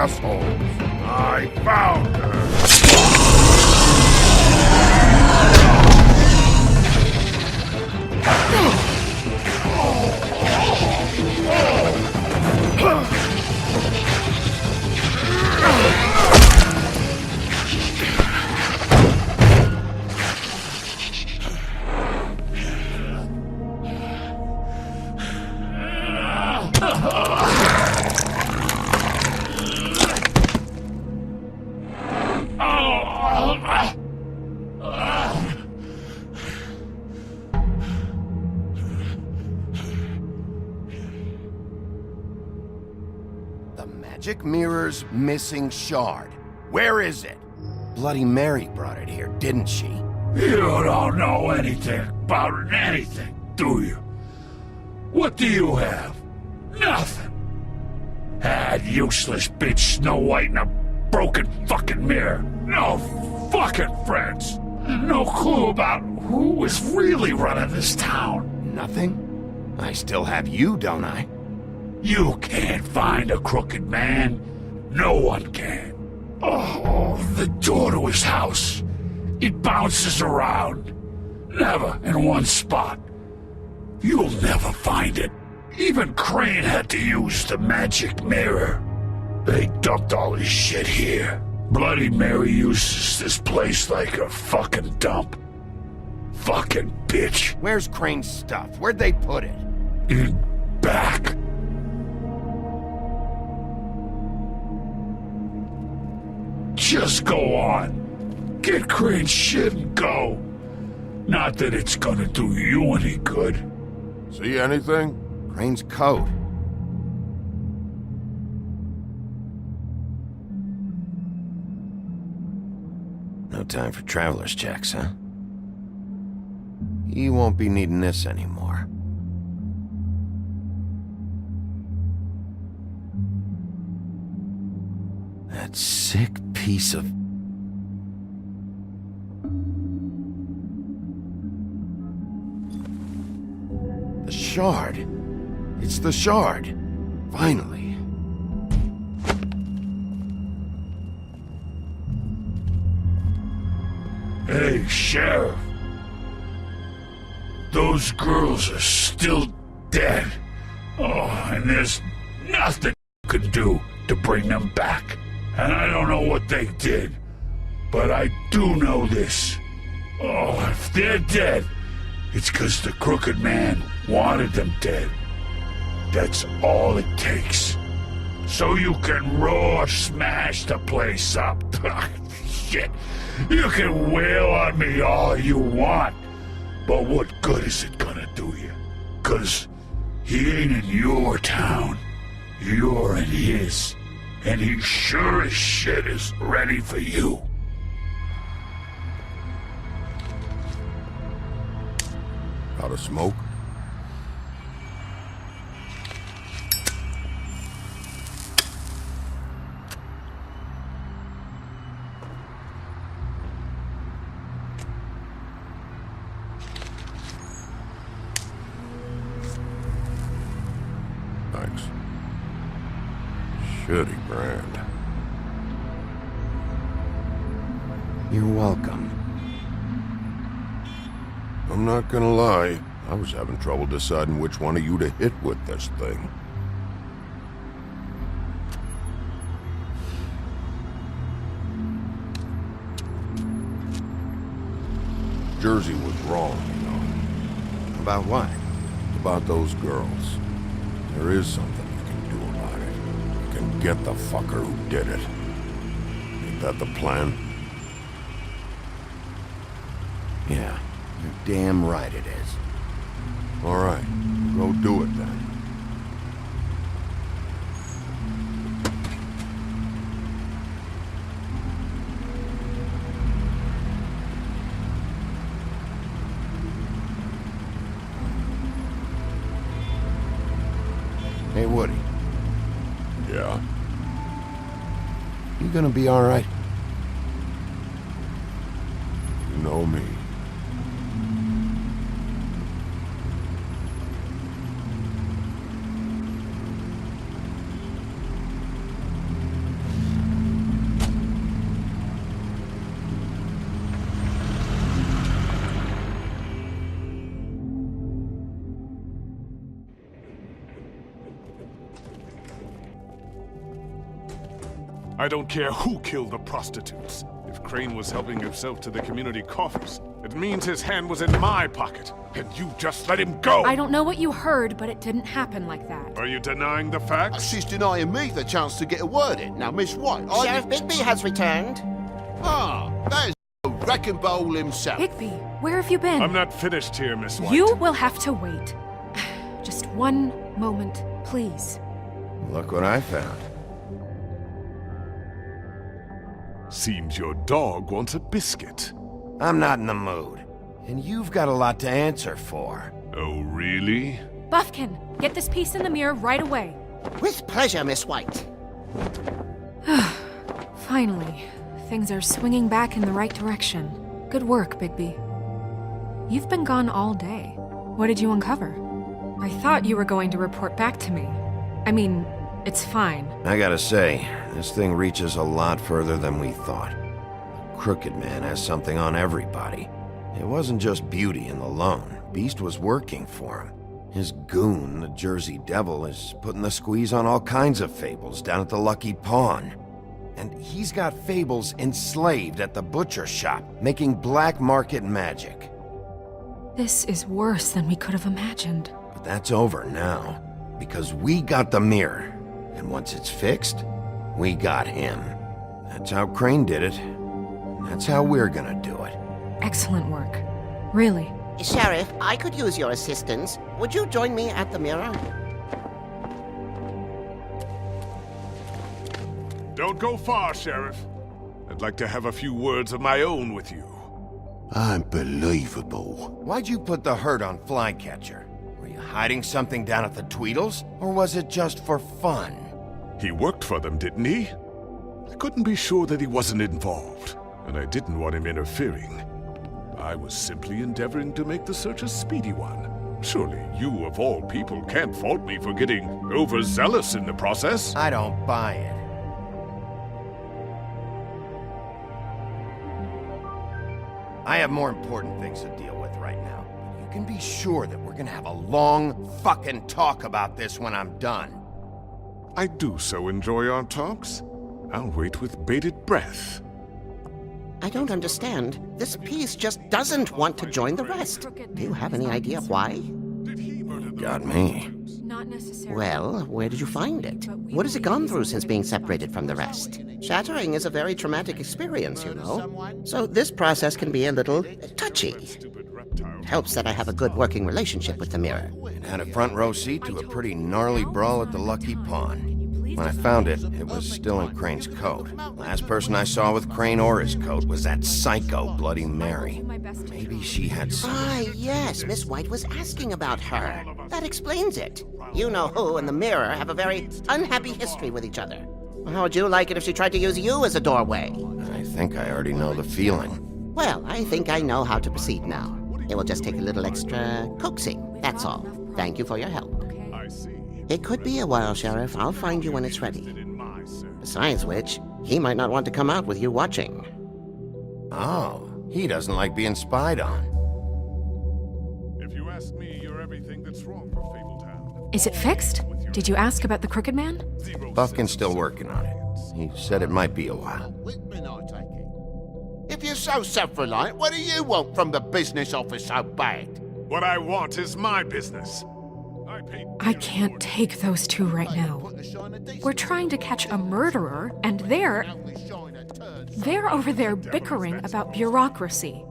assholes. I found her. The magic mirror's missing shard. Where is it? Bloody Mary brought it here, didn't she? You don't know anything about anything, do you? What do you have? Nothing. Had useless bitch Snow White and a broken fucking mirror. No fucking friends. No clue about who is really running this town. Nothing? I still have you, don't I? You can't find a crooked man. No one can. Oh, the door to his house. It bounces around. Never in one spot. You'll never find it. Even Crane had to use the magic mirror. They dumped all his shit here. Bloody Mary uses this place like a fucking dump. Fucking bitch. Where's Crane's stuff? Where'd they put it? In back. Just go on. Get Crane's shit and go. Not that it's gonna do you any good. See anything? Crane's coat. No time for traveler's checks, huh? He won't be needing this anymore. That sick piece of... The shard. It's the shard. Finally. Hey, Sheriff. Those girls are still dead. Oh, and there's nothing you can do to bring them back. And I don't know what they did, but I do know this. Oh, if they're dead, it's 'cause the Crooked Man wanted them dead. That's all it takes. So you can raw smash the place up. Shit. You can wail on me all you want, but what good is it gonna do you? 'Cause he ain't in your town. You're in his. And he sure as shit is ready for you. Out of smoke? Thanks. Shitty brand. You're welcome. I'm not gonna lie, I was having trouble deciding which one of you to hit with this thing. Jersey was wrong, you know. About what? About those girls. There is something you can do about it. You can get the fucker who did it. Ain't that the plan? Yeah, you're damn right it is. All right, go do it then. Hey, Woody. Yeah? You gonna be all right? You know me. I don't care who killed the prostitutes. If Crane was helping himself to the community coffers, it means his hand was in my pocket, and you just let him go! I don't know what you heard, but it didn't happen like that. Are you denying the facts? She's denying me the chance to get a word in. Now, Miss White, Sheriff Bigby has returned. Ah, there's the wrecking bowl himself. Bigby, where have you been? I'm not finished here, Miss White. You will have to wait. Just one moment, please. Look what I found. Seems your dog wants a biscuit. I'm not in the mood. And you've got a lot to answer for. Oh, really? Buffkin, get this piece in the mirror right away. With pleasure, Miss White. Finally, things are swinging back in the right direction. Good work, Bigby. You've been gone all day. What did you uncover? I thought you were going to report back to me. I mean, it's fine. I gotta say, this thing reaches a lot further than we thought. The Crooked Man has something on everybody. It wasn't just Beauty and the Lone. Beast was working for him. His goon, the Jersey Devil, is putting the squeeze on all kinds of fables down at the Lucky Pawn. And he's got fables enslaved at the butcher shop, making black market magic. This is worse than we could have imagined. But that's over now, because we got the mirror. And once it's fixed, we got him. That's how Crane did it. And that's how we're gonna do it. Excellent work. Really. Sheriff, I could use your assistance. Would you join me at the mirror? Don't go far, Sheriff. I'd like to have a few words of my own with you. Unbelievable. Why'd you put the hurt on Flycatcher? Were you hiding something down at the Tweedles? Or was it just for fun? He worked for them, didn't he? I couldn't be sure that he wasn't involved, and I didn't want him interfering. I was simply endeavoring to make the search a speedy one. Surely you, of all people, can't fault me for getting overzealous in the process. I don't buy it. I have more important things to deal with right now. You can be sure that we're gonna have a long fucking talk about this when I'm done. I do so enjoy our talks. I'll wait with bated breath. I don't understand. This piece just doesn't want to join the rest. Do you have any idea why? Got me. Not necessarily. Well, where did you find it? What has it gone through since being separated from the rest? Shattering is a very traumatic experience, you know. So this process can be a little touchy. It helps that I have a good working relationship with the mirror. It had a front row seat to a pretty gnarly brawl at the Lucky Pawn. When I found it, it was still in Crane's coat. Last person I saw with Crane or his coat was that psycho Bloody Mary. Maybe she had some... Ah, yes, Miss White was asking about her. That explains it. You know who and the mirror have a very unhappy history with each other. How would you like it if she tried to use you as a doorway? I think I already know the feeling. Well, I think I know how to proceed now. It will just take a little extra coaxing, that's all. Thank you for your help. It could be a while, Sheriff. I'll find you when it's ready. Besides which, he might not want to come out with you watching. Oh, he doesn't like being spied on. If you ask me, you're everything that's wrong with Fabletown. Is it fixed? Did you ask about the Crooked Man? Buffkin's still working on it. He said it might be a while. If you're so self-reliant, what do you want from the business office so bad? What I want is my business. I can't take those two right now. We're trying to catch a murderer, and they're over there bickering about bureaucracy.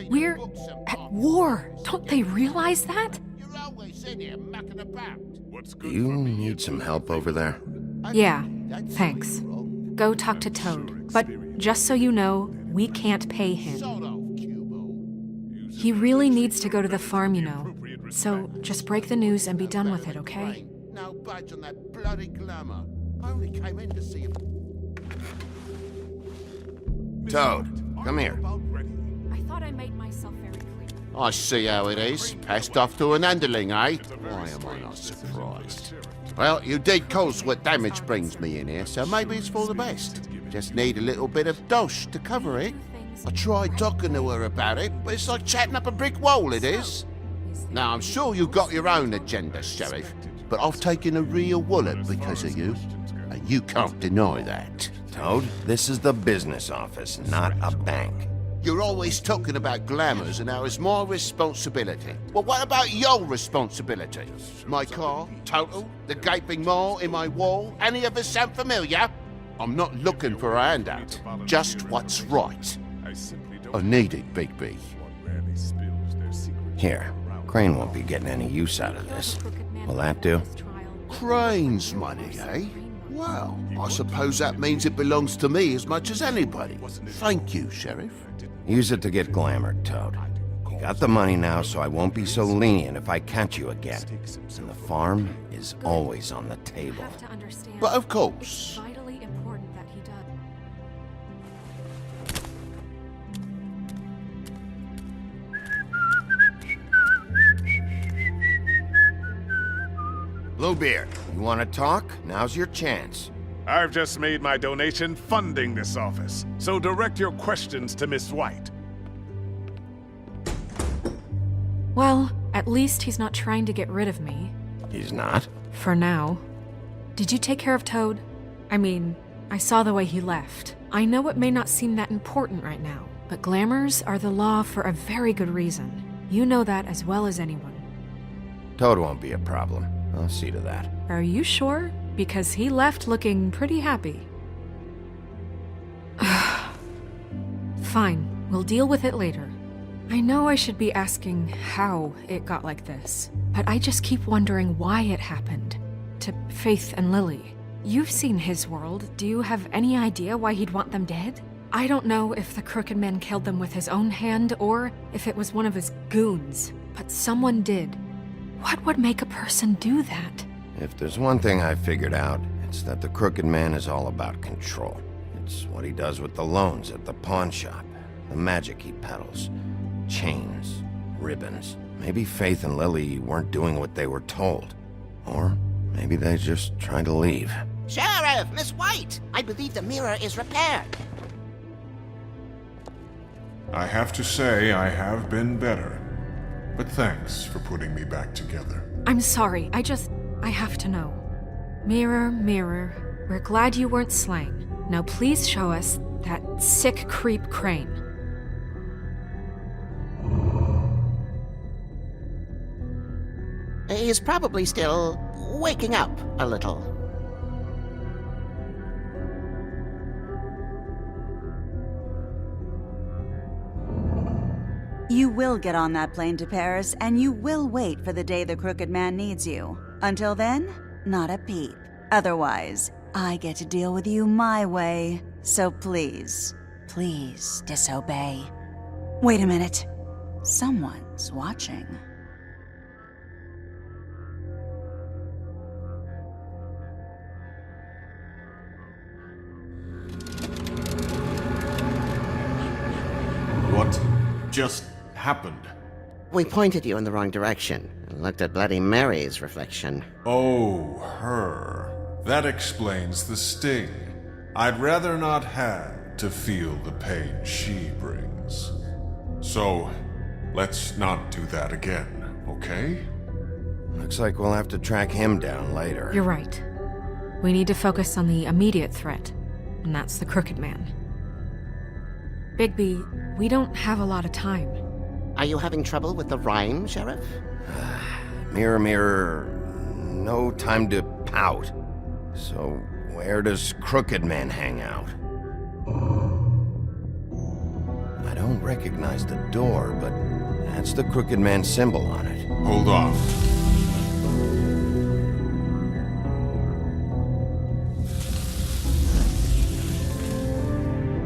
We're at war. Don't they realize that? Do you need some help over there? Yeah, thanks. Go talk to Toad. But just so you know, we can't pay him. He really needs to go to the farm, you know. So just break the news and be done with it, okay? No budge on that bloody glamour. I only came in to see him. Toad, come here. I thought I made myself very clear. I see how it is. Passed off to an underling, eh? Why am I not surprised? Well, you did cause what damage brings me in here, so maybe it's for the best. Just need a little bit of dosh to cover it. I tried talking to her about it, but it's like chatting up a brick wall, it is. Now, I'm sure you've got your own agenda, Sheriff, but I've taken a real wallet because of you, and you can't deny that. Toad. This is the business office, not a bank. You're always talking about glamours and how it's my responsibility. Well, what about your responsibility? My car, total, the gaping maw in my wall, any of us sound familiar? I'm not looking for a handout, just what's right. I need it, Bigby. Here, Crane won't be getting any use out of this. Will that do? Crane's money, eh? Well, I suppose that means it belongs to me as much as anybody. Thank you, Sheriff. Use it to get glamored, Toad. You got the money now, so I won't be so lenient if I catch you again. And the farm is always on the table. But of course. Bluebeard, you want to talk? Now's your chance. I've just made my donation funding this office, so direct your questions to Miss White. Well, at least he's not trying to get rid of me. He's not? For now. Did you take care of Toad? I mean, I saw the way he left. I know it may not seem that important right now, but glamours are the law for a very good reason. You know that as well as anyone. Toad won't be a problem. I'll see to that. Are you sure? Because he left looking pretty happy. Fine, we'll deal with it later. I know I should be asking how it got like this, but I just keep wondering why it happened. To Faith and Lily. You've seen his world. Do you have any idea why he'd want them dead? I don't know if the Crooked Man killed them with his own hand or if it was one of his goons, but someone did. What would make a person do that? If there's one thing I figured out, it's that the Crooked Man is all about control. It's what he does with the loans at the pawn shop, the magic he peddles, chains, ribbons. Maybe Faith and Lily weren't doing what they were told. Or maybe they just tried to leave. Sheriff, Miss White! I believe the mirror is repaired. I have to say I have been better. But thanks for putting me back together. I'm sorry, I have to know. Mirror, mirror, we're glad you weren't slain. Now please show us that sick creep Crane. He's probably still waking up a little. You will get on that plane to Paris, and you will wait for the day the Crooked Man needs you. Until then, not a peep. Otherwise, I get to deal with you my way. So please, please disobey. Wait a minute. Someone's watching. What just happened? We pointed you in the wrong direction and looked at Bloody Mary's reflection. Oh, her. That explains the sting. I'd rather not have to feel the pain she brings. So, let's not do that again, okay? Looks like we'll have to track him down later. You're right. We need to focus on the immediate threat, and that's the Crooked Man. Bigby, we don't have a lot of time. Are you having trouble with the rhyme, Sheriff? Mirror, mirror, no time to pout. So, where does Crooked Man hang out? I don't recognize the door, but that's the Crooked Man symbol on it. Hold on.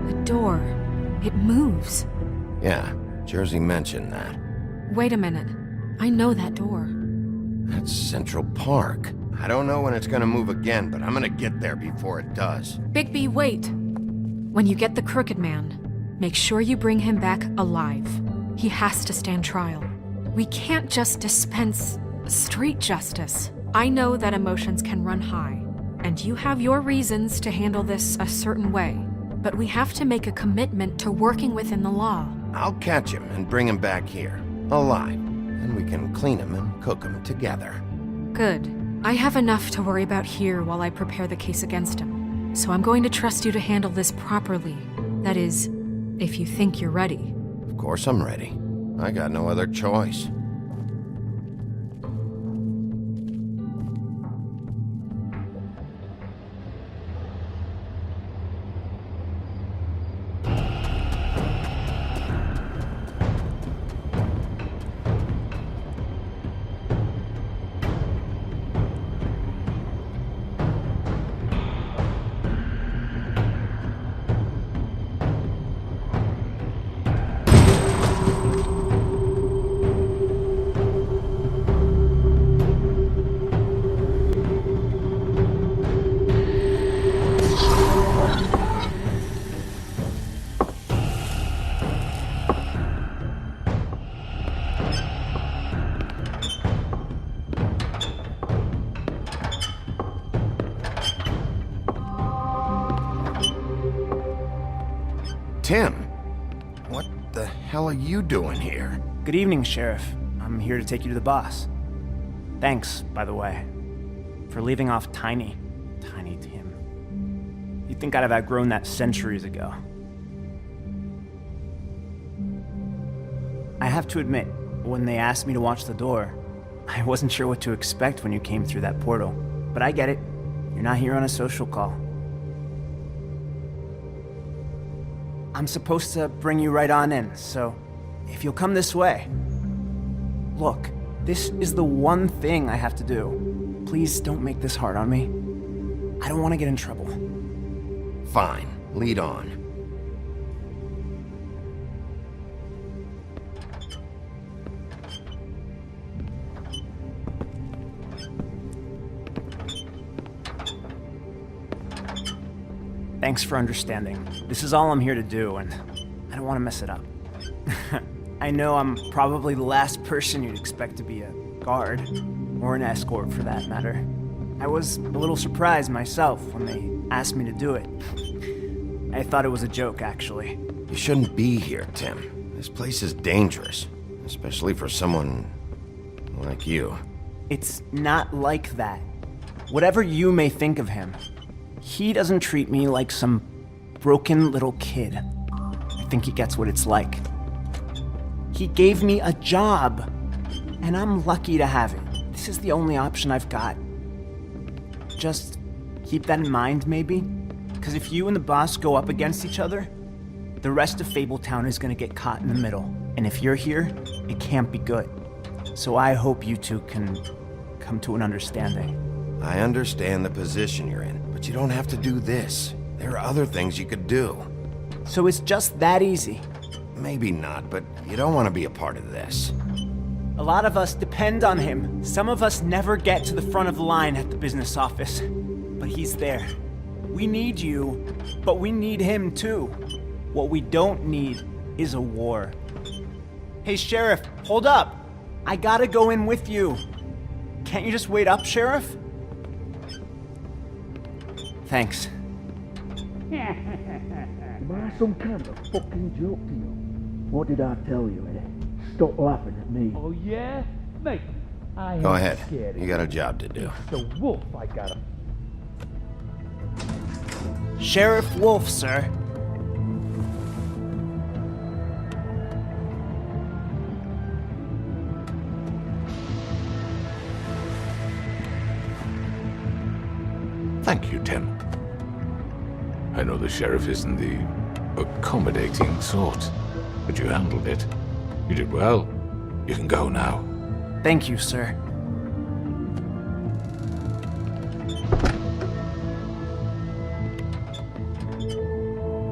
The door. It moves. Yeah, Jersey mentioned that. Wait a minute. I know that door. That's Central Park. I don't know when it's gonna move again, but I'm gonna get there before it does. Bigby, wait! When you get the Crooked Man, make sure you bring him back alive. He has to stand trial. We can't just dispense street justice. I know that emotions can run high, and you have your reasons to handle this a certain way. But we have to make a commitment to working within the law. I'll catch him and bring him back here, alive. And we can clean him and cook him together. Good. I have enough to worry about here while I prepare the case against him. so I'm going to trust you to handle this properly. That is, if you think you're ready. Of course I'm ready. I got no other choice. Tim, what the hell are you doing here? Good evening, Sheriff. I'm here to take you to the boss. Thanks, by the way, for leaving off Tiny Tim. You'd think I'd have outgrown that centuries ago. I have to admit, when they asked me to watch the door, I wasn't sure what to expect when you came through that portal. But I get it. You're not here on a social call. I'm supposed to bring you right on in, so if you'll come this way. Look, this is the one thing I have to do. Please don't make this hard on me. I don't want to get in trouble. Fine, lead on. Thanks for understanding. This is all I'm here to do, and I don't want to mess it up. I know I'm probably the last person you'd expect to be a guard, or an escort for that matter. I was a little surprised myself when they asked me to do it. I thought it was a joke, actually. You shouldn't be here, Tim. This place is dangerous, especially for someone like you. It's not like that. Whatever you may think of him, he doesn't treat me like some broken little kid. I think he gets what it's like. He gave me a job, and I'm lucky to have it. This is the only option I've got. Just keep that in mind, maybe? Because if you and the boss go up against each other, the rest of Fabletown is going to get caught in the middle. And if you're here, it can't be good. So I hope you two can come to an understanding. I understand the position you're in, but you don't have to do this. There are other things you could do. So it's just that easy? Maybe not, but you don't want to be a part of this. A lot of us depend on him. Some of us never get to the front of the line at the business office. But he's there. We need you, but we need him too. What we don't need is a war. Hey, Sheriff, hold up. I gotta go in with you. Can't you just wait up, Sheriff? Thanks. Am I some kind of a fucking joke to you? What did I tell you, eh? Stop laughing at me. Oh, yeah? Mate, I ain't Go ahead. scared of You got a job to do. It's the wolf I got him. Sheriff Wolf, sir. Thank you, Tim. I know the sheriff isn't the accommodating sort, but you handled it. You did well. You can go now. Thank you, sir.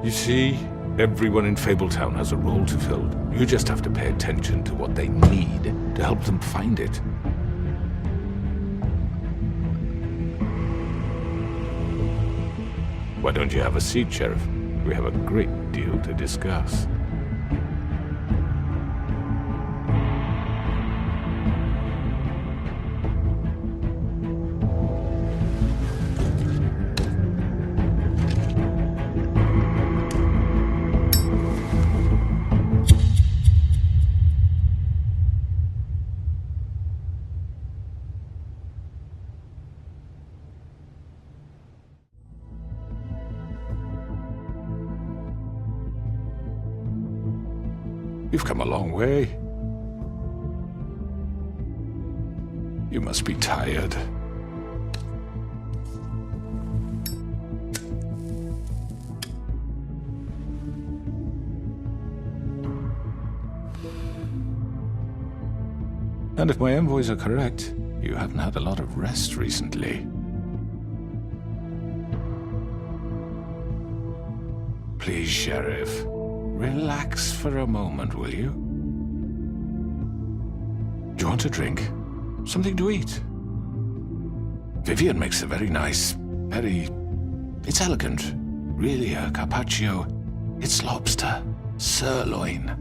You see, everyone in Fabletown has a role to fill. You just have to pay attention to what they need to help them find it. Why don't you have a seat, Sheriff? We have a great deal to discuss. You've come a long way. You must be tired. And if my envoys are correct, you haven't had a lot of rest recently. Please, Sheriff, relax for a moment, will you? Do you want a drink? Something to eat? Vivian makes a very nice, it's elegant. Really a carpaccio. It's lobster, sirloin.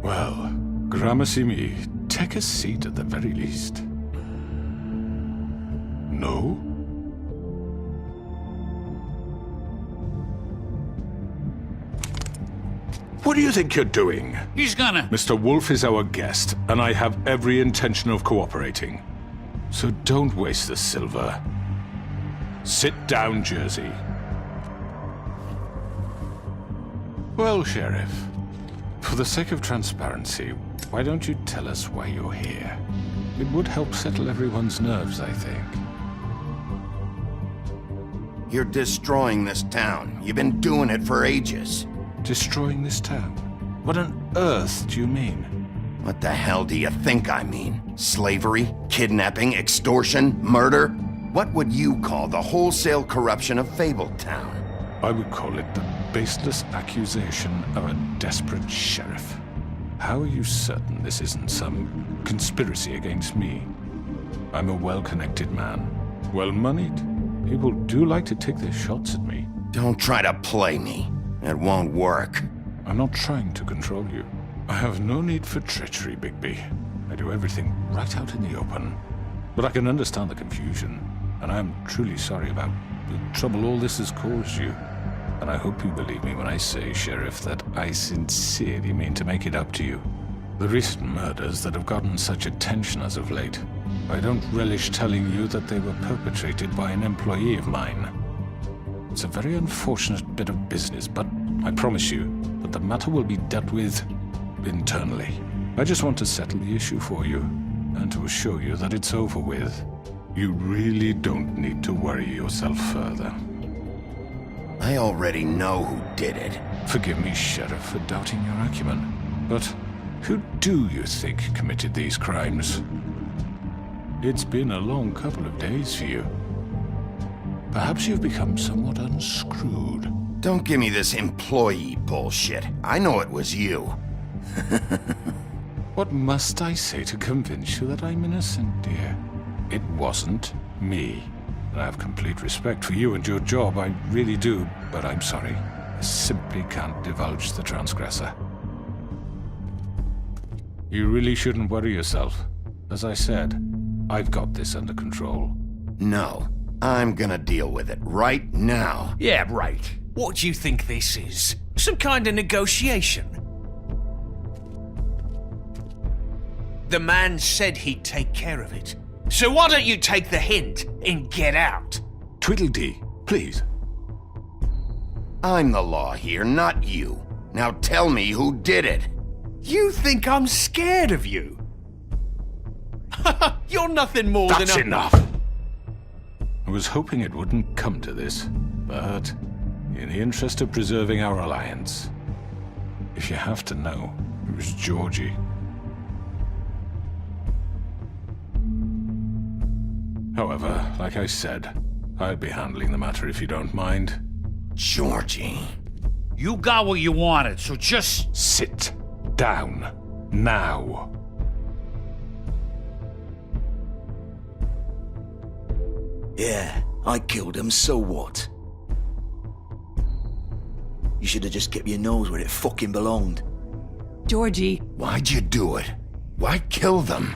Well, gramercy me, take a seat at the very least. No? What do you think you're doing? He's gonna... Mr. Wolf is our guest, and I have every intention of cooperating. So don't waste the silver. Sit down, Jersey. Well, Sheriff, for the sake of transparency, why don't you tell us why you're here? It would help settle everyone's nerves, I think. You're destroying this town. You've been doing it for ages. Destroying this town? What on earth do you mean? What the hell do you think I mean? Slavery? Kidnapping? Extortion? Murder? What would you call the wholesale corruption of Fabletown? I would call it the baseless accusation of a desperate sheriff. How are you certain this isn't some conspiracy against me? I'm a well-connected man, well-moneyed. People do like to take their shots at me. Don't try to play me. It won't work. I'm not trying to control you. I have no need for treachery, Bigby. I do everything right out in the open. But I can understand the confusion, and I am truly sorry about the trouble all this has caused you. And I hope you believe me when I say, Sheriff, that I sincerely mean to make it up to you. The recent murders that have gotten such attention as of late, I don't relish telling you that they were perpetrated by an employee of mine. It's a very unfortunate bit of business, but I promise you that the matter will be dealt with internally. I just want to settle the issue for you, and to assure you that it's over with. You really don't need to worry yourself further. I already know who did it. Forgive me, Sheriff, for doubting your acumen, but who do you think committed these crimes? It's been a long couple of days for you. Perhaps you've become somewhat unscrewed. Don't give me this employee bullshit. I know it was you. What must I say to convince you that I'm innocent, dear? It wasn't me. And I have complete respect for you and your job, I really do, but I'm sorry. I simply can't divulge the transgressor. You really shouldn't worry yourself. As I said, I've got this under control. No. I'm gonna deal with it right now. Yeah, right. What do you think this is? Some kind of negotiation? The man said he'd take care of it. So why don't you take the hint and get out? Tweedledee, please. I'm the law here, not you. Now tell me who did it. You think I'm scared of you? You're nothing more than a... That's enough! I was hoping it wouldn't come to this, but in the interest of preserving our alliance, if you have to know, it was Georgie. However, like I said, I'll be handling the matter if you don't mind. Georgie. You got what you wanted, so just... Sit down. Now. Yeah, I killed him, so what? You should have just kept your nose where it fucking belonged. Georgie. Why'd you do it? Why kill them?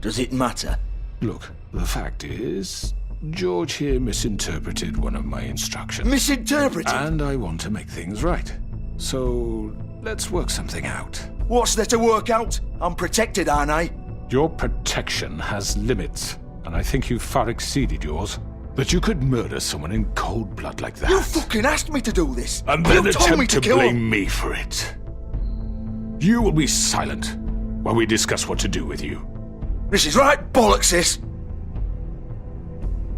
Does it matter? Look, the fact is, George here misinterpreted one of my instructions. Misinterpreted? And I want to make things right. So, let's work something out. What's there to work out? I'm protected, aren't I? Your protection has limits, and I think you've far exceeded yours. But you could murder someone in cold blood like that. You fucking asked me to do this. And then you told me attempt to to kill blame him. me for it. You will be silent while we discuss what to do with you. This is right bollocks, this.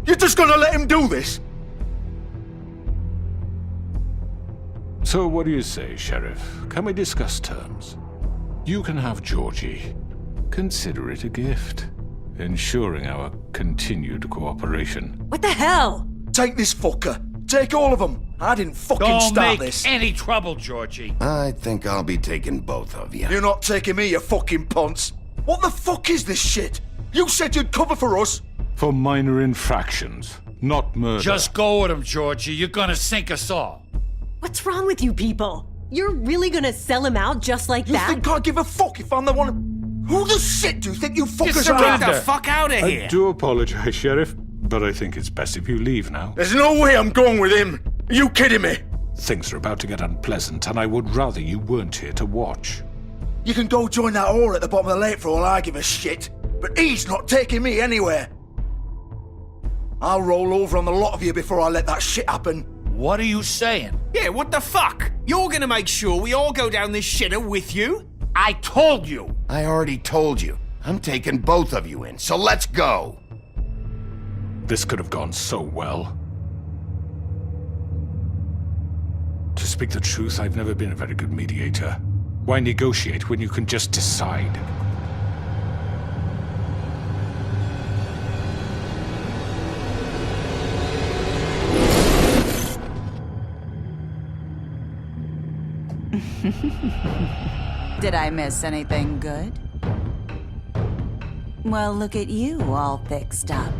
You're just gonna let him do this? So what do you say, Sheriff? Can we discuss terms? You can have Georgie. Consider it a gift, ensuring our continued cooperation. What the hell? Take this fucker. Take all of them. I didn't fucking Don't start make this. any trouble, Georgie. I think I'll be taking both of you. You're not taking me, you fucking ponce. What the fuck is this shit? You said you'd cover for us. For minor infractions, not murder. Just go with him, Georgie. You're gonna sink us all. What's wrong with you people? You're really gonna sell him out just like You that? think I give a fuck if I'm the one? Who the shit do you think you fuckers are? Get the fuck out of here! I do apologize, Sheriff, but I think it's best if you leave now. There's no way I'm going with him. Are you kidding me? Things are about to get unpleasant, and I would rather you weren't here to watch. You can go join that whore at the bottom of the lake for all I give a shit. But he's not taking me anywhere. I'll roll over on the lot of you before I let that shit happen. What are you saying? Yeah, what the fuck? You're gonna make sure we all go down this shitter with you? I told you. I already told you. I'm taking both of you in, so let's go. This could have gone so well. To speak the truth, I've never been a very good mediator. Why negotiate when you can just decide? Did I miss anything good? Well, look at you all fixed up.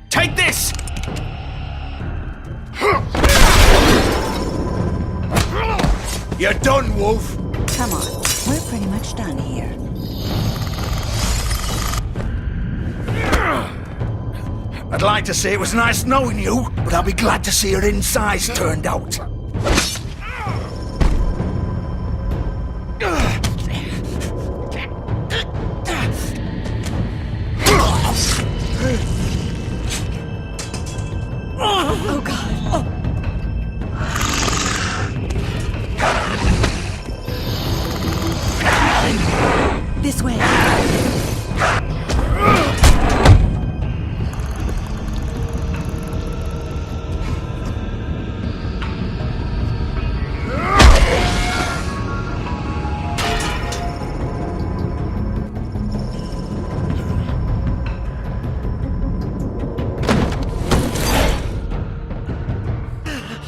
Take this! You're done, Wolf. Come on, we're pretty much done here. I'd like to say it was nice knowing you, but I'll be glad to see your insides turned out. Oh god. Oh. This way.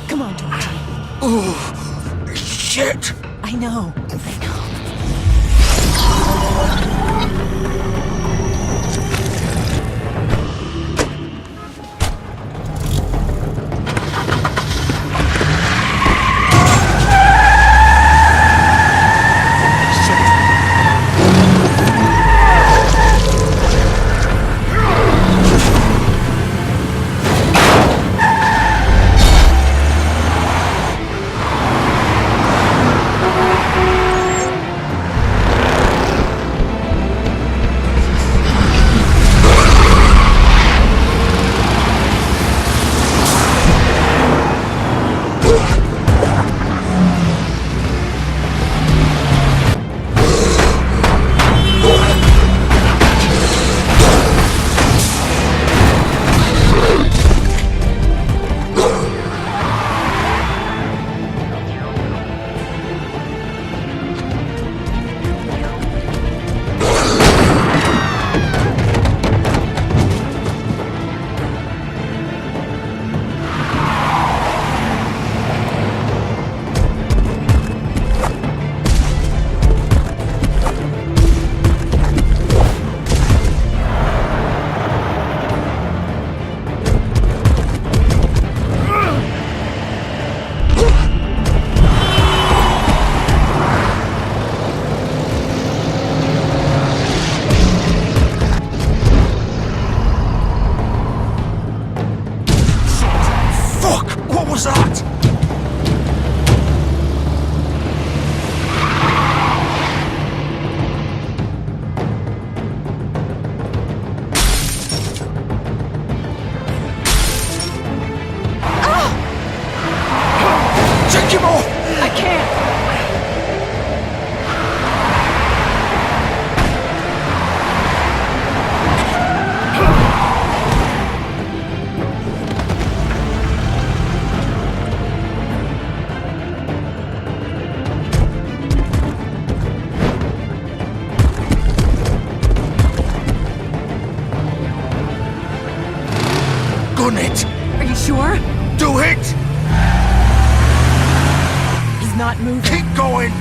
Come on, Georgie. Oh, shit. I know. done it! Are you sure? Do it! He's not moving. Keep going!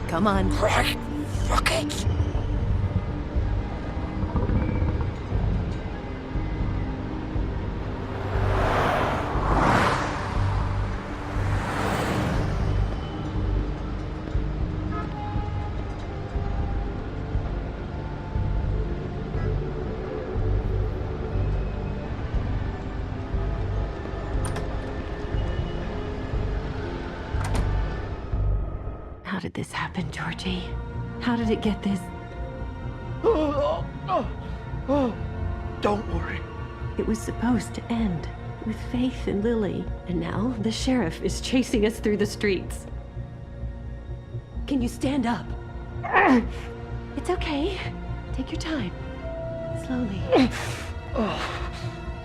Come on. Right. Fuck it. How did this happen, Georgie? How did it get this? Don't worry. It was supposed to end with Faith and Lily, and now the sheriff is chasing us through the streets. Can you stand up? It's okay. Take your time. Slowly.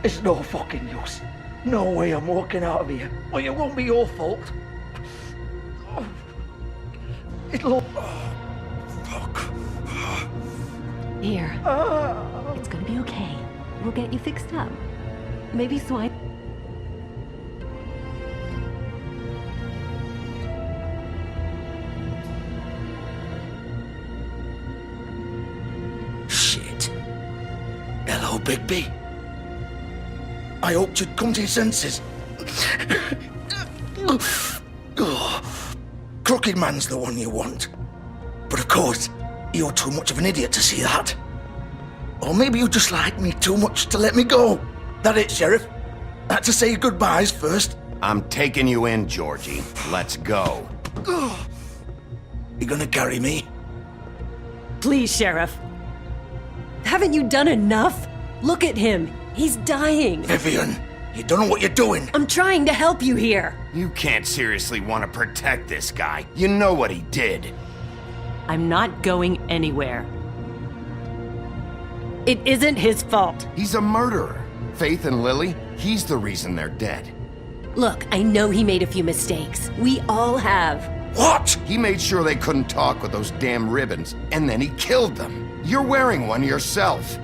It's no fucking use. No way I'm walking out of here. Well, it won't be your fault. It'll... fuck. Here. It's gonna be okay. We'll get you fixed up. Maybe swipe. Shit. Hello, Bigby. I hoped you'd come to your senses. Crooked Man's the one you want. But of course, you're too much of an idiot to see that. Or maybe you just like me too much to let me go. That it, Sheriff? Had to say goodbyes first. I'm taking you in, Georgie. Let's go. You gonna carry me? Please, Sheriff. Haven't you done enough? Look at him. He's dying. Vivian, you don't know what you're doing. I'm trying to help you here. You can't seriously want to protect this guy. You know what he did. I'm not going anywhere. It isn't his fault. He's a murderer. Faith and Lily, he's the reason they're dead. Look, I know he made a few mistakes. We all have. What? He made sure they couldn't talk with those damn ribbons, and then he killed them. You're wearing one yourself.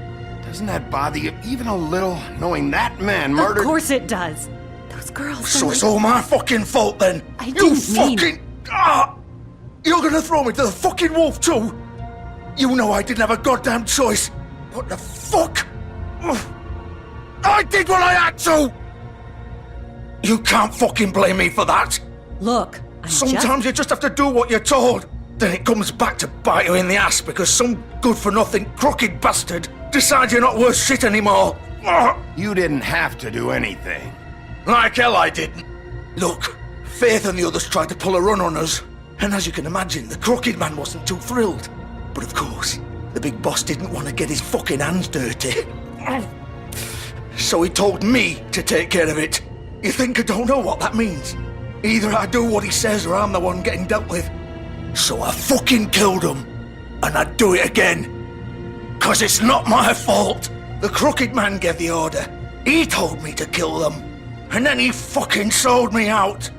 Doesn't that bother you even a little, knowing that man murdered... Of course it does. Those girls... So it's all my fucking fault then? I didn't mean... You're gonna throw me to the fucking wolf too? You know I didn't have a goddamn choice. What the fuck? I did what I had to! You can't fucking blame me for that. Look, Sometimes you just have to do what you're told. Then it comes back to bite you in the ass because some good-for-nothing crooked bastard decides you're not worth shit anymore. You didn't have to do anything. Like hell I didn't. Look, Faith and the others tried to pull a run on us. And as you can imagine, the Crooked Man wasn't too thrilled. But of course, the big boss didn't want to get his fucking hands dirty. So he told me to take care of it. You think I don't know what that means? Either I do what he says or I'm the one getting dealt with. So I fucking killed him. And I'd do it again. 'Cause it's not my fault. The Crooked Man gave the order. He told me to kill them. And then he fucking sold me out.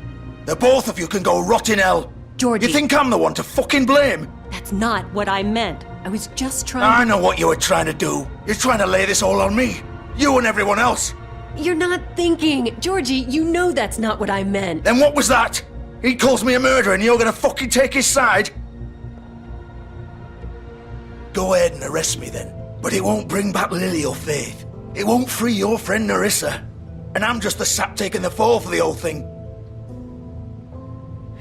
The both of you can go rot in hell. Georgie. You think I'm the one to fucking blame? That's not what I meant. I was just trying I know what you were trying to do. You're trying to lay this all on me. You and everyone else. You're not thinking. Georgie, you know that's not what I meant. Then what was that? He calls me a murderer and you're gonna fucking take his side? Go ahead and arrest me then. But it won't bring back Lily or Faith. It won't free your friend Nerissa. And I'm just the sap taking the fall for the whole thing.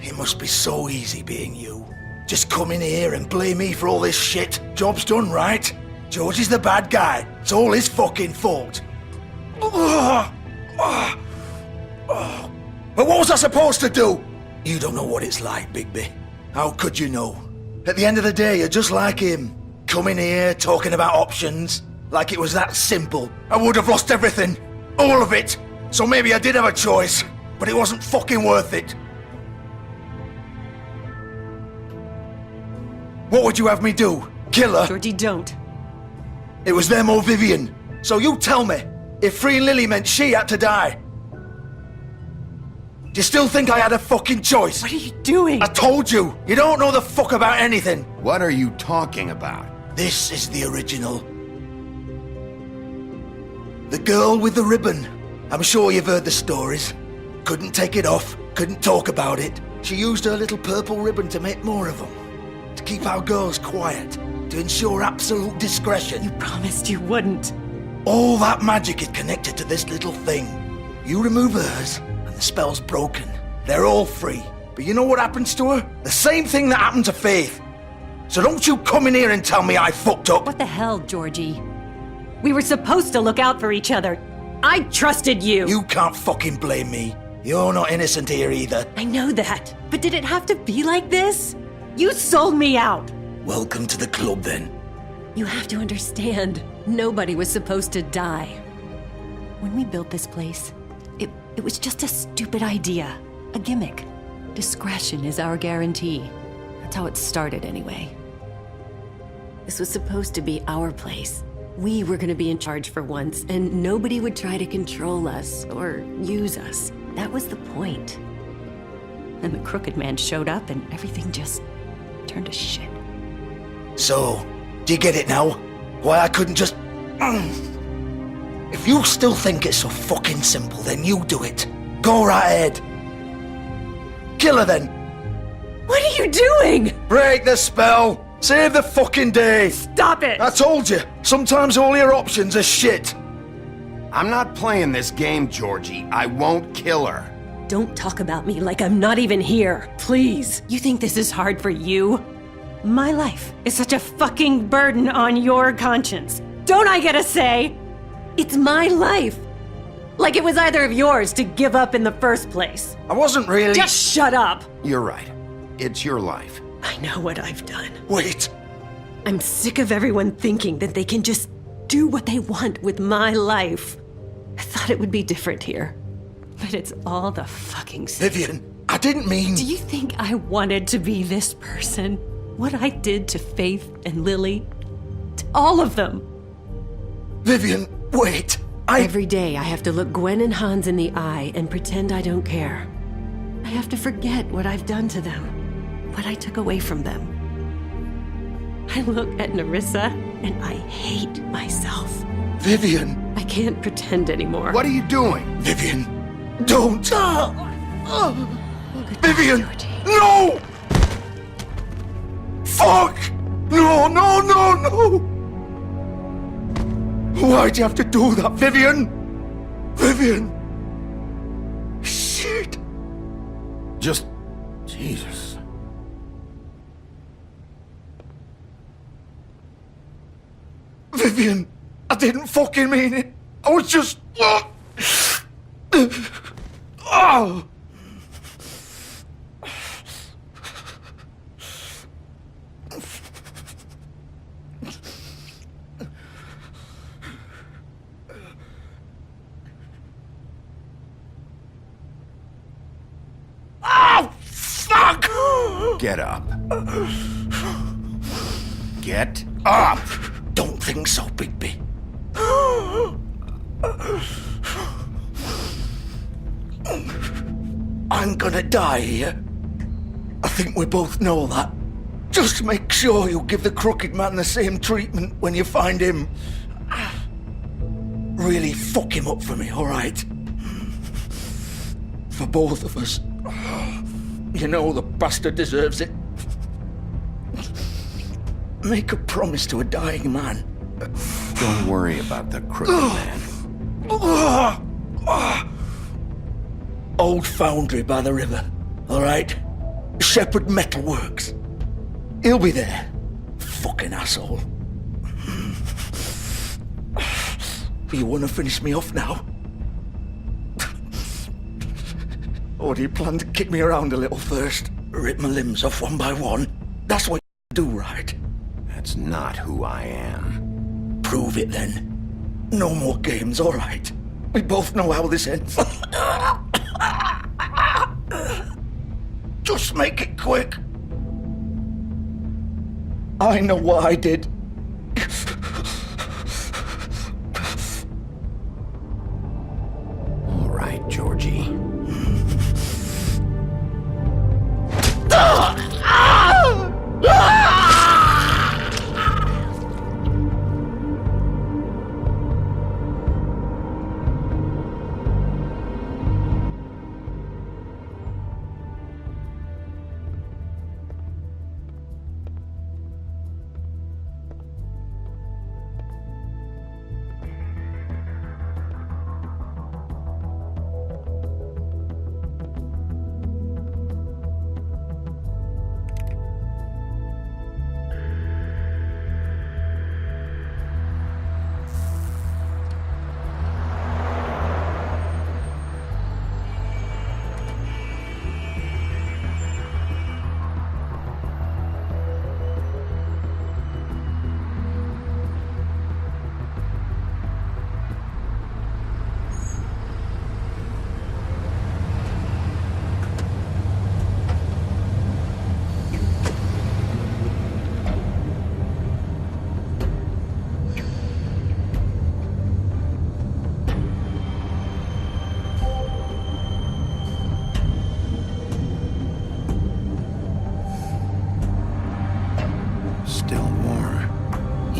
It must be so easy being you. Just come in here and blame me for all this shit. Job's done, right? George is the bad guy. It's all his fucking fault. But what was I supposed to do? You don't know what it's like, Bigby. How could you know? At the end of the day, you're just like him. Coming here, talking about options. Like it was that simple. I would have lost everything. All of it. So maybe I did have a choice. But it wasn't fucking worth it. What would you have me do? Kill her? Georgie, don't. It was them or Vivian. So you tell me. if freeing Lily meant she had to die. Do you still think I had a fucking choice? What are you doing? I told you, you don't know the fuck about anything. What are you talking about? This is the original. The girl with the ribbon. I'm sure you've heard the stories. Couldn't take it off, couldn't talk about it. She used her little purple ribbon to make more of them. To keep our girls quiet. To ensure absolute discretion. You promised you wouldn't. All that magic is connected to this little thing. You remove hers, and the spell's broken. They're all free. But you know what happens to her? The same thing that happened to Faith. So don't you come in here and tell me I fucked up. What the hell, Georgie? We were supposed to look out for each other. I trusted you. You can't fucking blame me. You're not innocent here either. I know that. But did it have to be like this? You sold me out. Welcome to the club, then. You have to understand, nobody was supposed to die. When we built this place, it was just a stupid idea. A gimmick. Discretion is our guarantee. That's how it started, anyway. This was supposed to be our place. We were gonna be in charge for once, and nobody would try to control us or use us. That was the point. And the Crooked Man showed up, and everything just turned to shit. So, do you get it now? Why I couldn't just... If you still think it's so fucking simple, then you do it. Go right ahead. Kill her then. What are you doing? Break the spell. Save the fucking day. Stop it. I told you, sometimes all your options are shit. I'm not playing this game, Georgie. I won't kill her. Don't talk about me like I'm not even here. Please. You think this is hard for you? My life is such a fucking burden on your conscience. Don't I get a say? It's my life. Like it was either of yours to give up in the first place. I wasn't really... Just shut up. You're right. It's your life. I know what I've done. Wait. I'm sick of everyone thinking that they can just do what they want with my life. I thought it would be different here. But it's all the fucking same. Vivian, I didn't mean... Do you think I wanted to be this person? What I did to Faith and Lily? To all of them? Vivian, wait. Every day I have to look Gwen and Hans in the eye and pretend I don't care. I have to forget what I've done to them. What I took away from them. I look at Nerissa and I hate myself. Vivian. I can't pretend anymore. What are you doing? Vivian, don't. Vivian, Georgie. no! Fuck! No, no, no, no! Why'd you have to do that, Vivian? Vivian! Shit! Just... Jesus. Vivian, I didn't fucking mean it. I was just... Oh! Oh, fuck! Get up. Get up! Don't think so, Bigby. I'm gonna die here. I think we both know that. Just make sure you give the Crooked Man the same treatment when you find him. Really fuck him up for me, alright? For both of us. You know the bastard deserves it. Make a promise to a dying man. Don't worry about the Crooked Man. Old foundry by the river, alright? Shepherd Metalworks. He'll be there. Fucking asshole. You wanna finish me off now? Or do you plan to kick me around a little first? Rip my limbs off one by one? That's what you do, right? That's not who I am. Prove it then. No more games, alright? We both know how this ends. Just make it quick. I know what I did.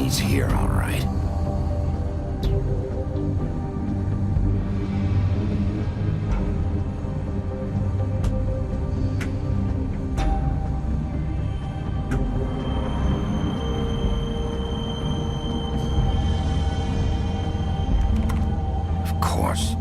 He's here, all right. Of course.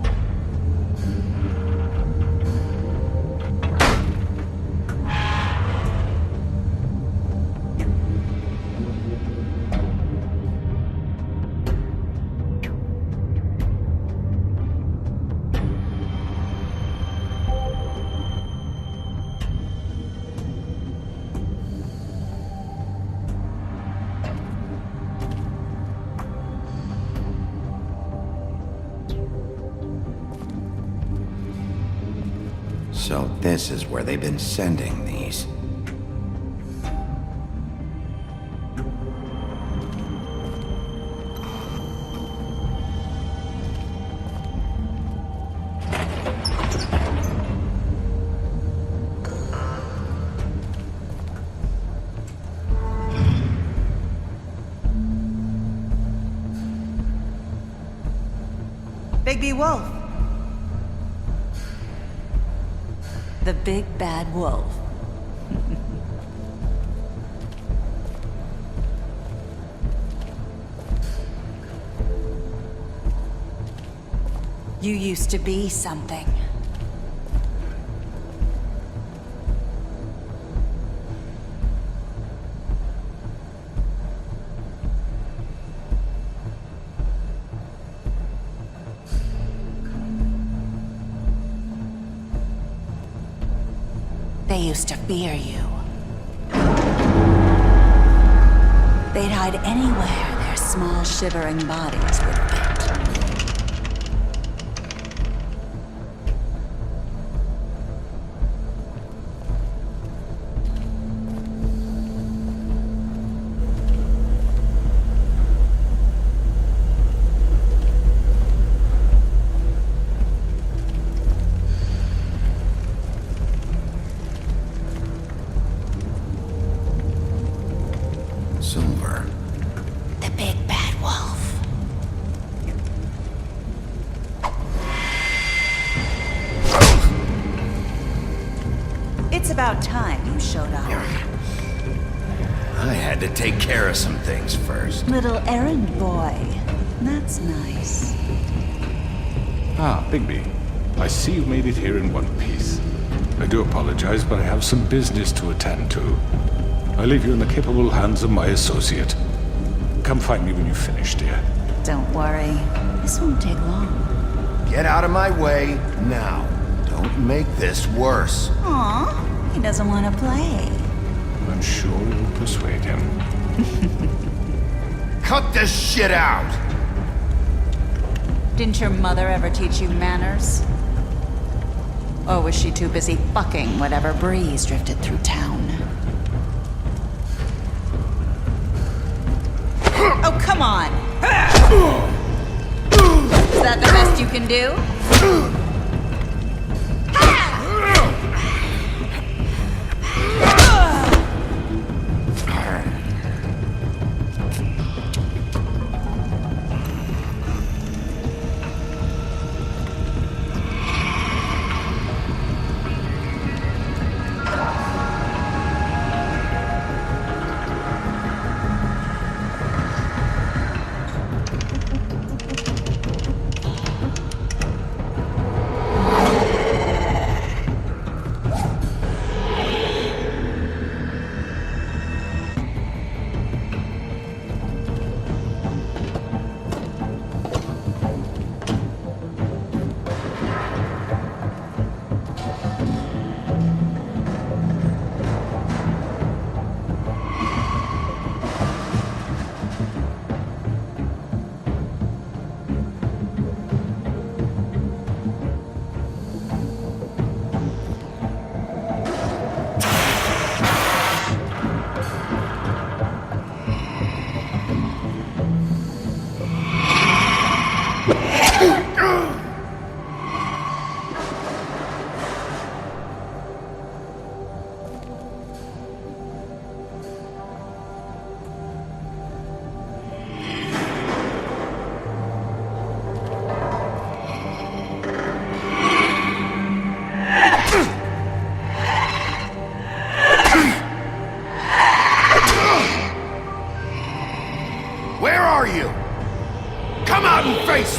So this is where they've been sending these. Bigby Wolf. The big bad wolf. You used to be something. They used to fear you. They'd hide anywhere their small, shivering bodies would fit. Silver. The big bad wolf. It's about time you showed up. I had to take care of some things first. Little errand boy. That's nice. Ah, Bigby. I see you made it here in one piece. I do apologize, but I have some business to attend to. I leave you in the capable hands of my associate. Come find me when you've finished, dear. Don't worry. This won't take long. Get out of my way now. Don't make this worse. Aw, he doesn't want to play. I'm sure you'll persuade him. Cut this shit out! Didn't your mother ever teach you manners? Or was she too busy fucking whatever breeze drifted through town? Oh, come on! Is that the best you can do?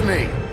me!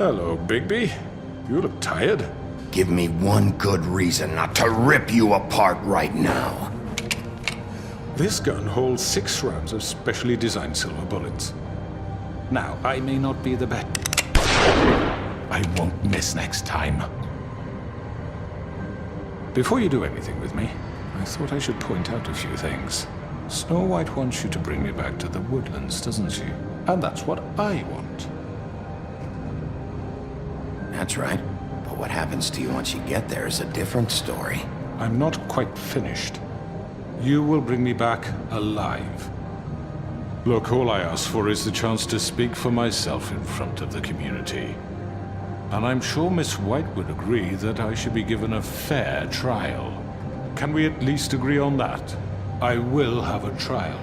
Hello, Bigby. You look tired. Give me one good reason not to rip you apart right now. This gun holds 6 rounds of specially designed silver bullets. Now, I may not be the best. I won't miss next time. Before you do anything with me, I thought I should point out a few things. Snow White wants you to bring me back to the Woodlands, doesn't she? And that's what I want. That's right. But what happens to you once you get there is a different story. I'm not quite finished. You will bring me back alive. Look, all I ask for is the chance to speak for myself in front of the community. And I'm sure Miss White would agree that I should be given a fair trial. Can we at least agree on that? I will have a trial.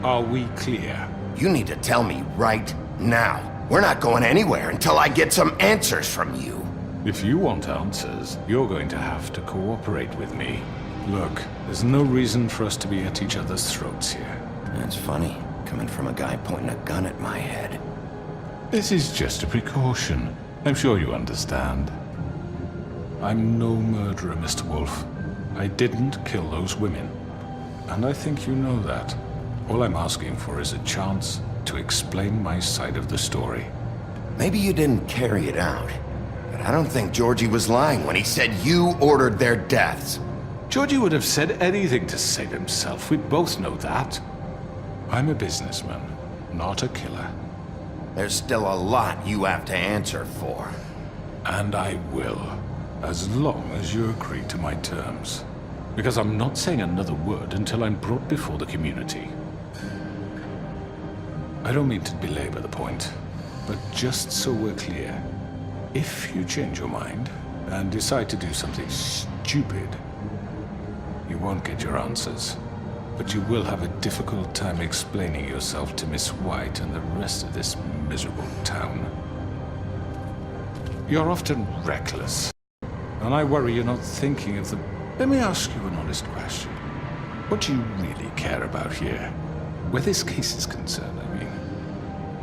Are we clear? You need to tell me right now. We're not going anywhere until I get some answers from you. If you want answers, you're going to have to cooperate with me. Look, there's no reason for us to be at each other's throats here. That's funny, coming from a guy pointing a gun at my head. This is just a precaution. I'm sure you understand. I'm no murderer, Mr. Wolf. I didn't kill those women. And I think you know that. All I'm asking for is a chance to explain my side of the story. Maybe you didn't carry it out, but I don't think Georgie was lying when he said you ordered their deaths. Georgie would have said anything to save himself. We both know that. I'm a businessman, not a killer. There's still a lot you have to answer for. And I will, as long as you agree to my terms. Because I'm not saying another word until I'm brought before the community. I don't mean to belabor the point, but just so we're clear, if you change your mind and decide to do something stupid, you won't get your answers. But you will have a difficult time explaining yourself to Miss White and the rest of this miserable town. You're often reckless, and I worry you're not thinking of the... Let me ask you an honest question. What do you really care about here? Where this case is concerned, I mean.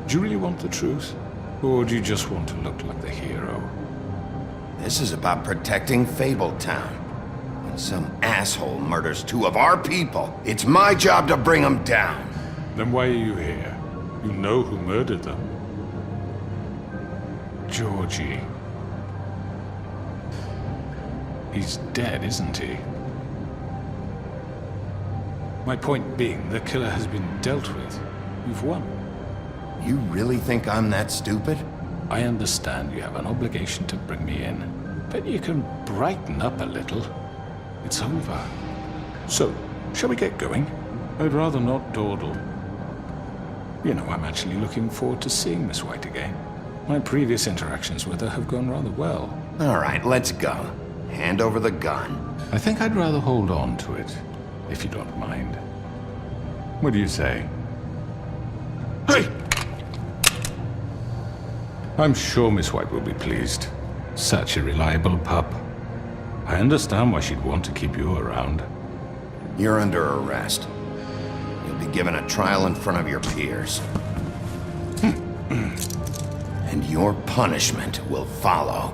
Do you really want the truth? Or do you just want to look like the hero? This is about protecting Fabletown. When some asshole murders 2 of our people, it's my job to bring them down. Then why are you here? You know who murdered them. Georgie. He's dead, isn't he? My point being, the killer has been dealt with. You've won. You really think I'm that stupid? I understand you have an obligation to bring me in, but you can brighten up a little. It's over. So, shall we get going? I'd rather not dawdle. You know, I'm actually looking forward to seeing Miss White again. My previous interactions with her have gone rather well. All right, let's go. Hand over the gun. I think I'd rather hold on to it, if you don't mind. What do you say? Hey! I'm sure Miss White will be pleased. Such a reliable pup. I understand why she'd want to keep you around. You're under arrest. You'll be given a trial in front of your peers. And your punishment will follow.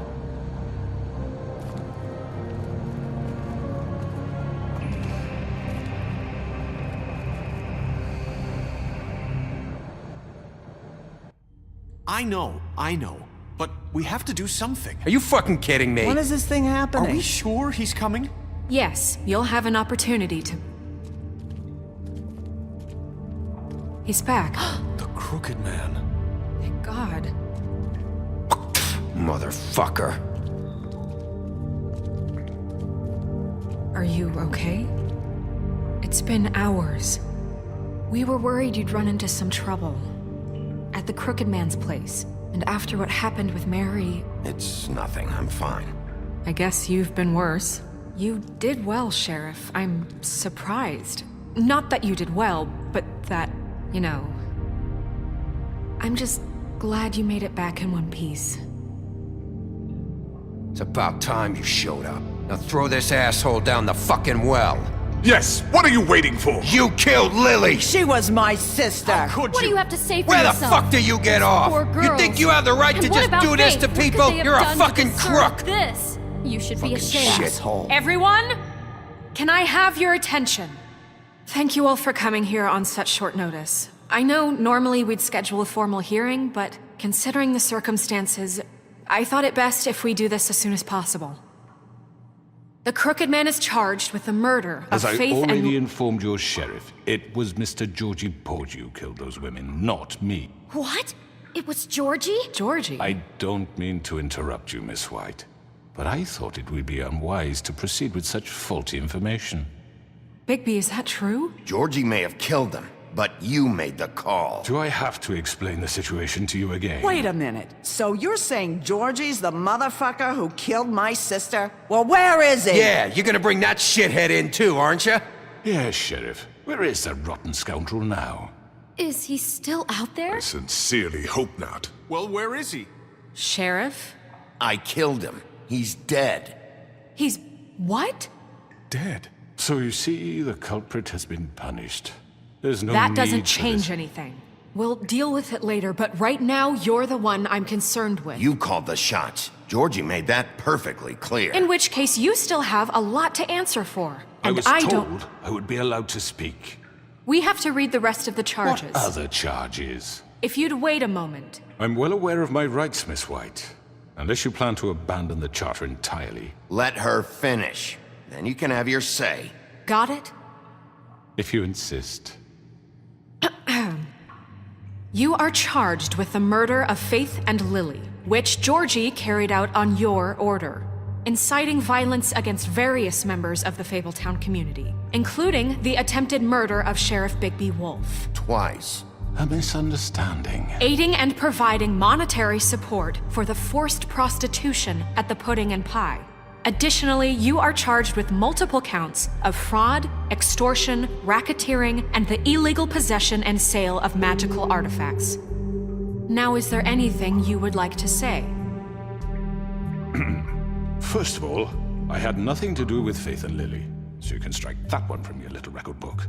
I know. But we have to do something. Are you fucking kidding me? When is this thing happening? Are we sure he's coming? Yes, you'll have an opportunity to... He's back. The Crooked Man. Thank God. Motherfucker. Are you okay? It's been hours. We were worried you'd run into some trouble. At the Crooked Man's place. And after what happened with Mary... It's nothing, I'm fine. I guess you've been worse. You did well, Sheriff. I'm surprised. Not that you did well, but that, you know... I'm just glad you made it back in one piece. It's about time you showed up. Now throw this asshole down the fucking well. Yes, what are you waiting for? You killed Lily! She was my sister! What do you have to say for Where yourself? the fuck do you get off? Poor You girls. think you have the right And to what just about do this Faith? to What could people? they have You're a done to fucking deserve crook! This. You should be ashamed. Shithole. Everyone, can I have your attention? Thank you all for coming here on such short notice. I know normally we'd schedule a formal hearing, but considering the circumstances, I thought it best if we do this as soon as possible. The Crooked Man is charged with the murder of As I Faith already and... informed your sheriff, it was Mr. Georgie Porgy who killed those women, not me. What? It was Georgie? Georgie? I don't mean to interrupt you, Miss White, but I thought it would be unwise to proceed with such faulty information. Bigby, is that true? Georgie may have killed them, but you made the call. Do I have to explain the situation to you again? Wait a minute. So you're saying Georgie's the motherfucker who killed my sister? Well, where is he? Yeah, you're gonna bring that shithead in too, aren't you? Yes, Sheriff. Where is that rotten scoundrel now? Is he still out there? I sincerely hope not. Well, where is he? Sheriff? I killed him. He's dead. He's... what? Dead. So you see, the culprit has been punished. There's no That need doesn't for change this. anything. We'll deal with it later, but right now, you're the one I'm concerned with. You called the shots. Georgie made that perfectly clear. In which case, you still have a lot to answer for. I And was I told don't... I would be allowed to speak. We have to read the rest of the charges. What other charges? If you'd wait a moment. I'm well aware of my rights, Miss White. Unless you plan to abandon the charter entirely. Let her finish. Then you can have your say. Got it? If you insist. You are charged with the murder of Faith and Lily, which Georgie carried out on your order, inciting violence against various members of the Fabletown community, including the attempted murder of Sheriff Bigby Wolf. Twice. A misunderstanding. Aiding and providing monetary support for the forced prostitution at the Pudding and Pie. Additionally, you are charged with multiple counts of fraud, extortion, racketeering, and the illegal possession and sale of magical artifacts. Now, is there anything you would like to say? First of all, I had nothing to do with Faith and Lily, so you can strike that one from your little record book.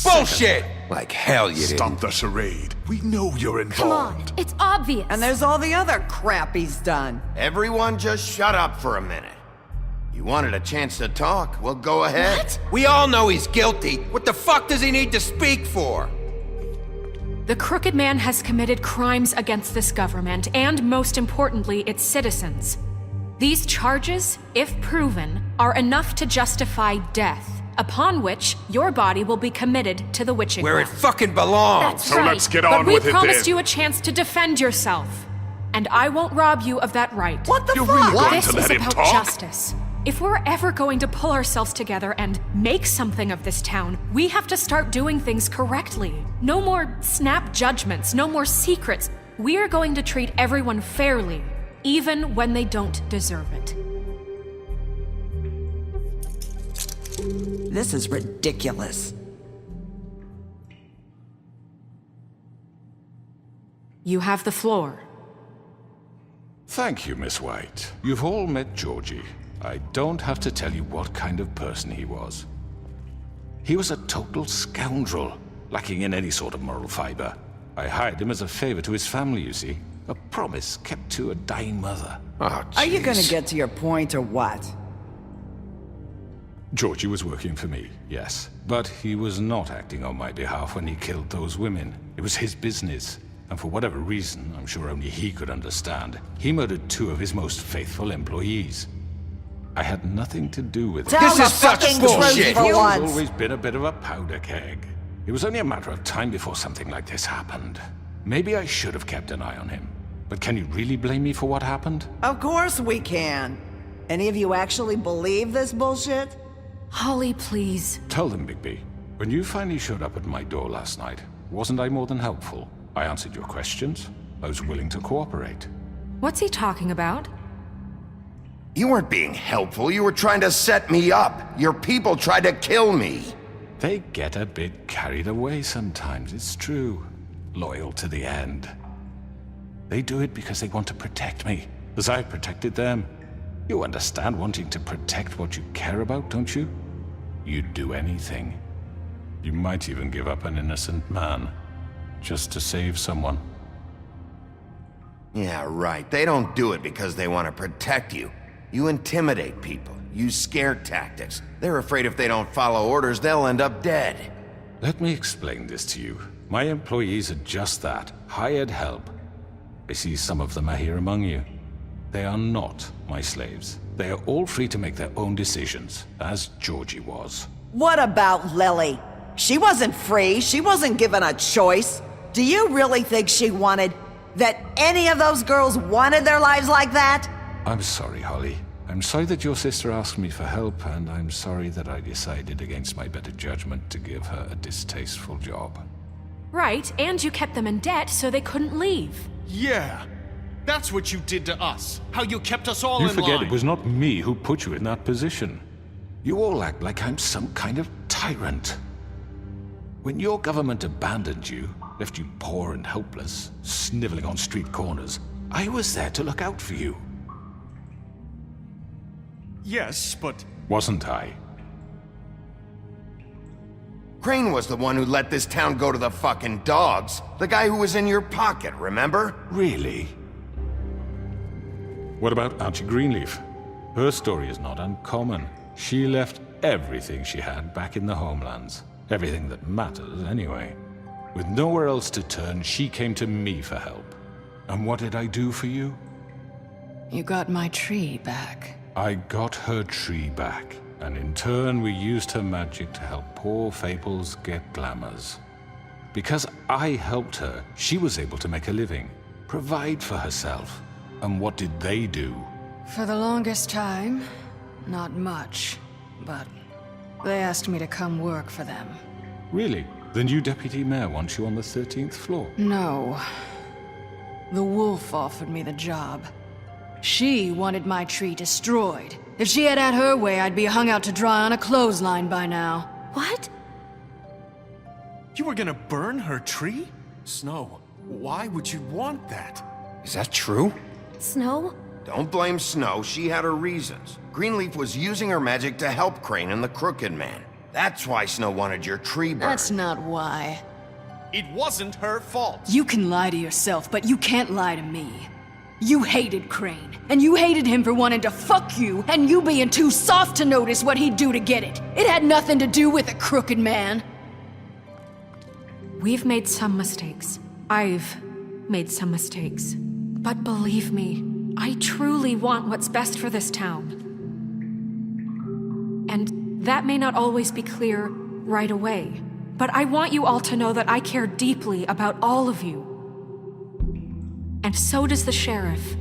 Bullshit! Like hell you didn't. Stop the charade. We know you're involved. Come on, it's obvious. And there's all the other crap he's done. Everyone just shut up for a minute. You wanted a chance to talk? Well, go ahead. What? We all know he's guilty. What the fuck does he need to speak for? The Crooked Man has committed crimes against this government and, most importantly, its citizens. These charges, if proven, are enough to justify death, upon which your body will be committed to the witching Where it well. fucking belongs. That's So right. let's get on but with we it promised then. you a chance to defend yourself, and I won't rob you of that right. What the You're fuck? really going This to is let him about talk? justice. If we're ever going to pull ourselves together and make something of this town, we have to start doing things correctly. No more snap judgments, no more secrets. We are going to treat everyone fairly, even when they don't deserve it. This is ridiculous. You have the floor. Thank you, Miss White. You've all met Georgie. I don't have to tell you what kind of person he was. He was a total scoundrel, lacking in any sort of moral fiber. I hired him as a favor to his family, you see. A promise kept to a dying mother. Oh, Are you gonna get to your point or what? Georgie was working for me, yes. But he was not acting on my behalf when he killed those women. It was his business. And for whatever reason, I'm sure only he could understand, he murdered 2 of his most faithful employees. I had nothing to do with it. Tell the fucking truth for He's once. always been a bit of a powder keg. It was only a matter of time before something like this happened. Maybe I should have kept an eye on him. But can you really blame me for what happened? Of course we can. Any of you actually believe this bullshit? Holly, please. Tell them, Bigby. When you finally showed up at my door last night, wasn't I more than helpful? I answered your questions. I was willing to cooperate. What's he talking about? You weren't being helpful. You were trying to set me up. Your people tried to kill me. They get a bit carried away sometimes, it's true. Loyal to the end. They do it because they want to protect me, as I protected them. You understand wanting to protect what you care about, don't you? you'd do anything. You might even give up an innocent man, just to save someone. Yeah, right. They don't do it because they want to protect you. You intimidate people, use scare tactics. They're afraid if they don't follow orders, they'll end up dead. Let me explain this to you. My employees are just that, hired help. I see some of them are here among you. They are not my slaves. They are all free to make their own decisions, as Georgie was. What about Lily? She wasn't free. She wasn't given a choice. Do you really think she wanted... that any of those girls wanted their lives like that? I'm sorry, Holly. I'm sorry that your sister asked me for help, and I'm sorry that I decided against my better judgment to give her a distasteful job. Right, and you kept them in debt so they couldn't leave. Yeah, that's what you did to us. How you kept us all in line. You forget it was not me who put you in that position. You all act like I'm some kind of tyrant. When your government abandoned you, left you poor and helpless, sniveling on street corners, I was there to look out for you. Yes, but... Wasn't I? Crane was the one who let this town go to the fucking dogs. The guy who was in your pocket, remember? Really? What about Auntie Greenleaf? Her story is not uncommon. She left everything she had back in the homelands. Everything that matters, anyway. With nowhere else to turn, she came to me for help. And what did I do for you? You got my tree back. I got her tree back, and in turn we used her magic to help poor fables get glamours. Because I helped her, she was able to make a living, provide for herself. And what did they do? For the longest time, not much, but they asked me to come work for them. Really? The new deputy mayor wants you on the 13th floor? No. The wolf offered me the job. She wanted my tree destroyed. If she had her way, I'd be hung out to dry on a clothesline by now. What? You were gonna burn her tree? Snow, why would you want that? Is that true? Snow? Don't blame Snow, she had her reasons. Greenleaf was using her magic to help Crane and the Crooked Man. That's why Snow wanted your tree burned. That's not why. It wasn't her fault. You can lie to yourself, but you can't lie to me. You hated Crane, and you hated him for wanting to fuck you, and you being too soft to notice what he'd do to get it. It had nothing to do with a Crooked Man. We've made some mistakes. I've made some mistakes. But believe me, I truly want what's best for this town. And that may not always be clear right away, but I want you all to know that I care deeply about all of you. And so does the sheriff.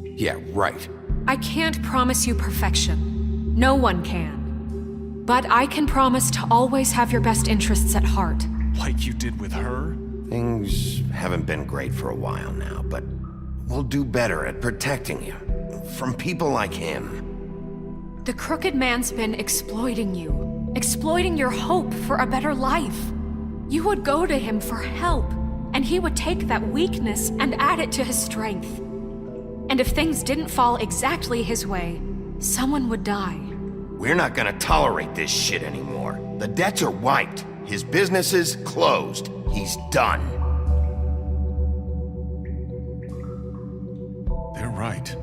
Yeah, right. I can't promise you perfection. No one can. But I can promise to always have your best interests at heart. Like you did with her? Things haven't been great for a while now, but we'll do better at protecting you. From people like him. The Crooked Man's been exploiting you. Exploiting your hope for a better life. You would go to him for help, and he would take that weakness and add it to his strength. And if things didn't fall exactly his way, someone would die. We're not gonna tolerate this shit anymore. The debts are wiped. His business is closed. He's done. They're right.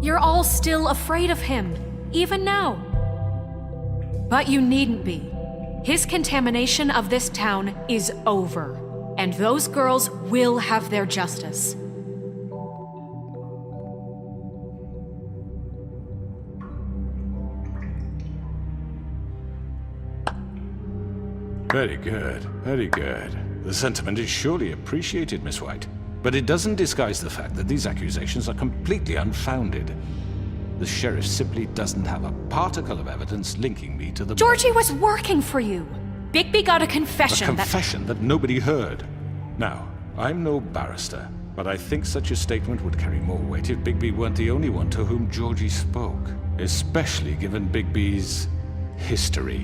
You're all still afraid of him, even now. But you needn't be. His contamination of this town is over, and those girls will have their justice. Very good, very good. The sentiment is surely appreciated, Miss White. But it doesn't disguise the fact that these accusations are completely unfounded. The sheriff simply doesn't have a particle of evidence linking me to the... Georgie was working for you. Bigby got a confession A confession that nobody heard. Now, I'm no barrister, but I think such a statement would carry more weight if Bigby weren't the only one to whom Georgie spoke. Especially given Bigby's history.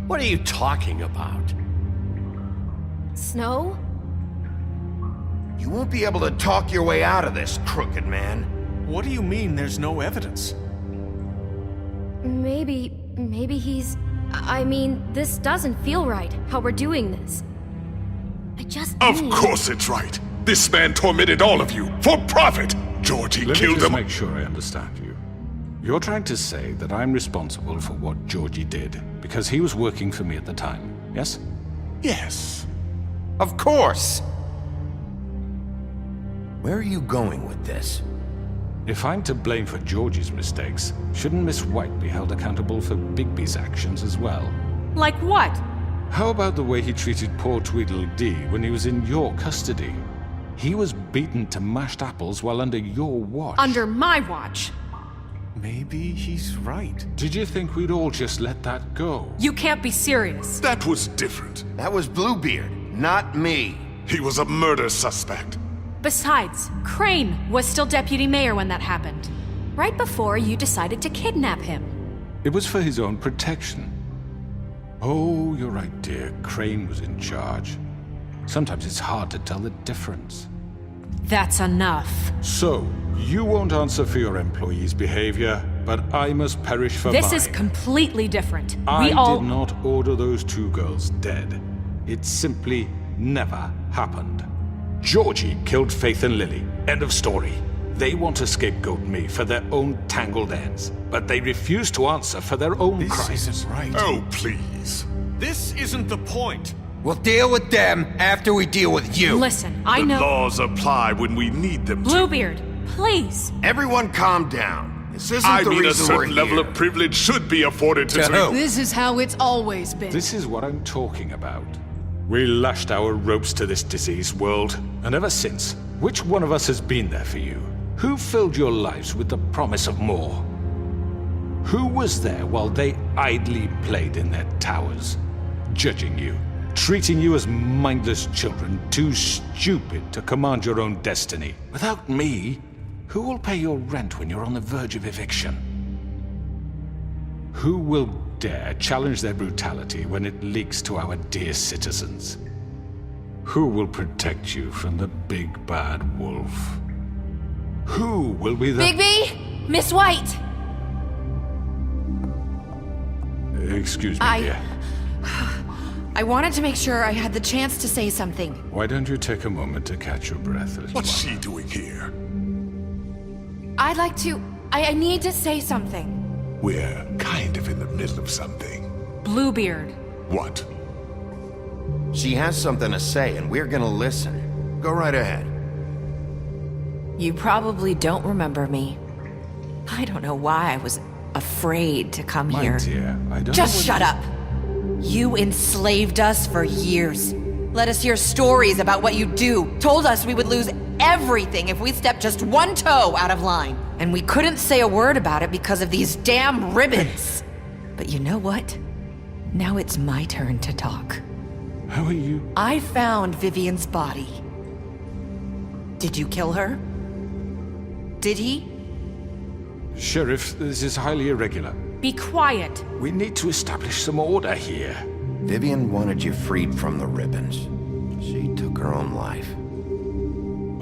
What are you talking about? Snow? You won't be able to talk your way out of this, Crooked Man. What do you mean there's no evidence? Maybe Maybe he's... I mean, this doesn't feel right, how we're doing this. I just Of need... course it's right. This man tormented all of you, for profit! Georgie Let me killed just them. make sure I understand you. You're trying to say that I'm responsible for what Georgie did, because he was working for me at the time, yes? Yes. Of course! Where are you going with this? If I'm to blame for Georgie's mistakes, shouldn't Miss White be held accountable for Bigby's actions as well? Like what? How about the way he treated poor Tweedledee when he was in your custody? He was beaten to mashed apples while under your watch. Under my watch. Maybe he's right. Did you think we'd all just let that go? You can't be serious. That was different. That was Bluebeard, not me. He was a murder suspect. Besides, Crane was still deputy mayor when that happened. Right before you decided to kidnap him. It was for his own protection. Oh, you're right, dear. Crane was in charge. Sometimes it's hard to tell the difference. That's enough. So, you won't answer for your employees' behavior, but I must perish for mine. This is completely different. I We all... did not order those two girls dead. It simply never happened. Georgie killed Faith and Lily. End of story. They want to scapegoat me for their own tangled ends, but they refuse to answer for their own crimes. This isn't right. Oh, please. This isn't the point. We'll deal with them after we deal with you. Listen, I The know... laws apply when we need them to. Bluebeard, please. Everyone calm down. This isn't I the mean, a reason we're certain level here. of privilege should be afforded to... This is how it's always been. This is what I'm talking about. We lashed our ropes to this diseased world, and ever since, which one of us has been there for you? Who filled your lives with the promise of more? Who was there while they idly played in their towers, judging you, treating you as mindless children, too stupid to command your own destiny? Without me, who will pay your rent when you're on the verge of eviction? Who will dare challenge their brutality when it leaks to our dear citizens? Who will protect you from the big bad wolf? Who will be the... Bigby! Miss White! Excuse me, dear. I wanted to make sure I had the chance to say something. Why don't you take a moment to catch your breath, little What's one? she doing here? I'd like to... I need to say something. We're kind of in the middle of something. Bluebeard. What? She has something to say, and we're gonna listen. Go right ahead. You probably don't remember me. I don't know why I was afraid to come My here. dear, I don't Just know shut up! You enslaved us for years. Let us hear stories about what you do. Told us we would lose everything if we stepped just one toe out of line. And we couldn't say a word about it because of these damn ribbons. But you know what? Now it's my turn to talk. How are you? I found Vivian's body. Did you kill her? Did he? Sheriff, this is highly irregular. Be quiet. We need to establish some order here. Vivian wanted you freed from the ribbons. She took her own life.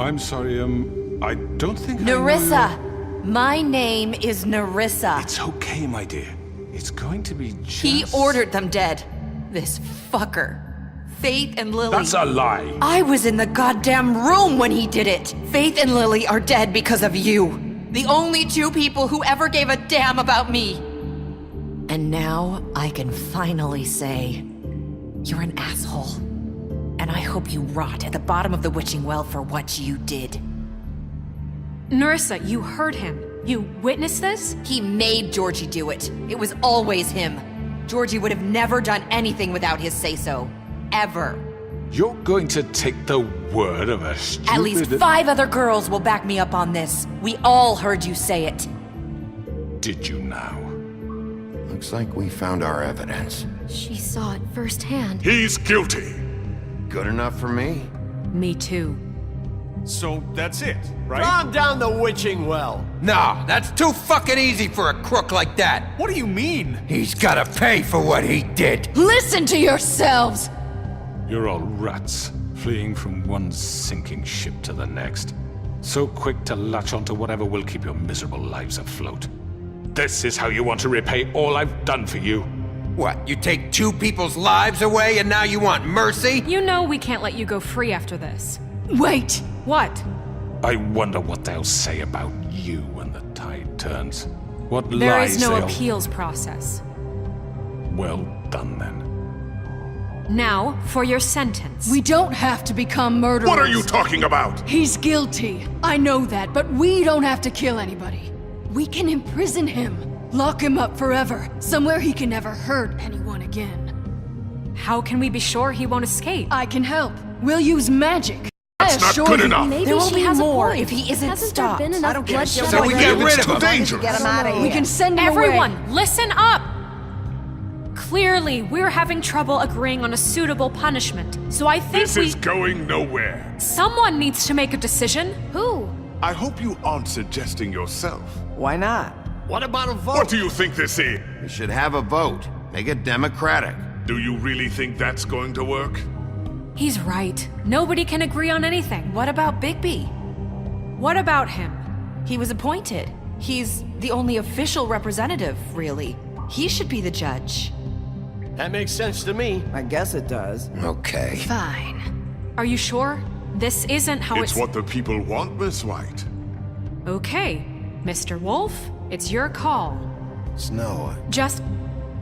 I'm sorry, I don't think Nerissa! My name is Nerissa. It's okay, my dear. It's going to be just... He ordered them dead. This fucker. Faith and Lily. That's a lie. I was in the goddamn room when he did it. Faith and Lily are dead because of you. The only two people who ever gave a damn about me. And now I can finally say, you're an asshole. And I hope you rot at the bottom of the witching well for what you did. Nerissa, you heard him. You witnessed this? He made Georgie do it. It was always him. Georgie would have never done anything without his say-so. Ever. You're going to take the word of a stupid... At least 5 other girls will back me up on this. We all heard you say it. Did you now? Looks like we found our evidence. She saw it firsthand. He's guilty. Good enough for me. Me too. So that's it, right? Calm down the witching well. No, that's too fucking easy for a crook like that. What do you mean? He's gotta pay for what he did. Listen to yourselves! You're all rats, fleeing from one sinking ship to the next. So quick to latch onto whatever will keep your miserable lives afloat. This is how you want to repay all I've done for you? What, you take 2 people's lives away and now you want mercy? You know we can't let you go free after this. Wait! What? I wonder what they'll say about you when the tide turns. What There lies is no they'll... appeals process. Well done, then. Now, for your sentence. We don't have to become murderers. What are you talking about? He's guilty. I know that, but we don't have to kill anybody. We can imprison him. Lock him up forever. Somewhere he can never hurt anyone again. How can we be sure he won't escape? I can help. We'll use magic. That's not good enough. Maybe there will be more if he isn't Hasn't stopped. There been enough I don't get it. bloodshed So we get already? rid It's of too him. dangerous. Get him out of here. We can send him Everyone, away. listen up! Clearly, we're having trouble agreeing on a suitable punishment, so I think This is going nowhere. Someone needs to make a decision. Who? I hope you aren't suggesting yourself. Why not? What about a vote? What do you think this is? We should have a vote. Make it democratic. Do you really think that's going to work? He's right. Nobody can agree on anything. What about Bigby? What about him? He was appointed. He's the only official representative, really. He should be the judge. That makes sense to me. I guess it does. Okay. Fine. Are you sure? This isn't how It's what the people want, Miss White. Okay, Mr. Wolf, it's your call. Snow, Just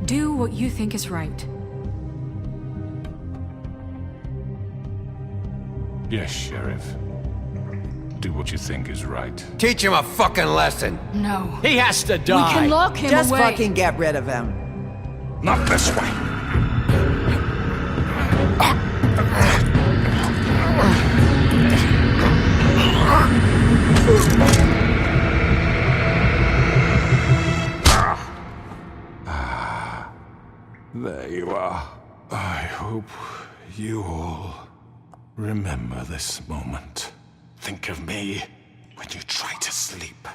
do what you think is right. Yes, Sheriff. Do what you think is right. Teach him a fucking lesson. No. He has to die. We can lock him Just away. fucking get rid of him. Not this way. There you are. I hope you all remember this moment. Think of me when you try to sleep.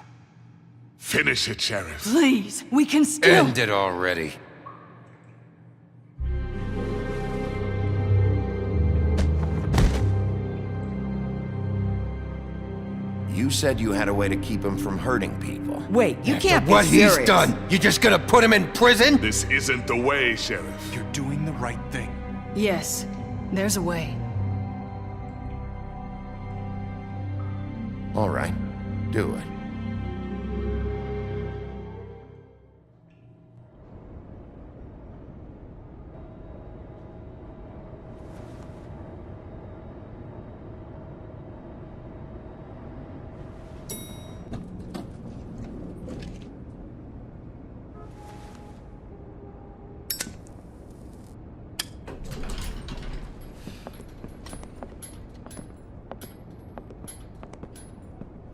Finish it, Sheriff. Please, we can still... End it already. you said you had a way to keep him from hurting people. Wait, you can't be what serious. he's done, you just gonna put him in prison? This isn't the way, Sheriff. You're doing the right thing. Yes, there's a way. All right, do it.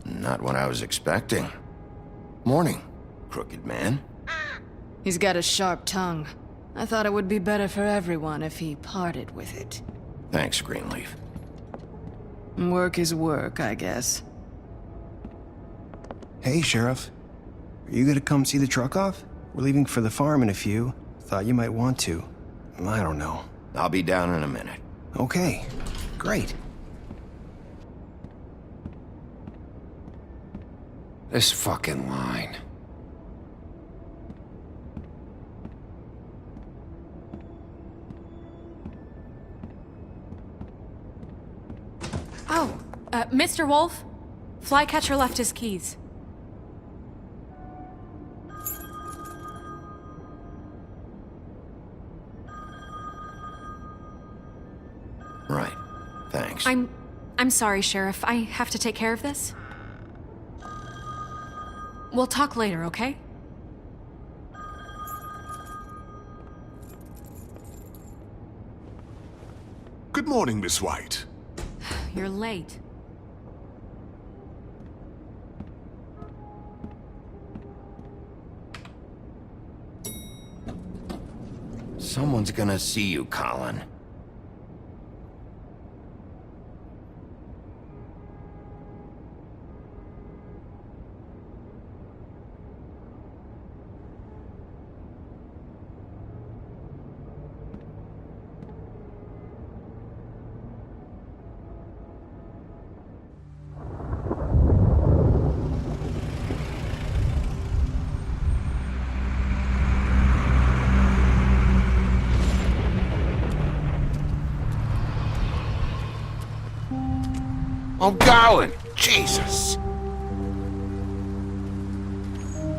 Not what I was expecting. Morning, crooked man. He's got a sharp tongue. I thought it would be better for everyone if he parted with it. Thanks, Greenleaf. Work is work, I guess. Hey, Sheriff. Are you gonna come see the truck off? We're leaving for the farm in a few. Thought you might want to. I don't know. I'll be down in a minute. Okay, great. This fucking line. Oh, Mr. Wolf? Flycatcher left his keys. Right. Thanks. I'm sorry, Sheriff. I have to take care of this. We'll talk later, okay? Good morning, Miss White. You're late. Someone's gonna see you, Colin. I'm going. Jesus.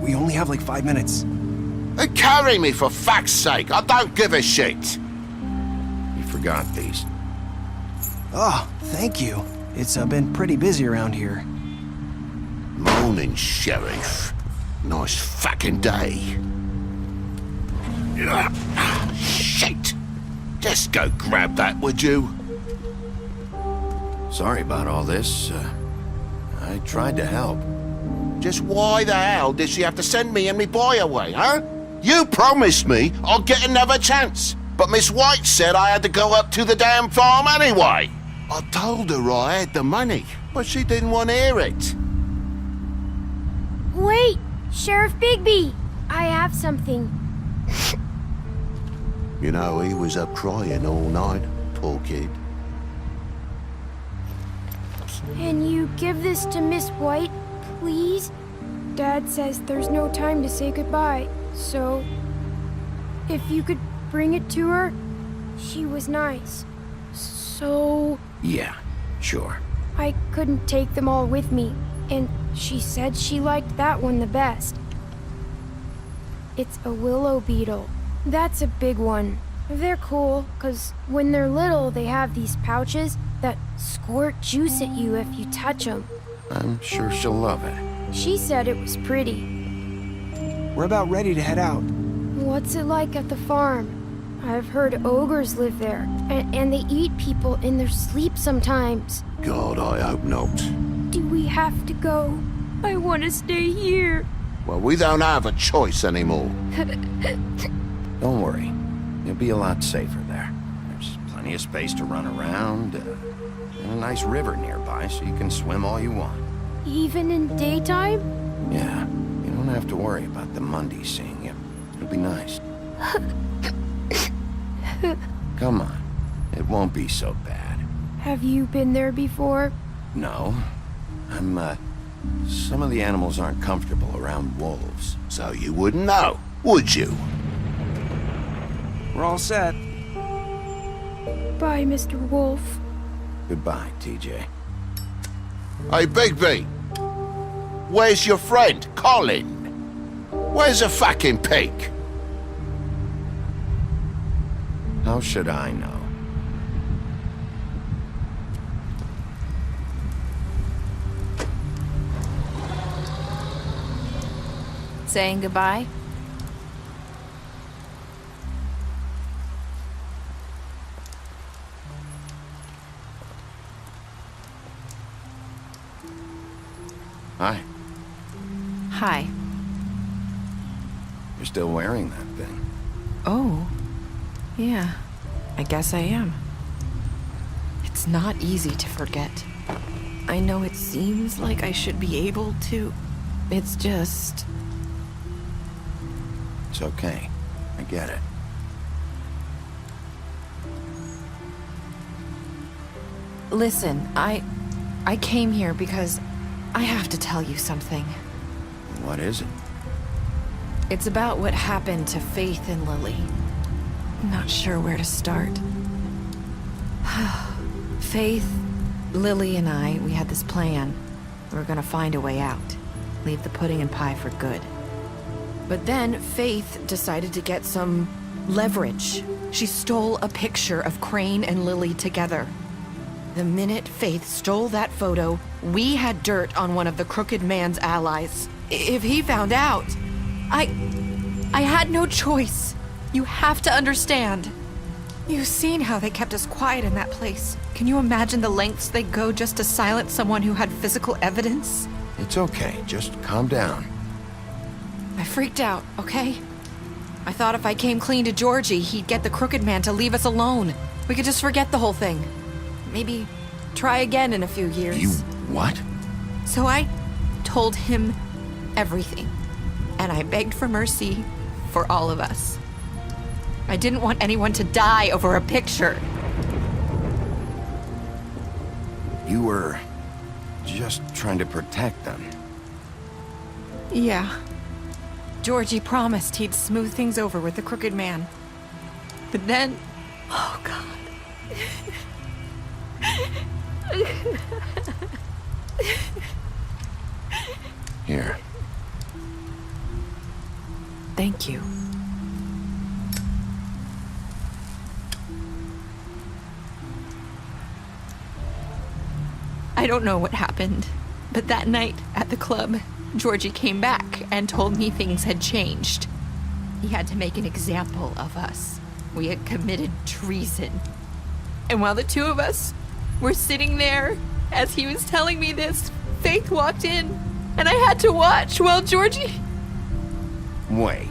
We only have like 5 minutes. Carry me for fuck's sake. I don't give a shit. You forgot these. Oh, thank you. It's been pretty busy around here. Morning, Sheriff. Nice fucking day. Shit. Just go grab that, would you? Sorry about all this. I tried to help. Just why the hell did she have to send me and me boy away, huh? You promised me I'd get another chance, but Miss White said I had to go up to the damn farm anyway. I told her I had the money, but she didn't want to hear it. Wait! Sheriff Bigby! I have something. You know, he was up crying all night, poor kid. Can you give this to Miss White, please? Dad says there's no time to say goodbye, so... if you could bring it to her, she was nice. So... Yeah, sure. I couldn't take them all with me, and she said she liked that one the best. It's a willow beetle. That's a big one. They're cool, 'cause when they're little, they have these pouches that squirt juice at you if you touch them. I'm sure she'll love it. She said it was pretty. We're about ready to head out. What's it like at the farm? I've heard ogres live there, and they eat people in their sleep sometimes. God, I hope not. Do we have to go? I want to stay here. Well, we don't have a choice anymore. Don't worry. You'll be a lot safer there. There's plenty of space to run around, and a nice river nearby so you can swim all you want. Even in daytime? Yeah, you don't have to worry about the Mundies seeing you. It'll be nice. Come on. It won't be so bad. Have you been there before? No. Some of the animals aren't comfortable around wolves. So you wouldn't know, would you? We're all set. Bye, Mr. Wolf. Goodbye, TJ. Hey, Bigby. Where's your friend, Colin? Where's the fucking pig? How should I know? Saying goodbye? Hi. Hi. You're still wearing that thing. Oh. Yeah. I guess I am. It's not easy to forget. I know it seems like I should be able to. It's just... It's okay. I get it. Listen, I came here because I have to tell you something. What is it? It's about what happened to Faith and Lily. I'm not sure where to start. Faith, Lily, and I, we had this plan. We were gonna find a way out. Leave the pudding and pie for good. But then Faith decided to get some leverage. She stole a picture of Crane and Lily together. The minute Faith stole that photo, we had dirt on one of the Crooked Man's allies. If he found out, I had no choice. You have to understand. You've seen how they kept us quiet in that place. Can you imagine the lengths they go just to silence someone who had physical evidence? It's okay. Just calm down. I freaked out, okay? I thought if I came clean to Georgie, he'd get the Crooked Man to leave us alone. We could just forget the whole thing. Maybe try again in a few years. You what? So I told him everything. And I begged for mercy for all of us. I didn't want anyone to die over a picture. You were just trying to protect them. Yeah. Georgie promised he'd smooth things over with the Crooked Man. But then... Oh, God. Thank you. I don't know what happened, but that night at the club, Georgie came back and told me things had changed. He had to make an example of us. We had committed treason. And while the two of us were sitting there, as he was telling me this, Faith walked in, and I had to watch while Georgie... Wait,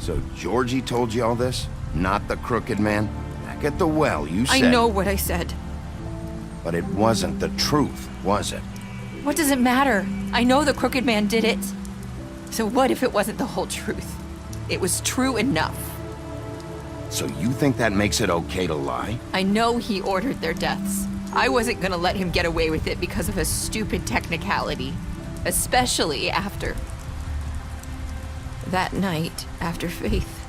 so Georgie told you all this? Not the Crooked Man? Back at the well, you said... I know what I said. But it wasn't the truth, was it? What does it matter? I know the Crooked Man did it. So what if it wasn't the whole truth? It was true enough. So you think that makes it okay to lie? I know he ordered their deaths. I wasn't gonna let him get away with it because of a stupid technicality. Especially after... that night, after Faith.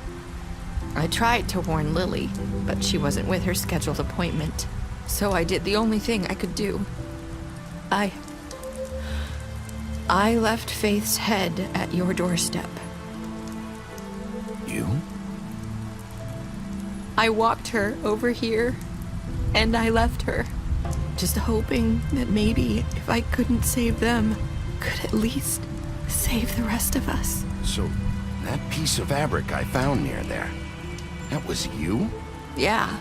I tried to warn Lily, but she wasn't with her scheduled appointment. So I did the only thing I could do. I left Faith's head at your doorstep. You? I walked her over here, and I left her. Just hoping that maybe if I couldn't save them, could at least save the rest of us. So, that piece of fabric I found near there, that was you? Yeah.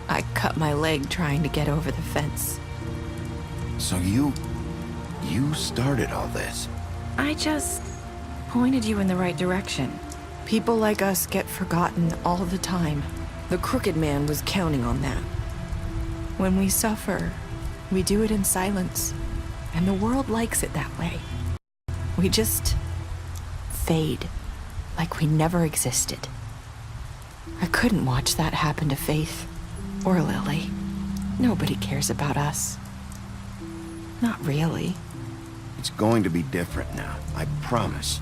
I cut my leg trying to get over the fence. So you started all this? I just pointed you in the right direction. People like us get forgotten all the time. The Crooked Man was counting on that. When we suffer, we do it in silence, and the world likes it that way. We just fade, like we never existed. I couldn't watch that happen to Faith. Or Lily. Nobody cares about us. Not really. It's going to be different now, I promise.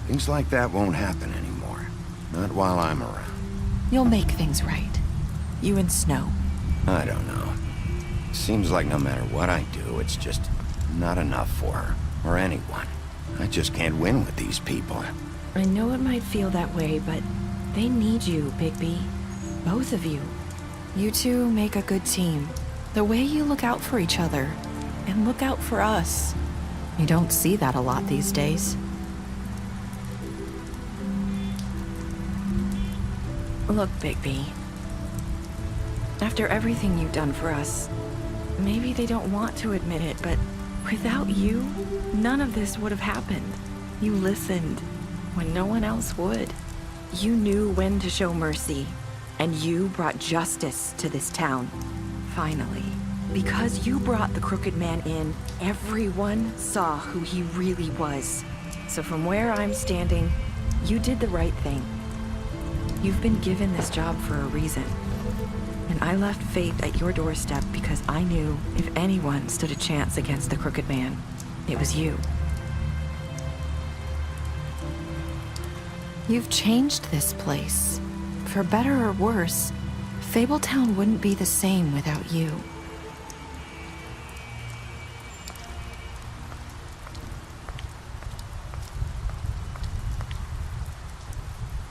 Things like that won't happen anymore. Not while I'm around. You'll make things right. You and Snow. I don't know. Seems like no matter what I do, it's just not enough for her, or anyone. I just can't win with these people. I know it might feel that way, but they need you, Bigby. Both of you. You two make a good team. The way you look out for each other, and look out for us. You don't see that a lot these days. Look, Bigby. After everything you've done for us, maybe they don't want to admit it, but without you, none of this would have happened. You listened when no one else would. You knew when to show mercy. And you brought justice to this town. Finally. Because you brought the Crooked Man in, everyone saw who he really was. So from where I'm standing, you did the right thing. You've been given this job for a reason. And I left Faith at your doorstep because I knew if anyone stood a chance against the Crooked Man, it was you. You've changed this place. For better or worse, Fabletown wouldn't be the same without you.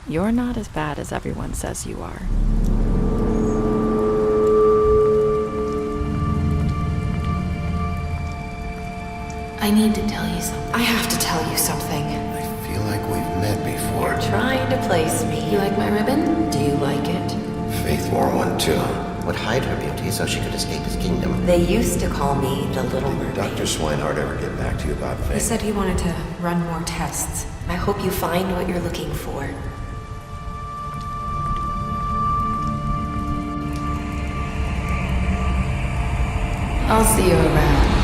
You're not as bad as everyone says you are. I need to tell you something. I have to tell you something. I feel like we've met before. You're trying to place me. You like my ribbon? Do you like it? Faith wore one too. Would hide her beauty so she could escape his kingdom. They used to call me the Little Mermaid. Dr. Swinehart ever get back to you about Faith? He said he wanted to run more tests. I hope you find what you're looking for. I'll see you around.